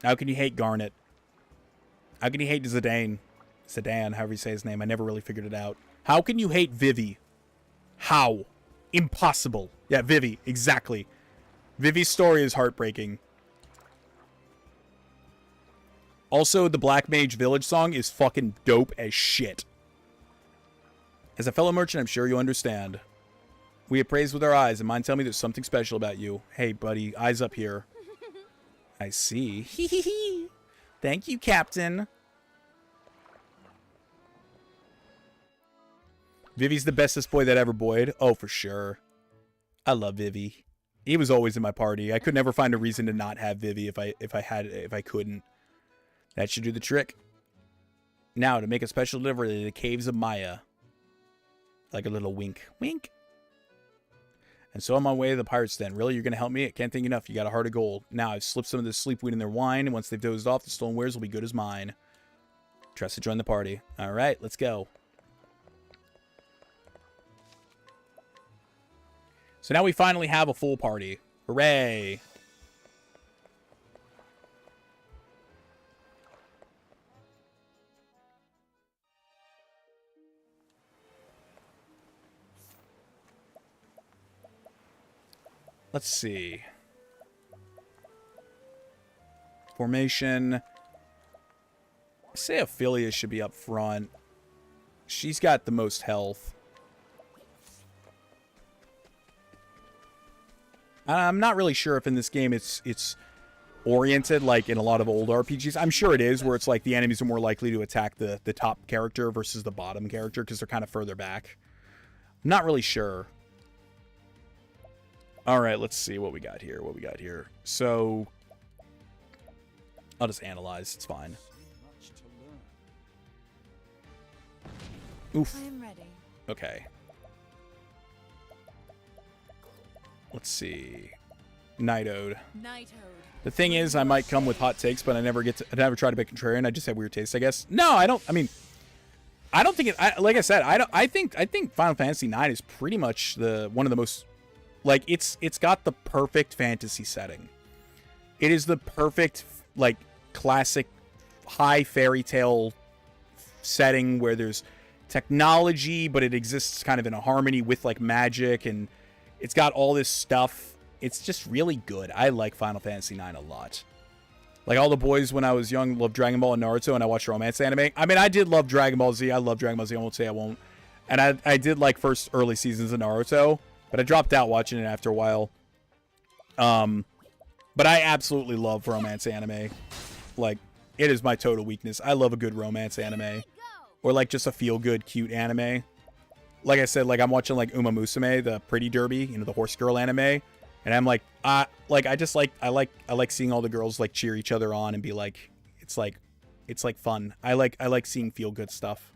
How can you hate Garnet? How can you hate Zidane? Zidane, however you say his name. I never really figured it out. How can you hate Vivi? How? Impossible. Yeah, Vivi. Exactly. Vivi's story is heartbreaking. Also, the Black Mage Village song is fucking dope as shit. As a fellow merchant, I'm sure you understand. We appraise with our eyes, and mine tell me there's something special about you. Hey, buddy, eyes up here. I see. Hee hee hee. Thank you, Captain. Vivi's the bestest boy that ever boyed. Oh, for sure. I love Vivi. He was always in my party. I could never find a reason to not have Vivi if I couldn't. That should do the trick. Now, to make a special delivery to the caves of Maya. Like a little wink. Wink. And so on my way to the pirates den. Really, you're going to help me? I can't think enough. You got a heart of gold. Now, I've slipped some of this sleepweed in their wine, and once they've dozed off, the stolen wares will be good as mine. Tressa joined the party. All right, let's go. So now we finally have a full party. Hooray. Let's see. Formation. I say Ophelia should be up front. She's got the most health. I'm not really sure if in this game it's oriented like in a lot of old RPGs. I'm sure it is, where it's like the enemies are more likely to attack the top character versus the bottom character because they're kind of further back. I'm not really sure. All right, let's see what we got here. So I'll just analyze. It's fine. Oof. I am ready. Okay. Let's see. Night Ode. The thing is, I might come with hot takes, but I never try to be contrarian. I just have weird taste, I guess. No, I don't. I mean, I don't think it. Like I said, I think Final Fantasy IX is pretty much one of the most. Like it's got the perfect fantasy setting. It is the perfect like classic high fairy tale setting where there's technology, but it exists kind of in a harmony with like magic, and it's got all this stuff. It's just really good. I like Final Fantasy IX a lot. Like all the boys when I was young loved Dragon Ball and Naruto, and I watched romance anime. I mean, I did love Dragon Ball Z. I love Dragon Ball Z. I won't say I won't. And I did like first early seasons of Naruto, but I dropped out watching it after a while. But I absolutely love romance anime. Like, it is my total weakness. I love a good romance anime. Or like just a feel-good, cute anime. Like I said, like I'm watching like Uma Musume, the Pretty Derby, you know, the horse girl anime. And I'm like, I like seeing all the girls like cheer each other on and be like, it's like fun. I like seeing feel-good stuff.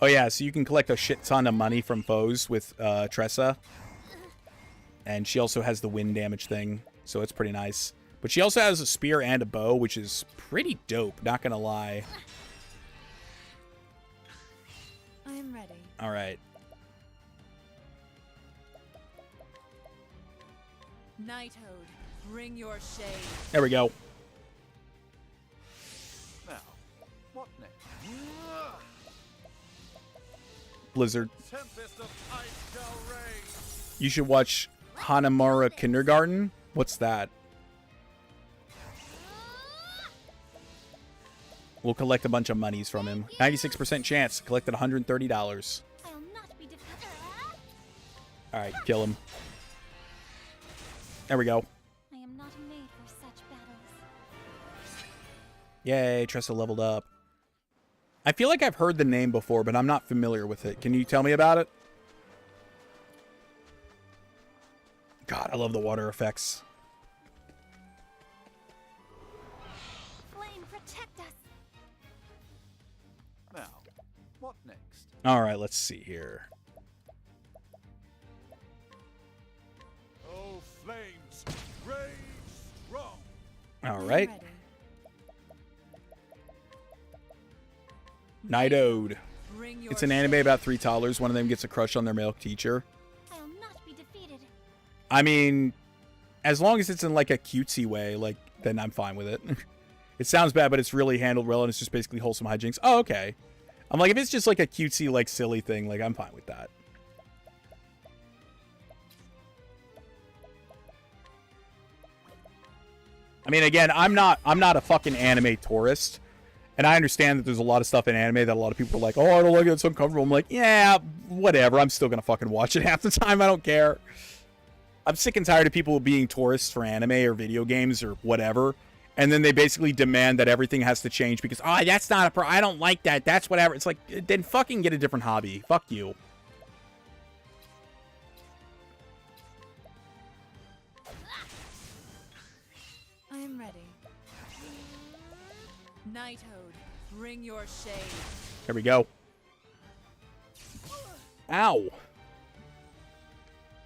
Oh yeah, so you can collect a shit ton of money from foes with Tressa. And she also has the wind damage thing, so it's pretty nice. But she also has a spear and a bow, which is pretty dope, not gonna lie. I am ready. All right. Nighthode, bring your shade. There we go. Now, what next? Blizzard. Tempest of ice shall rain. You should watch Hanamura Kindergarten. What's that? We'll collect a bunch of monies from him. 96% chance. Collected $130. I'll not be defeated. Alright, kill him. There we go. I am not made for such battles. Yay, Tressa leveled up. I feel like I've heard the name before, but I'm not familiar with it. Can you tell me about it? God, I love the water effects. Flame, protect us. Now, what next? All right, let's see here. Oh, flames, rage strong. All right. Night Ode. It's an anime about three toddlers. One of them gets a crush on their male teacher. I'll not be defeated. I mean, as long as it's in like a cutesy way, like then I'm fine with it. It sounds bad, but it's really handled well, and it's just basically wholesome hijinks. Oh, okay. I'm like, if it's just like a cutesy, like silly thing, like I'm fine with that. I mean, again, I'm not a fucking anime tourist. And I understand that there's a lot of stuff in anime that a lot of people are like, oh, I don't like it, it's uncomfortable. I'm like, yeah, whatever. I'm still going to fucking watch it half the time. I don't care. I'm sick and tired of people being tourists for anime or video games or whatever. And then they basically demand that everything has to change because, oh, that's not I don't like that. That's whatever. It's like, then fucking get a different hobby. Fuck you. I am ready. Nighthode, bring your shade. There we go. Ow.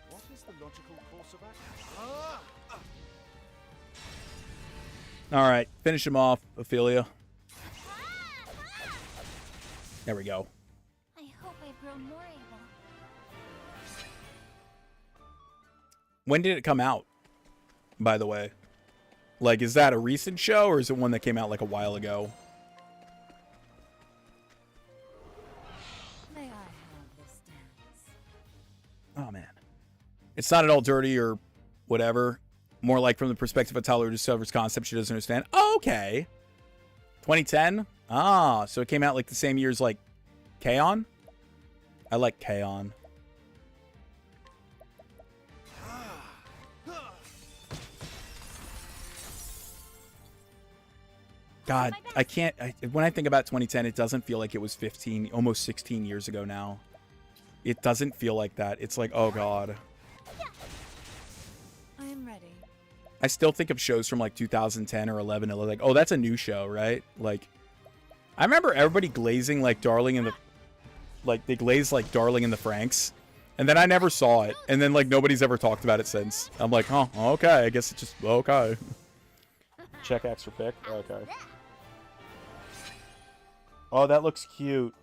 What is the logical course of action? All right, finish him off, Ophelia. There we go. I hope I've grown more able. When did it come out, by the way? Like, is that a recent show, or is it one that came out like a while ago? May I have this dance? Oh, man. It's not at all dirty or whatever. More like from the perspective of Tyler who discovers concepts she doesn't understand. Oh, okay. 2010? Ah, so it came out like the same year as like K-On? I like K-On. God, I can't... when I think about 2010, it doesn't feel like it was 15, almost 16 years ago now. It doesn't feel like that. It's like, oh, God. I am ready. I still think of shows from like 2010 or 11 and like, oh, that's a new show, right? Like, I remember everybody glazing like Darling in the... Like, they glazed like Darling in the Franxx. And then I never saw it. And then like nobody's ever talked about it since. I'm like, oh, okay. I guess it's just, okay. Check X for pick. Okay. Oh, that looks cute.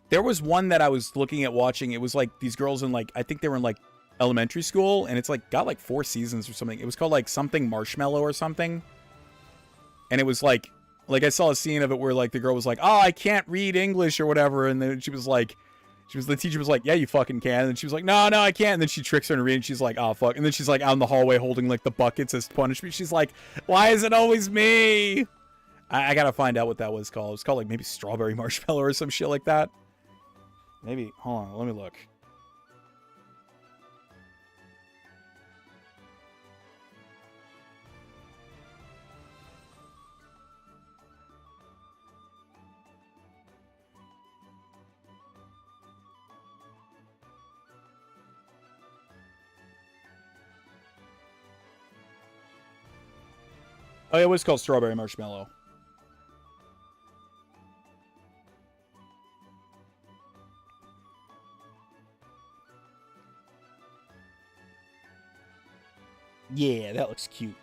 There was one that I was looking at watching. It was like these girls in like, I think they were in like elementary school. And it's like, got like 4 seasons or something. It was called like something Marshmallow or something. And it was like I saw a scene of it where like the girl was like, oh, I can't read English or whatever. And then she was like, the teacher was like, yeah, you fucking can. And she was like, no, I can't. And then she tricks her into reading. She's like, oh, fuck. And then she's like out in the hallway holding like the buckets as punishment. She's like, why is it always me? I gotta find out what that was called. It was called like maybe Strawberry Marshmallow or some shit like that. Maybe. Hold on. Let me look. Oh, it was called Strawberry Marshmallow. Yeah, that looks cute.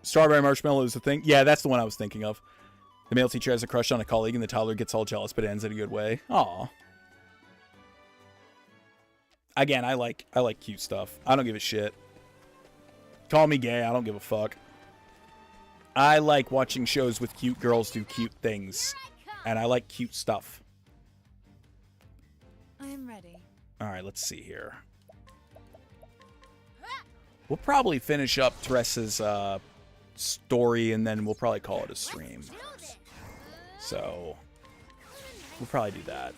Strawberry Marshmallow is the thing. Yeah, that's the one I was thinking of. The male teacher has a crush on a colleague and the toddler gets all jealous, but it ends in a good way. Aw. Again, I like cute stuff. I don't give a shit. Call me gay, I don't give a fuck. I like watching shows with cute girls do cute things. And I like cute stuff. I am ready. Alright, let's see here. We'll probably finish up Tressa's story and then we'll probably call it a stream. So, we'll probably do that.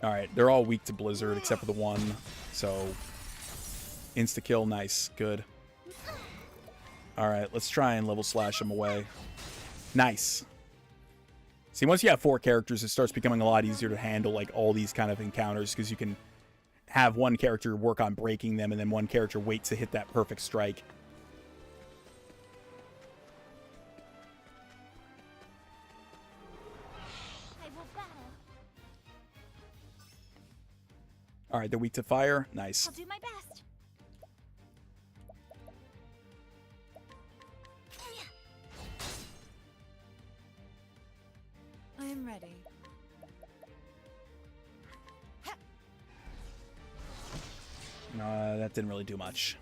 Alright, they're all weak to Blizzard except for the one. So, insta-kill, nice, good. Alright, let's try and level slash them away. Nice. See, once you have 4 characters, it starts becoming a lot easier to handle like all these kind of encounters because you can have one character work on breaking them and then one character wait to hit that perfect strike. Alright, they're weak to fire. Nice. I'll do my best. I am ready. That didn't really do much.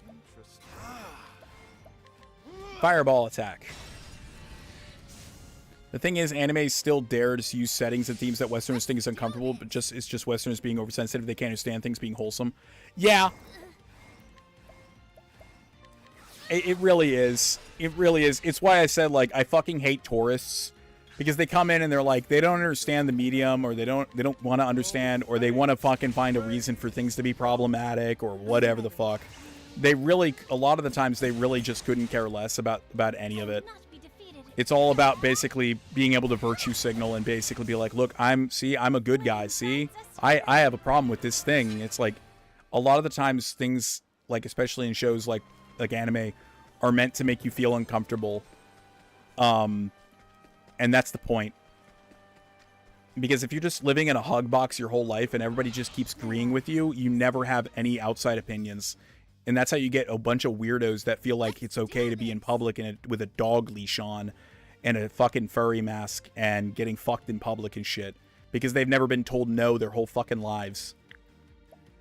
Fireball attack. The thing is, anime still dares use settings and themes that Westerners think is uncomfortable, but it's just Westerners being oversensitive. They can't understand things being wholesome. Yeah. It really is. It really is. It's why I said, like, I fucking hate tourists. Because they come in and they're like, they don't understand the medium, or they don't want to understand, or they want to fucking find a reason for things to be problematic, or whatever the fuck. They really, a lot of the times, they really just couldn't care less about any of it. It's all about basically being able to virtue signal and basically be like, look, I'm a good guy, see? I have a problem with this thing. It's like, a lot of the times things, like, especially in shows like anime, are meant to make you feel uncomfortable. And that's the point. Because if you're just living in a hug box your whole life and everybody just keeps agreeing with you, you never have any outside opinions. And that's how you get a bunch of weirdos that feel like it's okay to be in public and with a dog leash on and a fucking furry mask and getting fucked in public and shit. Because they've never been told no their whole fucking lives.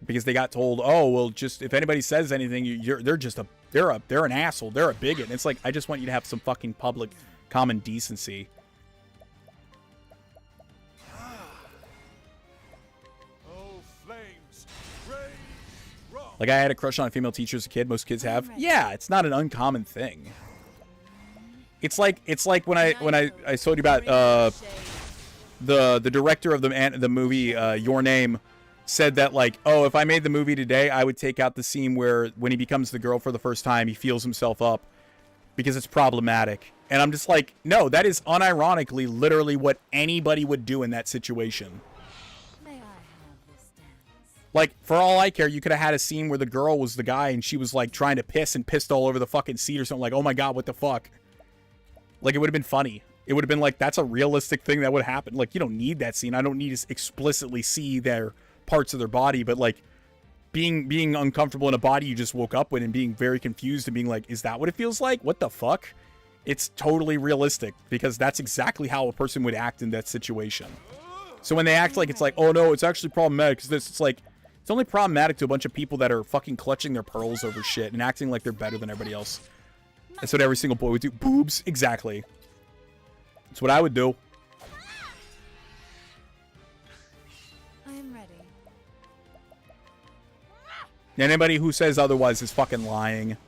Because they got told, oh, well, just if anybody says anything, they're an asshole, they're a bigot. And it's like, I just want you to have some fucking public common decency. Like, I had a crush on a female teacher as a kid. Most kids have. Yeah, it's not an uncommon thing. It's like when I told you about the director of the movie Your Name said that, like, oh, if I made the movie today, I would take out the scene where when he becomes the girl for the first time, he feels himself up because it's problematic. And I'm just like, no, that is unironically literally what anybody would do in that situation. Like, for all I care, you could have had a scene where the girl was the guy and she was, like, trying to piss and pissed all over the fucking seat or something. Like, oh my god, what the fuck? Like, it would have been funny. It would have been like, that's a realistic thing that would happen. Like, you don't need that scene. I don't need to explicitly see their parts of their body, but, like, being uncomfortable in a body you just woke up with and being very confused and being like, is that what it feels like? What the fuck? It's totally realistic because that's exactly how a person would act in that situation. So when they act like it's like, oh no, it's actually problematic because this, it's like, it's only problematic to a bunch of people that are fucking clutching their pearls over shit and acting like they're better than everybody else. That's what every single boy would do. Boobs. Exactly. That's what I would do. I'm ready. Anybody who says otherwise is fucking lying.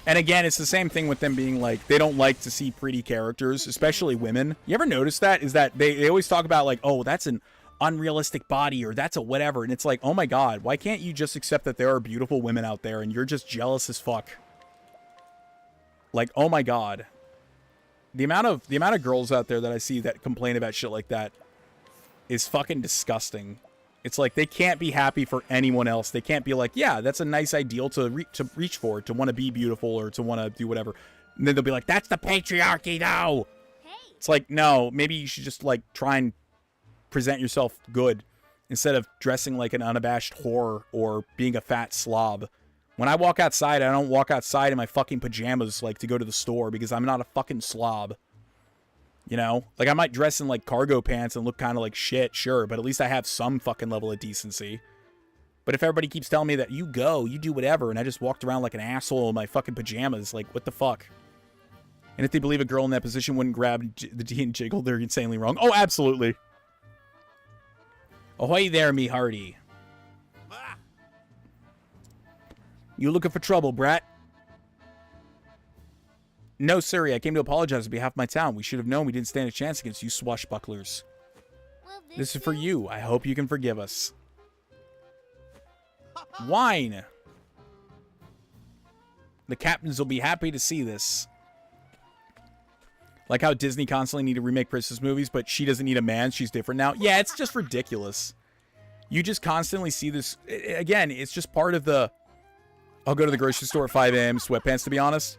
And again, it's the same thing with them being like, they don't like to see pretty characters, especially women. You ever notice that? Is that they always talk about like, oh, that's an unrealistic body or that's a whatever. And it's like, oh my god, why can't you just accept that there are beautiful women out there and you're just jealous as fuck? Like, oh my god. The amount of girls out there that I see that complain about shit like that is fucking disgusting. It's like they can't be happy for anyone else. They can't be like, yeah, that's a nice ideal to reach for, to want to be beautiful or to want to do whatever. And then they'll be like, that's the patriarchy, though. Hey. It's like, no, maybe you should just like try and present yourself good instead of dressing like an unabashed whore or being a fat slob. When I walk outside, I don't walk outside in my fucking pajamas like to go to the store because I'm not a fucking slob. You know, like I might dress in like cargo pants and look kind of like shit, sure, but at least I have some fucking level of decency. But if everybody keeps telling me that you do whatever, and I just walked around like an asshole in my fucking pajamas, like what the fuck? And if they believe a girl in that position wouldn't grab the D and jiggle, they're insanely wrong. Oh, absolutely. Ahoy there, me hearty. You looking for trouble, brat? No, sir, I came to apologize on behalf of my town. We should have known we didn't stand a chance against you swashbucklers. This is for you. I hope you can forgive us. Wine! The captains will be happy to see this. Like how Disney constantly need to remake princess movies, but she doesn't need a man. She's different now. Yeah, it's just ridiculous. You just constantly see this. Again, it's just part of the... I'll go to the grocery store at 5 a.m. sweatpants, to be honest.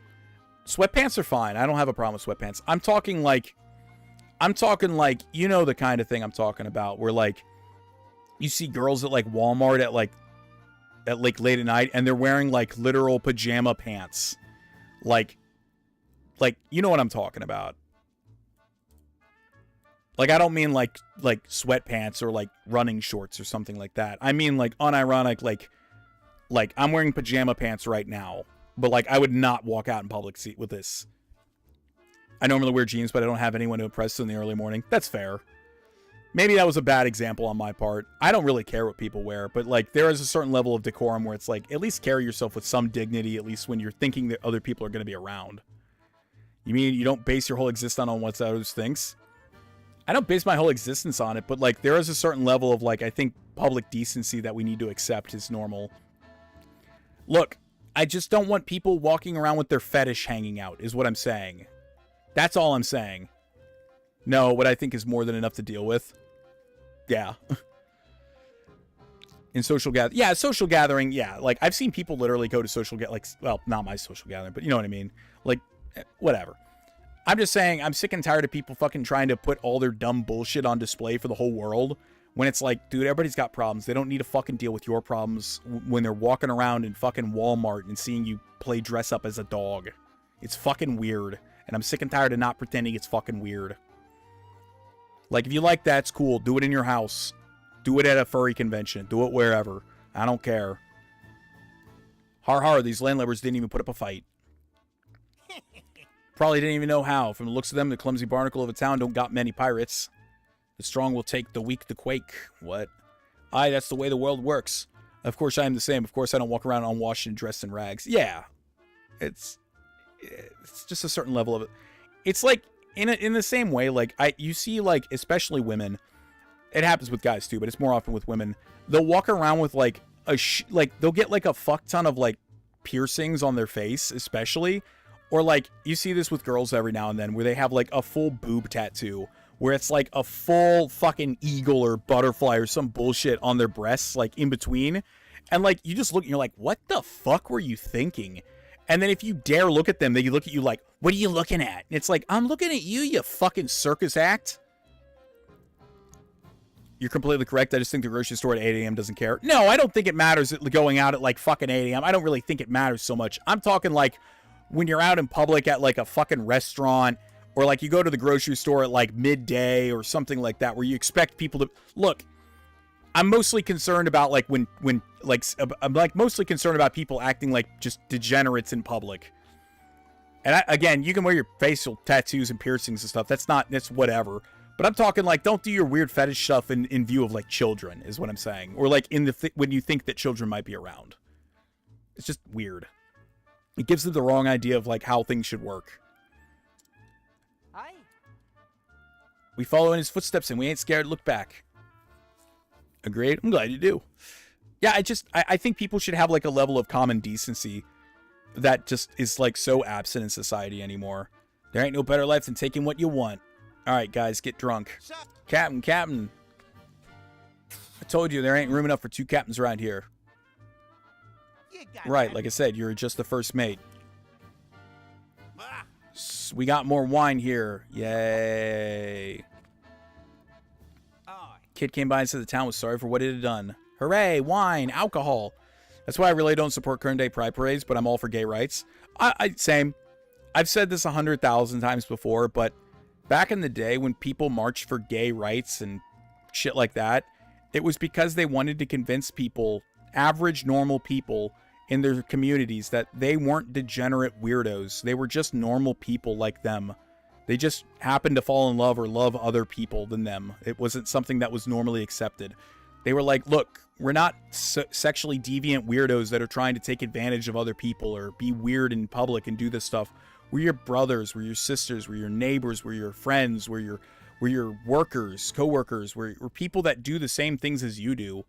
Sweatpants are fine. I don't have a problem with sweatpants. I'm talking like, you know the kind of thing I'm talking about, where like, you see girls at like Walmart at like late at night, and they're wearing like literal pajama pants. Like, you know what I'm talking about. Like, I don't mean like sweatpants or like running shorts or something like that. I mean like unironic, like I'm wearing pajama pants right now. But, like, I would not walk out in public with this. I normally wear jeans, but I don't have anyone to impress in the early morning. That's fair. Maybe that was a bad example on my part. I don't really care what people wear, but, like, there is a certain level of decorum where it's like, at least carry yourself with some dignity, at least when you're thinking that other people are going to be around. You mean you don't base your whole existence on what others thinks? I don't base my whole existence on it, but, like, there is a certain level of, like, I think public decency that we need to accept is normal. Look. I just don't want people walking around with their fetish hanging out, is what I'm saying. That's all I'm saying. No, what I think is more than enough to deal with. Yeah. In social gathering. Yeah, social gathering. Yeah, like I've seen people literally go to social like, well, not my social gathering, but you know what I mean. Like, whatever. I'm just saying, I'm sick and tired of people fucking trying to put all their dumb bullshit on display for the whole world. When it's like, dude, everybody's got problems. They don't need to fucking deal with your problems when they're walking around in fucking Walmart and seeing you play dress up as a dog. It's fucking weird. And I'm sick and tired of not pretending it's fucking weird. Like, if you like that, it's cool. Do it in your house. Do it at a furry convention. Do it wherever. I don't care. Har har, these landlubbers didn't even put up a fight. Probably didn't even know how. From the looks of them, the clumsy barnacle of a town don't got many pirates. The strong will take the weak to quake. What? Aye, that's the way the world works. Of course, I am the same. Of course, I don't walk around unwashed and dressed in rags. Yeah. It's just a certain level of it. It's like, in the same way, like, you see, like, especially women. It happens with guys, too, but it's more often with women. They'll walk around with, like, they'll get, like, a fuck ton of, like, piercings on their face, especially. Or, like, you see this with girls every now and then, where they have, like, a full boob tattoo. Where it's, like, a full fucking eagle or butterfly or some bullshit on their breasts, like, in between. And, like, you just look and you're like, what the fuck were you thinking? And then if you dare look at them, they look at you like, what are you looking at? And it's like, I'm looking at you, you fucking circus act. You're completely correct. I just think the grocery store at 8 a.m. doesn't care. No, I don't think it matters going out at, like, fucking 8 a.m. I don't really think it matters so much. I'm talking, like, when you're out in public at, like, a fucking restaurant, or, like, you go to the grocery store at, like, midday or something like that, where you expect people to... Look, I'm mostly concerned about, like, I'm, like, mostly concerned about people acting like just degenerates in public. And, again, you can wear your facial tattoos and piercings and stuff. That's whatever. But I'm talking, like, don't do your weird fetish stuff in view of, like, children, is what I'm saying. Or, like, when you think that children might be around. It's just weird. It gives them the wrong idea of, like, how things should work. Aye. We follow in his footsteps and we ain't scared to look back. Agreed? I'm glad you do. Yeah, I think people should have, like, a level of common decency that just is, like, so absent in society anymore. There ain't no better life than taking what you want. Alright, guys, get drunk. Captain. I told you there ain't room enough for 2 captains around here. Right, like I said, you're just the first mate. We got more wine here. Yay. Kid came by and said the town was sorry for what it had done. Hooray, wine, alcohol. That's why I really don't support current day pride parades, but I'm all for gay rights. Same. I've said this 100,000 times before, but back in the day when people marched for gay rights and shit like that, it was because they wanted to convince people, average normal people in their communities, that they weren't degenerate weirdos. They were just normal people like them. They just happened to fall in love or love other people than them. It wasn't something that was normally accepted. They were like, look, we're not sexually deviant weirdos that are trying to take advantage of other people or be weird in public and do this stuff. We're your brothers, we're your sisters, we're your neighbors, we're your friends, we're your workers, co-workers, we're people that do the same things as you do.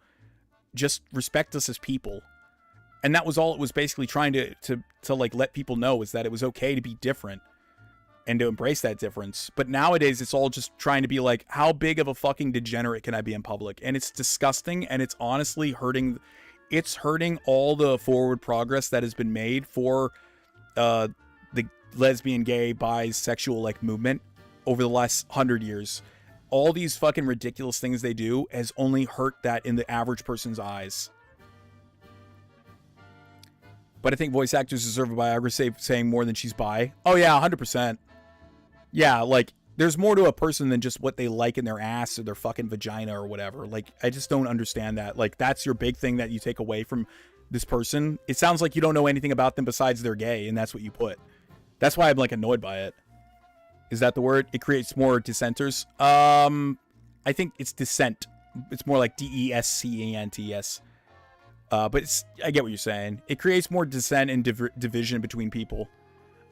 Just respect us as people. And that was all it was basically trying to like let people know, is that it was okay to be different and to embrace that difference. But nowadays it's all just trying to be like, how big of a fucking degenerate can I be in public? And it's disgusting, and it's honestly hurting all the forward progress that has been made for the lesbian, gay, bisexual like movement over the last 100 years. All these fucking ridiculous things they do has only hurt that in the average person's eyes. But I think voice actors deserve a biography saying more than she's bi. Oh yeah, 100%. Yeah, like, there's more to a person than just what they like in their ass or their fucking vagina or whatever. Like, I just don't understand that. Like, that's your big thing that you take away from this person. It sounds like you don't know anything about them besides they're gay, and that's what you put. That's why I'm, like, annoyed by it. Is that the word? It creates more dissenters. I think it's dissent. It's more like D-E-S-C-E-N-T-S. But I get what you're saying. It creates more dissent and division between people.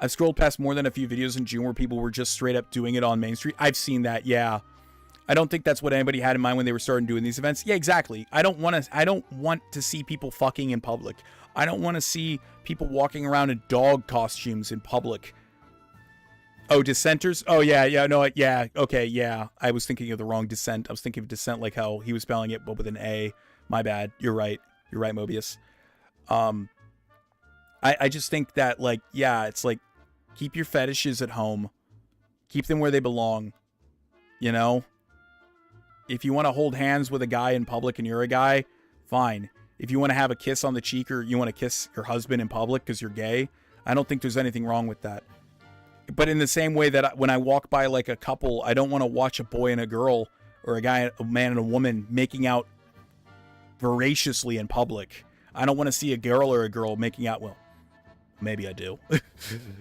I've scrolled past more than a few videos in June where people were just straight up doing it on Main Street. I've seen that, yeah. I don't think that's what anybody had in mind when they were starting doing these events. Yeah, exactly. I don't want to see people fucking in public. I don't want to see people walking around in dog costumes in public. Oh, dissenters? Oh, yeah, no, yeah, okay, yeah. I was thinking of the wrong dissent. I was thinking of dissent like how he was spelling it, but with an A. My bad. You're right, Mobius. I just think that, like, yeah, it's like, keep your fetishes at home. Keep them where they belong. You know? If you want to hold hands with a guy in public and you're a guy, fine. If you want to have a kiss on the cheek or you want to kiss your husband in public because you're gay, I don't think there's anything wrong with that. But in the same way that when I walk by, like, a couple, I don't want to watch a boy and a girl or a man and a woman making out voraciously in public. I don't want to see a girl or a girl making out. Well, maybe I do.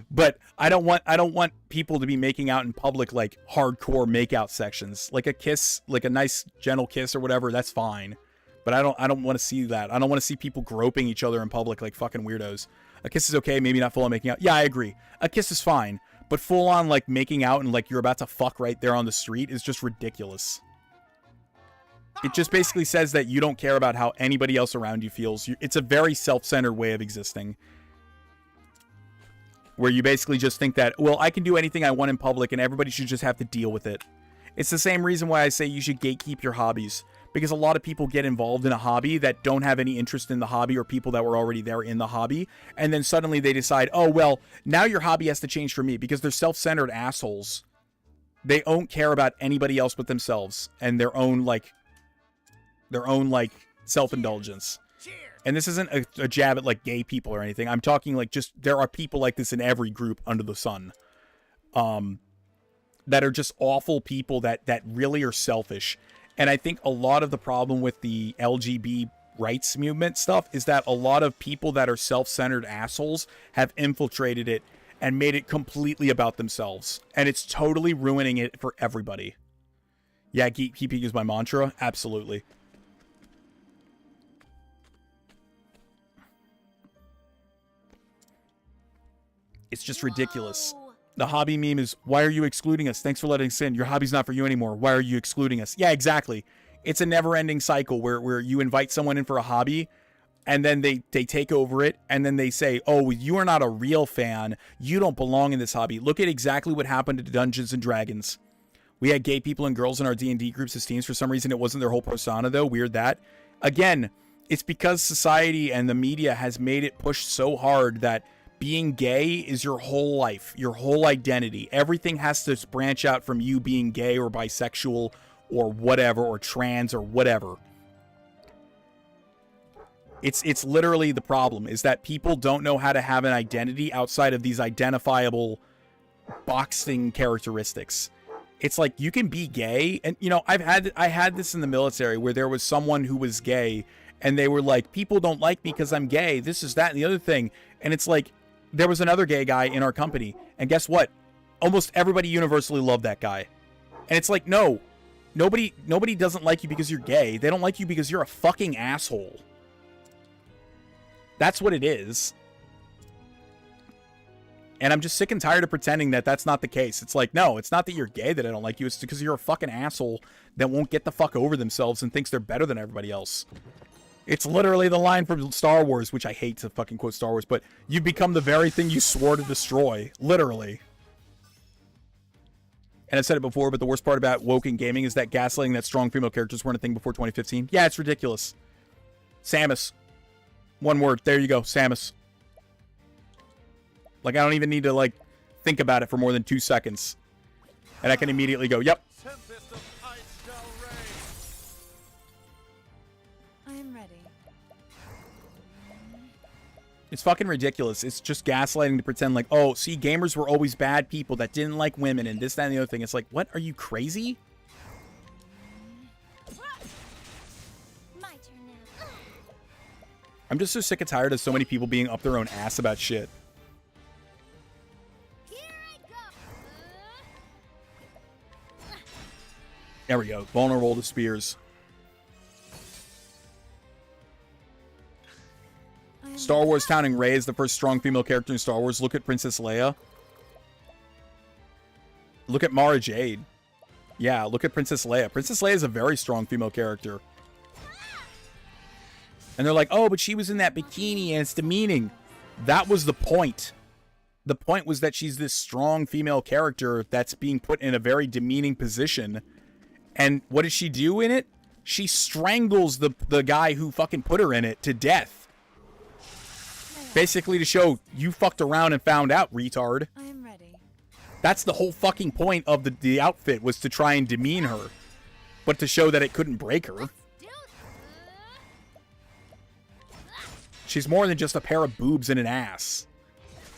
But I don't want people to be making out in public, like hardcore makeout sections. Like a kiss, like a nice gentle kiss or whatever, that's fine. But I don't want to see that. I don't want to see people groping each other in public like fucking weirdos. A kiss is okay, maybe not full on making out. Yeah, I agree. A kiss is fine. But full on, like, making out and like you're about to fuck right there on the street is just ridiculous. It just basically says that you don't care about how anybody else around you feels. It's a very self-centered way of existing. Where you basically just think that, well, I can do anything I want in public and everybody should just have to deal with it. It's the same reason why I say you should gatekeep your hobbies. Because a lot of people get involved in a hobby that don't have any interest in the hobby or people that were already there in the hobby. And then suddenly they decide, oh, well, now your hobby has to change for me because they're self-centered assholes. They don't care about anybody else but themselves and their own self-indulgence. And this isn't a jab at like gay people or anything. I'm talking like just there are people like this in every group under the sun. That are just awful people that really are selfish. And I think a lot of the problem with the LGBT rights movement stuff is that a lot of people that are self-centered assholes have infiltrated it and made it completely about themselves. And it's totally ruining it for everybody. Yeah, keeping is my mantra. Absolutely. It's just ridiculous. The hobby meme is, why are you excluding us? Thanks for letting us in. Your hobby's not for you anymore. Why are you excluding us? Yeah, exactly. It's a never-ending cycle where you invite someone in for a hobby, and then they take over it, and then they say, oh, you are not a real fan. You don't belong in this hobby. Look at exactly what happened to Dungeons & Dragons. We had gay people and girls in our D&D groups as teams. For some reason, it wasn't their whole persona, though. Weird that. Again, it's because society and the media has made it push so hard that being gay is your whole life, your whole identity. Everything has to branch out from you being gay or bisexual or whatever, or trans or whatever. It's literally the problem, is that people don't know how to have an identity outside of these identifiable boxing characteristics. It's like you can be gay, and you know, I had this in the military where there was someone who was gay and they were like, people don't like me because I'm gay, this is that and the other thing. And it's like, there was another gay guy in our company, and guess what? Almost everybody universally loved that guy. And it's like, no, nobody doesn't like you because you're gay. They don't like you because you're a fucking asshole. That's what it is. And I'm just sick and tired of pretending that that's not the case. It's like, no, it's not that you're gay that I don't like you. It's because you're a fucking asshole that won't get the fuck over themselves and thinks they're better than everybody else. It's literally the line from Star Wars, which I hate to fucking quote Star Wars, but you've become the very thing you swore to destroy. Literally. And I've said it before, but the worst part about woke and gaming is that gaslighting that strong female characters weren't a thing before 2015. Yeah, it's ridiculous. Samus. One word. There you go. Samus. Like, I don't even need to, like, think about it for more than 2 seconds. And I can immediately go, yep. It's fucking ridiculous. It's just gaslighting to pretend like, oh, see, gamers were always bad people that didn't like women and this, that, and the other thing. It's like, what? Are you crazy? My turn now. I'm just so sick and tired of so many people being up their own ass about shit. Here I go. There we go. Vulnerable to spears. Star Wars touting Rey is the first strong female character in Star Wars. Look at Princess Leia. Look at Mara Jade. Yeah, look at Princess Leia. Princess Leia is a very strong female character. And they're like, oh, but she was in that bikini and it's demeaning. That was the point. The point was that she's this strong female character that's being put in a very demeaning position. And what does she do in it? She strangles the guy who fucking put her in it to death. Basically to show you fucked around and found out, retard. I am ready. That's the whole fucking point of the outfit, was to try and demean her. But to show that it couldn't break her. She's more than just a pair of boobs and an ass.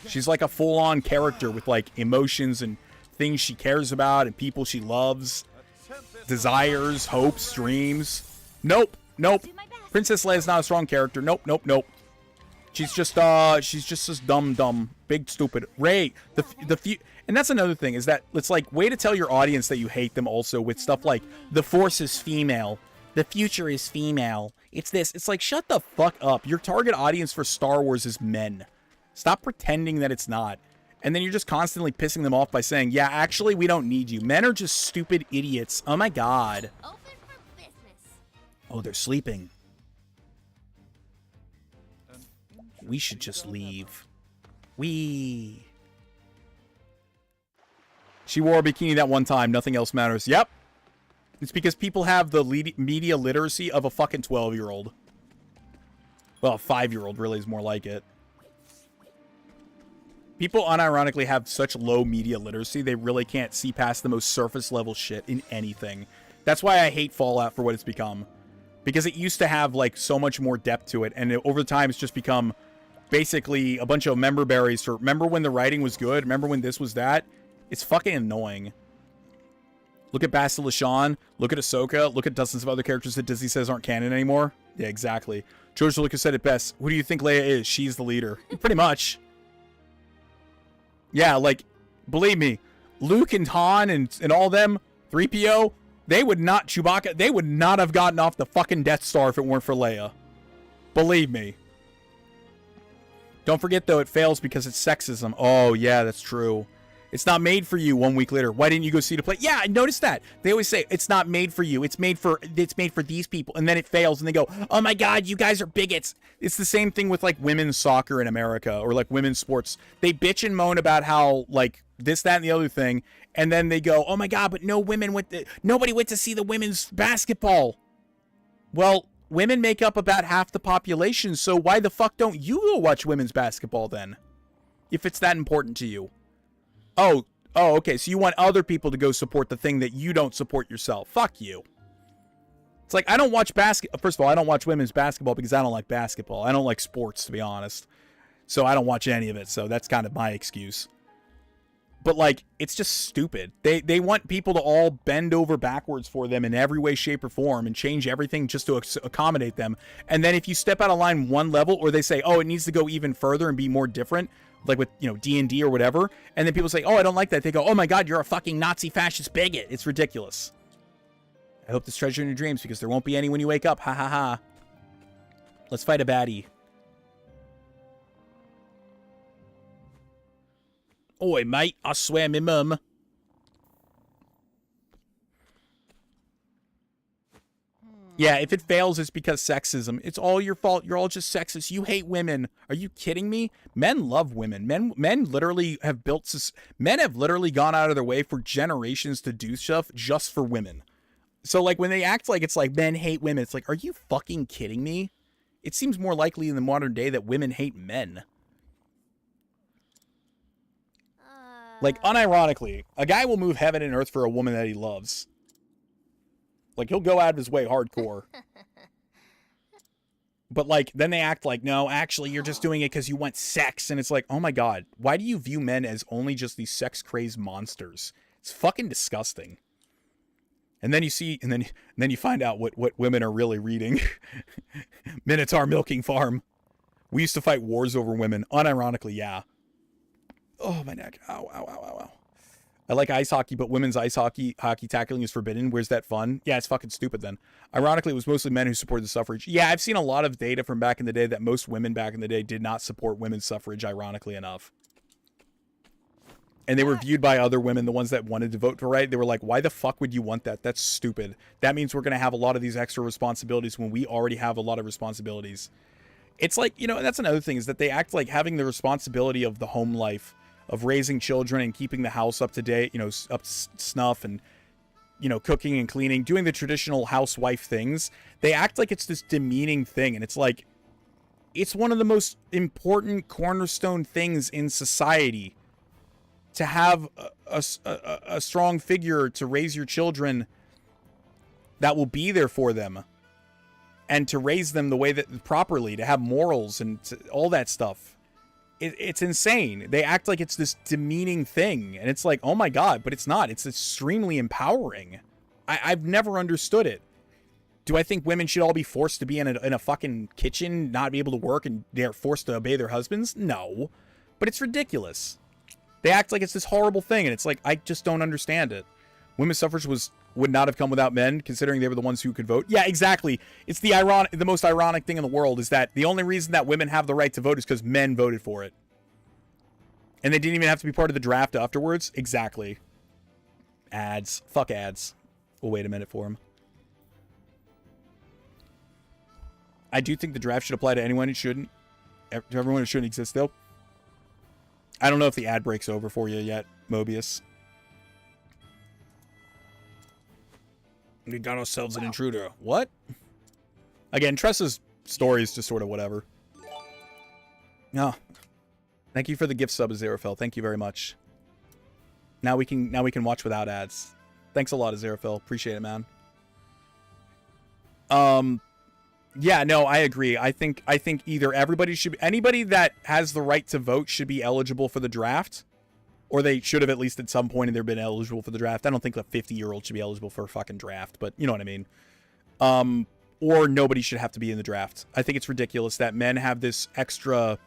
She's like a full-on character with like emotions and things she cares about and people she loves. Desires, hopes, dreams. Nope. Princess Leia's not a strong character. Nope. She's just this dumb, big, stupid. Rey, and that's another thing, is that it's like, way to tell your audience that you hate them also with stuff like, the Force is female. The future is female. It's this. It's like, shut the fuck up. Your target audience for Star Wars is men. Stop pretending that it's not. And then you're just constantly pissing them off by saying, yeah, actually, we don't need you. Men are just stupid idiots. Oh my god. Open for business. Oh, they're sleeping. We should just leave. She wore a bikini that one time. Nothing else matters. Yep. It's because people have the media literacy of a fucking 12-year-old. Well, a 5-year-old really is more like it. People unironically have such low media literacy, they really can't see past the most surface level shit in anything. That's why I hate Fallout for what it's become. Because it used to have like so much more depth to it, and over time it's just become basically a bunch of member berries for, remember when the writing was good? Remember when this was that? It's fucking annoying. Look at Bastila Shan, look at Ahsoka, look at dozens of other characters that Disney says aren't canon anymore. Yeah, exactly. George Lucas said it best. Who do you think Leia is? She's the leader. Pretty much. Yeah, like, believe me, Luke and Han and all them, 3PO, they would not, Chewbacca, they would not have gotten off the fucking Death Star if it weren't for Leia. Believe me. Don't forget, though, it fails because it's sexism. Oh, yeah, that's true. It's not made for you 1 week later. Why didn't you go see the play? Yeah, I noticed that. They always say, it's not made for you. It's made for these people. And then it fails, and they go, oh my god, you guys are bigots. It's the same thing with, like, women's soccer in America, or, like, women's sports. They bitch and moan about how, like, this, that, and the other thing, and then they go, oh my god, but nobody went to see the women's basketball. Well, women make up about half the population, so why the fuck don't you go watch women's basketball then? If it's that important to you. Oh, okay, so you want other people to go support the thing that you don't support yourself. Fuck you. It's like, I don't watch first of all, I don't watch women's basketball because I don't like basketball. I don't like sports, to be honest. So I don't watch any of it, so that's kind of my excuse. But, like, it's just stupid. They want people to all bend over backwards for them in every way, shape, or form and change everything just to accommodate them. And then if you step out of line one level, or they say, oh, it needs to go even further and be more different, like with, you know, D&D or whatever, and then people say, oh, I don't like that. They go, oh my god, you're a fucking Nazi fascist bigot. It's ridiculous. I hope this treasure in your dreams, because there won't be any when you wake up. Ha ha ha. Let's fight a baddie. Oi, mate, I swear me mum. Yeah, if it fails, it's because sexism. It's all your fault. You're all just sexist. You hate women. Are you kidding me? Men love women. Men literally have men have literally gone out of their way for generations to do stuff just for women. So, like, when they act like it's like men hate women, it's like, are you fucking kidding me? It seems more likely in the modern day that women hate men. Like, unironically, a guy will move heaven and earth for a woman that he loves. Like, he'll go out of his way hardcore. But, like, then they act like, no, actually, you're just doing it because you want sex. And it's like, oh my god, why do you view men as only just these sex-crazed monsters? It's fucking disgusting. And then you see, and then you find out what women are really reading. Minotaur Milking Farm. We used to fight wars over women. Unironically, yeah. Oh, my neck. Ow, ow, ow, ow, ow. I like ice hockey, but women's ice hockey tackling is forbidden. Where's that fun? Yeah, it's fucking stupid then. Ironically, it was mostly men who supported the suffrage. Yeah, I've seen a lot of data from back in the day that most women back in the day did not support women's suffrage, ironically enough. And they were viewed by other women, the ones that wanted to vote for right. They were like, why the fuck would you want that? That's stupid. That means we're going to have a lot of these extra responsibilities when we already have a lot of responsibilities. It's like, you know, that's another thing, is that they act like having the responsibility of the home life, of raising children and keeping the house up to date, you know, up to snuff, and you know, cooking and cleaning, doing the traditional housewife things, they act like it's this demeaning thing. And it's like, it's one of the most important cornerstone things in society to have a strong figure to raise your children that will be there for them and to raise them the way that properly, to have morals and all that stuff. It's insane. They act like it's this demeaning thing, and it's like, oh my God, but it's not. It's extremely empowering. I've never understood it. Do I think women should all be forced to be in a fucking kitchen, not be able to work, and they're forced to obey their husbands? No. But it's ridiculous. They act like it's this horrible thing, and it's like, I just don't understand it. Women's suffrage would not have come without men, considering they were the ones who could vote. Yeah, exactly. It's the most ironic thing in the world is that the only reason that women have the right to vote is because men voted for it. And they didn't even have to be part of the draft afterwards. Exactly. Ads. Fuck ads. We'll wait a minute for them. I do think the draft should apply to anyone. It shouldn't. To everyone, it shouldn't exist, though. I don't know if the ad break's over for you yet, Mobius. We got ourselves an intruder. What? Again, Tressa's story is just sort of whatever. No. Thank you for the gift sub, Aziraphil. Thank you very much. Now we can watch without ads. Thanks a lot, Aziraphil. Appreciate it, man. Yeah, no, I agree. I think either anybody that has the right to vote should be eligible for the draft. Or they should have at least at some point in their been eligible for the draft. I don't think a 50-year-old should be eligible for a fucking draft, but you know what I mean. Or nobody should have to be in the draft. I think it's ridiculous that men have this extra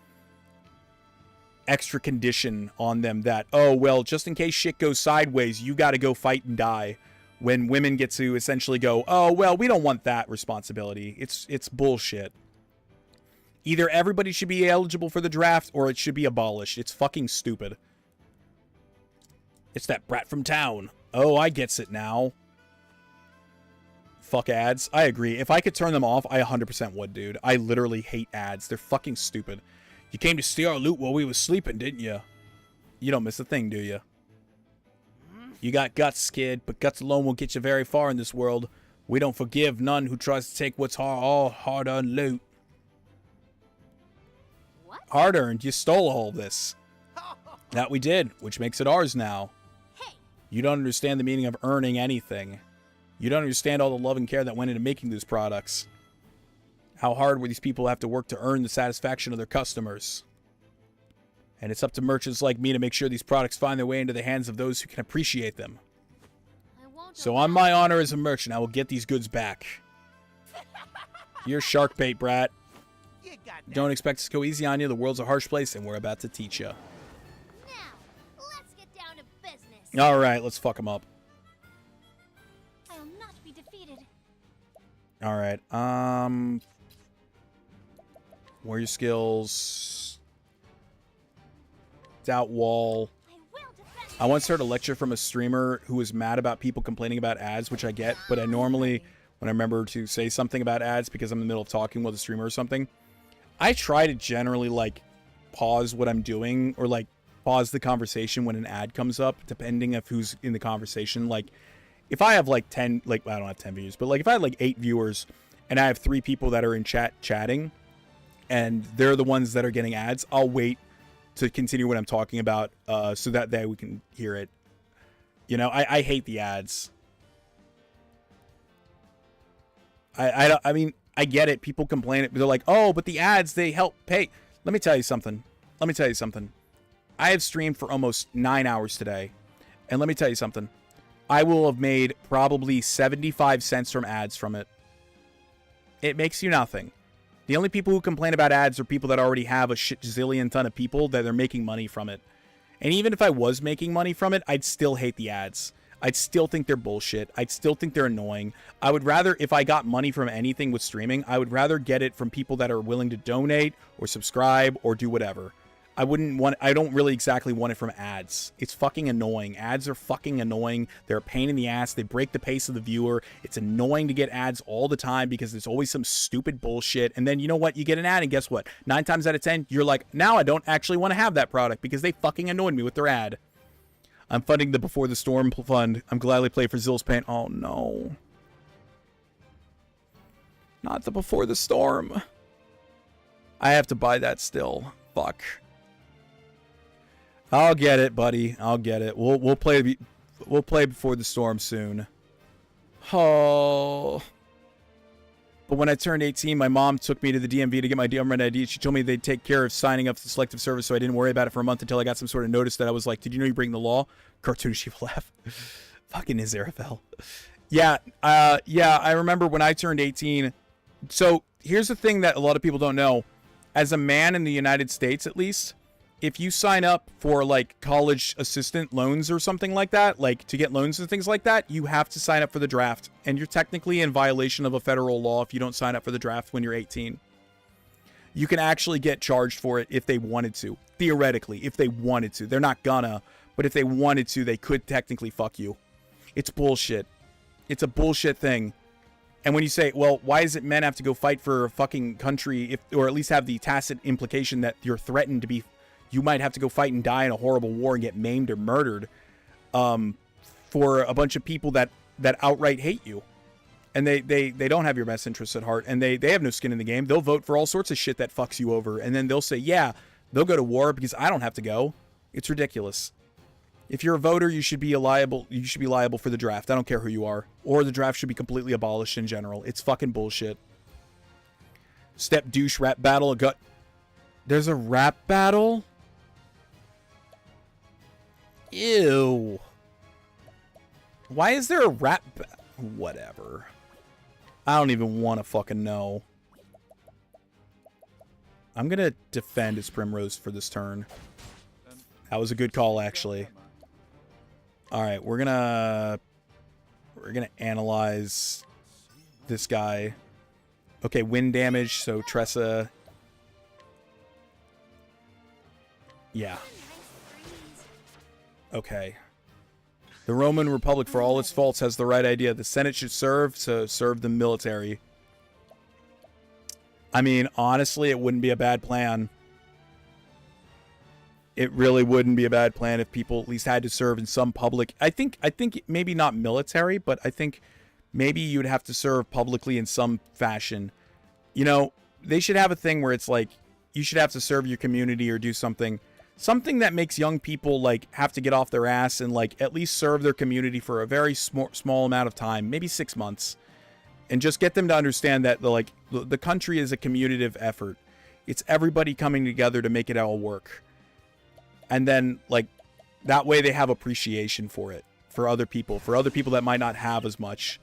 condition on them that, oh, well, just in case shit goes sideways, you got to go fight and die. When women get to essentially go, oh, well, we don't want that responsibility. It's bullshit. Either everybody should be eligible for the draft or it should be abolished. It's fucking stupid. It's that brat from town. Oh, I gets it now. Fuck ads. I agree. If I could turn them off, I 100% would, dude. I literally hate ads. They're fucking stupid. You came to steal our loot while we was sleeping, didn't you? You don't miss a thing, do you? You got guts, kid, but guts alone won't get you very far in this world. We don't forgive none who tries to take what's all hard-earned loot. What? Hard-earned? You stole all this. That we did, which makes it ours now. Hey. You don't understand the meaning of earning anything. You don't understand all the love and care that went into making those products. How hard were these people have to work to earn the satisfaction of their customers? And it's up to merchants like me to make sure these products find their way into the hands of those who can appreciate them. So on my honor as a merchant, I will get these goods back. You're shark bait, brat. Don't expect us to go easy on you. The world's a harsh place, and we're about to teach you. Now, let's get down to business. All right, let's fuck them up. I'll not be defeated. All right. Warrior skills. Doubt wall. I once heard a lecture from a streamer who was mad about people complaining about ads, which I get, but I normally, when I remember to say something about ads because I'm in the middle of talking with a streamer or something, I try to generally, like, pause what I'm doing or, like, pause the conversation when an ad comes up, depending of who's in the conversation. Like, if I have, like, 10, like, I don't have 10 views, but, like, if I have, like, 8 viewers and I have 3 people that are in chatting and they're the ones that are getting ads, I'll wait to continue what I'm talking about, so that we can hear it. You know, I hate the ads. I mean, I get it. People complain. They're like, oh, but the ads, they help pay. Let me tell you something. I have streamed for almost 9 hours today. And let me tell you something. I will have made probably 75 cents from ads from it. It makes you nothing. The only people who complain about ads are people that already have a zillion ton of people that are making money from it. And even if I was making money from it, I'd still hate the ads. I'd still think they're bullshit. I'd still think they're annoying. I would rather, if I got money from anything with streaming, I would rather get it from people that are willing to donate or subscribe or do whatever. I don't really exactly want it from ads. It's fucking annoying. Ads are fucking annoying. They're a pain in the ass. They break the pace of the viewer. It's annoying to get ads all the time because there's always some stupid bullshit. And then you know what? You get an ad and guess what? 9 times out of 10, you're like, now I don't actually want to have that product because they fucking annoyed me with their ad. I'm funding the Before the Storm fund. I'm gladly play for Zill's Paint. Oh, no. Not the Before the Storm. I have to buy that still. Fuck. I'll get it, buddy. I'll get it. We'll play Before the Storm soon. Oh. But when I turned 18, my mom took me to the DMV to get my government ID. She told me they'd take care of signing up for the selective service, so I didn't worry about it for a month until I got some sort of notice that I was like, did you know you bring the law? Cartoonish evil laugh. Fucking Aziraphale. Yeah, I remember when I turned 18. So here's the thing that a lot of people don't know. As a man in the United States, at least, if you sign up for like college assistant loans or something like that, like to get loans and things like that, you have to sign up for the draft. And you're technically in violation of a federal law if you don't sign up for the draft when you're 18. You can actually get charged for it if they wanted to. Theoretically, if they wanted to. They're not gonna, but if they wanted to, they could technically fuck you. It's bullshit. It's a bullshit thing. And when you say, well, why does it men have to go fight for a fucking country, if, or at least have the tacit implication that you're threatened to be, you might have to go fight and die in a horrible war and get maimed or murdered for a bunch of people that outright hate you. And they don't have your best interests at heart, and they have no skin in the game. They'll vote for all sorts of shit that fucks you over, and then they'll say, yeah, they'll go to war because I don't have to go. It's ridiculous. If you're a voter, you should be liable for the draft. I don't care who you are. Or the draft should be completely abolished in general. It's fucking bullshit. Step douche rap battle. There's a rap battle? Ew. Why is there a rap whatever. I don't even want to fucking know. I'm going to defend as Primrose for this turn. That was a good call, actually. Alright, we're gonna analyze this guy. Okay, wind damage, so Tressa. Yeah. Okay. The Roman Republic, for all its faults, has the right idea. The Senate should serve the military. I mean, honestly, it wouldn't be a bad plan. It really wouldn't be a bad plan if people at least had to serve in some public. I think maybe not military, but I think maybe you'd have to serve publicly in some fashion. You know, they should have a thing where it's like you should have to serve your community or do something that makes young people like have to get off their ass and like at least serve their community for a very small amount of time, maybe 6 months, and just get them to understand that the country is a communitive effort. It's everybody coming together to make it all work. And then, like, that way they have appreciation for it, for other people that might not have as much,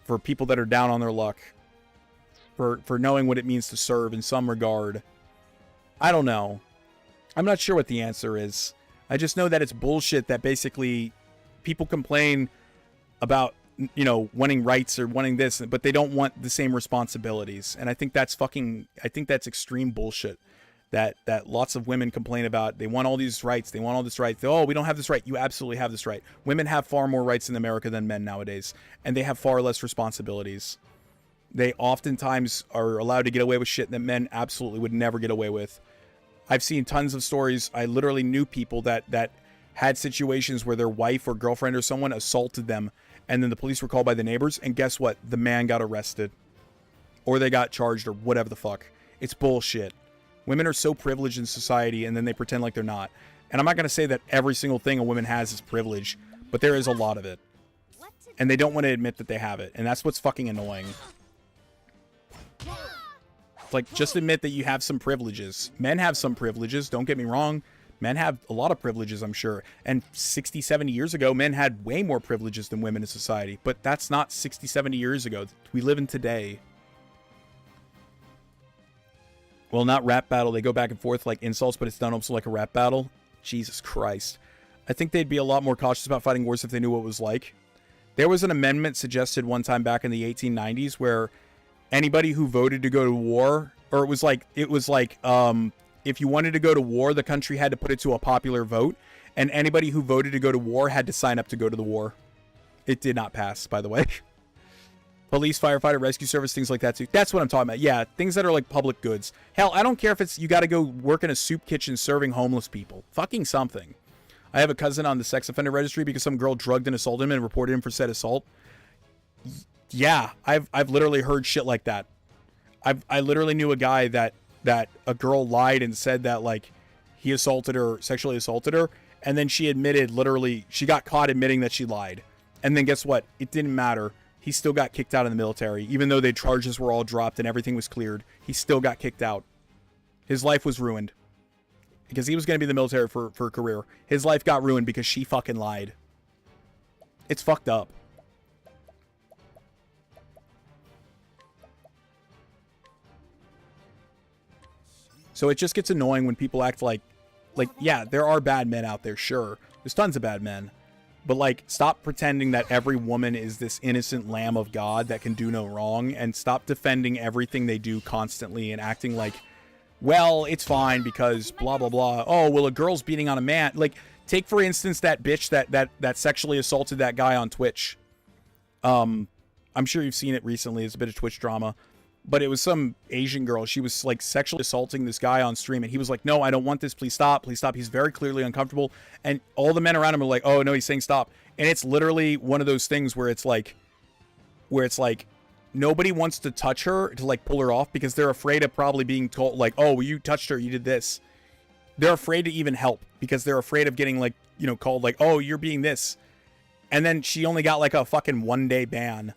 for people that are down on their luck, for knowing what it means to serve in some regard. I don't know. I'm not sure what the answer is. I just know that it's bullshit that basically people complain about, you know, wanting rights or wanting this, but they don't want the same responsibilities. And I think that's extreme bullshit. That lots of women complain about. They want all these rights. They want all this right. Oh, we don't have this right. You absolutely have this right. Women have far more rights in America than men nowadays, and they have far less responsibilities. They oftentimes are allowed to get away with shit that men absolutely would never get away with. I've seen tons of stories. I literally knew people that had situations where their wife or girlfriend or someone assaulted them, and then the police were called by the neighbors, and guess what? The man got arrested. Or they got charged or whatever the fuck. It's bullshit. Women are so privileged in society, and then they pretend like they're not. And I'm not going to say that every single thing a woman has is privilege, but there is a lot of it. And they don't want to admit that they have it, and that's what's fucking annoying. Like, just admit that you have some privileges. Men have some privileges, don't get me wrong. Men have a lot of privileges, I'm sure. And 60, 70 years ago, men had way more privileges than women in society. But that's not 60, 70 years ago. We live in today. Well, not rap battle. They go back and forth like insults, but it's done also like a rap battle. Jesus Christ. I think they'd be a lot more cautious about fighting wars if they knew what it was like. There was an amendment suggested one time back in the 1890s where anybody who voted to go to war, or it was like if you wanted to go to war, the country had to put it to a popular vote, and anybody who voted to go to war had to sign up to go to the war. It did not pass, by the way. Police, firefighter, rescue service, things like that too. That's what I'm talking about. Yeah, things that are like public goods. Hell, I don't care if it's you got to go work in a soup kitchen serving homeless people. Fucking something. I have a cousin on the sex offender registry because some girl drugged and assaulted him and reported him for said assault. Yeah, I've literally heard shit like that. I literally knew a guy that a girl lied and said that like he assaulted her, sexually assaulted her, and then she admitted, literally, she got caught admitting that she lied. And then guess what? It didn't matter. He still got kicked out of the military. Even though the charges were all dropped and everything was cleared, he still got kicked out. His life was ruined. Because he was going to be in the military for a career. His life got ruined because she fucking lied. It's fucked up. So it just gets annoying when people act like, yeah, there are bad men out there, sure. There's tons of bad men. But, like, stop pretending that every woman is this innocent lamb of God that can do no wrong, and stop defending everything they do constantly and acting like, well, it's fine because blah, blah, blah. Oh, well, a girl's beating on a man. Like, take, for instance, that bitch that sexually assaulted that guy on Twitch. I'm sure you've seen it recently. It's a bit of Twitch drama. But it was some Asian girl. She was like sexually assaulting this guy on stream. And he was like, no, I don't want this. Please stop. Please stop. He's very clearly uncomfortable. And all the men around him are like, oh, no, he's saying stop. And it's literally one of those things where it's like nobody wants to touch her to like pull her off because they're afraid of probably being told like, oh, well, you touched her. You did this. They're afraid to even help because they're afraid of getting like, you know, called like, oh, you're being this. And then she only got like a fucking 1-day ban.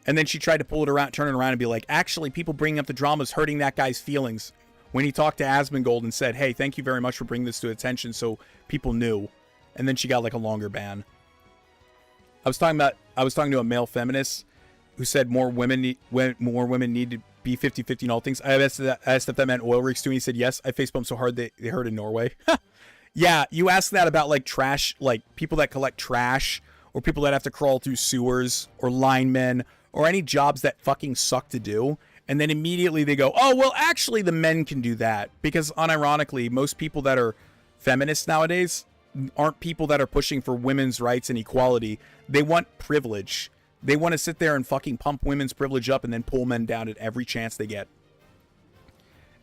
And then she tried to pull it around, turn it around and be like, actually, people bringing up the drama is hurting that guy's feelings. When he talked to Asmongold and said, hey, thank you very much for bringing this to attention so people knew. And then she got like a longer ban. I was talking to a male feminist who said more women need to be 50-50 in all things. I asked if that meant oil rigs too. And he said, yes, I facebumped so hard they hurt in Norway. Yeah, you asked that about like trash, like people that collect trash or people that have to crawl through sewers or linemen or any jobs that fucking suck to do. And then immediately they go, oh, well, actually the men can do that. Because unironically, most people that are feminists nowadays aren't people that are pushing for women's rights and equality. They want privilege. They want to sit there and fucking pump women's privilege up and then pull men down at every chance they get.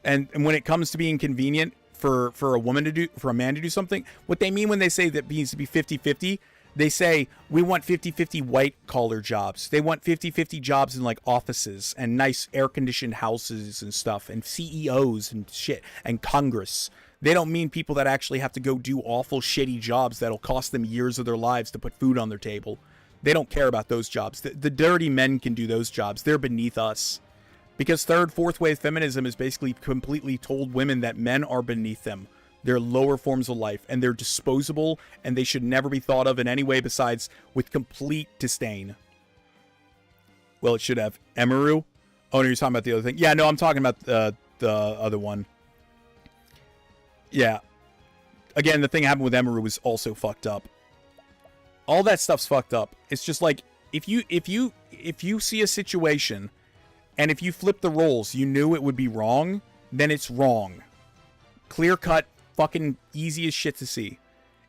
And when it comes to being convenient for a woman to do, for a man to do something, what they mean when they say that it needs to be 50-50, they say, we want 50-50 white-collar jobs. They want 50-50 jobs in, like, offices and nice air-conditioned houses and stuff and CEOs and shit and Congress. They don't mean people that actually have to go do awful, shitty jobs that'll cost them years of their lives to put food on their table. They don't care about those jobs. The dirty men can do those jobs. They're beneath us. Because third, fourth wave feminism is basically completely told women that men are beneath them. They're lower forms of life, and they're disposable, and they should never be thought of in any way besides with complete disdain. Well, it should have. Emaru? Oh, no, you're talking about the other thing. Yeah, no, I'm talking about the other one. Yeah. Again, the thing that happened with Emaru was also fucked up. All that stuff's fucked up. It's just like, if you see a situation, and if you flip the roles, you knew it would be wrong, then it's wrong. Clear cut. Fucking easy as shit to see.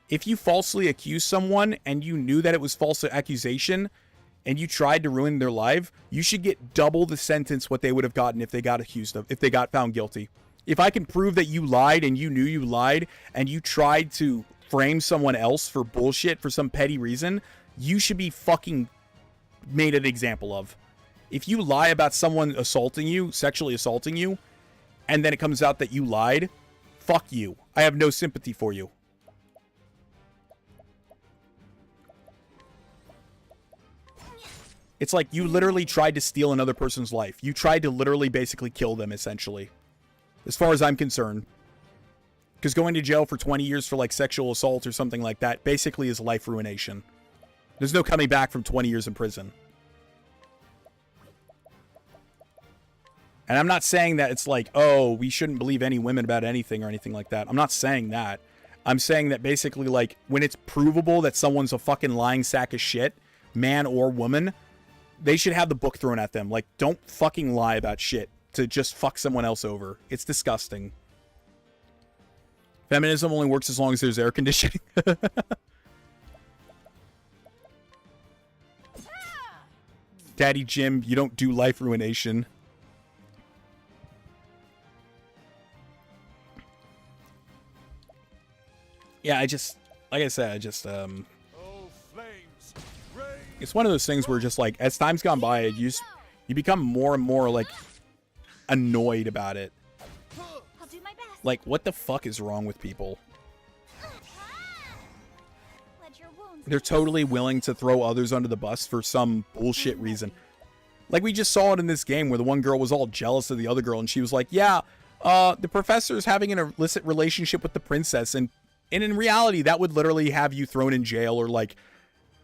If you falsely accuse someone and you knew that it was false accusation and you tried to ruin their life, you should get double the sentence what they would have gotten if they got accused of, if they got found guilty. If I can prove that you lied and you knew you lied and you tried to frame someone else for bullshit for some petty reason, you should be fucking made an example of. If you lie about someone assaulting you, sexually assaulting you, and then it comes out that you lied, fuck you. I have no sympathy for you. It's like you literally tried to steal another person's life. You tried to literally basically kill them, essentially. As far as I'm concerned. Because going to jail for 20 years for like sexual assault or something like that basically is life ruination. There's no coming back from 20 years in prison. And I'm not saying that it's like, oh, we shouldn't believe any women about anything or anything like that. I'm not saying that. I'm saying that basically, like, when it's provable that someone's a fucking lying sack of shit, man or woman, they should have the book thrown at them. Like, don't fucking lie about shit to just fuck someone else over. It's disgusting. Feminism only works as long as there's air conditioning. Daddy Jim, you don't do life ruination. Yeah, like I said, I just it's one of those things where just like as time's gone by, you become more and more like annoyed about it. I'll do my best. Like, what the fuck is wrong with people? Let your wounds They're totally willing to throw others under the bus for some bullshit reason. Like, we just saw it in this game where the one girl was all jealous of the other girl, and she was like, yeah, the professor's having an illicit relationship with the princess, and in reality, that would literally have you thrown in jail, or, like,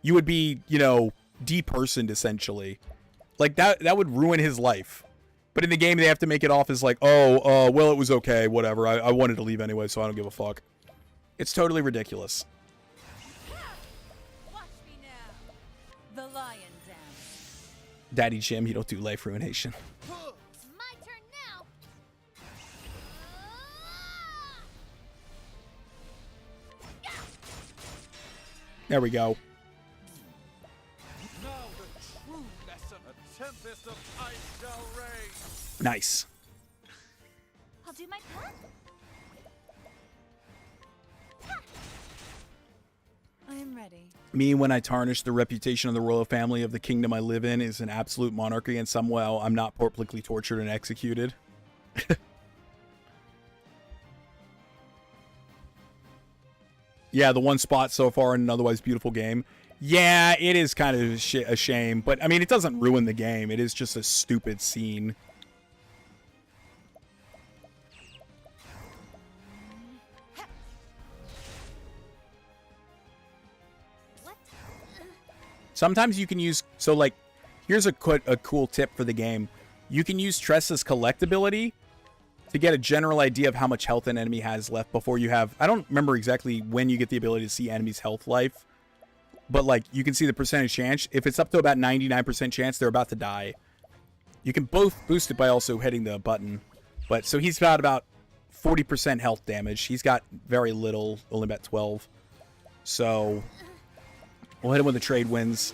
you would be, you know, depersoned, essentially. Like, that would ruin his life. But in the game, they have to make it off as like, oh, well, it was okay, whatever. I wanted to leave anyway, so I don't give a fuck. It's totally ridiculous. Watch me now. The lion dance. Daddy Jim, you don't do life ruination. It's my turn now. There we go. Now the true lesson. A tempest of ice shall rage. Nice. I'll do my part. I am ready. Me, when I tarnish the reputation of the royal family of the kingdom I live in, is an absolute monarchy, and somehow I'm not publicly tortured and executed. Yeah, the one spot so far in an otherwise beautiful game. Yeah, it is kind of a shame, but I mean, it doesn't ruin the game. It is just a stupid scene. Sometimes you can use, so like, here's a cool tip for the game. You can use Tressa's collect ability to get a general idea of how much health an enemy has left before you have, I don't remember exactly when you get the ability to see enemies' health life, but like, you can see the percentage chance. If it's up to about 99% chance, they're about to die. You can both boost it by also hitting the button. But, so he's got about 40% health damage. He's got very little, only about 12. So we'll hit him with the trade wins.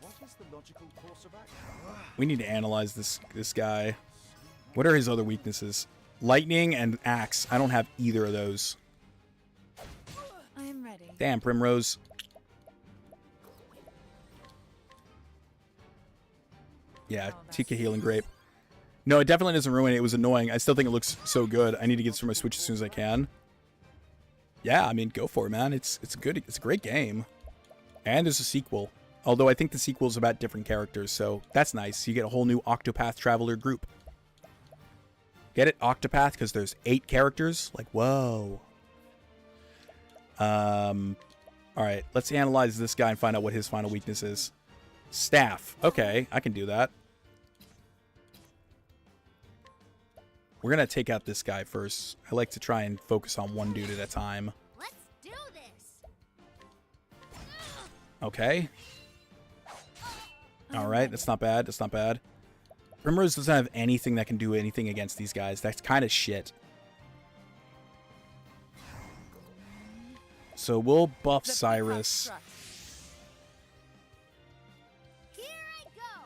What is the logical course of action? We need to analyze this guy. What are his other weaknesses? Lightning and axe. I don't have either of those. I am ready. Damn, Primrose. Yeah, TK Healing Grape. No, it definitely doesn't ruin it. It was annoying. I still think it looks so good. I need to get this for my Switch as soon as I can. Yeah, I mean, go for it, man. It's a great game. And there's a sequel. Although I think the sequel is about different characters, so that's nice. You get a whole new Octopath Traveler group. Get it? Octopath, because there's 8 characters? Like, whoa. Alright, let's analyze this guy and find out what his final weakness is. Staff. Okay, I can do that. We're going to take out this guy first. I like to try and focus on one dude at a time. Let's do this. Okay. Alright, that's not bad. That's not bad. Primrose doesn't have anything that can do anything against these guys. That's kind of shit. So we'll buff Cyrus. Here I go.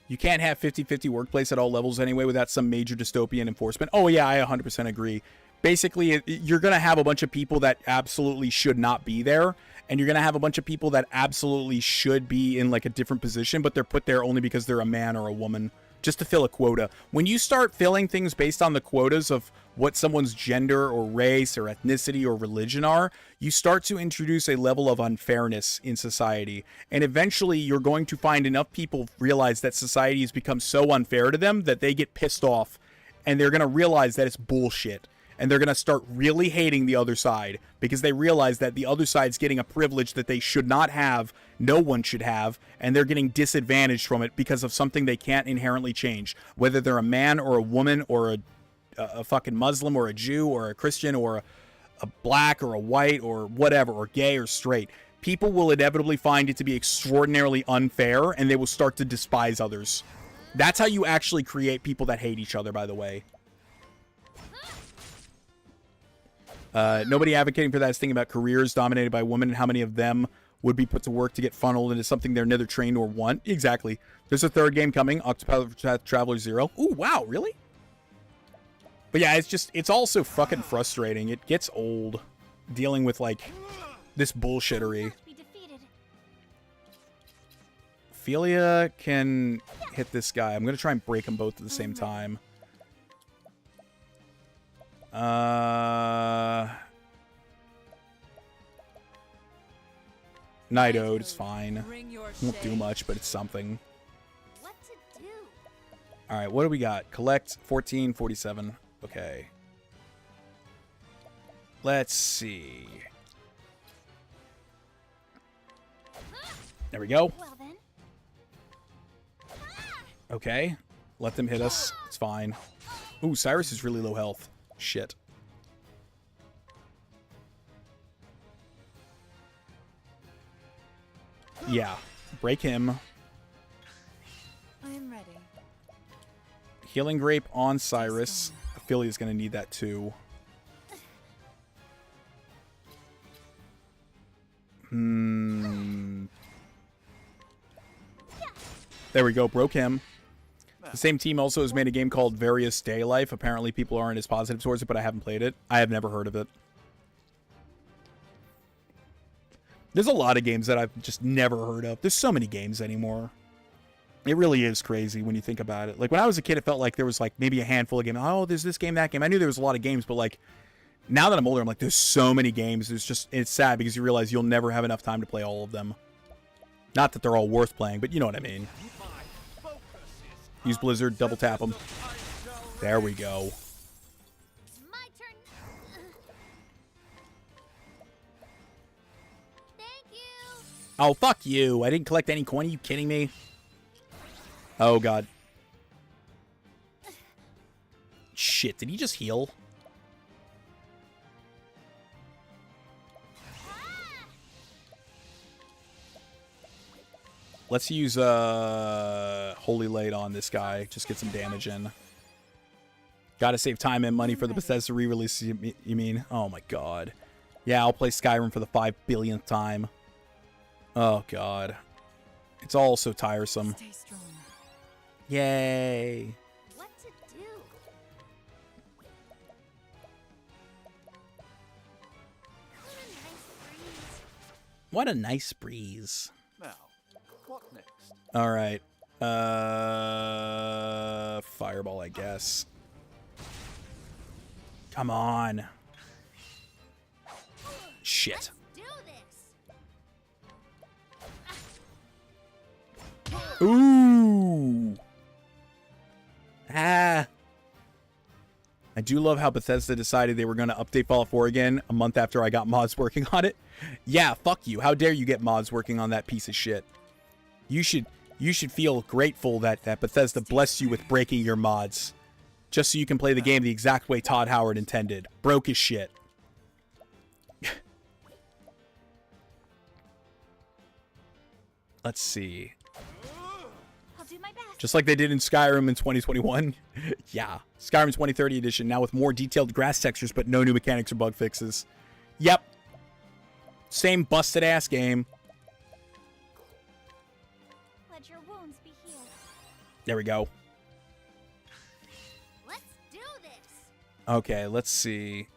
You can't have 50-50 workplace at all levels anyway without some major dystopian enforcement. Oh yeah, I 100% agree. Basically, you're going to have a bunch of people that absolutely should not be there. And you're going to have a bunch of people that absolutely should be in like a different position, but they're put there only because they're a man or a woman, just to fill a quota. When you start filling things based on the quotas of what someone's gender or race or ethnicity or religion are, you start to introduce a level of unfairness in society. And eventually you're going to find enough people realize that society has become so unfair to them that they get pissed off and they're going to realize that it's bullshit. And they're going to start really hating the other side because they realize that the other side's getting a privilege that they should not have, no one should have, and they're getting disadvantaged from it because of something they can't inherently change. Whether they're a man or a woman or a fucking Muslim or a Jew or a Christian or a black or a white or whatever, or gay or straight. People will inevitably find it to be extraordinarily unfair and they will start to despise others. That's how you actually create people that hate each other, by the way. Nobody advocating for that is thinking about careers dominated by women and how many of them would be put to work to get funneled into something they're neither trained or want. Exactly. There's a third game coming, Octopath Traveler 0. Ooh, wow, really? But yeah, it's also fucking frustrating. It gets old dealing with, like, this bullshittery. Ophelia can hit this guy. I'm going to try and break them both at the same time. Night Ode is fine. Won't do much, but it's something. What to do? Alright, what do we got? Collect 14, 47. Okay. Let's see. There we go. Well then. Okay. Let them hit us. It's fine. Ooh, Cyrus is really low health. Shit. Yeah. Break him. I am ready. Healing Grape on Cyrus. Ophelia's gonna need that too. There we go. Broke him. The same team also has made a game called Various Day Life. Apparently people aren't as positive towards it, but I haven't played it. I have never heard of it. There's a lot of games that I've just never heard of. There's so many games anymore. It really is crazy when you think about it. Like, when I was a kid, it felt like there was, like, maybe a handful of games. Oh, there's this game, that game. I knew there was a lot of games, but, like, now that I'm older, I'm like, there's so many games. It's sad because you realize you'll never have enough time to play all of them. Not that they're all worth playing, but you know what I mean. Use Blizzard, double tap them. There we go. My turn. Thank you. Oh, fuck you. I didn't collect any coin. Are you kidding me? Oh, God. Shit, did he just heal? Let's use Holy Light on this guy. Just get some damage in. Gotta save time and money for the Bethesda re-release, you mean? Oh my god. Yeah, I'll play Skyrim for the 5 billionth time. Oh god. It's all so tiresome. Stay strong. Yay. What to do? What a nice breeze. Now, what next? All right. Fireball, I guess. Come on. Shit. Do this. Ooh. Ah. I do love how Bethesda decided they were going to update Fallout 4 again a month after I got mods working on it. Yeah, fuck you. How dare you get mods working on that piece of shit? You should feel grateful that Bethesda blessed you with breaking your mods. Just so you can play the game the exact way Todd Howard intended. Broke his shit. Let's see. I'll do my best. Just like they did in Skyrim in 2021. Yeah. Skyrim 2030 edition, now with more detailed grass textures, but no new mechanics or bug fixes. Yep. Same busted ass game. Let your wounds be healed. There we go. Let's do this. Okay, let's see.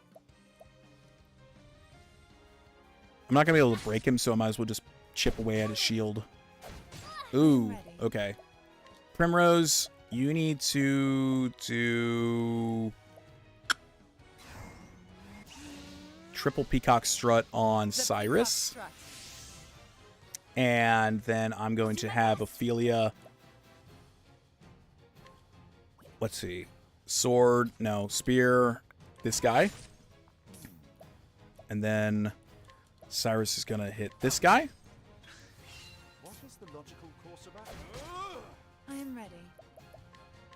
I'm not going to be able to break him, so I might as well just chip away at his shield. Ooh, okay. Primrose, you need to do triple peacock strut on Cyrus. And then I'm going to have Ophelia. Let's see. Sword, no, spear, this guy. And then Cyrus is going to hit this guy. What is the logical course of action? I am ready.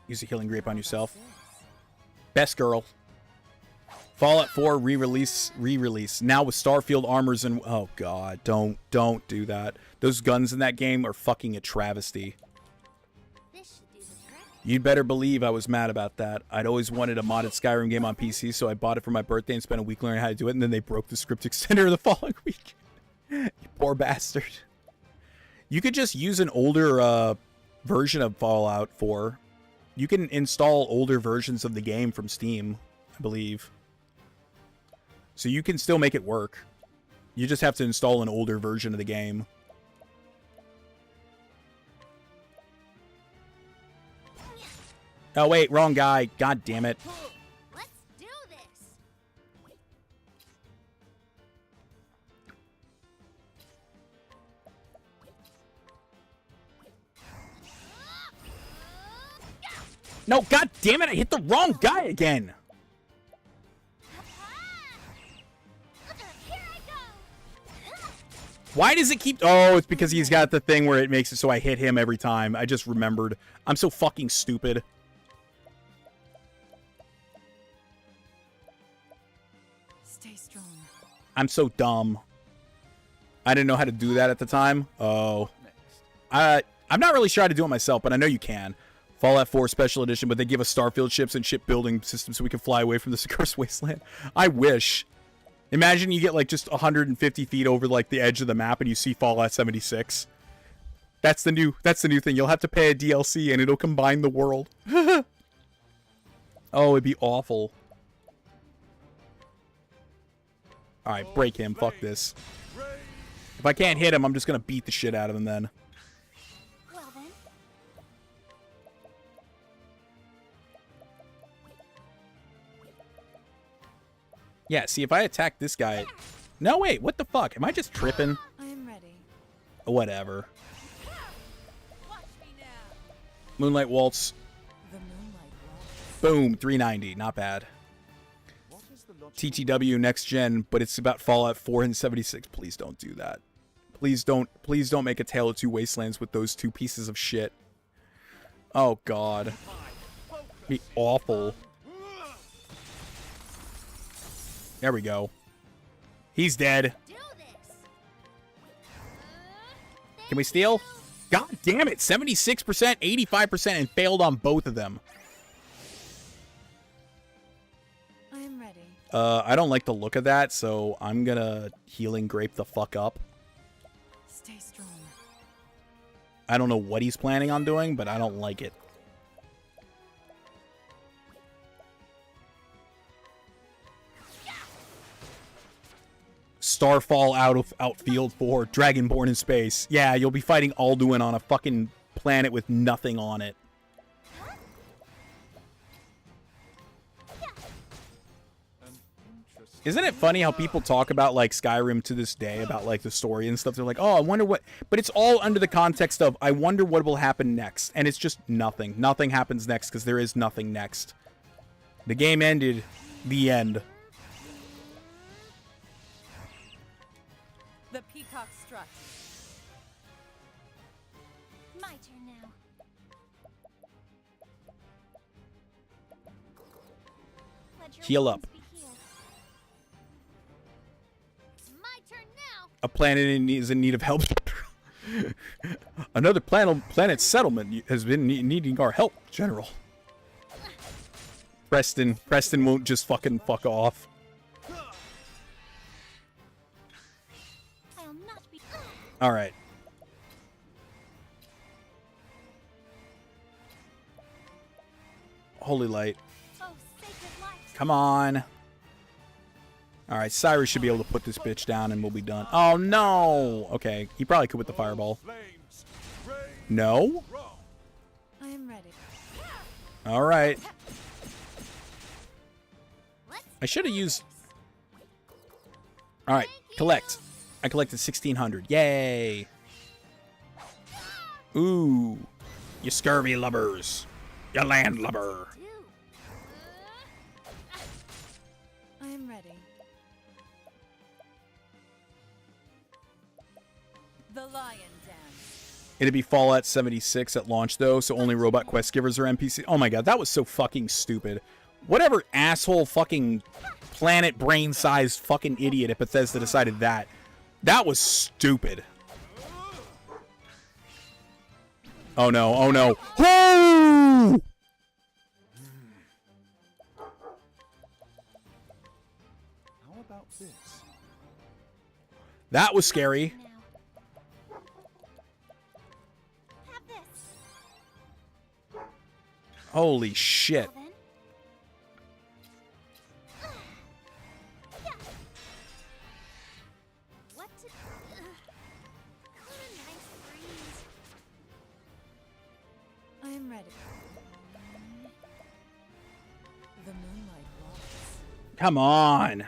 Use a healing grape on yourself. Best girl. Fallout 4 re-release. Now with Starfield armors and... Oh, God. Don't do that. Those guns in that game are fucking a travesty. This should do the trick. You'd better believe I was mad about that. I'd always wanted a modded Skyrim game on PC, so I bought it for my birthday and spent a week learning how to do it, and then they broke the script extender the following week. You poor bastard. You could just use an older version of Fallout 4 You can install older versions of the game from Steam, I believe. So you can still make it work. You just have to install an older version of the game. Oh, wait, wrong guy. God damn it. Let's do this. No, god damn it, I hit the wrong guy again. Why does it keep... Oh, it's because he's got the thing where it makes it so I hit him every time. I just remembered. I'm so fucking stupid. Stay strong. I'm so dumb. I didn't know how to do that at the time. Oh. I'm not really sure how to do it myself, but I know you can. Fallout 4 Special Edition, but they give us Starfield ships and shipbuilding systems so we can fly away from this accursed wasteland. I wish. Imagine you get like just 150 feet over like the edge of the map and you see Fallout 76. That's the new thing. You'll have to pay a DLC and it'll combine the world. Oh, it'd be awful. Alright, break him. Fuck this. If I can't hit him, I'm just gonna beat the shit out of him then. Well then. Yeah, see, if I attack this guy... No, wait, what the fuck? Am I just tripping? I am ready. Whatever. Watch me now. Moonlight Waltz. The moonlight waltz. Boom, 390. Not bad. TTW next gen, but it's about Fallout 4 and 76. Please don't do that. Please don't make a Tale of Two Wastelands with those two pieces of shit. Oh god. Be awful. There we go. He's dead. Can we steal? God damn it. 76%, 85%, and failed on both of them. I am ready. I don't like the look of that, so I'm gonna healing grape the fuck up. Stay strong. I don't know what he's planning on doing, but I don't like it. Starfall outfield 4, Dragonborn in space. Yeah, you'll be fighting Alduin on a fucking planet with nothing on it. Isn't it funny how people talk about, like, Skyrim to this day, about, like, the story and stuff? They're like, oh, I wonder what... But it's all under the context of, I wonder what will happen next. And it's just nothing. Nothing happens next, because there is nothing next. The game ended. The end. The peacock strut. My turn now. Let your Heal wounds up. be healed. My turn now. A planet is in need of help. Another planet settlement has been needing our help, General. Preston won't just fucking fuck off. I'll not be. All right. Holy light. Oh, sacred light. Come on. All right, Cyrus should be able to put this bitch down and we'll be done. Oh, no. Okay, he probably could with the fireball. No? I am ready. All right. Let's I should have do used... this. All right, collect. I collected 1,600. Yay. Ooh. You scurvy lubbers. You landlubber. Do. I am ready. The lion dance. It'd be Fallout 76 at launch, though, so only robot quest givers are NPC. Oh my god, that was so fucking stupid. Whatever asshole fucking planet brain-sized fucking idiot at Bethesda decided that. That was stupid. Oh no, oh no. Whoo! How about this? That was scary. Now. Have this. Holy shit. Well then. What to... What a nice breeze. I am ready. The moonlight walks. Come on.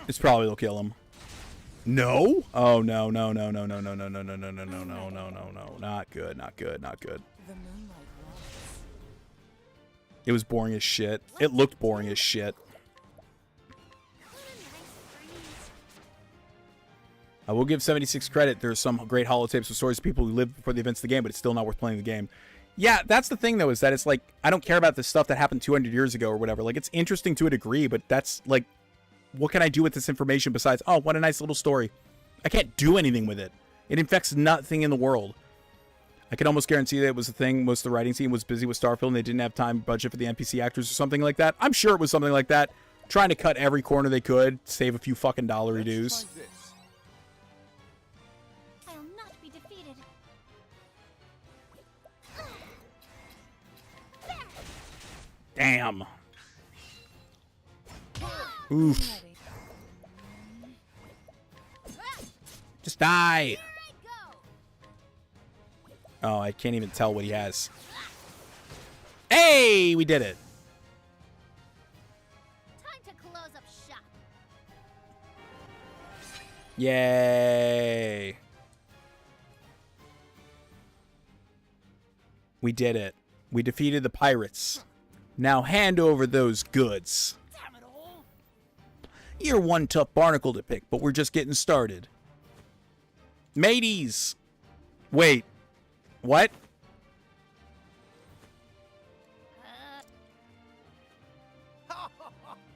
This probably will kill him. No? Oh no, no, no, no, no, no, no, no, no, no, no, no, no, no, no, no. Not good, not good, not good. The moonlight walks. It was boring as shit. It looked boring as shit. I will give 76 credit. There's some great holotapes with stories of people who lived before the events of the game, but it's still not worth playing the game. Yeah, that's the thing, though, is that it's like, I don't care about the stuff that happened 200 years ago or whatever. Like, it's interesting to a degree, but that's, like, what can I do with this information besides, oh, what a nice little story. I can't do anything with it. It affects nothing in the world. I can almost guarantee that it was a thing. Most of the writing team was busy with Starfield, and they didn't have time budget for the NPC actors or something like that. I'm sure it was something like that. Trying to cut every corner they could, save a few fucking dollary dues. I'll not be defeated. Damn. Oof. Just die. Oh, I can't even tell what he has. Hey, we did it. Time to close up shop. Yay. We did it. We defeated the pirates. Now hand over those goods. Damn it all! You're one tough barnacle to pick, but we're just getting started. Mateys! Wait. What?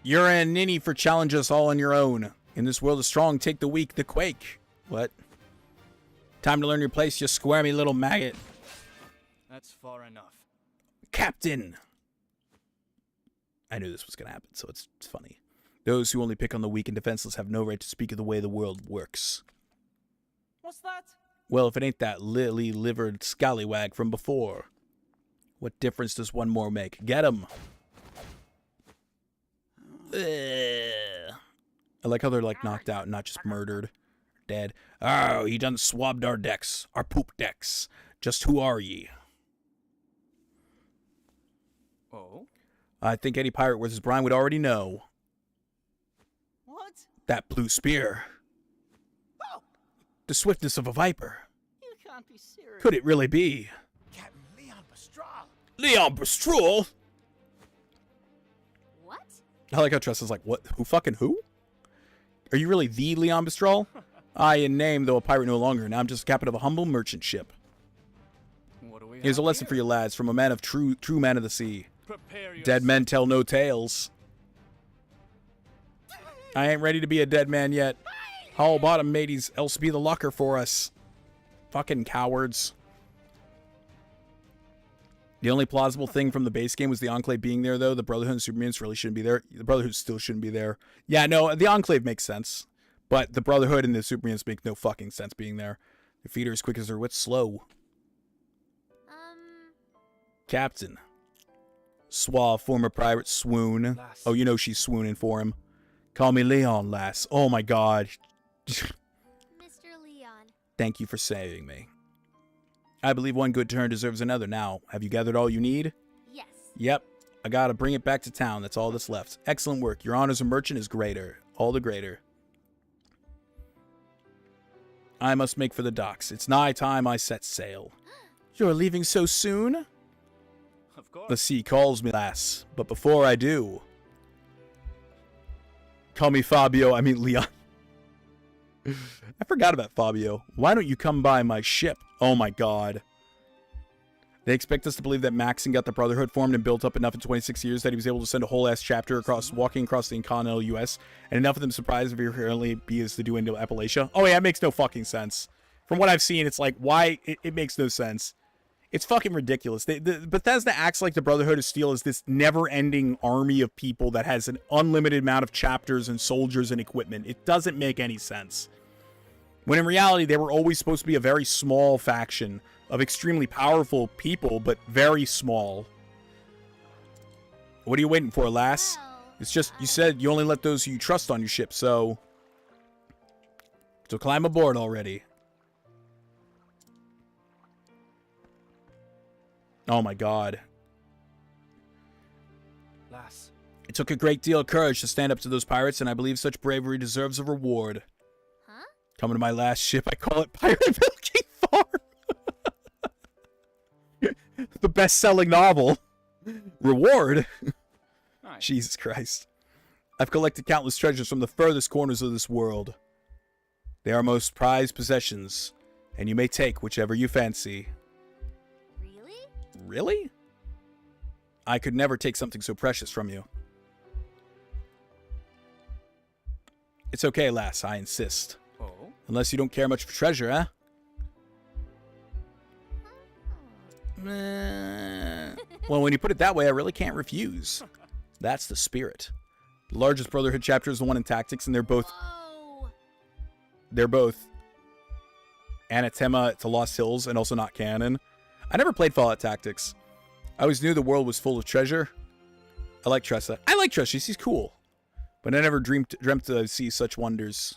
You're a ninny for challenge us all on your own. In this world of strong, take the weak, the quake. What? Time to learn your place, you squirmy little maggot. That's far enough. Captain! I knew this was going to happen, so it's funny. Those who only pick on the weak and defenseless have no right to speak of the way the world works. What's that? Well, if it ain't that lily-livered scallywag from before, what difference does one more make? Get him! Ugh. I like how they're, like, knocked out, not just murdered. Dead. Oh, he done swabbed our decks. Our poop decks. Just who are ye? Oh? I think any pirate worth his brine would already know. What? That blue spear. Oh, The swiftness of a viper. you can't be serious. Could it really be? Captain Leon Bestral. Leon Bestral? What? I like how Tressa's like, what? Who fucking who? Are you really the Leon Bestral? I in name, though a pirate no longer. Now I'm just captain of a humble merchant ship. What do we Here's a have lesson here? for you lads, from a man of true man of the sea. Prepare Dead men tell no tales. I ain't ready to be a dead man yet. Hull bottom, mateys, else be the locker for us. Fucking cowards. The only plausible thing from the base game was the Enclave being there, though. The Brotherhood and Supermutants really shouldn't be there. The Brotherhood still shouldn't be there. Yeah, no, the Enclave makes sense. But the Brotherhood and the Supermutants make no fucking sense being there. Their feet are as quick as their wits slow. Captain. Suave, former pirate, swoon. Lass. Oh, you know she's swooning for him. Call me Leon, lass. Oh my god. Mr. Leon. Thank you for saving me. I believe one good turn deserves another. Now, have you gathered all you need? Yes. Yep. I gotta bring it back to town. That's all that's left. Excellent work. Your honor as a merchant is greater. All the greater. I must make for the docks. It's nigh time I set sail. You're leaving so soon? Of course. The sea calls me, lass. But before I do... Call me Fabio. I mean, Leon. I forgot about Fabio. Why don't you come by my ship? Oh my god. They expect us to believe that Maxon got the Brotherhood formed and built up enough in 26 years that he was able to send a whole ass chapter across, walking across the continental U.S. and enough of them surprised if he currently be as to do into Appalachia. Oh yeah, it makes no fucking sense. From what I've seen, it's like, why? It makes no sense. It's fucking ridiculous. Bethesda acts like the Brotherhood of Steel is this never-ending army of people that has an unlimited amount of chapters and soldiers and equipment. It doesn't make any sense. When in reality, they were always supposed to be a very small faction of extremely powerful people, but very small. What are you waiting for, lass? It's just, you said you only let those you trust on your ship, so climb aboard already. Oh my god. Lass. It took a great deal of courage to stand up to those pirates, and I believe such bravery deserves a reward. Huh? Coming to my last ship, I call it Pirate Milking Farm. The best-selling novel. Reward? Nice. Jesus Christ. I've collected countless treasures from the furthest corners of this world. They are most prized possessions, and you may take whichever you fancy. Really? Really? I could never take something so precious from you. It's okay, lass, I insist. Oh? Unless you don't care much for treasure, huh? Well, when you put it that way, I really can't refuse. That's the spirit. The largest Brotherhood chapter is the one in Tactics, and they're both anathema to Lost Hills and also not canon. I never played Fallout Tactics. I always knew the world was full of treasure. I like Tressa. I like Tressa. She's cool. But I never dreamt to see such wonders.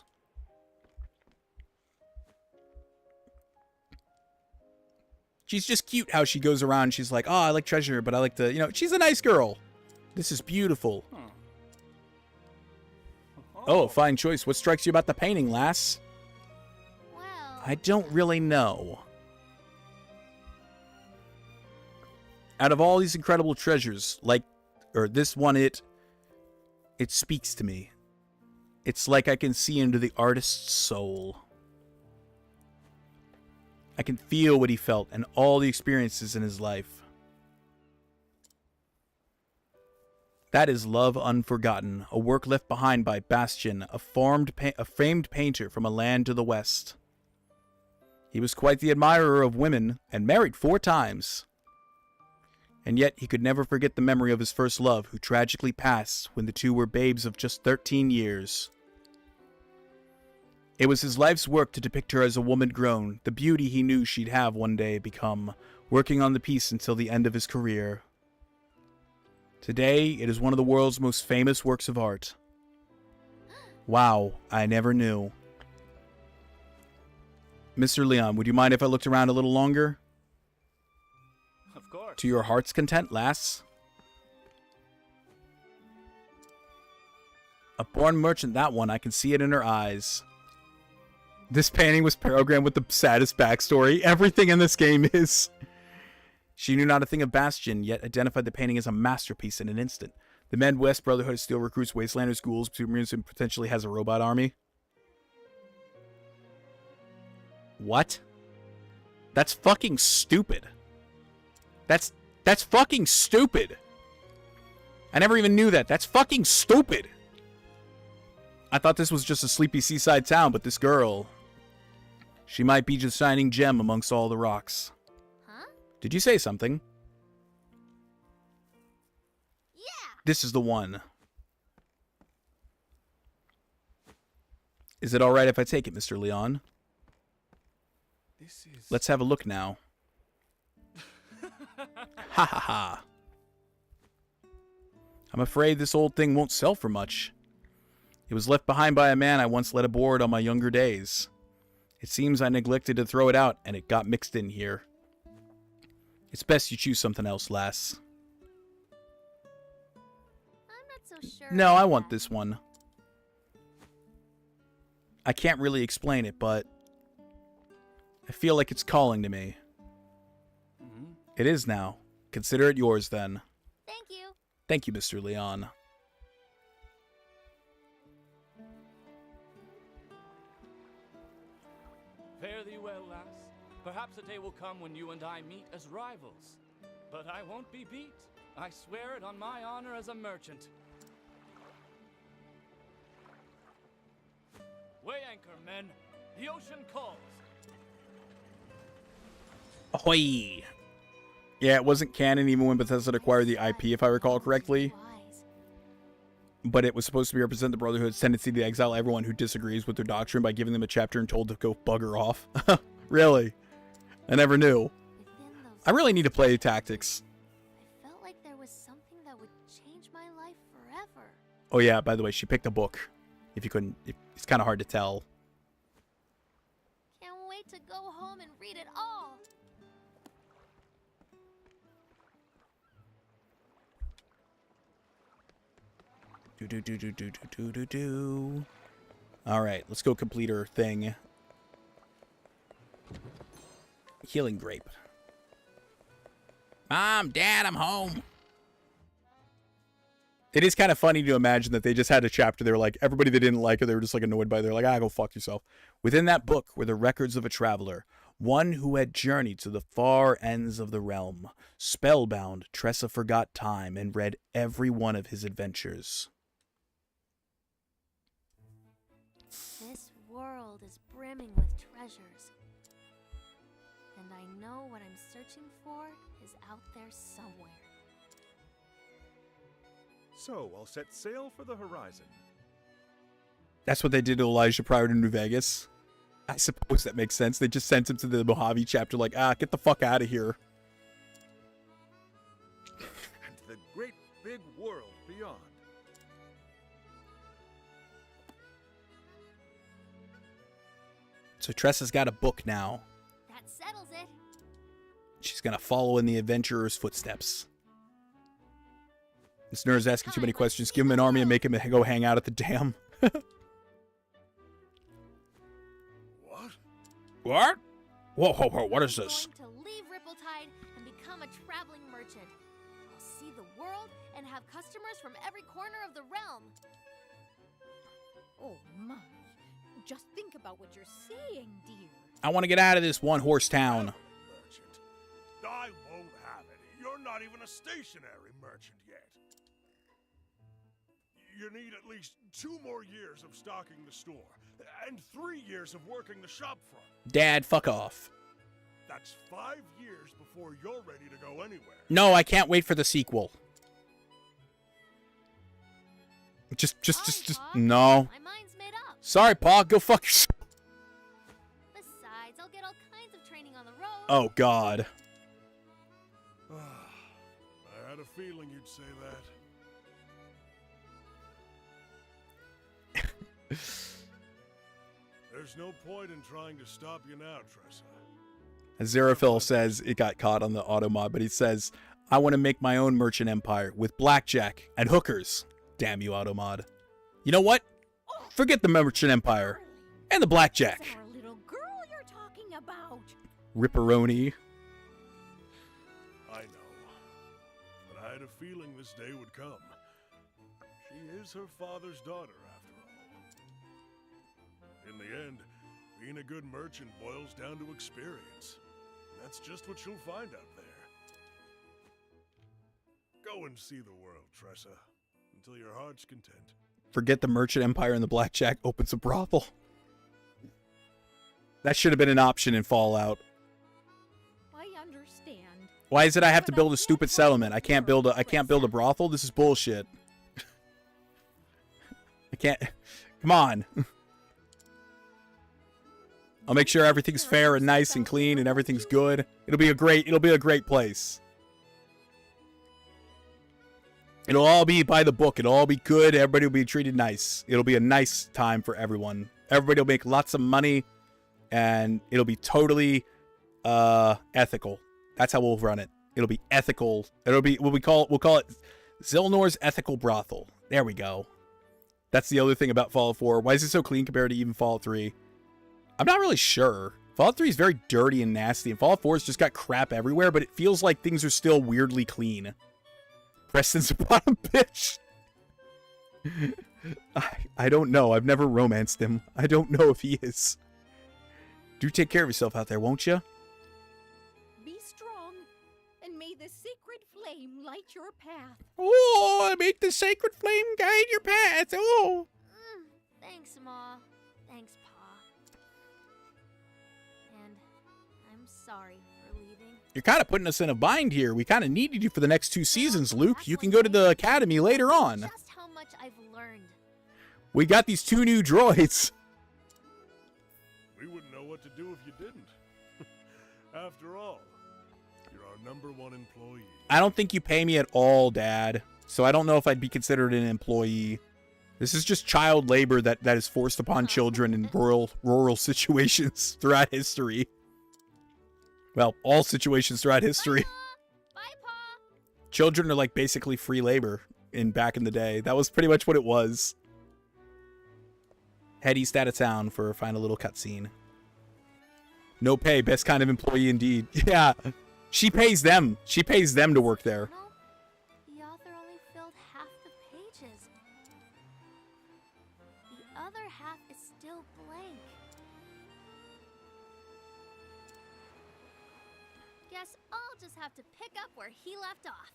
She's just cute how she goes around. She's like, oh, I like treasure, but I like the, you know, she's a nice girl. This is beautiful. Oh, fine choice. What strikes you about the painting, lass? Well, I don't really know. Out of all these incredible treasures, this one, it speaks to me. It's like I can see into the artist's soul. I can feel what he felt and all the experiences in his life. That is Love Unforgotten, a work left behind by Bastian, a famed painter from a land to the west. He was quite the admirer of women and married 4 times. And yet he could never forget the memory of his first love, who tragically passed when the two were babes of just 13 years. It was his life's work to depict her as a woman grown, the beauty he knew she'd have one day become, working on the piece until the end of his career. Today, it is one of the world's most famous works of art. Wow, I never knew. Mr. Leon, would you mind if I looked around a little longer? Of course. To your heart's content, lass? A born merchant, that one. I can see it in her eyes. This painting was programmed with the saddest backstory. Everything in this game is. She knew not a thing of Bastion, yet identified the painting as a masterpiece in an instant. The Midwest Brotherhood of Steel recruits Wastelanders, ghouls, Supermutants, and potentially has a robot army. What? That's fucking stupid. That's fucking stupid. I never even knew that. That's fucking stupid. I thought this was just a sleepy seaside town, but this girl, she might be just a shining gem amongst all the rocks. Huh? Did you say something? Yeah. This is the one. Is it alright if I take it, Mr. Leon? This is... Let's have a look now. Ha ha ha. I'm afraid this old thing won't sell for much. It was left behind by a man I once led aboard on my younger days. It seems I neglected to throw it out, and it got mixed in here. It's best you choose something else, lass. I'm not so sure. No, I want this one. I can't really explain it, but I feel like it's calling to me. Mm-hmm. It is now. Consider it yours, then. Thank you. Thank you, Mr. Leon. Fare thee well, lass. Perhaps a day will come when you and I meet as rivals. But I won't be beat. I swear it on my honor as a merchant. Weigh anchor, men. The ocean calls. Ahoy! Yeah, it wasn't canon even when Bethesda acquired the IP, if I recall correctly. But it was supposed to represent the Brotherhood's tendency to exile everyone who disagrees with their doctrine by giving them a chapter and told to go bugger off. Really? I never knew. I really need to play Tactics. I felt like there was something that would change my life forever. Oh yeah, by the way, she picked a book. If you couldn't, it's kind of hard to tell. Can't wait to go home and read it all. Do. All right, let's go complete her thing. Healing grape. Mom, Dad, I'm home. It is kind of funny to imagine that they just had a chapter. They were like, everybody they didn't like her, they were just like annoyed by it. They're like, go fuck yourself. Within that book were the records of a traveler, one who had journeyed to the far ends of the realm. Spellbound, Tressa forgot time and read every one of his adventures. This world is brimming with treasures. And I know what I'm searching for is out there somewhere. So, I'll set sail for the horizon. That's what they did to Elijah prior to New Vegas. I suppose that makes sense. They just sent him to the Mojave chapter like, get the fuck out of here. And the great big world beyond. So Tressa's got a book now. That settles it. She's gonna follow in the adventurer's footsteps. This nerd's asking too many questions. Give him an army and make him go hang out at the dam. What? What? Whoa, what is this? I'm going to leave Rippletide and become a traveling merchant. I'll see the world and have customers from every corner of the realm. Oh my. Just think about what you're saying, dear. I want to get out of this one-horse town. Merchant. I won't have it. You're not even a stationary merchant yet. You need at least 2 more years of stocking the store, and 3 years of working the shop front. Dad, fuck off. That's 5 years before you're ready to go anywhere. No, I can't wait for the sequel. Just, no. My mind's made up. Sorry, Pa, go fuck yourself. Besides, I'll get all kinds of training on the road. Oh, God. I had a feeling you'd say that. There's no point in trying to stop you now, Tressa. As Zeraphil says, it got caught on the auto mod, but he says, I want to make my own merchant empire with blackjack and hookers. Damn you, auto mod. You know what? Forget the merchant empire and the blackjack. It's our little girl you're talking about. Ripperoni. I know. But I had a feeling this day would come. She is her father's daughter, after all. In the end, being a good merchant boils down to experience. That's just what you'll find out there. Go and see the world, Tressa, until your heart's content. Forget the merchant empire and the blackjack opens a brothel. That should have been an option in Fallout. I understand. Why is it I have to build a stupid settlement? I can't build a brothel? This is bullshit. I can't. Come on. I'll make sure everything's fair and nice and clean and everything's good. It'll be a great place. It'll all be by the book. It'll all be good. Everybody will be treated nice. It'll be a nice time for everyone. Everybody will make lots of money, and it'll be totally ethical. That's how we'll run it. It'll be ethical. It'll be we'll call it Zilnor's ethical brothel. There we go. That's the other thing about Fallout 4. Why is it so clean compared to even Fallout 3? I'm not really sure. Fallout 3 is very dirty and nasty, and Fallout 4 has just got crap everywhere, but it feels like things are still weirdly clean. Preston's a bottom bitch. I don't know. I've never romanced him. I don't know if he is. Do take care of yourself out there, won't you? Be strong, and may the sacred flame light your path. Oh, make the sacred flame guide your path. Oh. Thanks, Ma. Thanks, Pa. And I'm sorry for leaving. You're kind of putting us in a bind here. We kind of needed you for the next 2 seasons, Luke. You can go to the academy later on. Just how much I've learned. We got these 2 new droids. We wouldn't know what to do if you didn't. After all, you're our #1 employee. I don't think you pay me at all, Dad. So I don't know if I'd be considered an employee. This is just child labor that is forced upon children in rural situations throughout history. Well, all situations throughout history. Bye, Pa. Children are like basically free labor back in the day. That was pretty much what it was. Head east out of town for a final little cutscene. No pay, best kind of employee indeed. Yeah, she pays them. She pays them to work there. No, the author only filled half the pages. The other half is still blank. Guess I'll just have to pick up where he left off.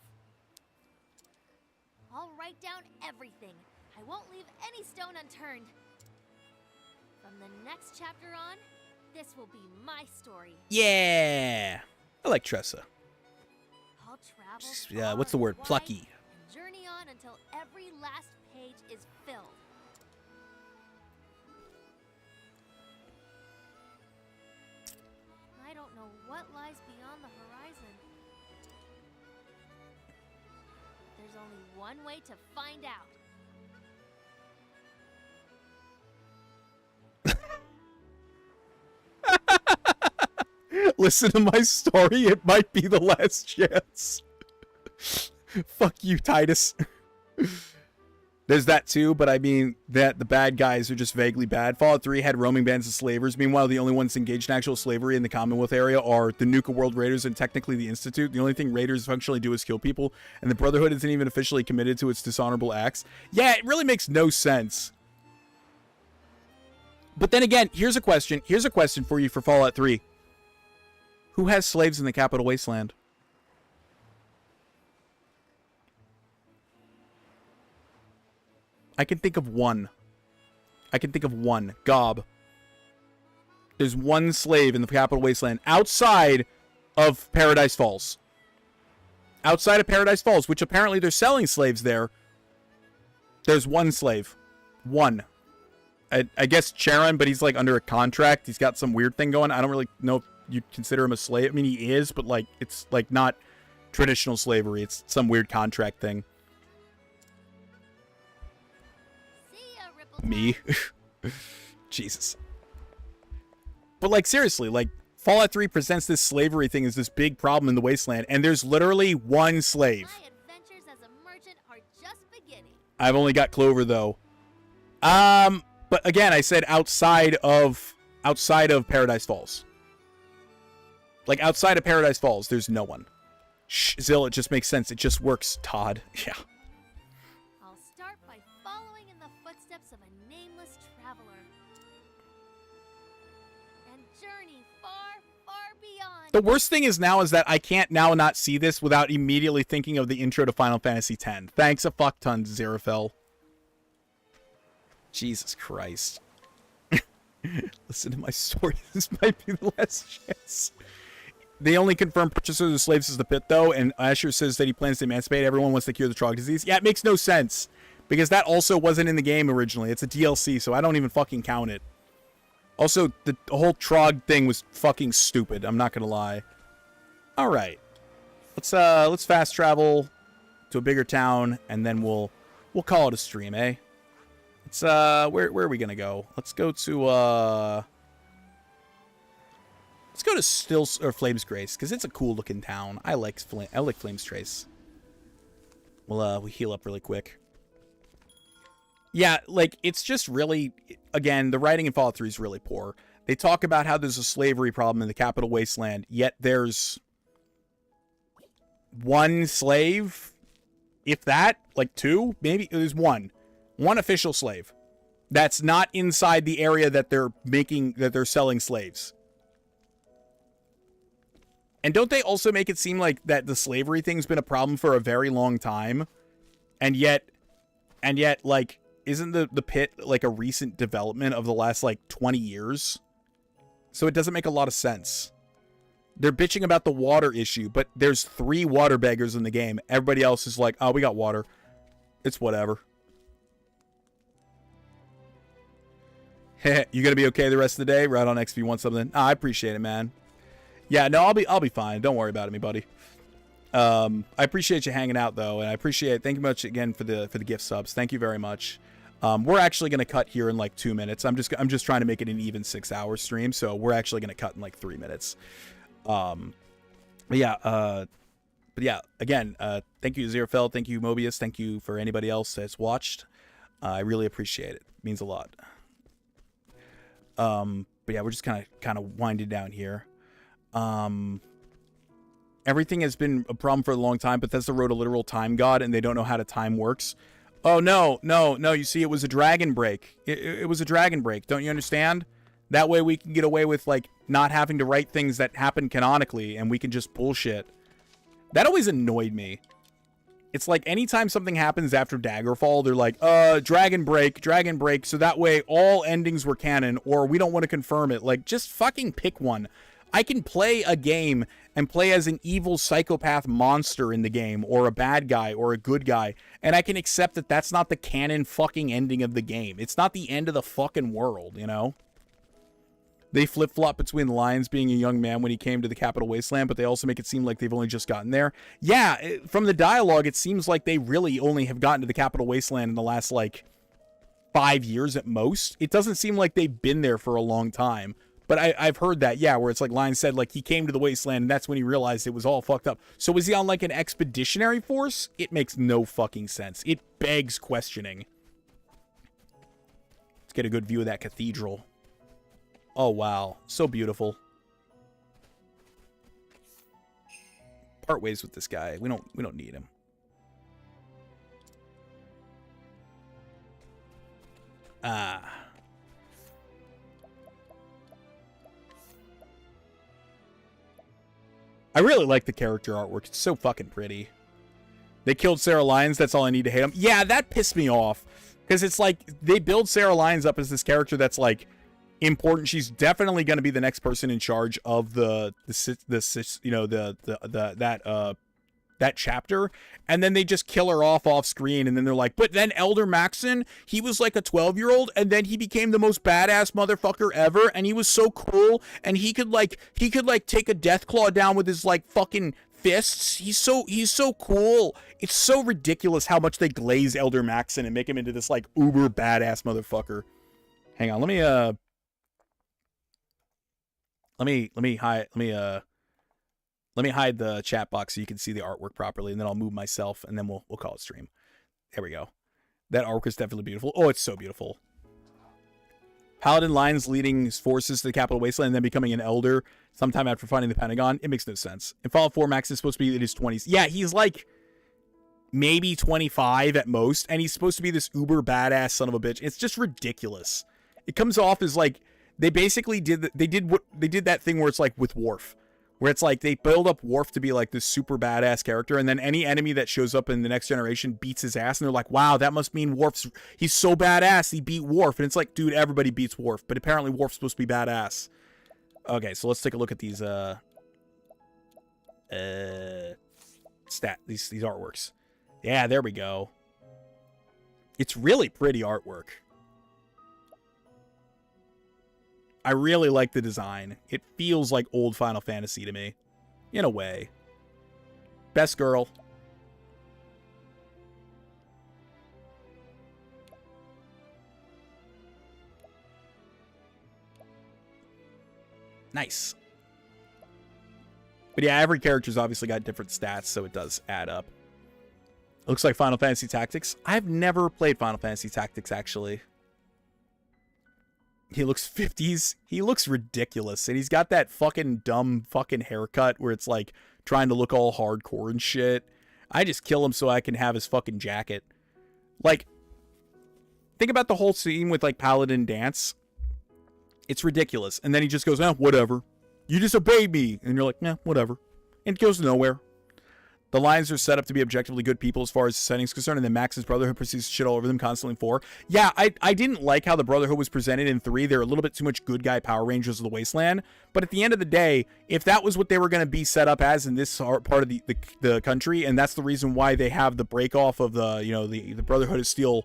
I'll write down everything. I won't leave any stone unturned. From the next chapter on, this will be my story. Yeah, I like Tressa. I'll travel Yeah, far what's the word? and wide Plucky. and journey on until every last page is filled. I don't know what lies beyond the horizon. There's only one way to find out. Listen to my story. It might be the last chance. Fuck you, Titus. There's that too, but I mean that the bad guys are just vaguely bad. Fallout 3 had roaming bands of slavers. Meanwhile, the only ones engaged in actual slavery in the Commonwealth area are the Nuka World Raiders and technically the Institute. The only thing Raiders functionally do is kill people, and the Brotherhood isn't even officially committed to its dishonorable acts. Yeah, it really makes no sense. But then again, here's a question. Here's a question for you for Fallout 3. Who has slaves in the Capital Wasteland? I can think of one. I can think of one. Gob. There's one slave in the Capital Wasteland outside of Paradise Falls. Outside of Paradise Falls, which apparently they're selling slaves there. There's one slave. One. I guess Charon, but he's like under a contract. He's got some weird thing going. I don't really know if you'd consider him a slave. I mean, he is, but like it's like not traditional slavery. It's some weird contract thing. Me? Jesus. But like seriously, like Fallout 3 presents this slavery thing as this big problem in the wasteland, and there's literally one slave. My adventures as a merchant are just beginning. I've only got Clover though. But again, I said outside of Paradise Falls. Like outside of Paradise Falls, there's no one. Shh, Zill, it just makes sense. It just works, Todd. Yeah. I'll start by following in the footsteps of a nameless traveler. And journey far, far beyond. The worst thing is that I can't now not see this without immediately thinking of the intro to Final Fantasy X. Thanks a fuck ton, Xerophel. Jesus Christ. Listen to my story. This might be the last chance. The only confirmed purchaser of the slaves is the pit, though, and Asher says that he plans to emancipate everyone once they cure the Trog disease. Yeah, it makes no sense, because that also wasn't in the game originally. It's a DLC, so I don't even fucking count it. Also, the whole Trog thing was fucking stupid. I'm not gonna lie. All right, let's fast travel to a bigger town, and then we'll call it a stream, eh? It's where are we gonna go? Let's go to Flames Grace, because it's a cool looking town. I like Flames Trace. We'll heal up really quick. Yeah, like it's just really, again, the writing in Fallout 3 is really poor. They talk about how there's a slavery problem in the Capital Wasteland, yet there's one slave, if that, like two, maybe there's one official slave that's not inside the area that they're selling slaves. And don't they also make it seem like that the slavery thing's been a problem for a very long time? And yet, like, isn't the pit like a recent development of the last like 20 years? So it doesn't make a lot of sense. They're bitching about the water issue, but there's 3 water beggars in the game. Everybody else is like, oh, we got water. It's whatever. You gonna be okay the rest of the day? Right on XP, want something? I appreciate it, man. Yeah, no, I'll be fine. Don't worry about it, me buddy. I appreciate you hanging out though, and I appreciate thank you much again for the gift subs. Thank you very much. We're actually gonna cut here in like 2 minutes. I'm just trying to make it an even 6-hour stream, so we're actually gonna cut in like 3 minutes. But yeah, again, thank you Zerafeld, thank you Mobius, thank you for anybody else that's watched. I really appreciate it. It means a lot. But yeah, we're just kind of winding down here. Everything has been a problem for a long time. Bethesda wrote a literal time god, and they don't know how time works. Oh, no. You see, it was a dragon break. It was a dragon break. Don't you understand? That way we can get away with, like, not having to write things that happen canonically, and we can just bullshit. That always annoyed me. It's like anytime something happens after Daggerfall, they're like, dragon break, so that way all endings were canon, or we don't want to confirm it. Like, just fucking pick one. I can play a game and play as an evil psychopath monster in the game, or a bad guy, or a good guy, and I can accept that that's not the canon fucking ending of the game. It's not the end of the fucking world, you know? They flip-flop between the lines being a young man when he came to the Capital Wasteland, but they also make it seem like they've only just gotten there. Yeah, from the dialogue, it seems like they really only have gotten to the Capital Wasteland in the last, like, 5 years at most. It doesn't seem like they've been there for a long time. But I've heard that, yeah, where it's like Lion said, like, he came to the Wasteland, and that's when he realized it was all fucked up. So was he on, like, an expeditionary force? It makes no fucking sense. It begs questioning. Let's get a good view of that cathedral. Oh, wow. So beautiful. Part ways with this guy. We don't need him. I really like the character artwork. It's so fucking pretty. They killed Sarah Lyons. That's all I need to hate him. Yeah, that pissed me off. Because it's like, they build Sarah Lyons up as this character that's like important. She's definitely going to be the next person in charge of that chapter, and then they just kill her off screen, and then they're like, but then Elder Maxon, he was like a 12-year-old, and then he became the most badass motherfucker ever, and he was so cool, and he could take a death claw down with his like fucking fists. He's so cool. It's so ridiculous how much they glaze Elder Maxon and make him into this like uber badass motherfucker. Hang on, let me hide the chat box so you can see the artwork properly, and then I'll move myself, and then we'll call it stream. There we go. That artwork is definitely beautiful. Oh, it's so beautiful. Paladin Lyons leading his forces to the Capital Wasteland and then becoming an elder sometime after finding the Pentagon. It makes no sense. In Fallout 4, Max is supposed to be in his 20s. Yeah, he's like maybe 25 at most, and he's supposed to be this uber badass son of a bitch. It's just ridiculous. It comes off as like they basically did that thing where it's like with Worf, where it's like they build up Worf to be like this super badass character, and then any enemy that shows up in the next generation beats his ass, and they're like, wow, that must mean he's so badass, he beat Worf. And it's like, dude, everybody beats Worf, but apparently Worf's supposed to be badass. Okay, so let's take a look at these these artworks. Yeah, there we go. It's really pretty artwork. I really like the design. It feels like old Final Fantasy to me. In a way. Best girl. Nice. But yeah, every character's obviously got different stats, so it does add up. Looks like Final Fantasy Tactics. I've never played Final Fantasy Tactics, actually. He looks 50s. He looks ridiculous. And he's got that fucking dumb fucking haircut where it's like trying to look all hardcore and shit. I just kill him so I can have his fucking jacket. Like, think about the whole scene with like Paladin Dance. It's ridiculous. And then he just goes, whatever. You disobeyed me. And you're like, whatever. And it goes nowhere. The Lions are set up to be objectively good people as far as the setting's concerned, and then Max's Brotherhood pursues shit all over them constantly in 4. Yeah, I didn't like how the Brotherhood was presented in 3. They're a little bit too much good guy Power Rangers of the Wasteland. But at the end of the day, if that was what they were going to be set up as in this part of the country, and that's the reason why they have the break off of the Brotherhood of Steel,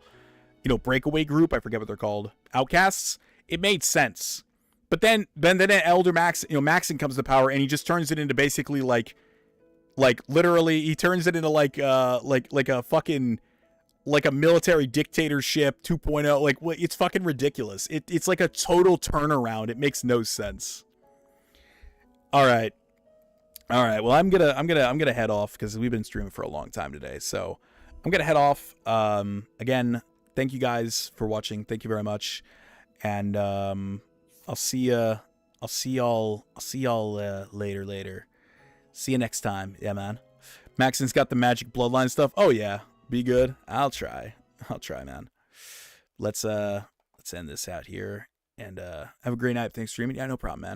breakaway group, I forget what they're called, outcasts, it made sense. But then Elder Maxon comes to power, and he just turns it into basically like Like literally, he turns it into like a fucking like a military dictatorship 2.0. Like it's fucking ridiculous. It's like a total turnaround. It makes no sense. All right. Well, I'm gonna head off because we've been streaming for a long time today. So I'm gonna head off. Again, thank you guys for watching. Thank you very much. And I'll see y'all later. See you next time. Yeah, man. Maxon's got the magic bloodline stuff. Oh yeah. Be good. I'll try, man. Let's end this out here and have a great night. Thanks for streaming. Yeah, no problem, man.